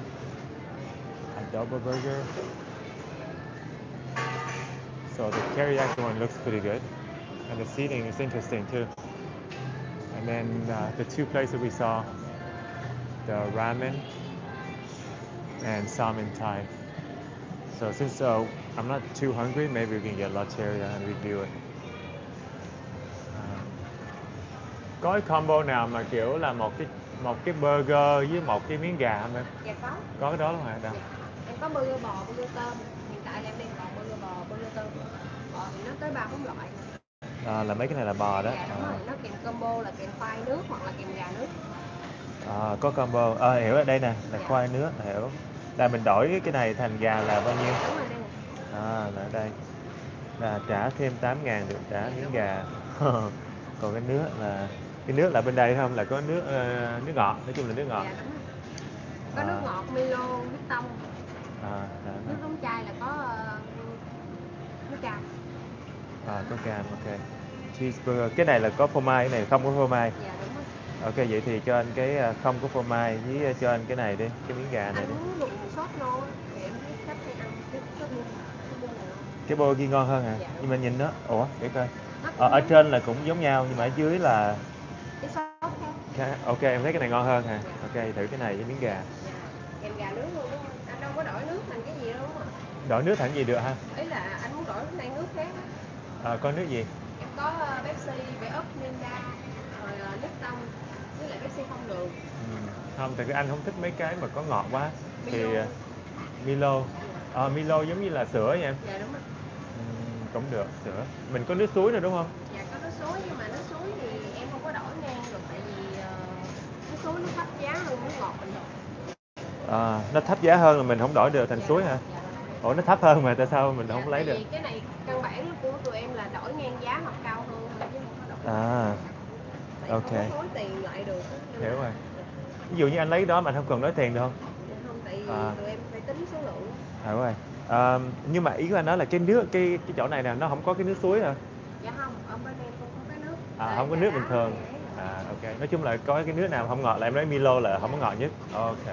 A double burger. So the teriyaki one looks pretty good. And the seating is interesting too. And then the 2 places we saw, the ramen and salmon Thai. So since I'm not too hungry, maybe we can get Lotteria and review it. Có cái combo nào mà kiểu là một cái burger với một cái miếng gà không em? Dạ có. Có cái đó luôn hả? Đâu? Dạ. Em có burger bò, burger tôm. Hiện tại là em đang còn burger bò, burger tôm. Bò thì nó tới 3-4 loại. Là mấy cái này là bò đó. Dạ đúng rồi, nó kèm combo là kèm khoai nước hoặc là kèm gà nước. Có combo. Hiểu ở đây nè, là khoai nước, hiểu. Là mình đổi cái này thành gà là bao nhiêu? Đúng rồi đây nè. Là ở đây. Là trả thêm 8.000 được trả miếng gà. Còn cái nước là bên đây không? Là có nước ngọt, nói chung là nước ngọt. Dạ đúng rồi. Có nước ngọt Milo, nước tông. Nước đóng chai là có nước cam. Có cam, ok. Cheeseburger, cái này là có phô mai, cái này không có phô mai. Dạ đúng rồi. Ok, vậy thì cho anh cái không có phô mai với cho anh cái này đi, cái miếng gà này đi. Anh muốn dùng sốt nô thì em thấy khách hay ăn cái sốt nô. Cái burger ngon hơn hả? Dạ. Nhưng mà nhìn nó, để coi. Ở trên là cũng giống nhau nhưng mà ở dưới là cái sốt khác. Ok, em thấy cái này ngon hơn hả? Dạ. Ok, thử cái này với miếng gà. Dạ. Kèm gà nước luôn đúng không? Anh đâu có đổi nước thành cái gì đâu đúng không? Đổi nước thành gì được ha? Ý là anh muốn đổi cái này nước khác á. Có nước gì? Em có Pepsi, Bảy ấp, Ninja, rồi nước tông, với lại Pepsi không đường. Không, tại vì anh không thích mấy cái mà có ngọt quá. Milo. Thì Milo. Milo giống như là sữa vậy em? Dạ đúng rồi. Cũng được, sữa. Mình có nước suối nữa đúng không? Dạ có nước suối, nhưng mà nước suối thì em không có đổi ngang được, tại vì nước suối nó thấp giá hơn nước ngọt bình thường. Nó thấp giá hơn là mình không đổi được thành suối hả? Dạ. Nó thấp hơn mà tại sao mình không lấy được? Tại vì cái này căn bản của tụi em là đổi ngang giá hoặc cao hơn thôi chứ không có đổi. Ok. Không có thối tiền lại được. Hiểu rồi. Ví dụ như anh lấy đó mà anh không cần nói tiền được không? Dạ không, tại vì tụi em phải tính số lượng. Hiểu rồi. Nhưng mà ý của anh nói là cái nước, cái chỗ này nè, nó không có cái nước suối hả? Dạ không, ở bên em không có cái nước. Không có nước bình thường. Ok. Nói chung là có cái nước nào không ngọt là em nói Milo là không có ngọt nhất. Ok.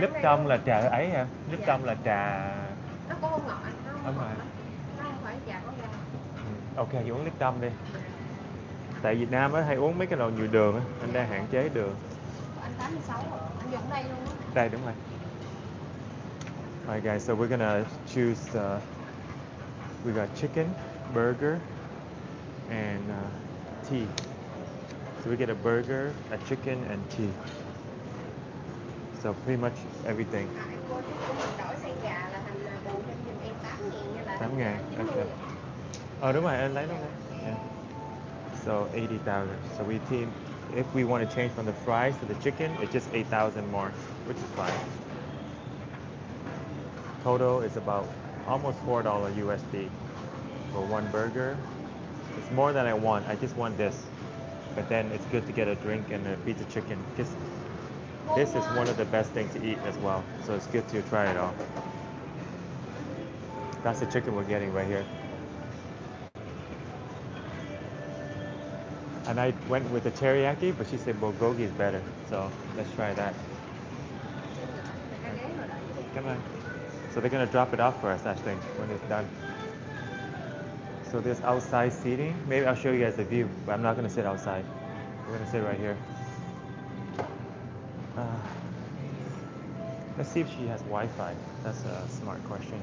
Nước trong là trà ấy hả? Nước trong là trà... Nó cũng không ngọt, nó không ngọt lắm. Nó không phải trà có ga. Ok, vậy uống nước trong đi. Tại Việt Nam á hay uống mấy cái đồ nhiều đường á, anh đang hạn chế đường. Anh 86 rồi, anh dùng đây luôn á. Đây đúng rồi. Alright guys, so we're gonna choose we got chicken, burger, and tea. So we get a burger, a chicken, and tea. So pretty much everything. Anh cô chứ của mình đổi sang gà là thành bù thêm giùm em 8.000 nha, là 8.000, ok. Đúng rồi, anh lấy luôn đấy. Yeah. So 80,000. So we team, if we want to change from the fries to the chicken, it's just 8,000 more, which is fine. Total is about almost $4 USD for one burger. It's more than I want. I just want this. But then it's good to get a drink and a piece of chicken because this is one of the best things to eat as well. So it's good to try it all. That's the chicken we're getting right here. And I went with the teriyaki, but she said bulgogi is better. So let's try that. Come on. So they're gonna drop it off for us, Ashley, when it's done. So there's outside seating. Maybe I'll show you guys the view, but I'm not gonna sit outside. We're gonna sit right here. Let's see if she has Wi-Fi. That's a smart question.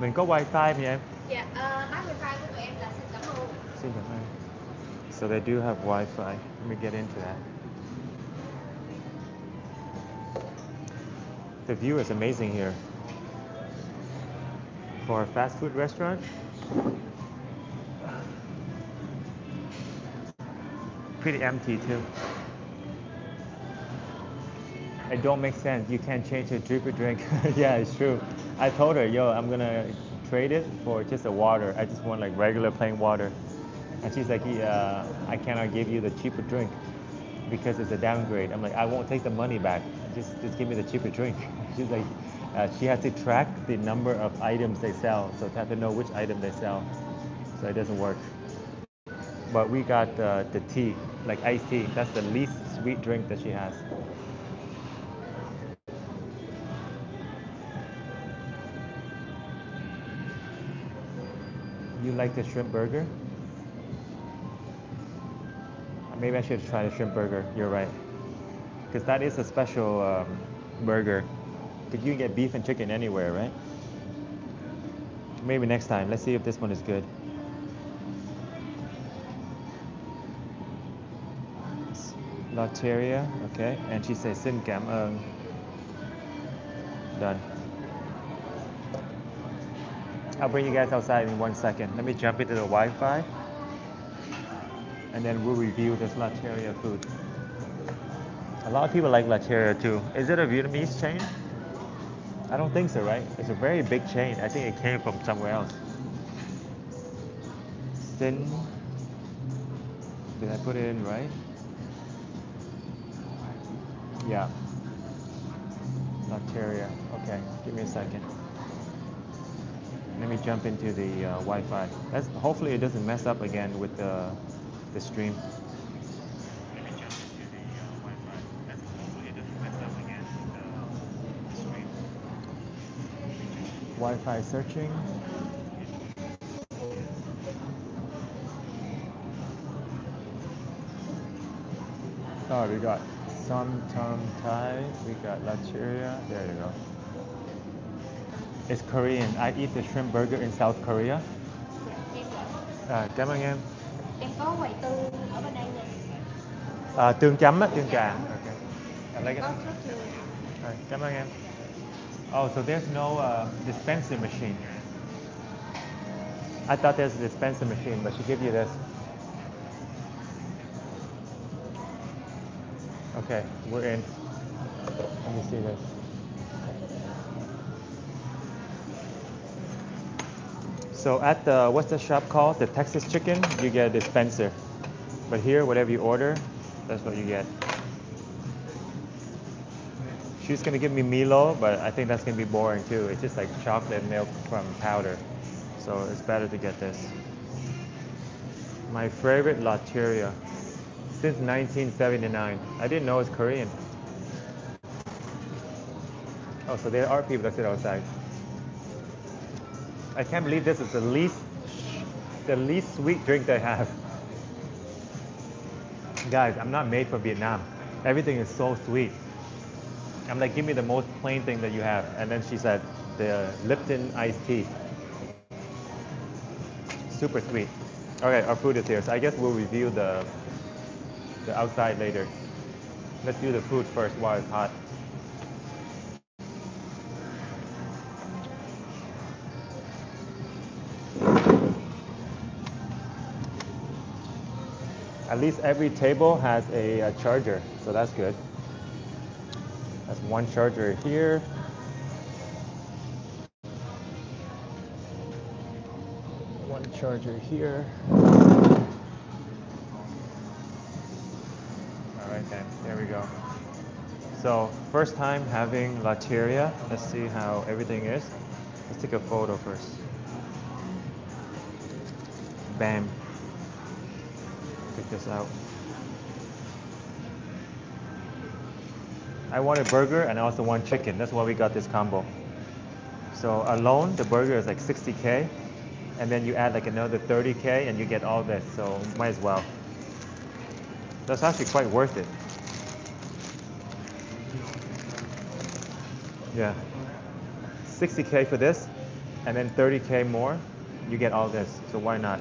Mình có Wi-Fi không em? Dạ, mã wifi của tụi em là xin cảm ơn. Xin cảm ơn. So they do have Wi-Fi. Let me get into that. The view is amazing here. For a fast food restaurant, pretty empty too. It don't make sense. You can't change a dripper drink. Yeah, it's true. I told her, yo, I'm gonna trade it for just a water. I just want like regular plain water. And she's like, yeah, I cannot give you the cheaper drink because it's a downgrade. I'm like, I won't take the money back. Just give me the cheaper drink. She's like, she has to track the number of items they sell, so they have to know which item they sell. So it doesn't work. But we got the tea, like iced tea. That's the least sweet drink that she has. You like the shrimp burger? Maybe I should try the shrimp burger. You're right. Because that is a special burger. Because you can get beef and chicken anywhere, right? Maybe next time. Let's see if this one is good. Lotteria, okay. And she says, xin cảm ơn. Done. I'll bring you guys outside in 1 second. Let me jump into the Wi-Fi. And then we'll review this Lotteria food. A lot of people like Lotteria too. Is it a Vietnamese chain? I don't think so, right? It's a very big chain. I think it came from somewhere else. Sin. Did I put it in right? Yeah. Lotteria. Okay, give me a second. Let me jump into the Wi-Fi. Hopefully it doesn't mess up again with the stream. Let me jump into the Wi-Fi. Hopefully it doesn't mess up again with the stream. Wi-Fi searching. Oh, we got Som Tom Thai. We got Lotteria. There you go. It's Korean. I eat the shrimp burger in South Korea. Cảm ơn em. Em có quầy tư ở bên đây nè. Tương chấm á, tương trà. Okay. I like it. Có sốt chua. Cảm ơn em. Oh, so there's no dispenser machine. I thought there's a dispenser machine, but she give you this. Okay, we're in. Let me see this. So at the, what's the shop called? The Texas Chicken, you get a dispenser. But here, whatever you order, that's what you get. She's gonna give me Milo, but I think that's gonna be boring too. It's just like chocolate milk from powder. So it's better to get this. My favorite Lotteria since 1979. I didn't know it's Korean. Oh, so there are people that sit outside. I can't believe this is the least sweet drink they have. Guys, I'm not made for Vietnam. Everything is so sweet. I'm like, give me the most plain thing that you have. And then she said, the Lipton iced tea. Super sweet. Okay, our food is here. So I guess we'll review the outside later. Let's do the food first while it's hot. At least every table has a charger, so that's good. That's one charger here. One charger here. All right then, there we go. So first time having Lotteria. Let's see how everything is. Let's take a photo first. Bam. Check this out. I want a burger and I also want chicken. That's why we got this combo. So alone, the burger is like 60K. And then you add like another 30K and you get all this. So might as well. That's actually quite worth it. Yeah. 60K for this. And then 30K more. You get all this. So why not?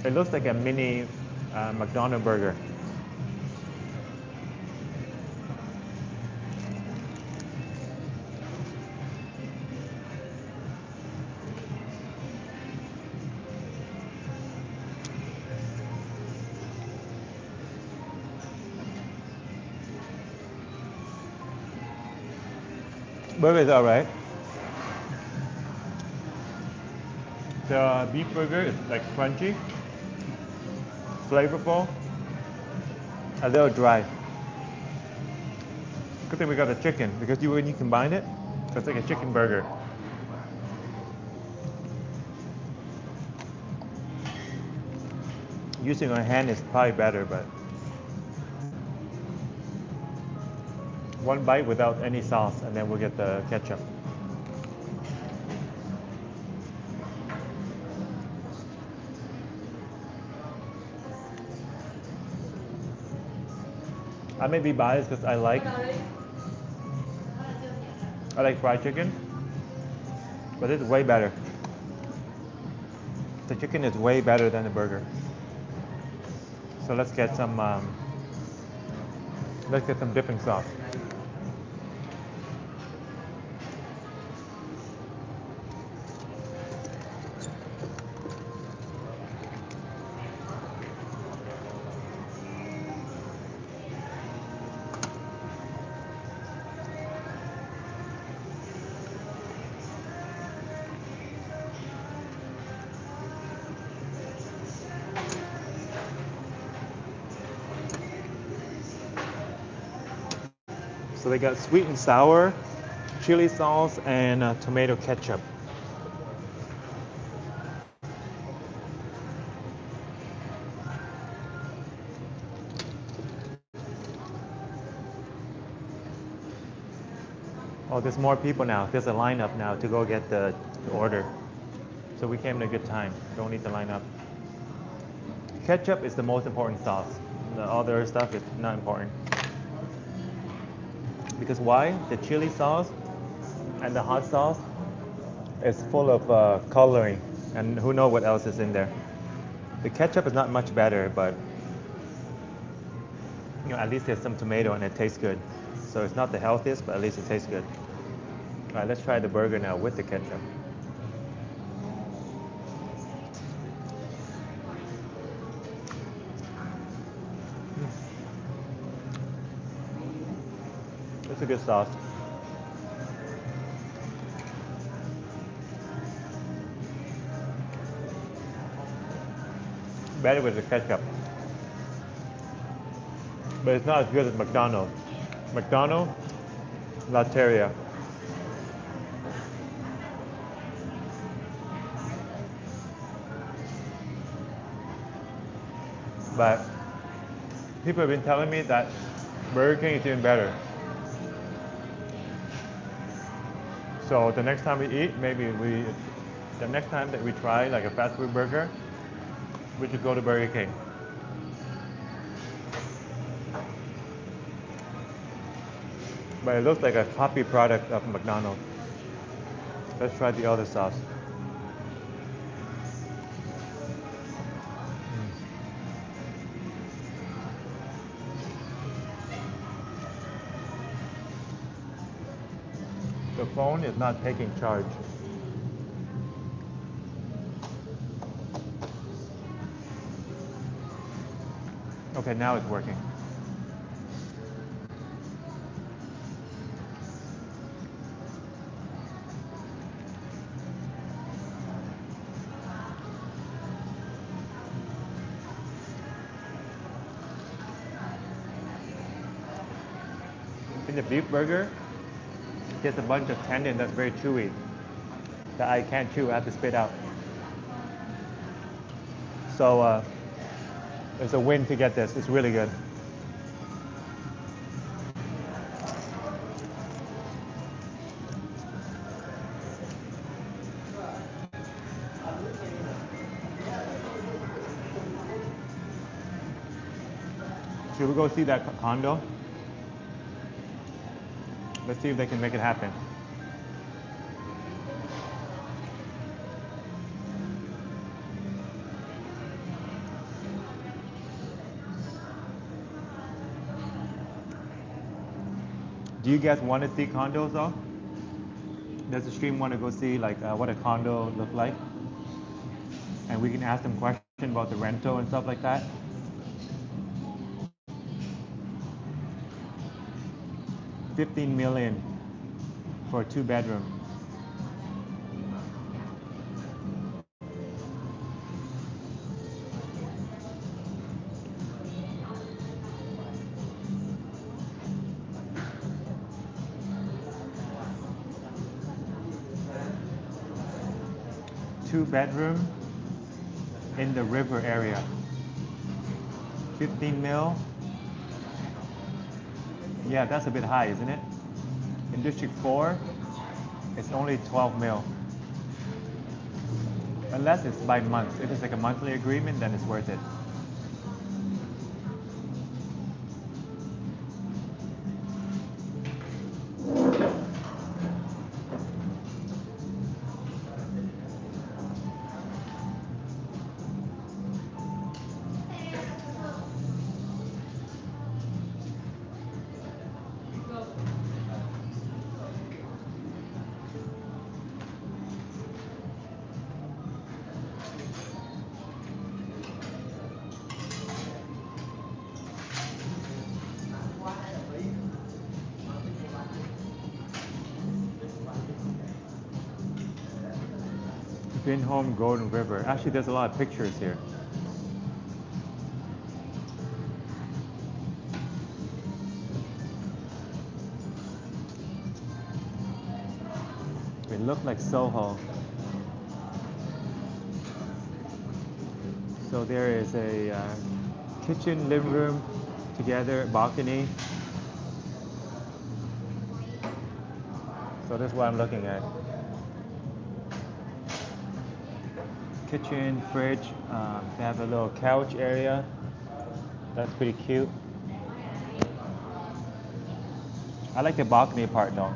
It looks like a mini McDonald's burger. Burger is alright. The beef burger is like crunchy, flavorful, a little dry. Good thing we got the chicken because when you combine it, it's like a chicken burger. Using our hand is probably better, but one bite without any sauce and then we'll get the ketchup. I may be biased because I like fried chicken, but it's way better. The chicken is way better than the burger. So let's get some dipping sauce. So they got sweet and sour, chili sauce, and tomato ketchup. Oh, there's more people now. There's a lineup now to go get the order. So we came at a good time. Don't need to line up. Ketchup is the most important sauce. The other stuff is not important. Because why? The chili sauce and the hot sauce is full of coloring, and who knows what else is in there. The ketchup is not much better, but at least there's some tomato and it tastes good. So it's not the healthiest, but at least it tastes good. All right, let's try the burger now with the ketchup. It's a good sauce. Better with the ketchup. But it's not as good as McDonald's. McDonald's, Latteria. But people have been telling me that Burger King is even better. So the next time we eat, the next time that we try like a fast food burger, we should go to Burger King. But it looks like a copy product of McDonald's. Let's try the other sauce. The phone is not taking charge. Okay, now it's working. the beef burger, there's a bunch of tendon that's very chewy that I can't chew. I have to spit out. So it's a win to get this. It's really good. Should we go see that condo? Let's see if they can make it happen. Do you guys want to see condos though? Does the stream want to go see like what a condo look like? And we can ask them questions about the rental and stuff like that. $15 million for a 2-bedroom. Two-bedroom in the river area. 15 mil. Yeah, that's a bit high, isn't it? In District 4, it's only 12 mil. Unless it's by month. If it's like a monthly agreement, then it's worth it. Been home, Golden River. Actually, there's a lot of pictures here. It looked like Soho. So there is a kitchen, living room together, balcony. So this is what I'm looking at. Kitchen, fridge, they have a little couch area. That's pretty cute. I like the balcony part though.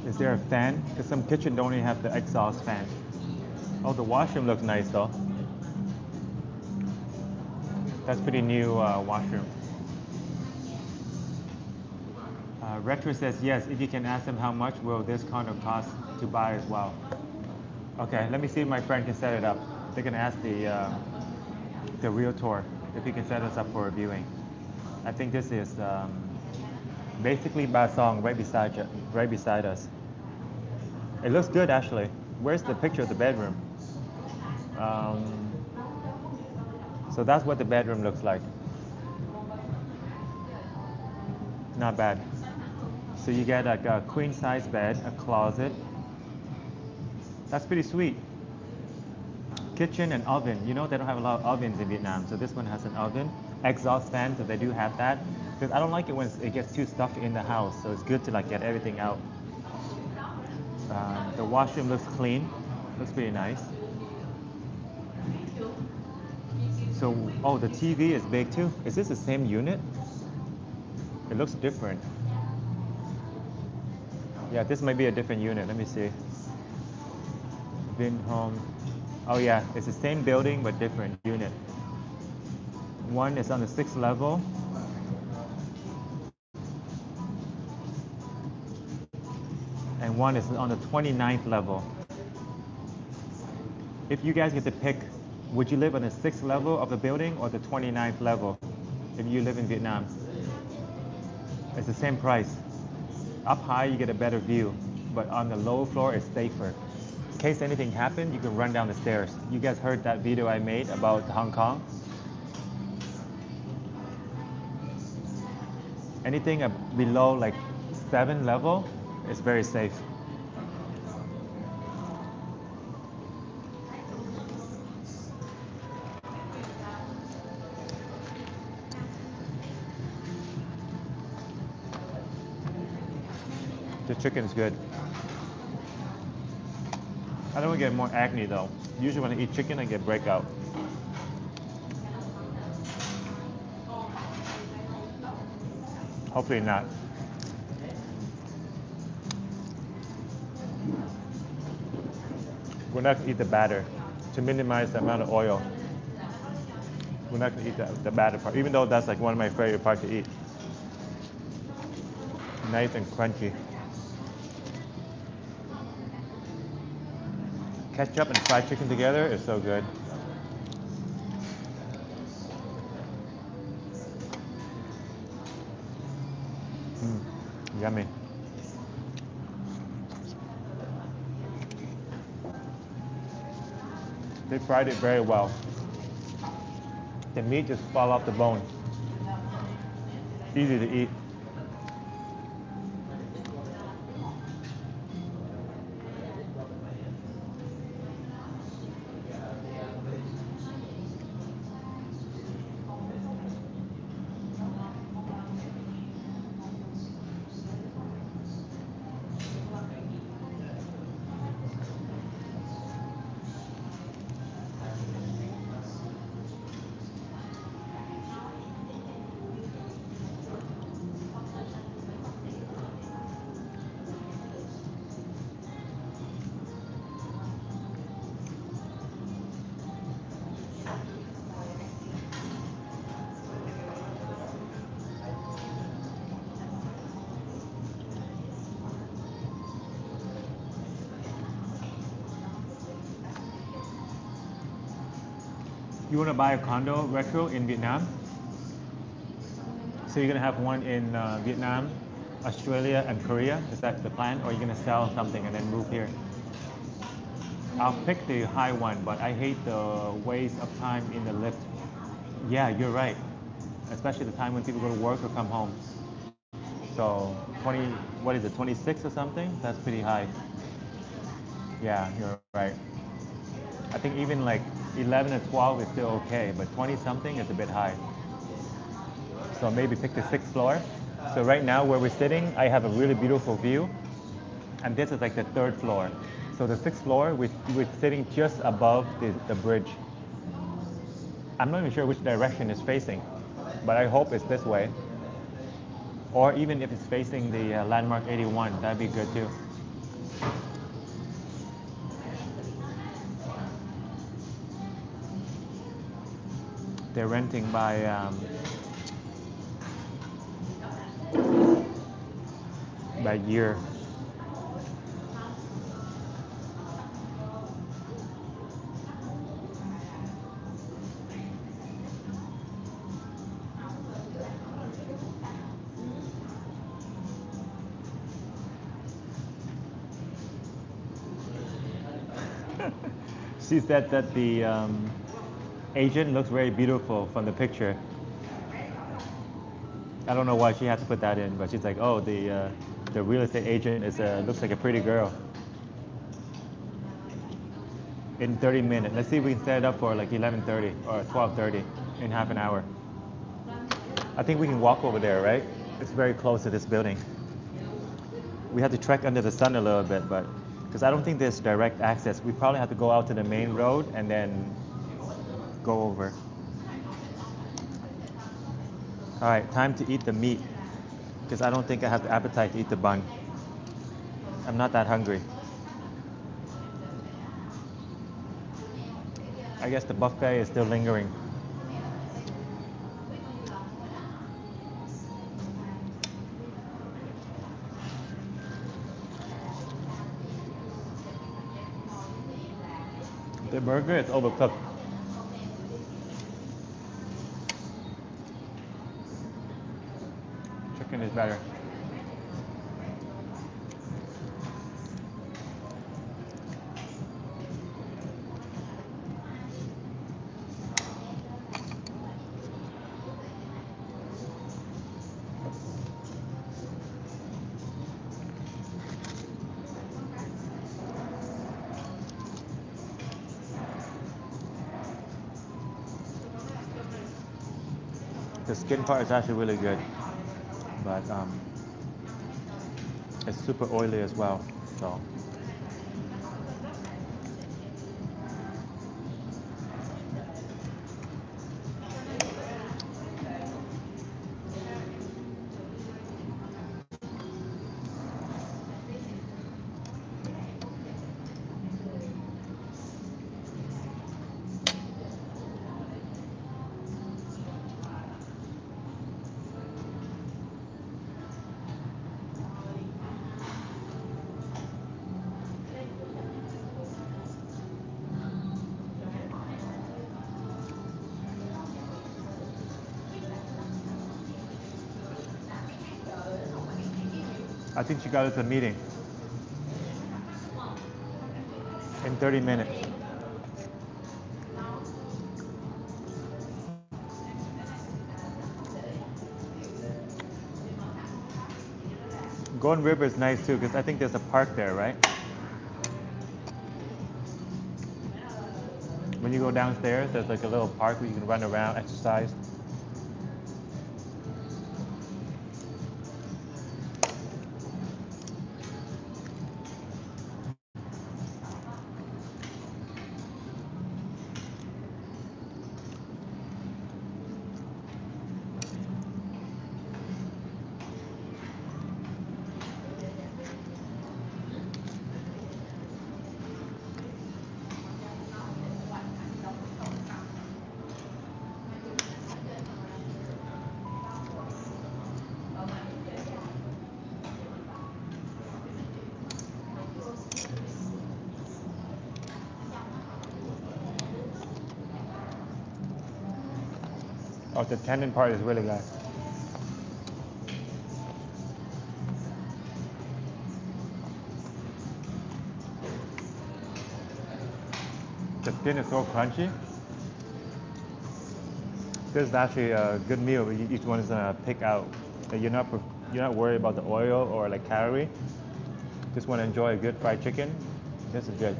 Is there a fan? Because some kitchen don't even have the exhaust fan. Oh, the washroom looks nice though. That's pretty new washroom. Retro says yes, if you can ask them how much will this condo cost to buy as well. Okay, let me see if my friend can set it up. They can ask the realtor if he can set us up for a viewing. I think this is basically Basong right beside us. It looks good actually. Where's the picture of the bedroom? So that's what the bedroom looks like. Not bad. So you get like a queen size bed, a closet. That's pretty sweet. Kitchen and oven. You know they don't have a lot of ovens in Vietnam, so this one has an oven. Exhaust fan, so they do have that. Because I don't like it when it gets too stuffy in the house, so it's good to like get everything out. The washroom looks clean. Looks pretty nice. So, oh, the TV is big too. Is this the same unit? It looks different. Yeah, this might be a different unit. Let me see. Vin Home. Oh yeah, it's the same building but different unit. One is on the 6th level. And one is on the 29th level. If you guys get to pick, would you live on the 6th level of the building or the 29th level if you live in Vietnam? It's the same price. Up high, you get a better view, but on the low floor, it's safer. In case anything happened, you can run down the stairs. You guys heard that video I made about Hong Kong? Anything below like 7 level is very safe. The chicken's good. I don't get more acne though. Usually when I eat chicken, I get breakout. Hopefully not. We're not gonna eat the batter to minimize the amount of oil. We're not gonna eat the batter part, even though that's like one of my favorite parts to eat. Nice and crunchy. Ketchup and fried chicken together is so good. Yummy. They fried it very well. The meat just fall off the bone. Easy to eat. You want to buy a condo retro in Vietnam? So you're gonna have one in Vietnam, Australia, and Korea? Is that the plan? Or are you gonna sell something and then move here? I'll pick the high one, but I hate the waste of time in the lift. Yeah, you're right. Especially the time when people go to work or come home. So 20, what is it, 26 or something? That's pretty high. Yeah, you're right. I think even like 11 or 12 is still okay, but 20 something is a bit high. So maybe pick the 6th floor. So right now where we're sitting, I have a really beautiful view. And this is like the 3rd floor. So the 6th floor, we're sitting just above the bridge. I'm not even sure which direction it's facing, but I hope it's this way. Or even if it's facing the landmark 81, that'd be good too. They're renting by year. She said that the agent looks very beautiful from the picture. I don't know why she had to put that in, but she's like, oh, the real estate agent looks like a pretty girl. In 30 minutes. Let's see if we can set it up for like 11:30 or 12:30 in half an hour. I think we can walk over there, right? It's very close to this building. We have to trek under the sun a little bit, but because I don't think there's direct access. We probably have to go out to the main road and then go over. All right, time to eat the meat because I don't think I have the appetite to eat the bun. I'm not that hungry. I guess the buffet is still lingering. The burger is overcooked. Chicken is better. The skin part is actually really good, but it's super oily as well. So I think she got it to the meeting in 30 minutes. Golden River is nice too because I think there's a park there, right? When you go downstairs, there's like a little park where you can run around, exercise. Oh, the tendon part is really good. The skin is so crunchy. This is actually a good meal. Each one is gonna pick out. You're not worried about the oil or like calorie. Just want to enjoy a good fried chicken. This is good.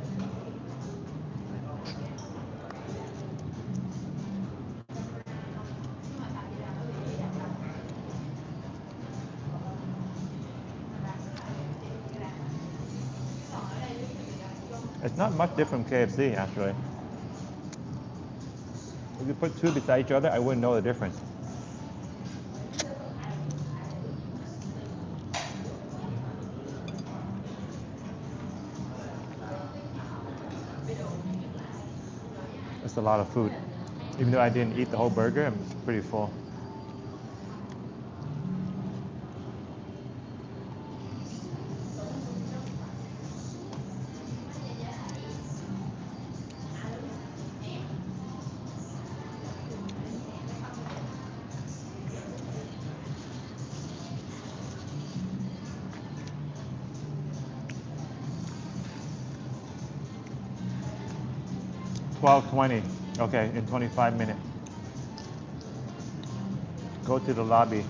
It's not much different from KFC actually. If you put two beside each other, I wouldn't know the difference. It's a lot of food. Even though I didn't eat the whole burger, I'm pretty full. $12.20. Okay, in 25 minutes. Go to the lobby.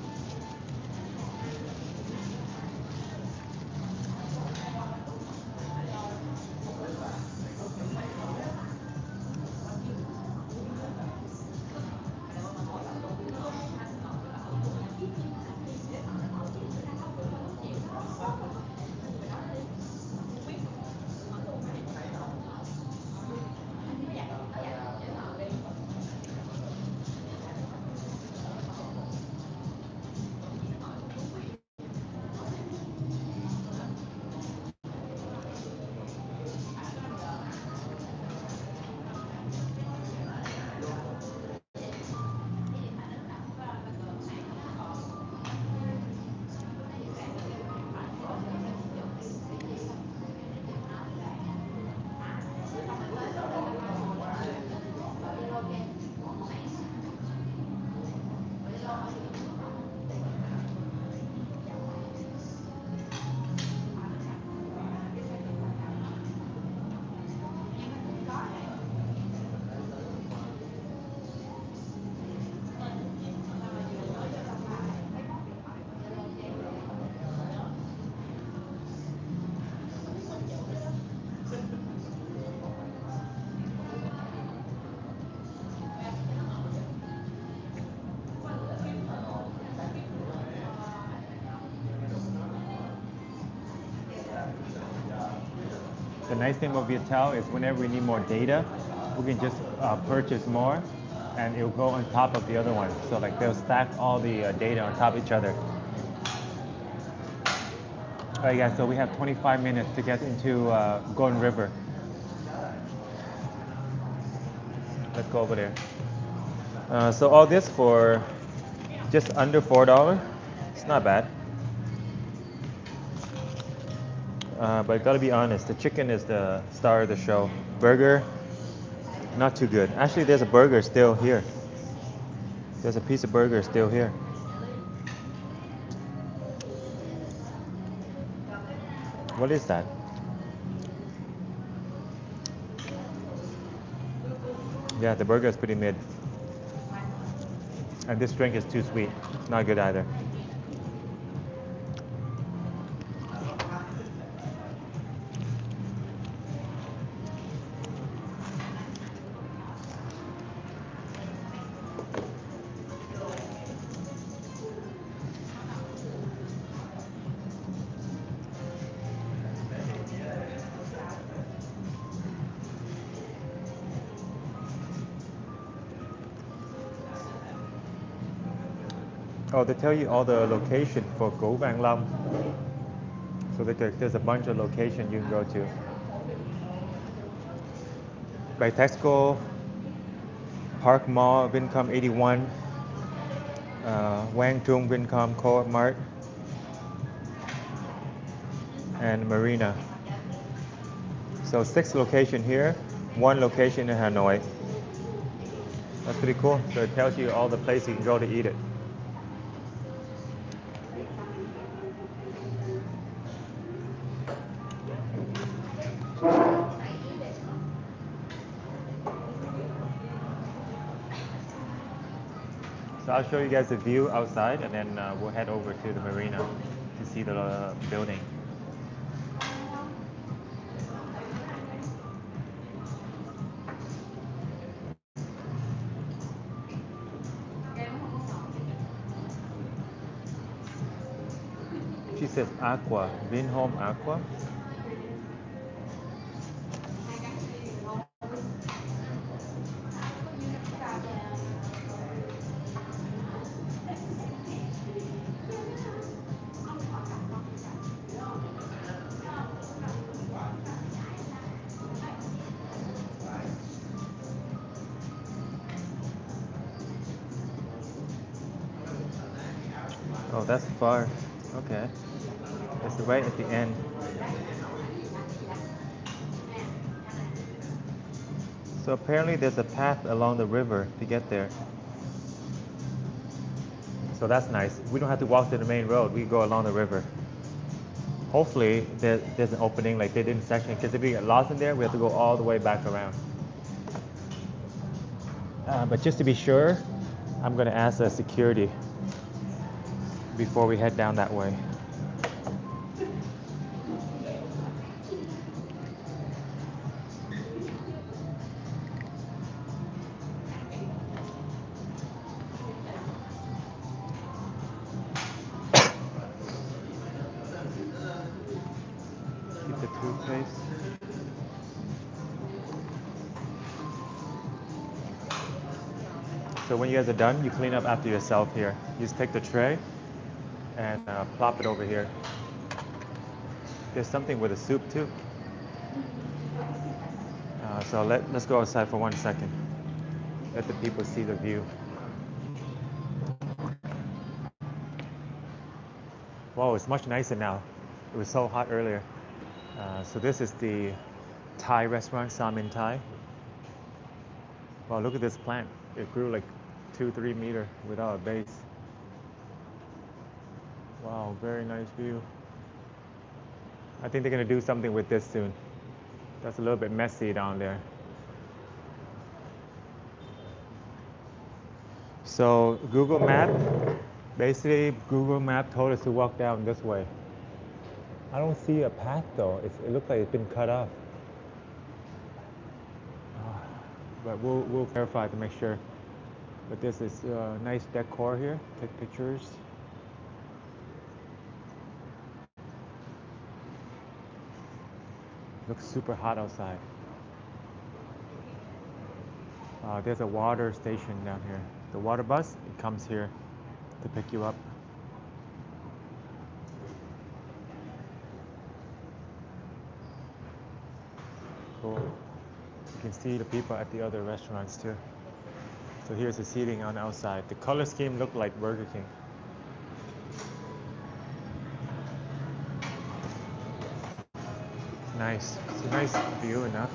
The nice thing about Viettel is whenever we need more data, we can just purchase more and it'll go on top of the other one. So like they'll stack all the data on top of each other. All right, guys, so we have 25 minutes to get into Golden River. Let's go over there. So all this for just under $4. It's not bad. But gotta be honest, the chicken is the star of the show. Burger, not too good. Actually, there's a burger still here. There's a piece of burger still here. What is that? Yeah, the burger is pretty mid. And this drink is too sweet. Not good either. Oh, they tell you all the location for Gấu Vàng Long. So there's a bunch of locations you can go to. By Texco, Park Mall, Vincom 81, Wang Trung Vincom Co-op Mart, and Marina. So 6 locations here, 1 location in Hanoi. That's pretty cool. So it tells you all the places you can go to eat it. So I'll show you guys the view outside and then we'll head over to the marina to see the building. She says aqua, Vinhome Aqua. Oh, that's far. Okay. It's right at the end. So apparently there's a path along the river to get there. So that's nice. We don't have to walk to the main road. We go along the river. Hopefully there's an opening like they did in section, because if we get lost in there, we have to go all the way back around. But just to be sure, I'm gonna ask the security before we head down that way. Keep the toothpaste. So when you guys are done, you clean up after yourself here. You just take the tray and plop it over here. There's something with the soup too. So let's go outside for 1 second. Let the people see the view. Whoa, it's much nicer now. It was so hot earlier. So this is the Thai restaurant, Samin Thai. Wow, look at this plant. It grew like 2-3 meters without a base. Wow, very nice view. I think they're gonna do something with this soon. That's a little bit messy down there. So Google Map told us to walk down this way. I don't see a path though. It looks like it's been cut off. But we'll verify to make sure. But this is nice decor here. Take pictures. Looks super hot outside. There's a water station down here. The water bus, it comes here to pick you up. Cool. You can see the people at the other restaurants too. So here's the seating on the outside. The color scheme looked like Burger King. Nice. It's a nice view enough.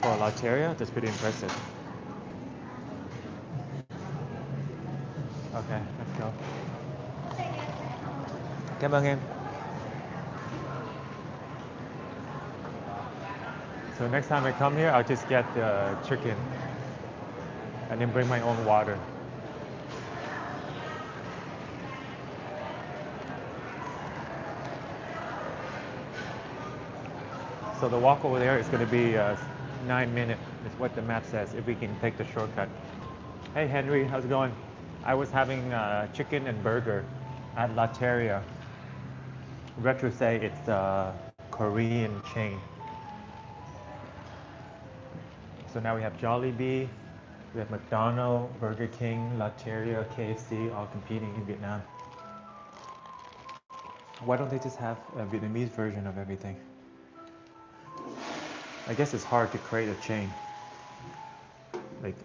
For a Latteria, that's pretty impressive. Okay, let's go. Cảm ơn em. So next time I come here, I'll just get the chicken and then bring my own water. So the walk over there is going to be 9 minutes, is what the map says, if we can take the shortcut. Hey Henry, how's it going? I was having chicken and burger at Latteria. Retro say it's a Korean chain. So now we have Jollibee, we have McDonald's, Burger King, Latteria, KFC, all competing in Vietnam. Why don't they just have a Vietnamese version of everything? I guess it's hard to create a chain. Like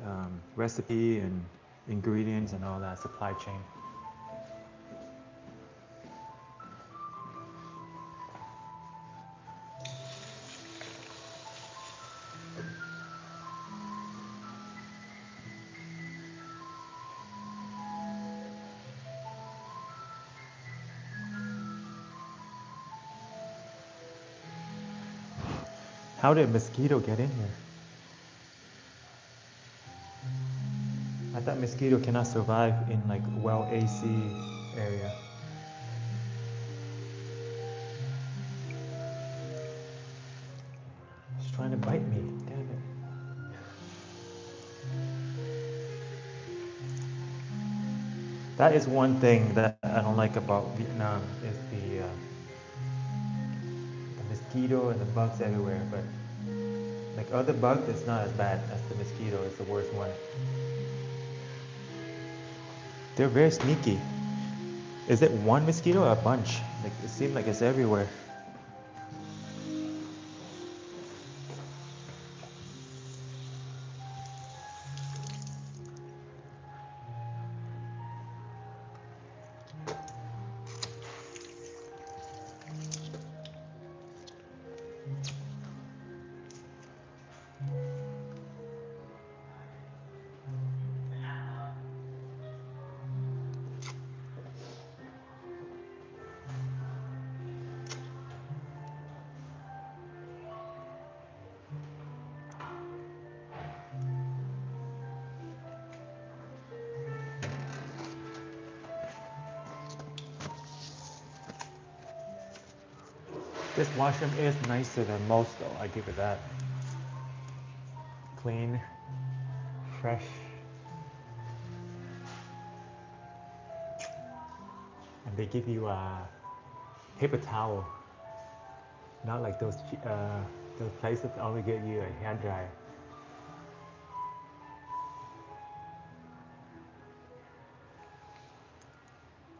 recipe and ingredients and all that, supply chain. How did a mosquito get in here? I thought mosquito cannot survive in like well AC area. It's trying to bite me, damn it. That is one thing that I don't like about Vietnam is the mosquito and the bugs everywhere, but like other bugs, it's not as bad as the mosquito. It's the worst one. They're very sneaky. Is it one mosquito or a bunch? Like it seems like it's everywhere. This washroom is nicer than most though, I give it that. Clean, fresh. And they give you a paper towel. Not like those places that only give you a hair dryer.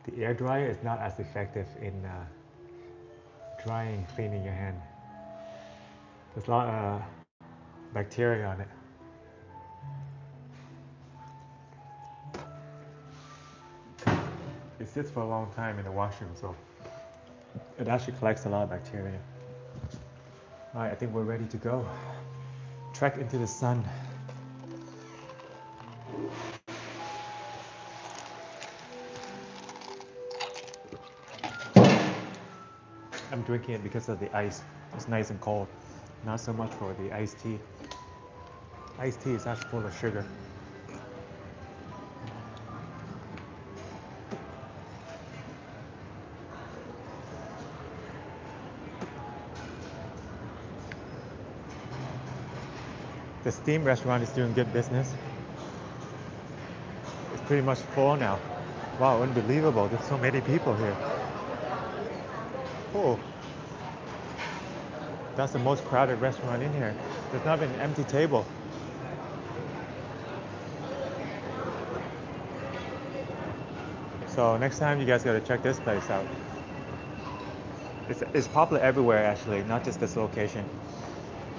The air dryer is not as effective in drying, cleaning your hand. There's a lot of bacteria on it. It sits for a long time in the washroom, so it actually collects a lot of bacteria. All right, I think we're ready to go. Trek into the sun. I'm drinking it because of the ice. It's nice and cold. Not so much for the iced tea. Iced tea is actually full of sugar. The steam restaurant is doing good business. It's pretty much full now. Wow, unbelievable. There's so many people here. Oh. That's the most crowded restaurant in here. There's not even an empty table. So next time you guys gotta check this place out. It's popular everywhere actually, not just this location.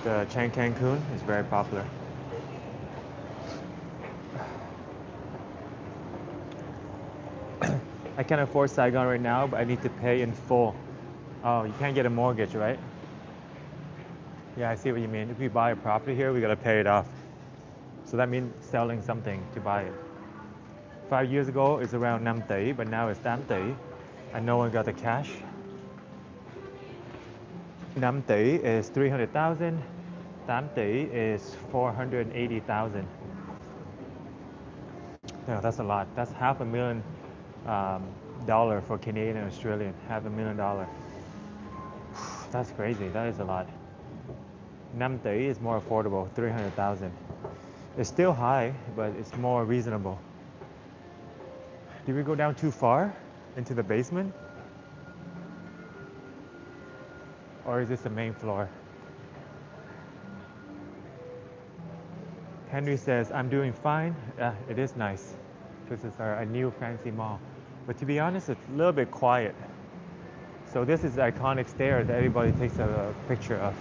The Cancun is very popular. I can't afford Saigon right now, but I need to pay in full. Oh, you can't get a mortgage, right? Yeah, I see what you mean. If we buy a property here, we gotta pay it off. So that means selling something to buy it. 5 years ago, it's around 5 tỷ, but now it's 8 tỷ, and no one got the cash. 5 tỷ is 300,000, 8 tỷ is 480,000. Yeah, that's a lot. That's $500,000 dollar for Canadian and Australian. $500,000. That's crazy. That is a lot. 5 tỷ is more affordable. 300,000. It's still high, but it's more reasonable. Did we go down too far into the basement? Or is this the main floor? Henry says, I'm doing fine. Yeah, it is nice. This is a new fancy mall. But to be honest, it's a little bit quiet. So this is the iconic stair that everybody takes a picture of.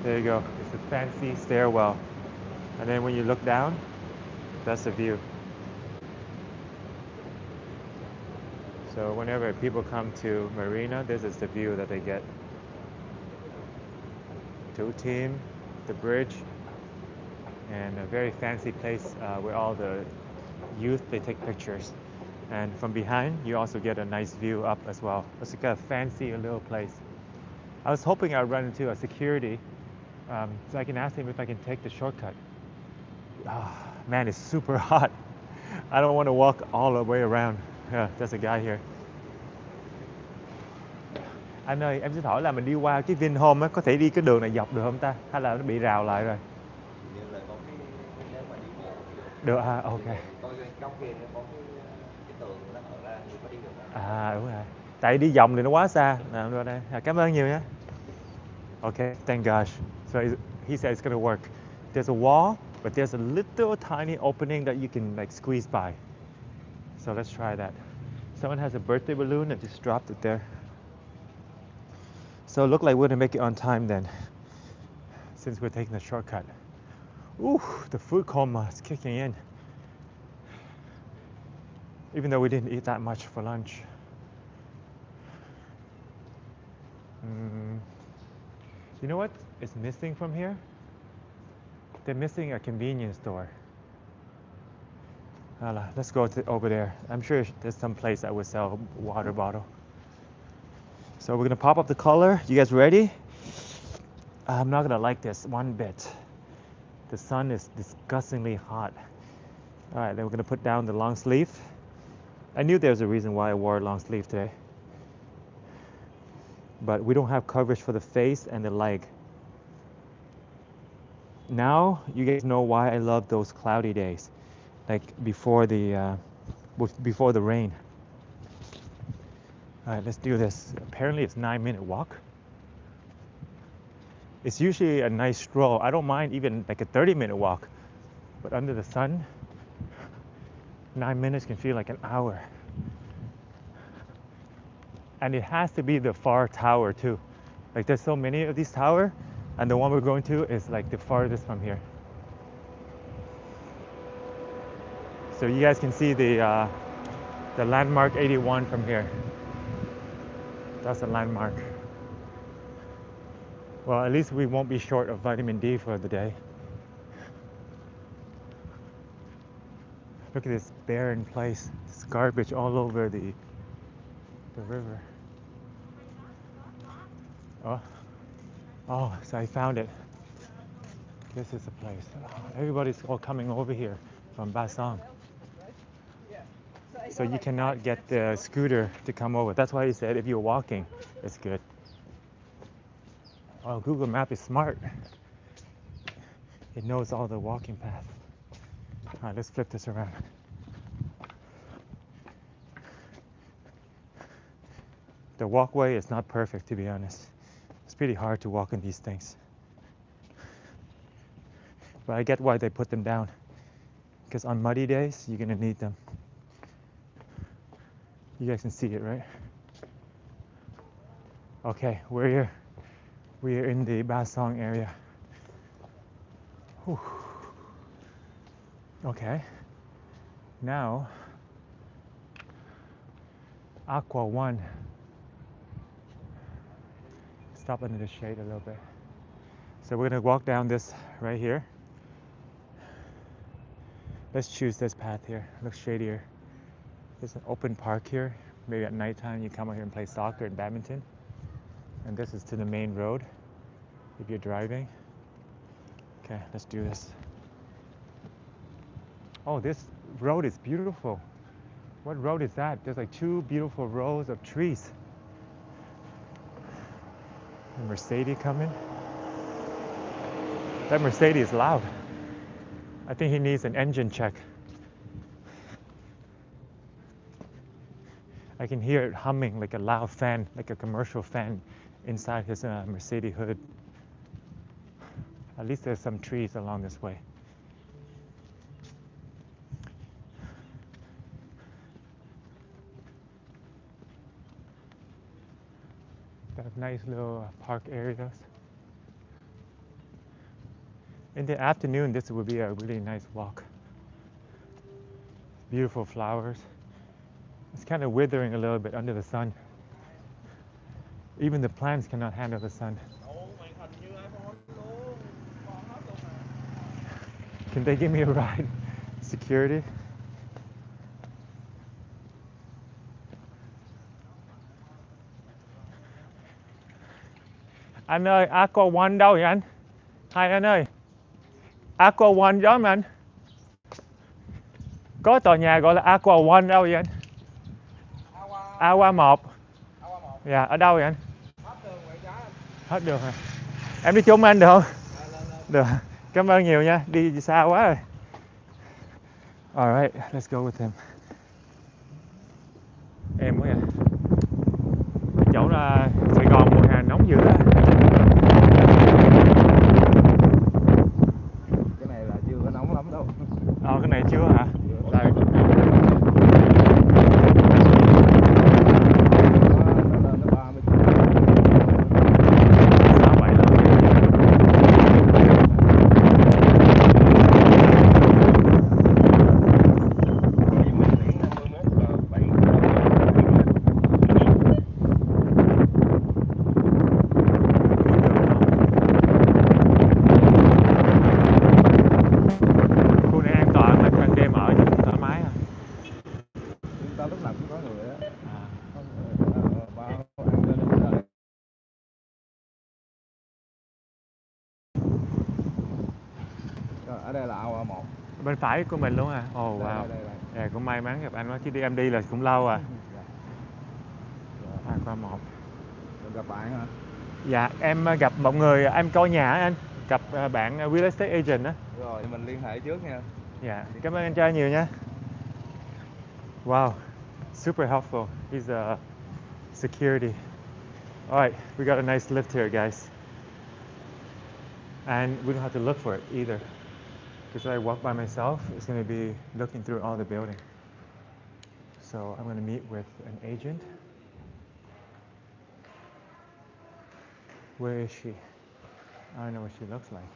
There you go. It's a fancy stairwell. And then when you look down, that's the view. So whenever people come to Marina, this is the view that they get. Two team, the bridge, and a very fancy place where all the youth, they take pictures. And from behind, you also get a nice view up as well. It's like a fancy little place. I was hoping I'd run into a security so I can ask him if I can take the shortcut. Oh, man, it's super hot. I don't want to walk all the way around. Yeah, there's a guy here. Anh ơi, em xin hỏi là mình đi qua cái Vinhome á, có thể đi cái đường này dọc được không ta? Hay là nó bị rào lại rồi? Như là có cái nếu mà đi bộ Được ha, ok. Coi góc kia nó có cái tường nó hở ra thì có đi được. À đúng rồi. Tại đi vòng thì nó quá xa. Nào qua đây. Cảm ơn nhiều nhé. Okay, thank gosh. So he said it's gonna work. There's a wall, but there's a little tiny opening that you can like squeeze by. So let's try that. Someone has a birthday balloon and just dropped it there. So it looked like we're gonna make it on time then, since we're taking the shortcut. Ooh, the food coma is kicking in. Even though we didn't eat that much for lunch. You know what is missing from here? They're missing a convenience store. Let's go over there. I'm sure there's some place that would sell a water bottle. So we're gonna pop up the color. You guys ready? I'm not gonna like this one bit. The sun is disgustingly hot. All right, then we're gonna put down the long sleeve. I knew there was a reason why I wore a long sleeve today. But we don't have coverage for the face and the leg. Now you guys know why I love those cloudy days, like before the rain. All right, let's do this. Apparently it's 9-minute walk. It's usually a nice stroll. I don't mind even like a 30-minute walk, but under the sun, 9 minutes can feel like an hour. And it has to be the far tower too. Like there's so many of these towers, and the one we're going to is like the farthest from here. So you guys can see the landmark 81 from here. That's a landmark. Well, at least we won't be short of vitamin D for the day. Look at this barren place. There's garbage all over the river. Oh, so I found it. This is the place. Everybody's all coming over here from Basang. So you cannot get the scooter to come over. That's why he said if you're walking, it's good. Oh, Google Map is smart. It knows all the walking paths. All right, let's flip this around. The walkway is not perfect, to be honest. It's pretty hard to walk in these things. But I get why they put them down. Because on muddy days, you're gonna need them. You guys can see it, right? Okay, we're here. We're in the Basong area. Whew. Okay. Now, Aqua One. Stop under the shade a little bit. So we're gonna walk down this right here. Let's choose this path here. Looks shadier. There's an open park here. Maybe at nighttime you come out here and play soccer and badminton. And this is to the main road if you're driving. Okay, let's do this. Oh, this road is beautiful. What road is that? There's like 2 beautiful rows of trees. A Mercedes coming. That Mercedes is loud. I think he needs an engine check. I can hear it humming like a loud fan, like a commercial fan inside his Mercedes hood. At least there's some trees along this way. They have nice little park areas. In the afternoon, this would be a really nice walk. Beautiful flowers. It's kind of withering a little bit under the sun. Even the plants cannot handle the sun. Can they give me a ride? Security? Anh ơi, Aqua One đâu vậy anh? Hai anh ơi. Aqua One đó mà anh. Có tòa nhà gọi là Aqua One đâu vậy anh? Aqua 1. Dạ, ở đâu vậy anh? Hết đường hả? Em đi chung anh được không? Được. Cảm ơn nhiều nha. Đi xa quá rồi. Alright, let's go with him. Em quá vậy. Chỗ là Sài Gòn mùa hè nóng dữ á. Cái này là chưa có nóng lắm đâu. Cái này chưa hả? Đây. Ở đây là Aqua 1. Bên phải của mình luôn à? Ồ wow. Đây, cũng may mắn gặp anh quá, chứ đi em đi là cũng lâu à. Aqua 1. Gặp bạn hả? Dạ, em gặp một người, em coi nhà anh. Gặp bạn real estate agent á. Rồi, mình liên hệ trước nha. Dạ, cảm ơn anh trai nhiều nha. Wow, super helpful. He's a security. Alright, we got a nice lift here, guys. And we don't have to look for it either. Because I walk by myself, it's going to be looking through all the building. So I'm going to meet with an agent. Where is she? I don't know what she looks like.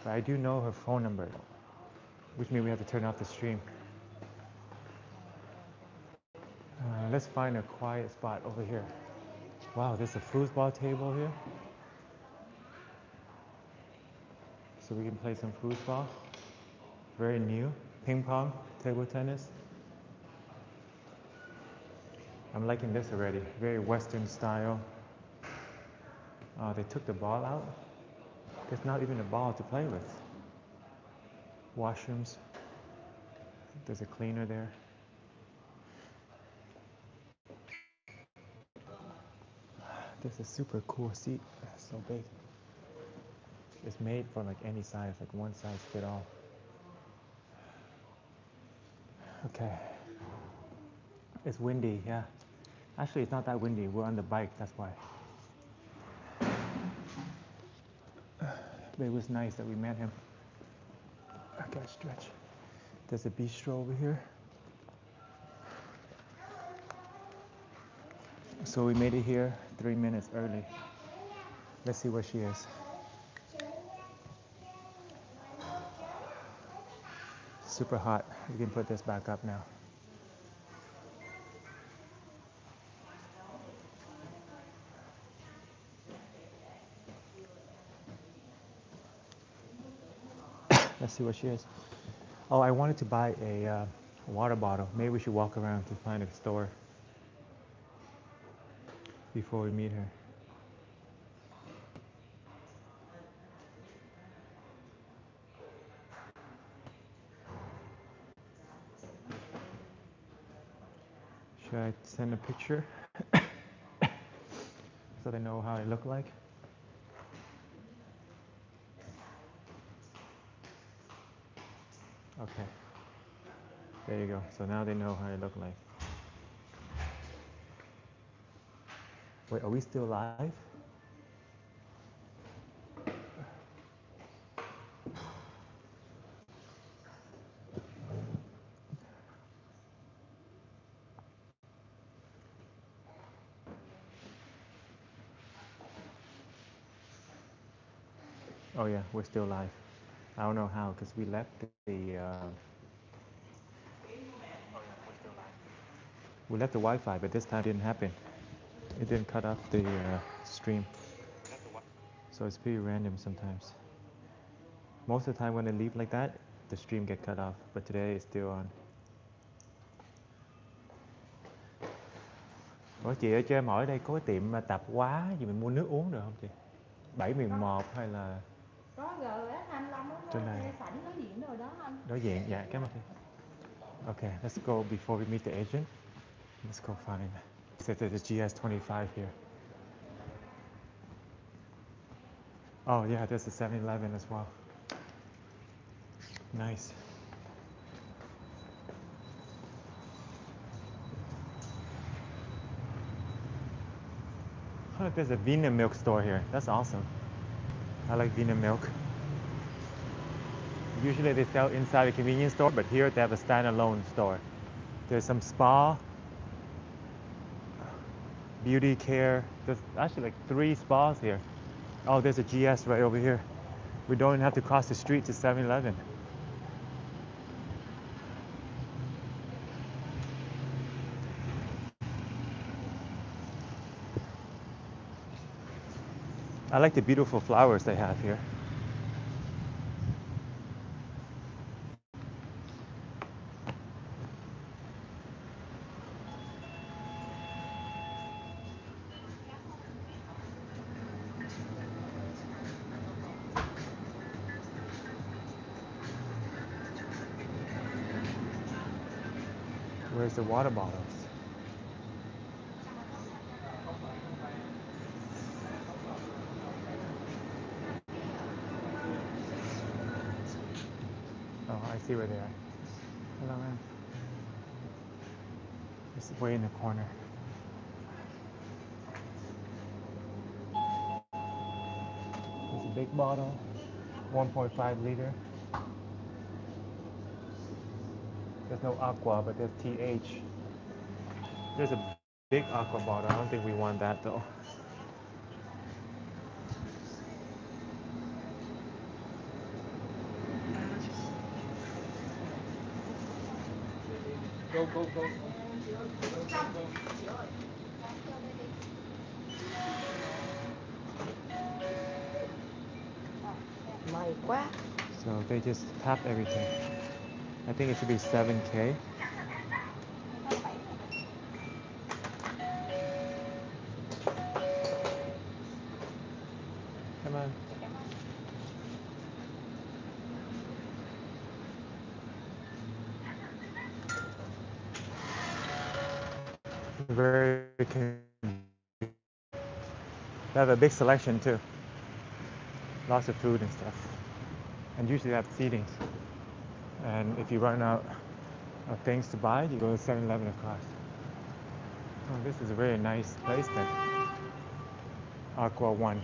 But I do know her phone number, which means we have to turn off the stream. Let's find a quiet spot over here. Wow, there's a foosball table here. So we can play some foosball. Very new. Ping pong, table tennis. I'm liking this already. Very Western style. They took the ball out. There's not even a ball to play with. Washrooms. There's a cleaner there. This is a super cool seat. It's so big. It's made for like any size, like one size fit all. Okay. It's windy, yeah. Actually, it's not that windy. We're on the bike, that's why. But it was nice that we met him. I gotta stretch. There's a bistro over here. So we made it here 3 minutes early. Let's see where she is. Super hot. We can put this back up now. Let's see where she is. Oh, I wanted to buy a water bottle. Maybe we should walk around to find a store before we meet her. Should I send a picture so they know how I look like? Okay. There you go. So now they know how I look like. Wait, are we still live? Oh yeah, we're still live. I don't know how because we left the Wi-Fi, but this time it didn't happen. It didn't cut off the stream. So it's pretty random sometimes. Most of the time when I leave like that, the stream get cut off, but today it's still on. Ủa chị ơi, cho em hỏi đây có cái tiệm mà tạp hóa gì mình mua nước uống được không chị? 711 hay là Có GS25 đó, trên này? sảnh đối diện rồi đó anh. Đối diện, dạ, cảm ơn chị. Okay, let's go before we meet the agent. Let's go find. It says there's a GS25 here. Oh yeah, there's a 7-Eleven as well. Nice. Oh, there's a Vina milk store here. That's awesome. I like Vina milk. Usually they sell inside a convenience store, but here they have a standalone store. There's some spa, beauty care. There's actually like 3 spas here. Oh, there's a GS right over here. We don't even have to cross the street to 7-Eleven. I like the beautiful flowers they have here. Where's the water bottles? Oh, I see where they are. Hello, man. It's way in the corner. There's a big bottle, 1.5 liter. There's no aqua, but there's TH. There's a big aqua bottle. I don't think we want that though. Go, go, go. May quá. So they just tap everything. I think it should be 7K. Come on. Very They have a big selection too. Lots of food and stuff. And usually they have seatings. And if you run out of things to buy, you go to 7-Eleven across. Oh, this is a very nice placement. Aqua 1.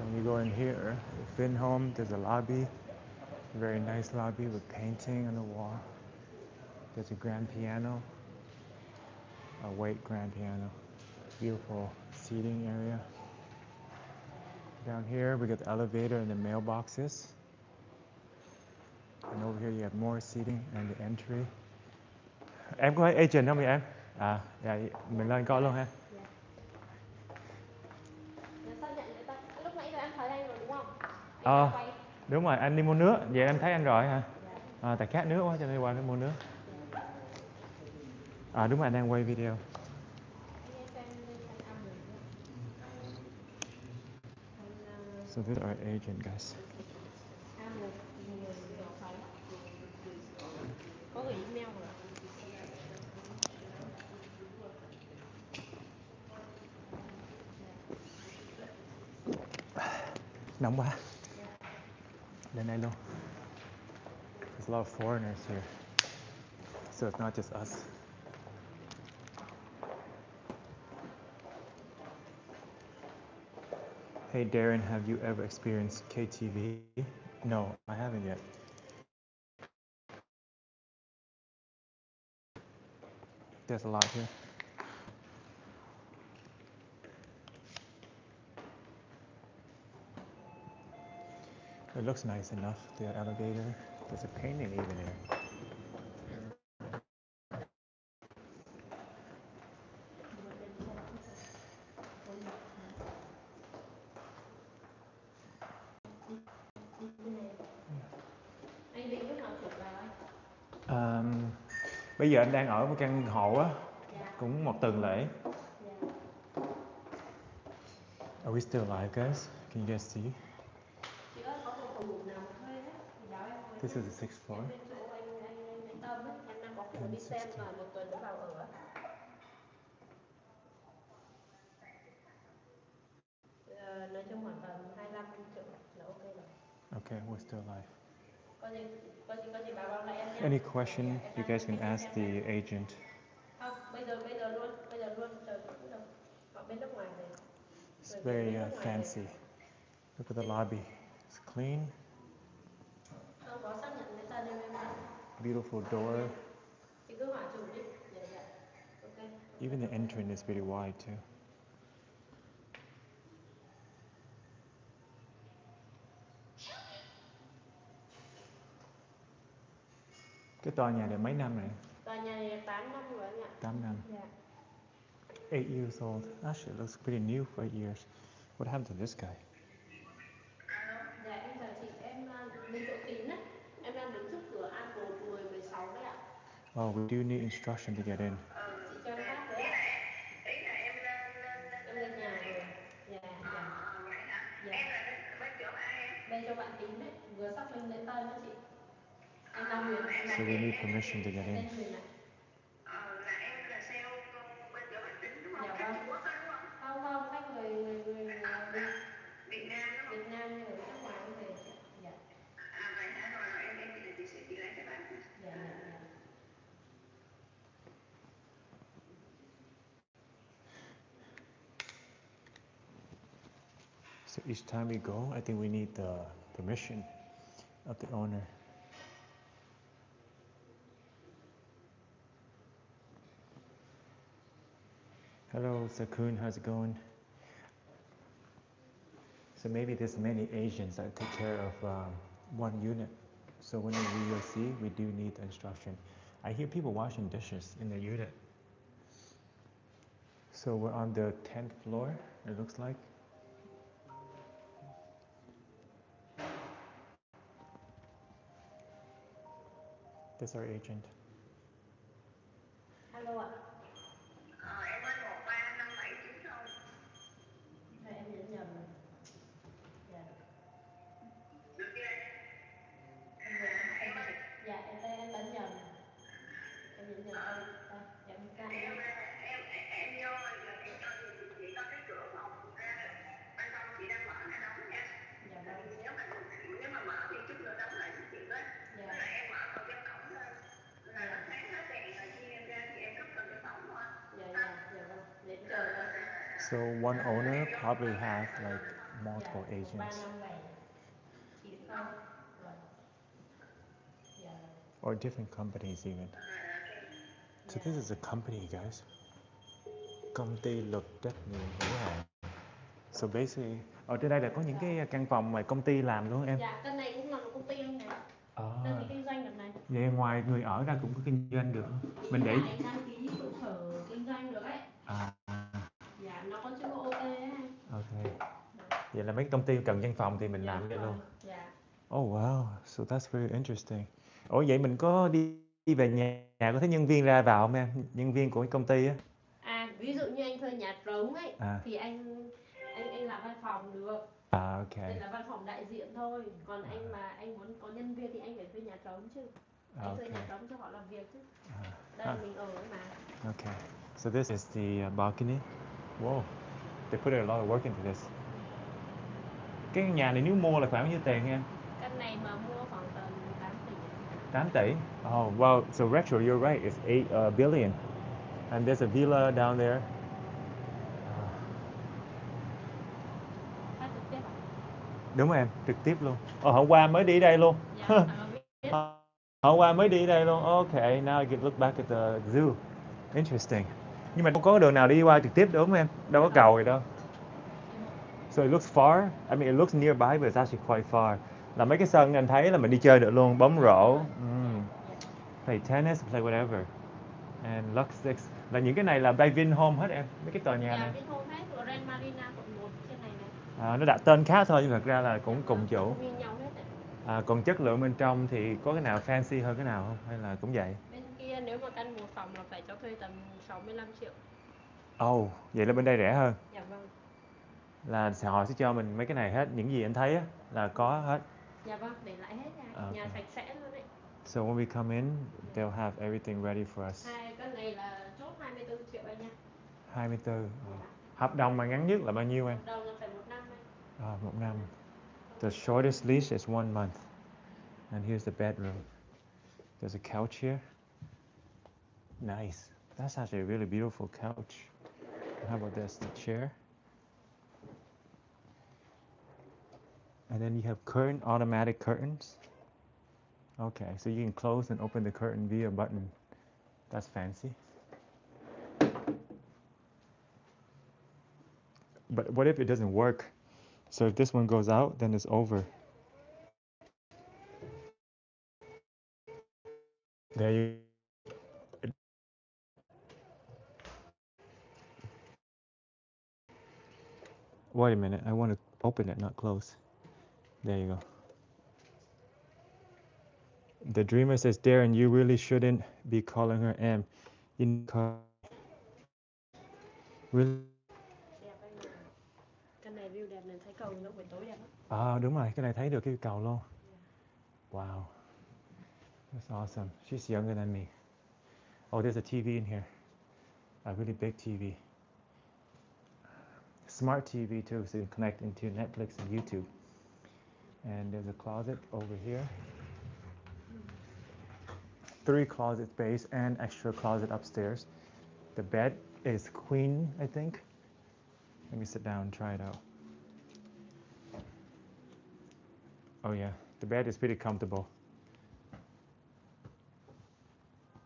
So when you go in here, the Finn home, there's a lobby, a very nice lobby with painting on the wall. There's a grand piano, a white grand piano. Beautiful seating area. Down here, we got the elevator and the mailboxes. And over here, you have more seating and the entry. Em có agent không vậy em? À, dạ, mình lên coi luôn ha. Xác nhận người ta. Lúc nãy giờ em thấy anh rồi đúng không? Đúng rồi, anh đi mua nước. Vậy em thấy anh rồi hả? Tại khát nước quá cho nên qua phải mua nước. Đúng rồi, anh đang quay video. So this is our agent, guys. Có gửi email rồi. Nóng quá. Lên đây luôn. There's a lot of foreigners here. So it's not just us. Hey Darren, have you ever experienced KTV? No, I haven't yet. There's a lot here. It looks nice enough, the elevator. There's a painting even here. Anh định lúc nào chuyển vào anh? Bây giờ anh đang ở một căn hộ á, cũng một tuần lễ. Are we still alive, guys? Can you guys see? Chị ơi, có phòng ngủ nào mà thuê ấy, thì báo em với. This is the sixth floor. Em bên chỗ anh Tâm ấy, em đang có cửa đi xem rồi một tuần nữa vào ở. Nói chung khoảng tầm 25 triệu là ok rồi. Okay, we're still alive. Có gì báo lại em nhé. Any question you guys can ask the agent. Không, bây giờ luôn, chờ chút nữa. Họ bên nước ngoài về. It's very fancy. Look at the lobby. It's clean. Không có xác nhận cái tên em ạ. Beautiful door. Chị cứ hỏi chủ đi. Dạ. Ok. Even the entrance is pretty wide too. Cái tòa nhà này mấy năm rồi? Tòa nhà này 8 năm rồi anh ạ. 8 năm. Dạ. 8 years old. Actually, it looks pretty new for 8 years. What happened to this guy? Dạ em chào chị, em bên chỗ Tín á. Em đang đứng trước cửa Apple 1016 đấy ạ. Oh, we do need instruction to get in. Chị cho em phát với ạ. Ý là em lên nhà rồi. Dạ. Vậy hả? Dạ. Em là bên chỗ ai em? Bên chỗ bạn Tín đấy, vừa xác minh lễ tân đó chị. Em đang Huyền. So we need permission to get in. Tên Huyền ạ. Là em là sale bên chỗ bạn Tín đúng không? Dạ vâng. Trung Quốc đó đúng không? Không, khách người Việt Nam đúng không? Việt Nam nhưng ở nước ngoài cũng về chị ạ. Dạ. Vậy hả? Rồi em chị là chị sẽ chị lại cho bác. Dạ. So each time we go, I think we need the permission of the owner. Hello, Sakun, how's it going? So maybe there's many Asians that take care of one unit. So when we see, we do need the instruction. I hear people washing dishes in their unit. So we're on the 10th floor, it looks like. That's our agent. Hello ạ. Em ơi 13579 không? Này em nhấn nhầm rồi. Dạ. Được chưa anh? Em ơi. Dạ em ấn nhầm. Em nhấn nhầm đây. Em vô rồi em cho chị coi cái cửa phòng ra ban công chị đang mở ra đóng nha. Dạ vâng. Nếu mà mở thì chút nữa đóng lại giúp chị với. Dạ. Là em mở còn cái cổng lên. Là nó sáng hết đèn rồi khi em ra thì em rút cần cái cổng thôi. Dạ vâng. Để chờ đây. So one owner probably have like multiple Dạ, của 3 agents. năm bảy chín không. Vâng. Dạ. Or different companies even. So this is a company, guys. Công ty luật trách nhiệm hữu hạn. So basically, ở trên đây là có những cái căn phòng mà công ty làm luôn em. Dạ, căn này cũng là một công ty luôn này. Đăng ký kinh doanh được này. Vậy ngoài người ở ra cũng có kinh doanh được. Mình để anh đăng ký trụ sở kinh doanh được ấy. Dạ, nó có chữ OT ấy. Ok. Vậy là mấy công ty cần văn phòng thì mình làm vậy luôn. Dạ. Oh wow, so that's very interesting. Ủa vậy mình có đi về nhà có thấy nhân viên ra vào không em? Nhân viên của cái công ty á? Ví dụ như anh thuê nhà trống ấy thì anh làm văn phòng được. Ok. Đây là văn phòng đại diện thôi. Còn anh mà anh muốn có nhân viên thì anh phải thuê nhà trống chứ. Anh thuê nhà trống cho họ làm việc chứ. Đây mình ở ấy mà. Okay. So this is the balcony. Whoa. They put a lot of work into this. Cái nhà này nếu mua là khoảng bao nhiêu tiền em? Căn này mà mua khoảng tầm 8 tỷ. 8 tỷ. Oh, well, so retro, you're right. It's 8 billion. And there's a villa down there. Trực tiếp à? Đúng rồi em, trực tiếp luôn. Hôm qua mới đi đây luôn. Hôm qua mới đi đây luôn. Okay, now I can look back at the zoo. Interesting. Nhưng mà đâu có đường nào đi qua trực tiếp đúng không em? Đâu có cầu gì đâu. So it looks far. I mean, it looks nearby, but it's actually quite far. Là mấy cái sân anh thấy là mình đi chơi được luôn, bóng rổ, play tennis, play whatever. And Lux 6. Là những cái này là by Vinhome hết em, mấy cái tòa nhà này. Vinhome hết, Saigon MARINA quận 1 trên này này. Nó đặt tên khác thôi nhưng thật ra là cũng cùng chủ. Như nhau hết đấy. Còn chất lượng bên trong thì có cái nào fancy hơn cái nào không? Hay là cũng vậy? Bên kia nếu mà căn một phòng là phải cho thuê tầm 65 triệu. Oh, vậy là bên đây rẻ hơn. Dạ vâng. Là họ sẽ cho mình mấy cái này hết, những gì anh thấy á, là có hết. Dạ vâng, để lại hết nha. Nhà sạch sẽ luôn đấy. So when we come in, they'll have everything ready for us. Cái này là chốt 24 triệu anh nha. 24. Hợp đồng mà ngắn nhất là bao nhiêu em? Hợp đồng là phải 1 năm anh. 1 năm. The shortest lease is 1 month. And here's the bedroom. There's a couch here. Nice. That's actually a really beautiful couch. How about this? The chair. And then you have automatic curtains. Okay, so you can close and open the curtain via a button. That's fancy. But what if it doesn't work? So if this one goes out, then it's over. There you. Wait a minute, I want to open it, not close. There you go. The dreamer says, Darren, you really shouldn't be calling her M. You need to call. Really? Cái này view đẹp này, thấy cầu nó buổi tối đẹp lắm. Đúng rồi, cái này thấy được cái cầu luôn. Wow. That's awesome. She's younger than me. Oh, there's a TV in here. A really big TV. Smart TV too, so you can connect into Netflix and YouTube. And there's a closet over here. 3 closet space and extra closet upstairs. The bed is queen, I think. Let me sit down and try it out. Oh yeah, the bed is pretty comfortable.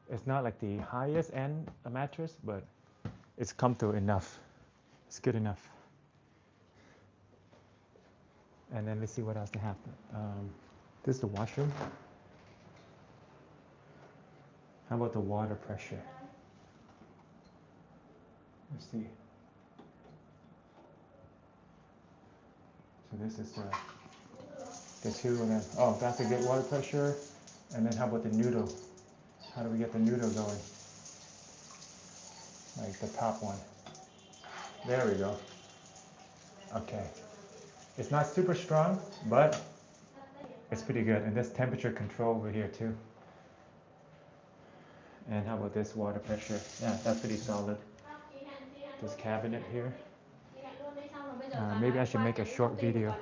It's not like the highest end mattress, but it's comfortable enough. It's good enough. And then let's see what else they have. This is the washroom. How about the water pressure? Let's see. So this is the 2 and then, that's a good water pressure. And then how about the noodle? How do we get the noodle going? Like the top one. There we go. Okay. It's not super strong, but it's pretty good. And there's temperature control over here too. And how about this water pressure? Yeah, that's pretty solid. This cabinet here. Maybe I should make a short video.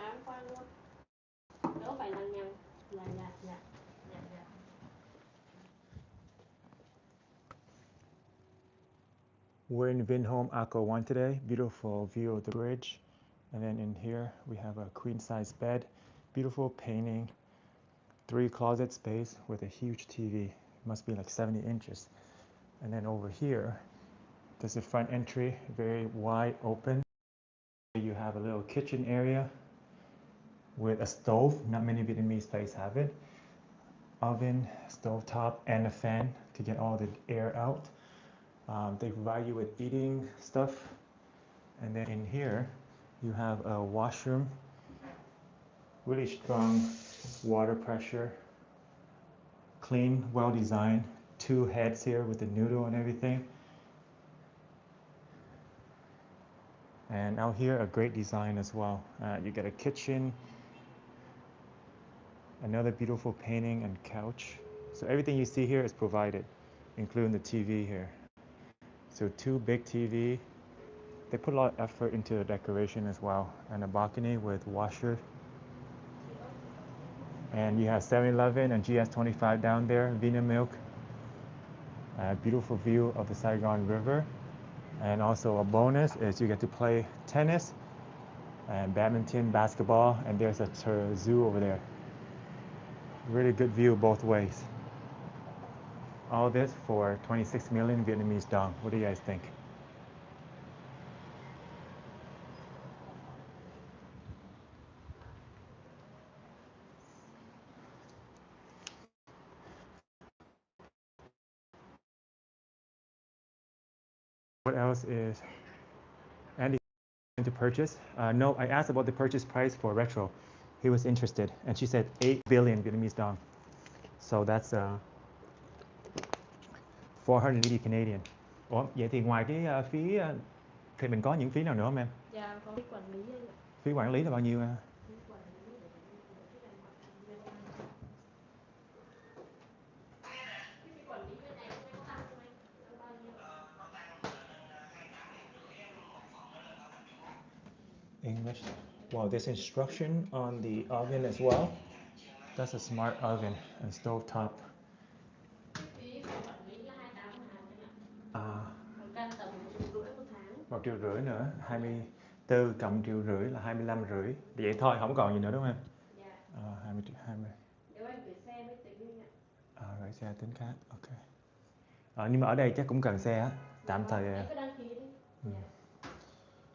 We're in Vinhome Aqua 1 today. Beautiful view of the bridge. And then in here we have a queen size bed, beautiful painting, 3 closet space with a huge TV. It must be like 70 inches. And then over here, there's a front entry, very wide open. You have a little kitchen area with a stove. Not many Vietnamese places have it. Oven, stove top, and a fan to get all the air out. They provide you with eating stuff. And then in here, you have a washroom, really strong water pressure, clean, well designed. 2 heads here with the noodle and everything. And out here, a great design as well. You get a kitchen, another beautiful painting and couch. So everything you see here is provided, including the TV here. So 2 big TV. They put a lot of effort into the decoration as well. And a balcony with washer. And you have 7-Eleven and GS25 down there, Vina Milk. A beautiful view of the Saigon River. And also a bonus is you get to play tennis and badminton, basketball, and there's a zoo over there. Really good view both ways. All this for 26 million Vietnamese dong. What do you guys think? What else is Andy going to purchase? No, I asked about the purchase price for retro. He was interested, and she said 8 billion Vietnamese dong. So that's 480 Canadian. Ủa, vậy thì ngoài cái phí thì mình có những phí nào nữa không em? Dạ, có phí quản lý ấy ạ. Phí quản lý là bao nhiêu? Phí quản lý để cái tài khoản Việt Nam. Cái phí quản lý bên này không có tăng không anh? Tăng bao nhiêu? English. Wow, there's instruction on the oven as well. That's a smart oven and stove top. Phí quản lý là 28 một tháng anh ạ. À, Còn tầm 1,5 triệu một tháng. 1,5 triệu nữa, 24 cộng 1,5 triệu là 25,5. Vậy thôi, không còn gì nữa đúng không em? Dạ. 20. Nếu anh gửi xe mới tính anh ạ. Gửi xe tính khác, ok. Nhưng mà ở đây chắc cũng cần xe á, tạm thời. Anh cứ đăng ký đi. Dạ.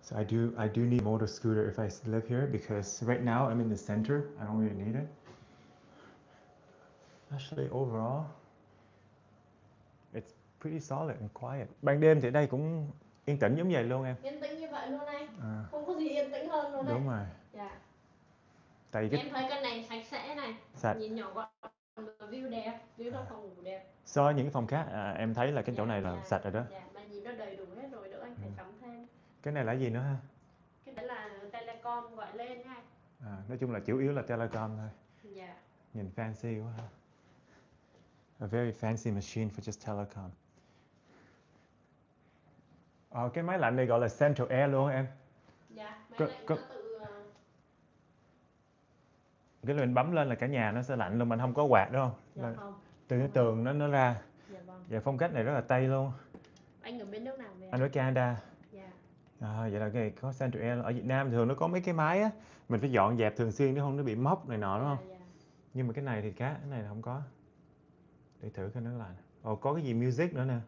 So I do need a motor scooter if I live here because right now I'm in the center. I don't really need it. Actually, overall, it's pretty solid and quiet. Ban đêm thì đây cũng yên tĩnh giống vậy luôn em. Yên tĩnh như vậy luôn anh. Không có gì yên tĩnh hơn luôn đấy. Đúng rồi. Dạ. Tại Em thấy căn này sạch sẽ này. Sạch. Nhìn nhỏ gọn, view đẹp, view trong phòng ngủ đẹp. So với những cái phòng khác em thấy là cái chỗ này là sạch rồi đó. Dạ, mà nhìn nó đầy đủ hết rồi nữa anh phải cắm thêm. Cái này là gì nữa ha? Cái đấy là telecom gọi lên ha. Nói chung là chủ yếu là telecom thôi. Dạ. Nhìn fancy quá ha. A very fancy machine for just telecom. Cái máy lạnh này gọi là Central Air luôn em. Dạ, máy lạnh nó tự cái mình bấm lên là cả nhà nó sẽ lạnh luôn, mình không có quạt đúng không? Dạ không. Từ cái tường nó ra. Dạ vâng. Dạ, phong cách này rất là Tây luôn. Anh ở bên nước nào về? Anh ở Canada. Dạ. Vậy là cái có Central Air. Ở Việt Nam thường nó có mấy cái máy á, mình phải dọn dẹp thường xuyên nếu không nó bị mốc này nọ đúng không? Dạ. Nhưng mà cái này thì cái này là không có. Để thử cái nó là. Có cái gì music nữa nè.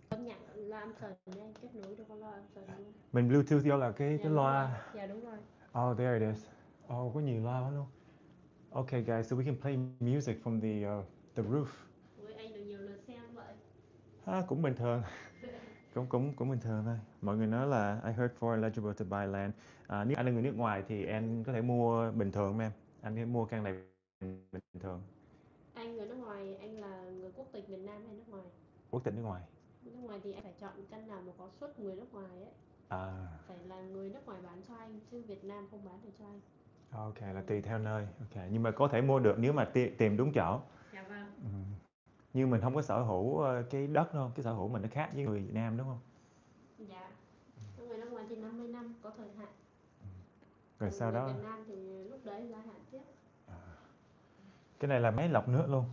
Âm nhạc loa âm sần anh kết nối được con loa âm sần luôn. Mình Bluetooth vô là cái loa. Dạ đúng rồi. There it is. Có nhiều loa quá luôn. Okay guys, so we can play music from the roof. Ui, anh được nhiều lượt xem vậy. Cũng bình thường. cũng bình thường thôi. Mọi người nói là I heard for eligible to buy land. Nếu anh là người nước ngoài thì em có thể mua bình thường em. Anh có thể mua căn này bình thường. Anh người nước ngoài, anh là người quốc tịch Việt Nam hay nước ngoài? Quốc tịch nước ngoài. Nước ngoài thì anh phải chọn căn nào mà có xuất người nước ngoài ấy. Phải là người nước ngoài bán cho anh chứ Việt Nam không bán được cho anh. Ok, là tùy theo nơi. Ok, nhưng mà có thể mua được nếu mà tìm đúng chỗ. Dạ vâng. Nhưng mình không có sở hữu cái đất đâu, cái sở hữu mình nó khác với người Việt Nam đúng không? Dạ. Người nước ngoài thì 50 năm có thời hạn. Rồi sau đó Việt Nam thì lúc đấy gia hạn tiếp. Cái này là máy lọc nước luôn.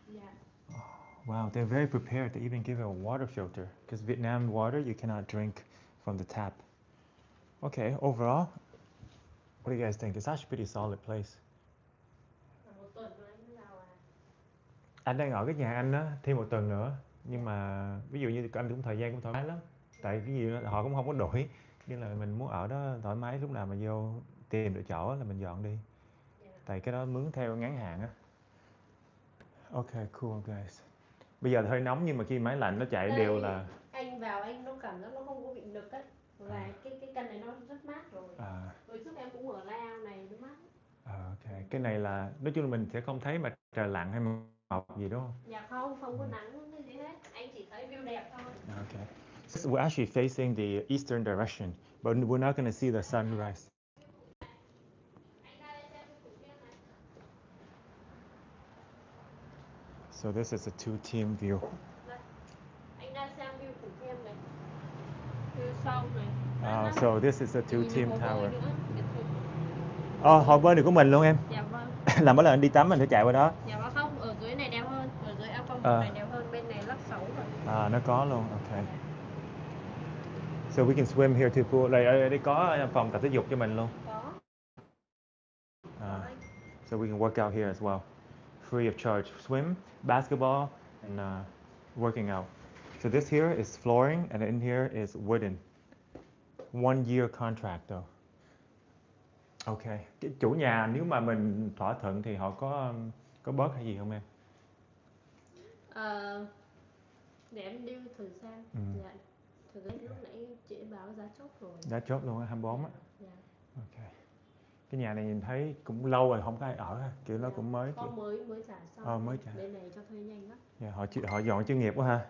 Dạ. Wow, they're very prepared to even give a water filter because Vietnam water you cannot drink from the tap. Okay, overall do you guys think? It's actually a pretty solid place. Một tuần thôi anh mới vào à? Anh đang ở cái nhà anh á thêm một tuần nữa, nhưng mà ví dụ như anh cũng thời gian cũng thoải mái lắm, tại cái gì đó, họ cũng không có đổi, nên là mình muốn ở đó thoải mái, lúc nào mà vô tìm được chỗ là mình dọn đi, tại cái đó mướn theo ngắn hạn á. Ok, cool guys. Bây giờ thì hơi nóng nhưng mà khi máy lạnh nó chạy đều là anh vào anh nó cảm giác nó không có bị nực á, và cái căn này nó rất mát rồi. Hồi trước em cũng ở lao này nó mát. Ok, cái này là nói chung là mình sẽ không thấy mặt trời lặn hay mọc gì đúng không? Dạ không có nắng cái gì hết, anh chỉ thấy view đẹp thôi. Okay. So we're actually facing the eastern direction, but we're not going to see the sunrise. So this is a two-team view. Anh đang xem view Thủ Thiêm này, view sâu này. So this is a two-team tower. Hồ bơi này của mình luôn em. Dạ vâng. Là mỗi lần anh đi tắm mình phải chạy qua đó. Dạ vâng, không, ở dưới này đẹp hơn, ở dưới ao công này đẹp hơn, bên này lắc xấu rồi. Nó có luôn, ok. So we can swim here too. Pool. Đây có phòng tập thể dục cho mình luôn. Có. So we can work out here as well, free of charge. Swim, basketball, and working out. So this here is flooring, and in here is wooden. 1 year contract though. Ok. Cái chủ nhà nếu mà mình thỏa thuận thì họ có bớt hay gì không em? Để em điêu thử xem. Dạ. Thực ra lúc nãy chị báo giá chốt rồi. Giá chốt luôn á, 24 á. Dạ. Ok. Cái nhà này nhìn thấy cũng lâu rồi không có ai ở ha, kiểu nó cũng mới. Có mới trả xong. Mới trả. Bên này cho thuê nhanh lắm. Yeah, họ dọn chuyên nghiệp quá ha.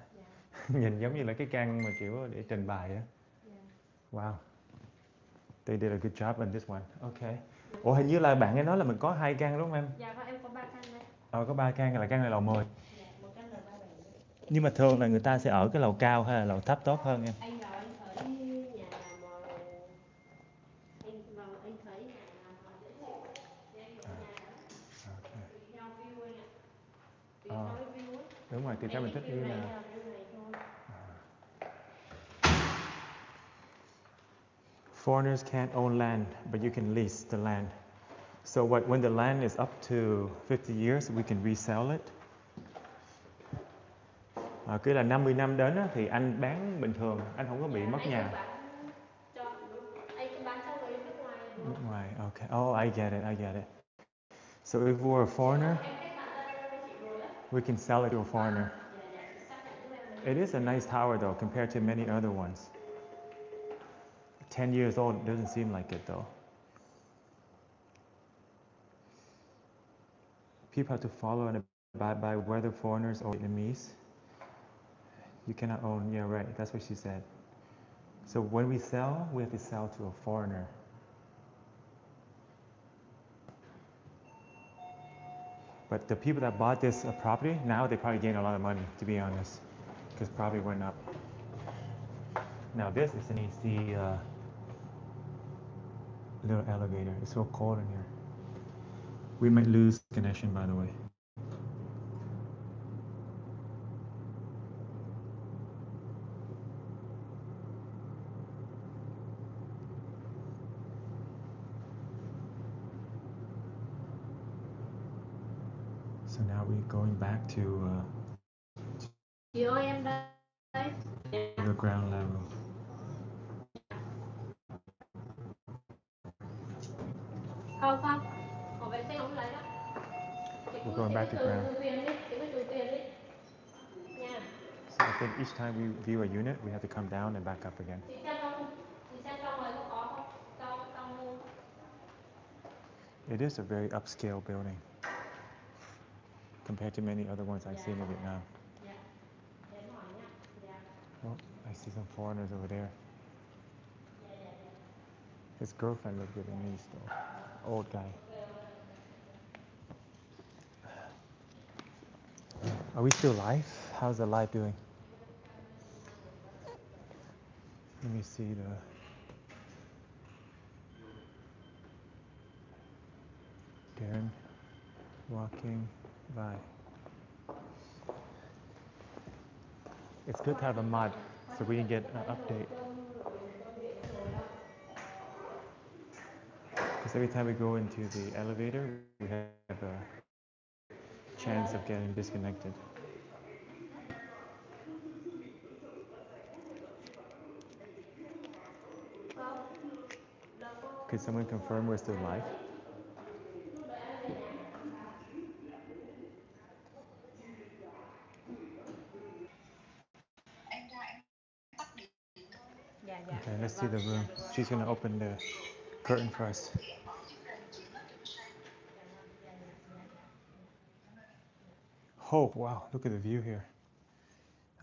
Nhìn giống như là cái căn mà kiểu để trình bày á. Wow. They did a good job on this one. Ok. Ủa hình như là bạn ấy nói là mình có 2 căn đúng không em? Dạ vâng, em có 3 căn đấy. Có 3 căn, là căn này lầu 10. Dạ, một căn lầu 37. Nhưng mà thường là người ta sẽ ở cái lầu cao hay là lầu thấp tốt hơn em? Anh vào anh thấy nhà nào mà anh thấy nhà nào mà dễ chịu thì anh ở nhà đó. Tùy theo view anh ạ. Tùy theo cái view ấy. Đúng rồi, tùy theo mình thích như nào. View này thôi. Foreigners can't own land, but you can lease the land. So when the land is up to 50 years, we can resell it. Cứ là 50 năm đến á, thì anh bán bình thường, anh không có bị mất nhà. Anh cứ bán cho người nước ngoài được. Nước ngoài, okay. Oh, I get it. So if we're a foreigner, we can sell it to a foreigner. It is a nice tower though, compared to many other ones. 10 years old, it doesn't seem like it though. People have to follow and abide by whether foreigners or Vietnamese. You cannot own, yeah, right, that's what she said. So when we sell, we have to sell to a foreigner. But the people that bought this property, now they probably gained a lot of money, to be honest, because property went up. Now this is an easy little alligator. It's so cold in here. We might lose connection, by the way. So now we're going back to Chị ơi em đây. the ground level. Không. Ở vệ sinh không lấy đâu. We're going back to ground. Chị cứ trừ tiền đi. Nha. So I think each time we view a unit, we have to come down and back up again. Chị xem trong này có không? Trong It is a very upscale building compared to many other ones I've seen in Vietnam. Oh, I see some foreigners over there. His girlfriend looked Vietnamese though. Old guy. Are we still live? How's the live doing? Let me see the... Darren walking live. It's good to have a mod so we can get an update. Because every time we go into the elevator, we have a chance of getting disconnected. Could someone confirm we're still live? Okay, let's see the room. She's gonna open the curtain for us. Oh, wow, look at the view here.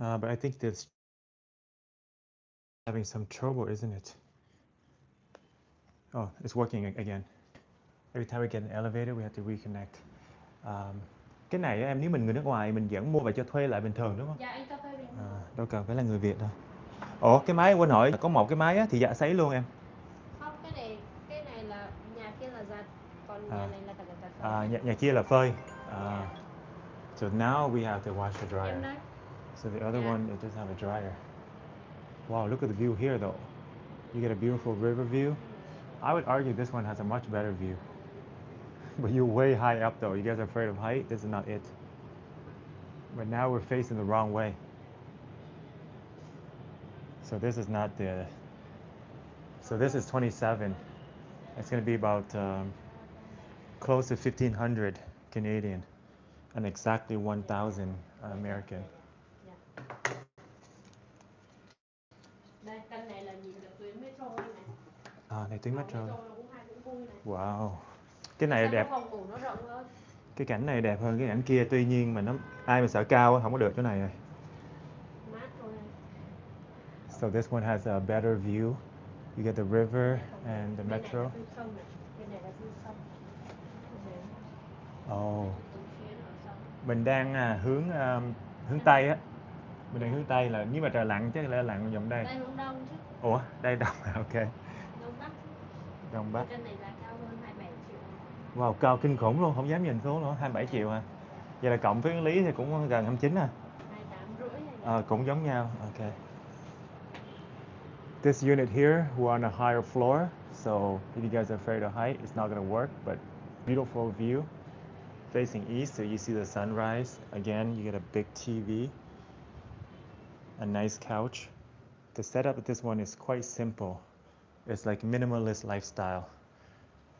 But I think this having some trouble, isn't it? Oh, it's working again. Every time we get an elevator, we have to reconnect. Cái này em nếu mình người nước ngoài mình vẫn mua và cho thuê lại bình thường đúng không? Dạ em cho thuê bình thường. Đâu cần phải là người Việt đâu. Ủa cái máy quên hỏi có một cái máy á, thì dạ sấy luôn em. Không, cái này là nhà kia là giặt, còn nhà này là cả giặt. Nhà kia là phơi. So now we have to wash the dryer. Em đây. So the other one it doesn't have a dryer. Wow, look at the view here though. You get a beautiful river view. I would argue this one has a much better view. But you're way high up though. You guys are afraid of height? This is not it. But now we're facing the wrong way. So this is not the... So this is 27. It's going to be about close to 1,500 Canadian and exactly 1,000 American. Đây, căn này là nhìn được tuyến metro này. Này tuyến metro. Metro nó cũng hay cũng vui này. Wow. Cái này đẹp. Phòng ngủ nó rộng hơn. Cái cảnh này đẹp hơn cái cảnh kia, tuy nhiên mà ai mà sợ cao không có được chỗ này rồi. Mát rồi này. So this one has a better view. You get the river and the metro. Oh. Mình đang hướng Tây á. Mình đang hướng Tây là nếu mà trời lặn chắc là lặn vòng đây. Đây hướng Đông chứ. Ủa, đây Đông à? Ok. Đông Bắc. Đông Bắc. Trên này là cao hơn 27 triệu. Wow, cao kinh khủng luôn, không dám nhìn xuống nữa, 27 triệu à. Vậy là cộng với lý thì cũng gần 29 à. 28,5. Cũng giống nhau. Ok. This unit here, we're on a higher floor, so if you guys are afraid of height, it's not going to work, but beautiful view. Facing east, so you see the sunrise. Again, you get a big TV, a nice couch. The setup of this one is quite simple. It's like minimalist lifestyle.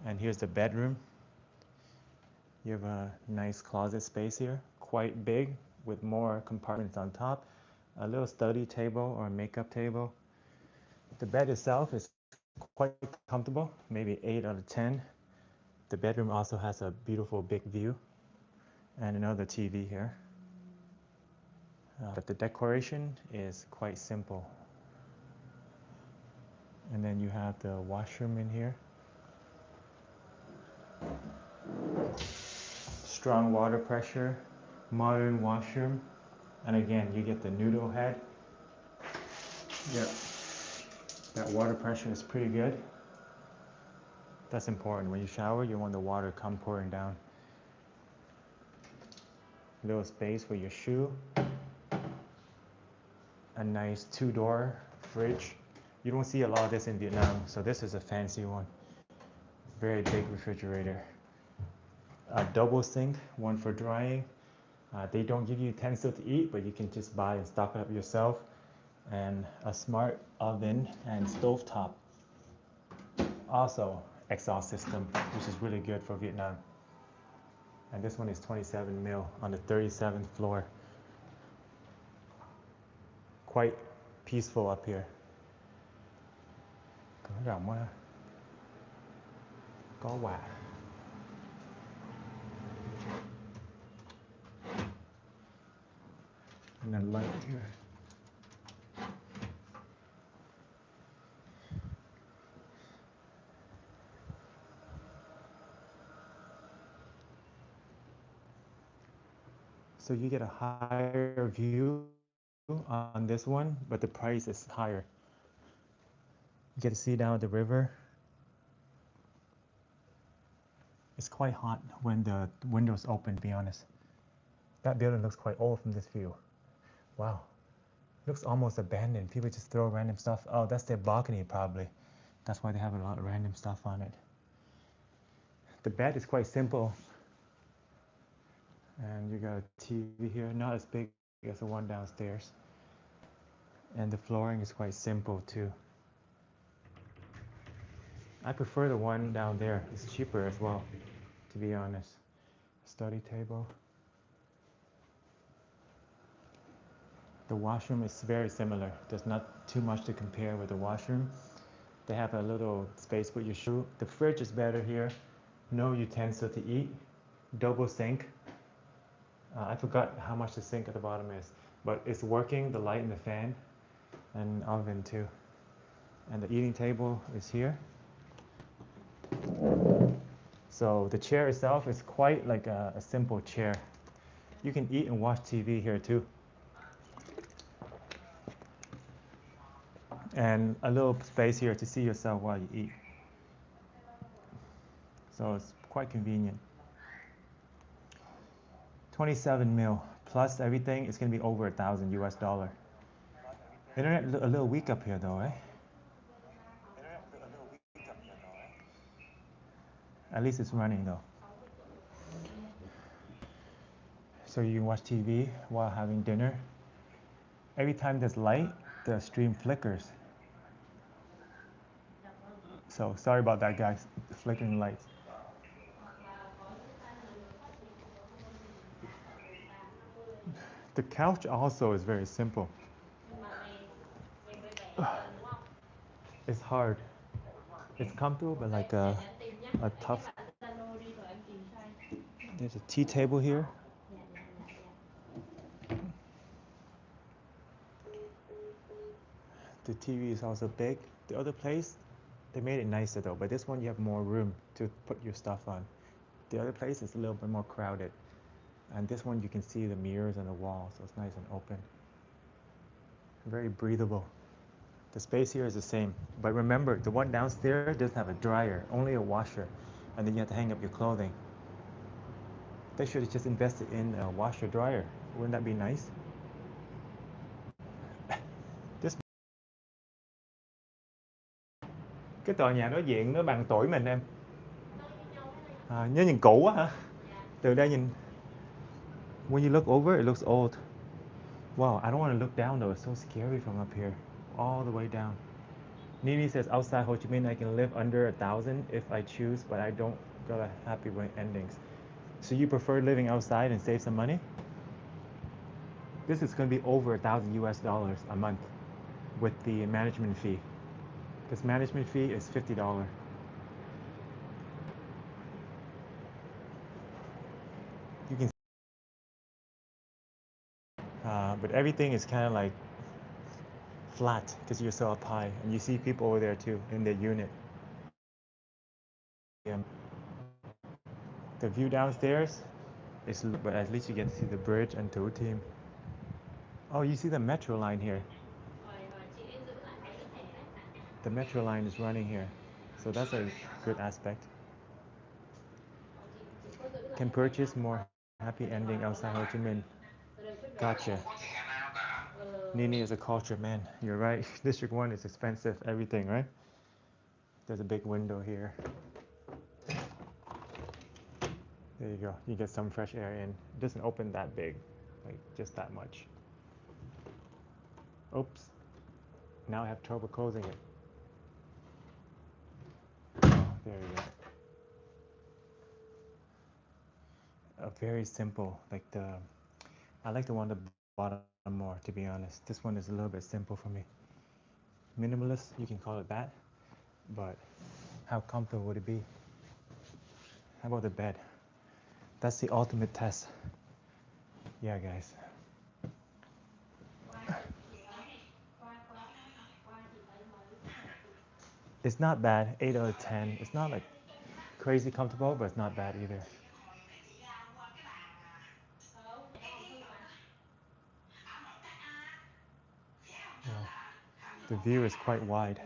And here's the bedroom. You have a nice closet space here, quite big, with more compartments on top. A little study table or a makeup table. The bed itself is quite comfortable, maybe 8 out of 10. The bedroom also has a beautiful big view and another TV here. But the decoration is quite simple. And then you have the washroom in here. Strong water pressure, modern washroom. And again, you get the noodle head. Yep. That water pressure is pretty good. That's important. When you shower, you want the water come pouring down. Little space for your shoe. A nice 2-door fridge. You don't see a lot of this in Vietnam, so this is a fancy one. Very big refrigerator. A double sink, one for drying. They don't give you utensils to eat, but you can just buy and stock it up yourself. And a smart oven and stovetop. Also, exhaust system, which is really good for Vietnam. And this one is 27 mil on the 37th floor. Quite peaceful up here. Có rộng quá. Có quạ. And then light here. So you get a higher view on this one, but the price is higher. You get to see down the river. It's quite hot when the windows open, to be honest. That building looks quite old from this view. Wow. Looks almost abandoned. People just throw random stuff. Oh, that's their balcony probably. That's why they have a lot of random stuff on it. The bed is quite simple. And you got a TV here, not as big as the one downstairs. And the flooring is quite simple too. I prefer the one down there. It's cheaper as well, to be honest. Study table. The washroom is very similar. There's not too much to compare with the washroom. They have a little space for your shoe. The fridge is better here. No utensil to eat. Double sink. I forgot how much the sink at the bottom is, but it's working, the light and the fan, and oven too. And the eating table is here. So the chair itself is quite like a simple chair. You can eat and watch TV here too. And a little space here to see yourself while you eat. So it's quite convenient. 27 mil plus everything, it's gonna be over $1,000 US. Internet a little weak up here though, eh? At least it's running though. So you can watch TV while having dinner. Every time there's light, the stream flickers. So sorry about that, guys, the flickering lights. The couch also is very simple. It's hard. It's comfortable, but like a tough. There's a tea table here. The TV is also big. The other place, they made it nicer though, but this one you have more room to put your stuff on. The other place is a little bit more crowded. And this one you can see the mirrors on the wall, so it's nice and open. Very breathable. The space here is the same, but remember, the one downstairs doesn't have a dryer, only a washer, and then you have to hang up your clothing. They should have just invested in a washer dryer. Wouldn't that be nice? This cái tòa nhà đối diện nó bằng tuổi mình em. Nhớ nhìn cũ quá hả? Từ đây nhìn. When you look over, it looks old. Wow, I don't want to look down though. It's so scary from up here, all the way down. Nini says outside Ho Chi Minh I can live under 1,000 if I choose, but I don't got a happy endings. So you prefer living outside and save some money? This is going to be over $1,000 US a month with the management fee. This management fee is $50. You can, but everything is kind of like flat because you're so up high, and you see people over there too in their unit. The view downstairs is, but at least you get to see the bridge and tour team. Oh, you see the metro line here. The metro line is running here, so that's a good aspect. Can purchase more happy ending outside Ho Chi Minh. Gotcha. Nini is a culture, man. You're right. District 1 is expensive, everything, right? There's a big window here. There you go. You get some fresh air in. It doesn't open that big, like just that much. Oops. Now I have trouble closing it. Oh, there you go. Very simple. I like the one at the bottom more, to be honest. This one is a little bit simple for me. Minimalist, you can call it that, but how comfortable would it be? How about the bed? That's the ultimate test. Yeah, guys. It's not bad, 8 out of 10. It's not like crazy comfortable, but it's not bad either. Yeah. The view is quite wide.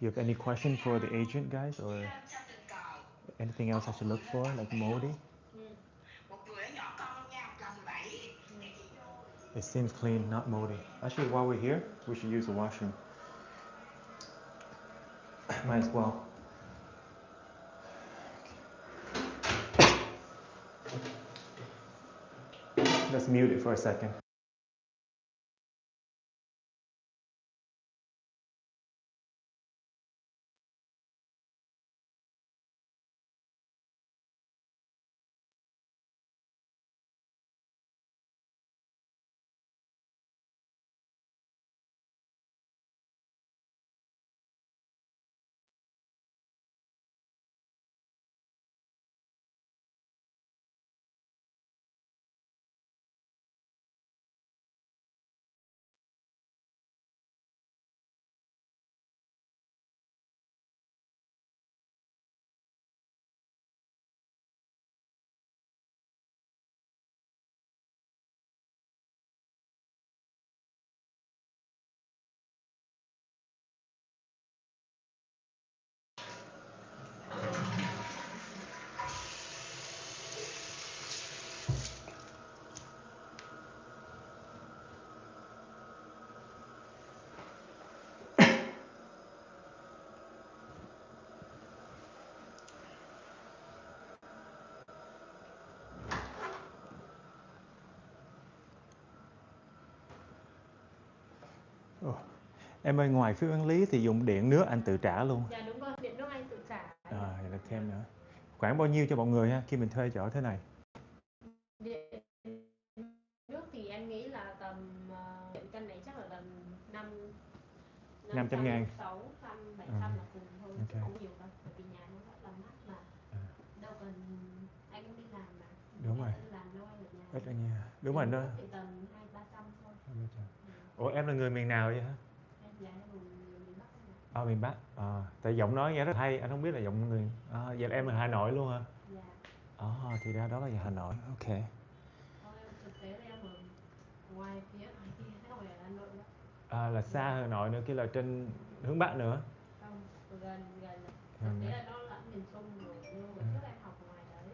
You have any question for the agent, guys, or anything else I should look for, like moldy? It seems clean, not moldy. Actually, while we're here, we should use the washroom. Might as well. Let's mute it for a second. Em ơi, ngoài phí quản lý thì dùng điện nước anh tự trả luôn. Dạ đúng rồi, điện nước anh tự trả. Vậy là thêm nữa. Khoảng bao nhiêu cho mọi người ha khi mình thuê chỗ thế này? Điện nước thì em nghĩ là tầm điện cân này chắc là tầm 500.000. 600, 700 là cùng thôi, chứ Ok. không nhiều đâu. Bởi vì nhà nó rất là mát mà. Đâu cần anh cũng đi làm mà. Đúng rồi. Đi làm đâu anh ở nhà. Ít ở nhà. Đúng rồi, Điện nó nước thì tầm 200-300 thôi. Ủa em là người miền nào vậy hả? Em là người miền Bắc. Miền Bắc. Tại giọng nói nghe rất hay, anh không biết là giọng người. Vậy là em là Hà Nội luôn hả? Dạ. Thì ra đó là Hà Nội. Ok. Em thực tế là em ở ngoài kia, chứ không phải là Hà Nội đâu. Là xa Hà Nội nữa, kia là trên hướng Bắc nữa. Không, gần. Thực tế là nó là miền Trung rồi, nhưng hồi trước em học ngoài đấy.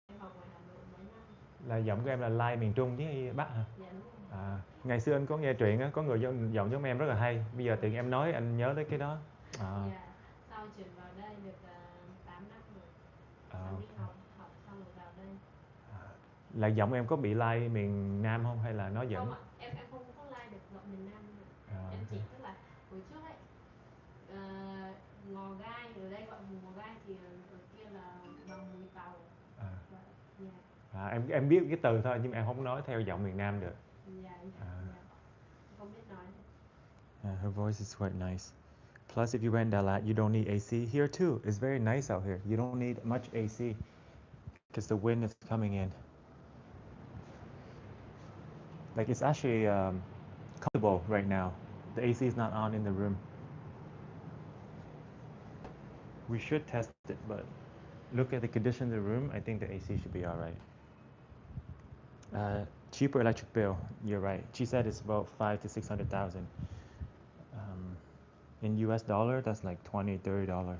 Em học ngoài Hà Nội mấy năm. Là giọng của em là lai miền Trung chứ Bắc hả? Dạ đúng rồi. Ngày xưa anh có nghe truyện á, có người giọng giống em rất là hay. Bây giờ tiện em nói anh nhớ tới cái đó. Dạ, sau chuyển vào đây được 8 năm rồi. Xong đi học xong rồi vào đây. Là giọng em có bị lai miền Nam không hay là nó vẫn? Không ạ, em không có lai được giọng miền Nam nữa. Em chỉ tức là hồi trước ấy, ngò gai, ở đây gọi ngò gai thì ở kia là bằng mùi tàu. Em biết cái từ thôi nhưng mà em không nói theo giọng miền Nam được. Dạ. Không biết nói. Her voice is quite nice. Plus, if you went Dalat, you don't need AC. Here too, it's very nice out here. You don't need much AC because the wind is coming in. Like it's actually comfortable right now. The AC is not on in the room. We should test it, but look at the condition of the room. I think the AC should be all right. Cheaper electric bill. You're right. She said it's about 500,000 to 600,000. In US dollar, that's like $20-30.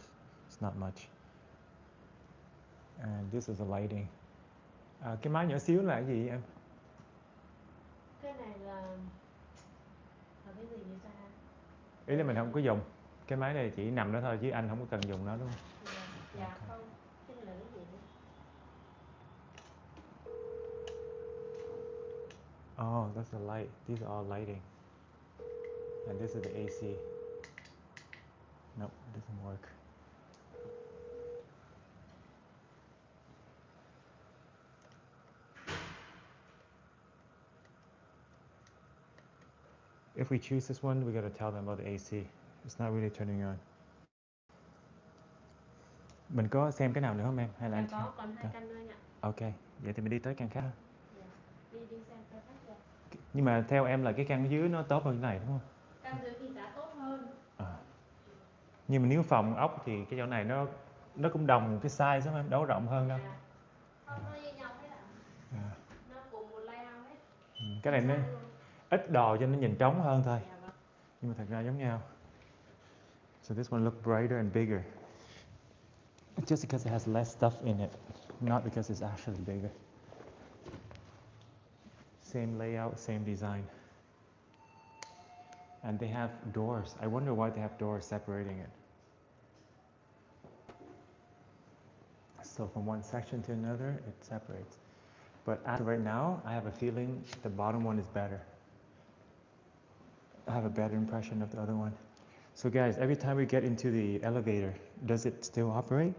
It's not much. And this is the lighting. Cái máy nhỏ xíu là cái gì em? Cái này là cái gì vậy ta? Ý là mình không có dùng. Cái máy này chỉ nằm đó thôi chứ anh không có cần dùng nó đúng không? Dạ không. Cái này là cái gì đấy? That's the light. These are all lighting. And this is the AC. Nope, it doesn't work. If we choose this one, we got to tell them about the AC. It's not really turning on. Mình có xem cái nào nữa không em? Hay là anh có, còn 2 căn nữa anh ạ. Ok, vậy thì mình đi tới căn khác. Dạ. Đi xem căn khác rồi. Nhưng mà theo em là cái căn dưới nó tốt hơn cái này đúng không? Căn dưới thì giá tốt hơn. Nhưng mà nếu phòng ốc thì cái chỗ này nó cũng đồng cái size đó em, đâu rộng hơn đâu. Không, nó như nhau hết ạ. Nó cùng một layout hết. Cái này nó ít đồ cho nó nhìn trống hơn thôi. Nhưng mà thật ra giống nhau. So this one look brighter and bigger. Just because it has less stuff in it, not because it's actually bigger. Same layout, same design. And they have doors. I wonder why they have doors separating it. So from one section to another, it separates. But as of right now, I have a feeling the bottom one is better. I have a better impression of the other one. So guys, every time we get into the elevator, does it still operate?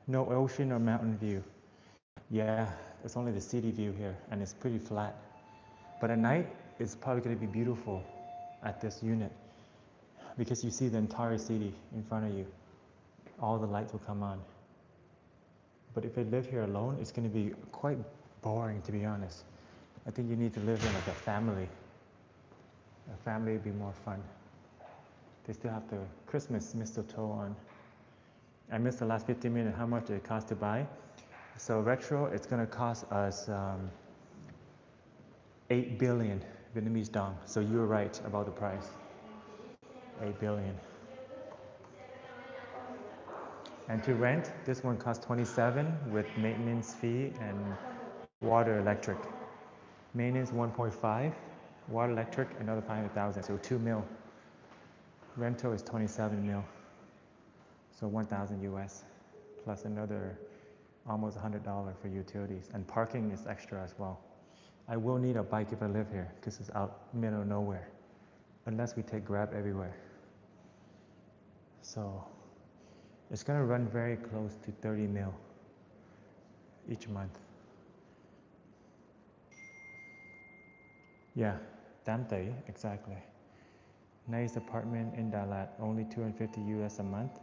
No ocean or mountain view. Yeah, it's only the city view here, and it's pretty flat. But at night, it's probably going to be beautiful at this unit because you see the entire city in front of you. All the lights will come on. But if I live here alone, it's going to be quite boring, to be honest. I think you need to live in like a family. A family would be more fun. They still have the Christmas mistletoe on. I missed the last 15 minutes how much it cost to buy. So retro, it's going to cost us 8 billion Vietnamese dong. So you were right about the price. 8 billion. And to rent, this one costs 27 with maintenance fee and water electric. Maintenance 1.5, water electric another 500,000, so 2 mil. Rental is 27 mil, so 1,000 US, plus another almost $100 for utilities, and parking is extra as well. I will need a bike if I live here, because it's out middle of nowhere, unless we take Grab everywhere. So it's gonna run very close to 30 mil each month. Yeah, 8 tỷ, exactly. Nice apartment in Dalat, only 250 US a month.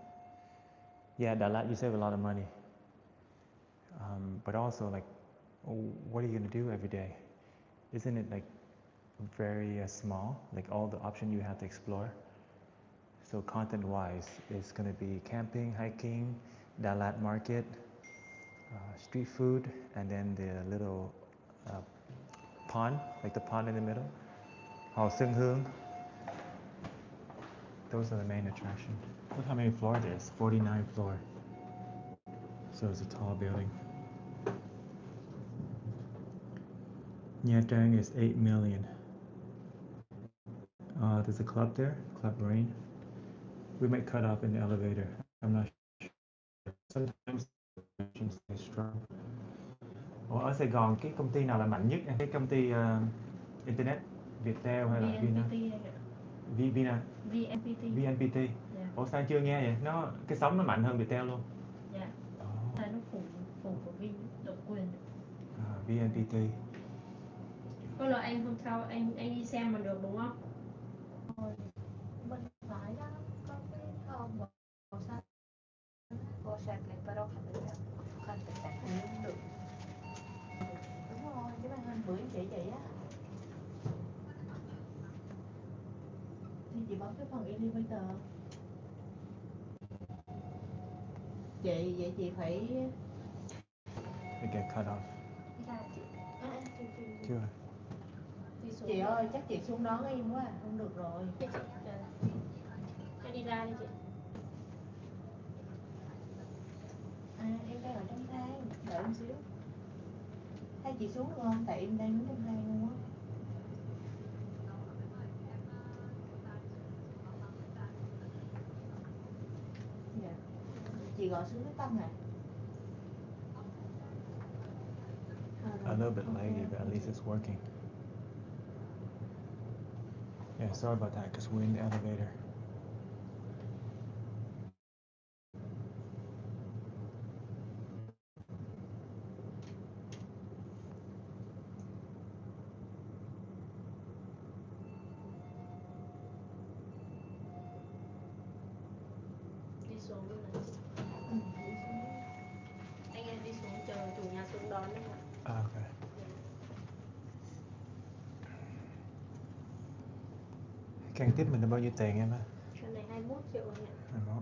Yeah, Dalat, you save a lot of money. But also, like, what are you gonna do every day? Isn't it like very small? Like all the options you have to explore. So content-wise, it's gonna be camping, hiking, Dalat market, street food, and then the little pond, like the pond in the middle. Hào Sương Hương. Those are the main attractions. Look how many floors there is, 49 floor. So it's a tall building. Nha Trang is 8 million. There's a club there, Club Rain. We might cut off in the elevator. I'm not sure. Sometimes stay strong. Ở Sài Gòn cái công ty nào là mạnh nhất? Cái công ty internet Viettel hay là Vina? VNPT. Ủa sao chưa nghe vậy? Cái sóng nó mạnh hơn Viettel luôn. Dạ. Tại nó phụ của Vin độc quyền. VNPT. Có là anh hôm sau anh đi xem mà được đúng không? Bên phải đó có cái màu xanh. Cô sạc lại vào đâu không được. Đúng rồi, cái màn hình bữa chị vậy á. Thì chị bấm cái phần elevator. Vậy chị phải It get cut off. Chưa. Chị ơi, chắc chị xuống đón em quá, không được rồi. Cho đi ra đi chị. Em đang ở trong thang, đợi em xíu. Hay chị xuống được không? Tại em đang đứng trong thang luôn á. Dạ. Chị gọi xuống cái tâm hả? A little bit laggy, but at least it's working. Yeah, sorry about that, because we're in the elevator. Đi xuống luôn này chị. Anh em đi xuống chờ chủ nhà xuống đón em ạ. Okay. Căn tiếp mình là bao nhiêu tiền em á? Cái này 21 triệu anh ạ.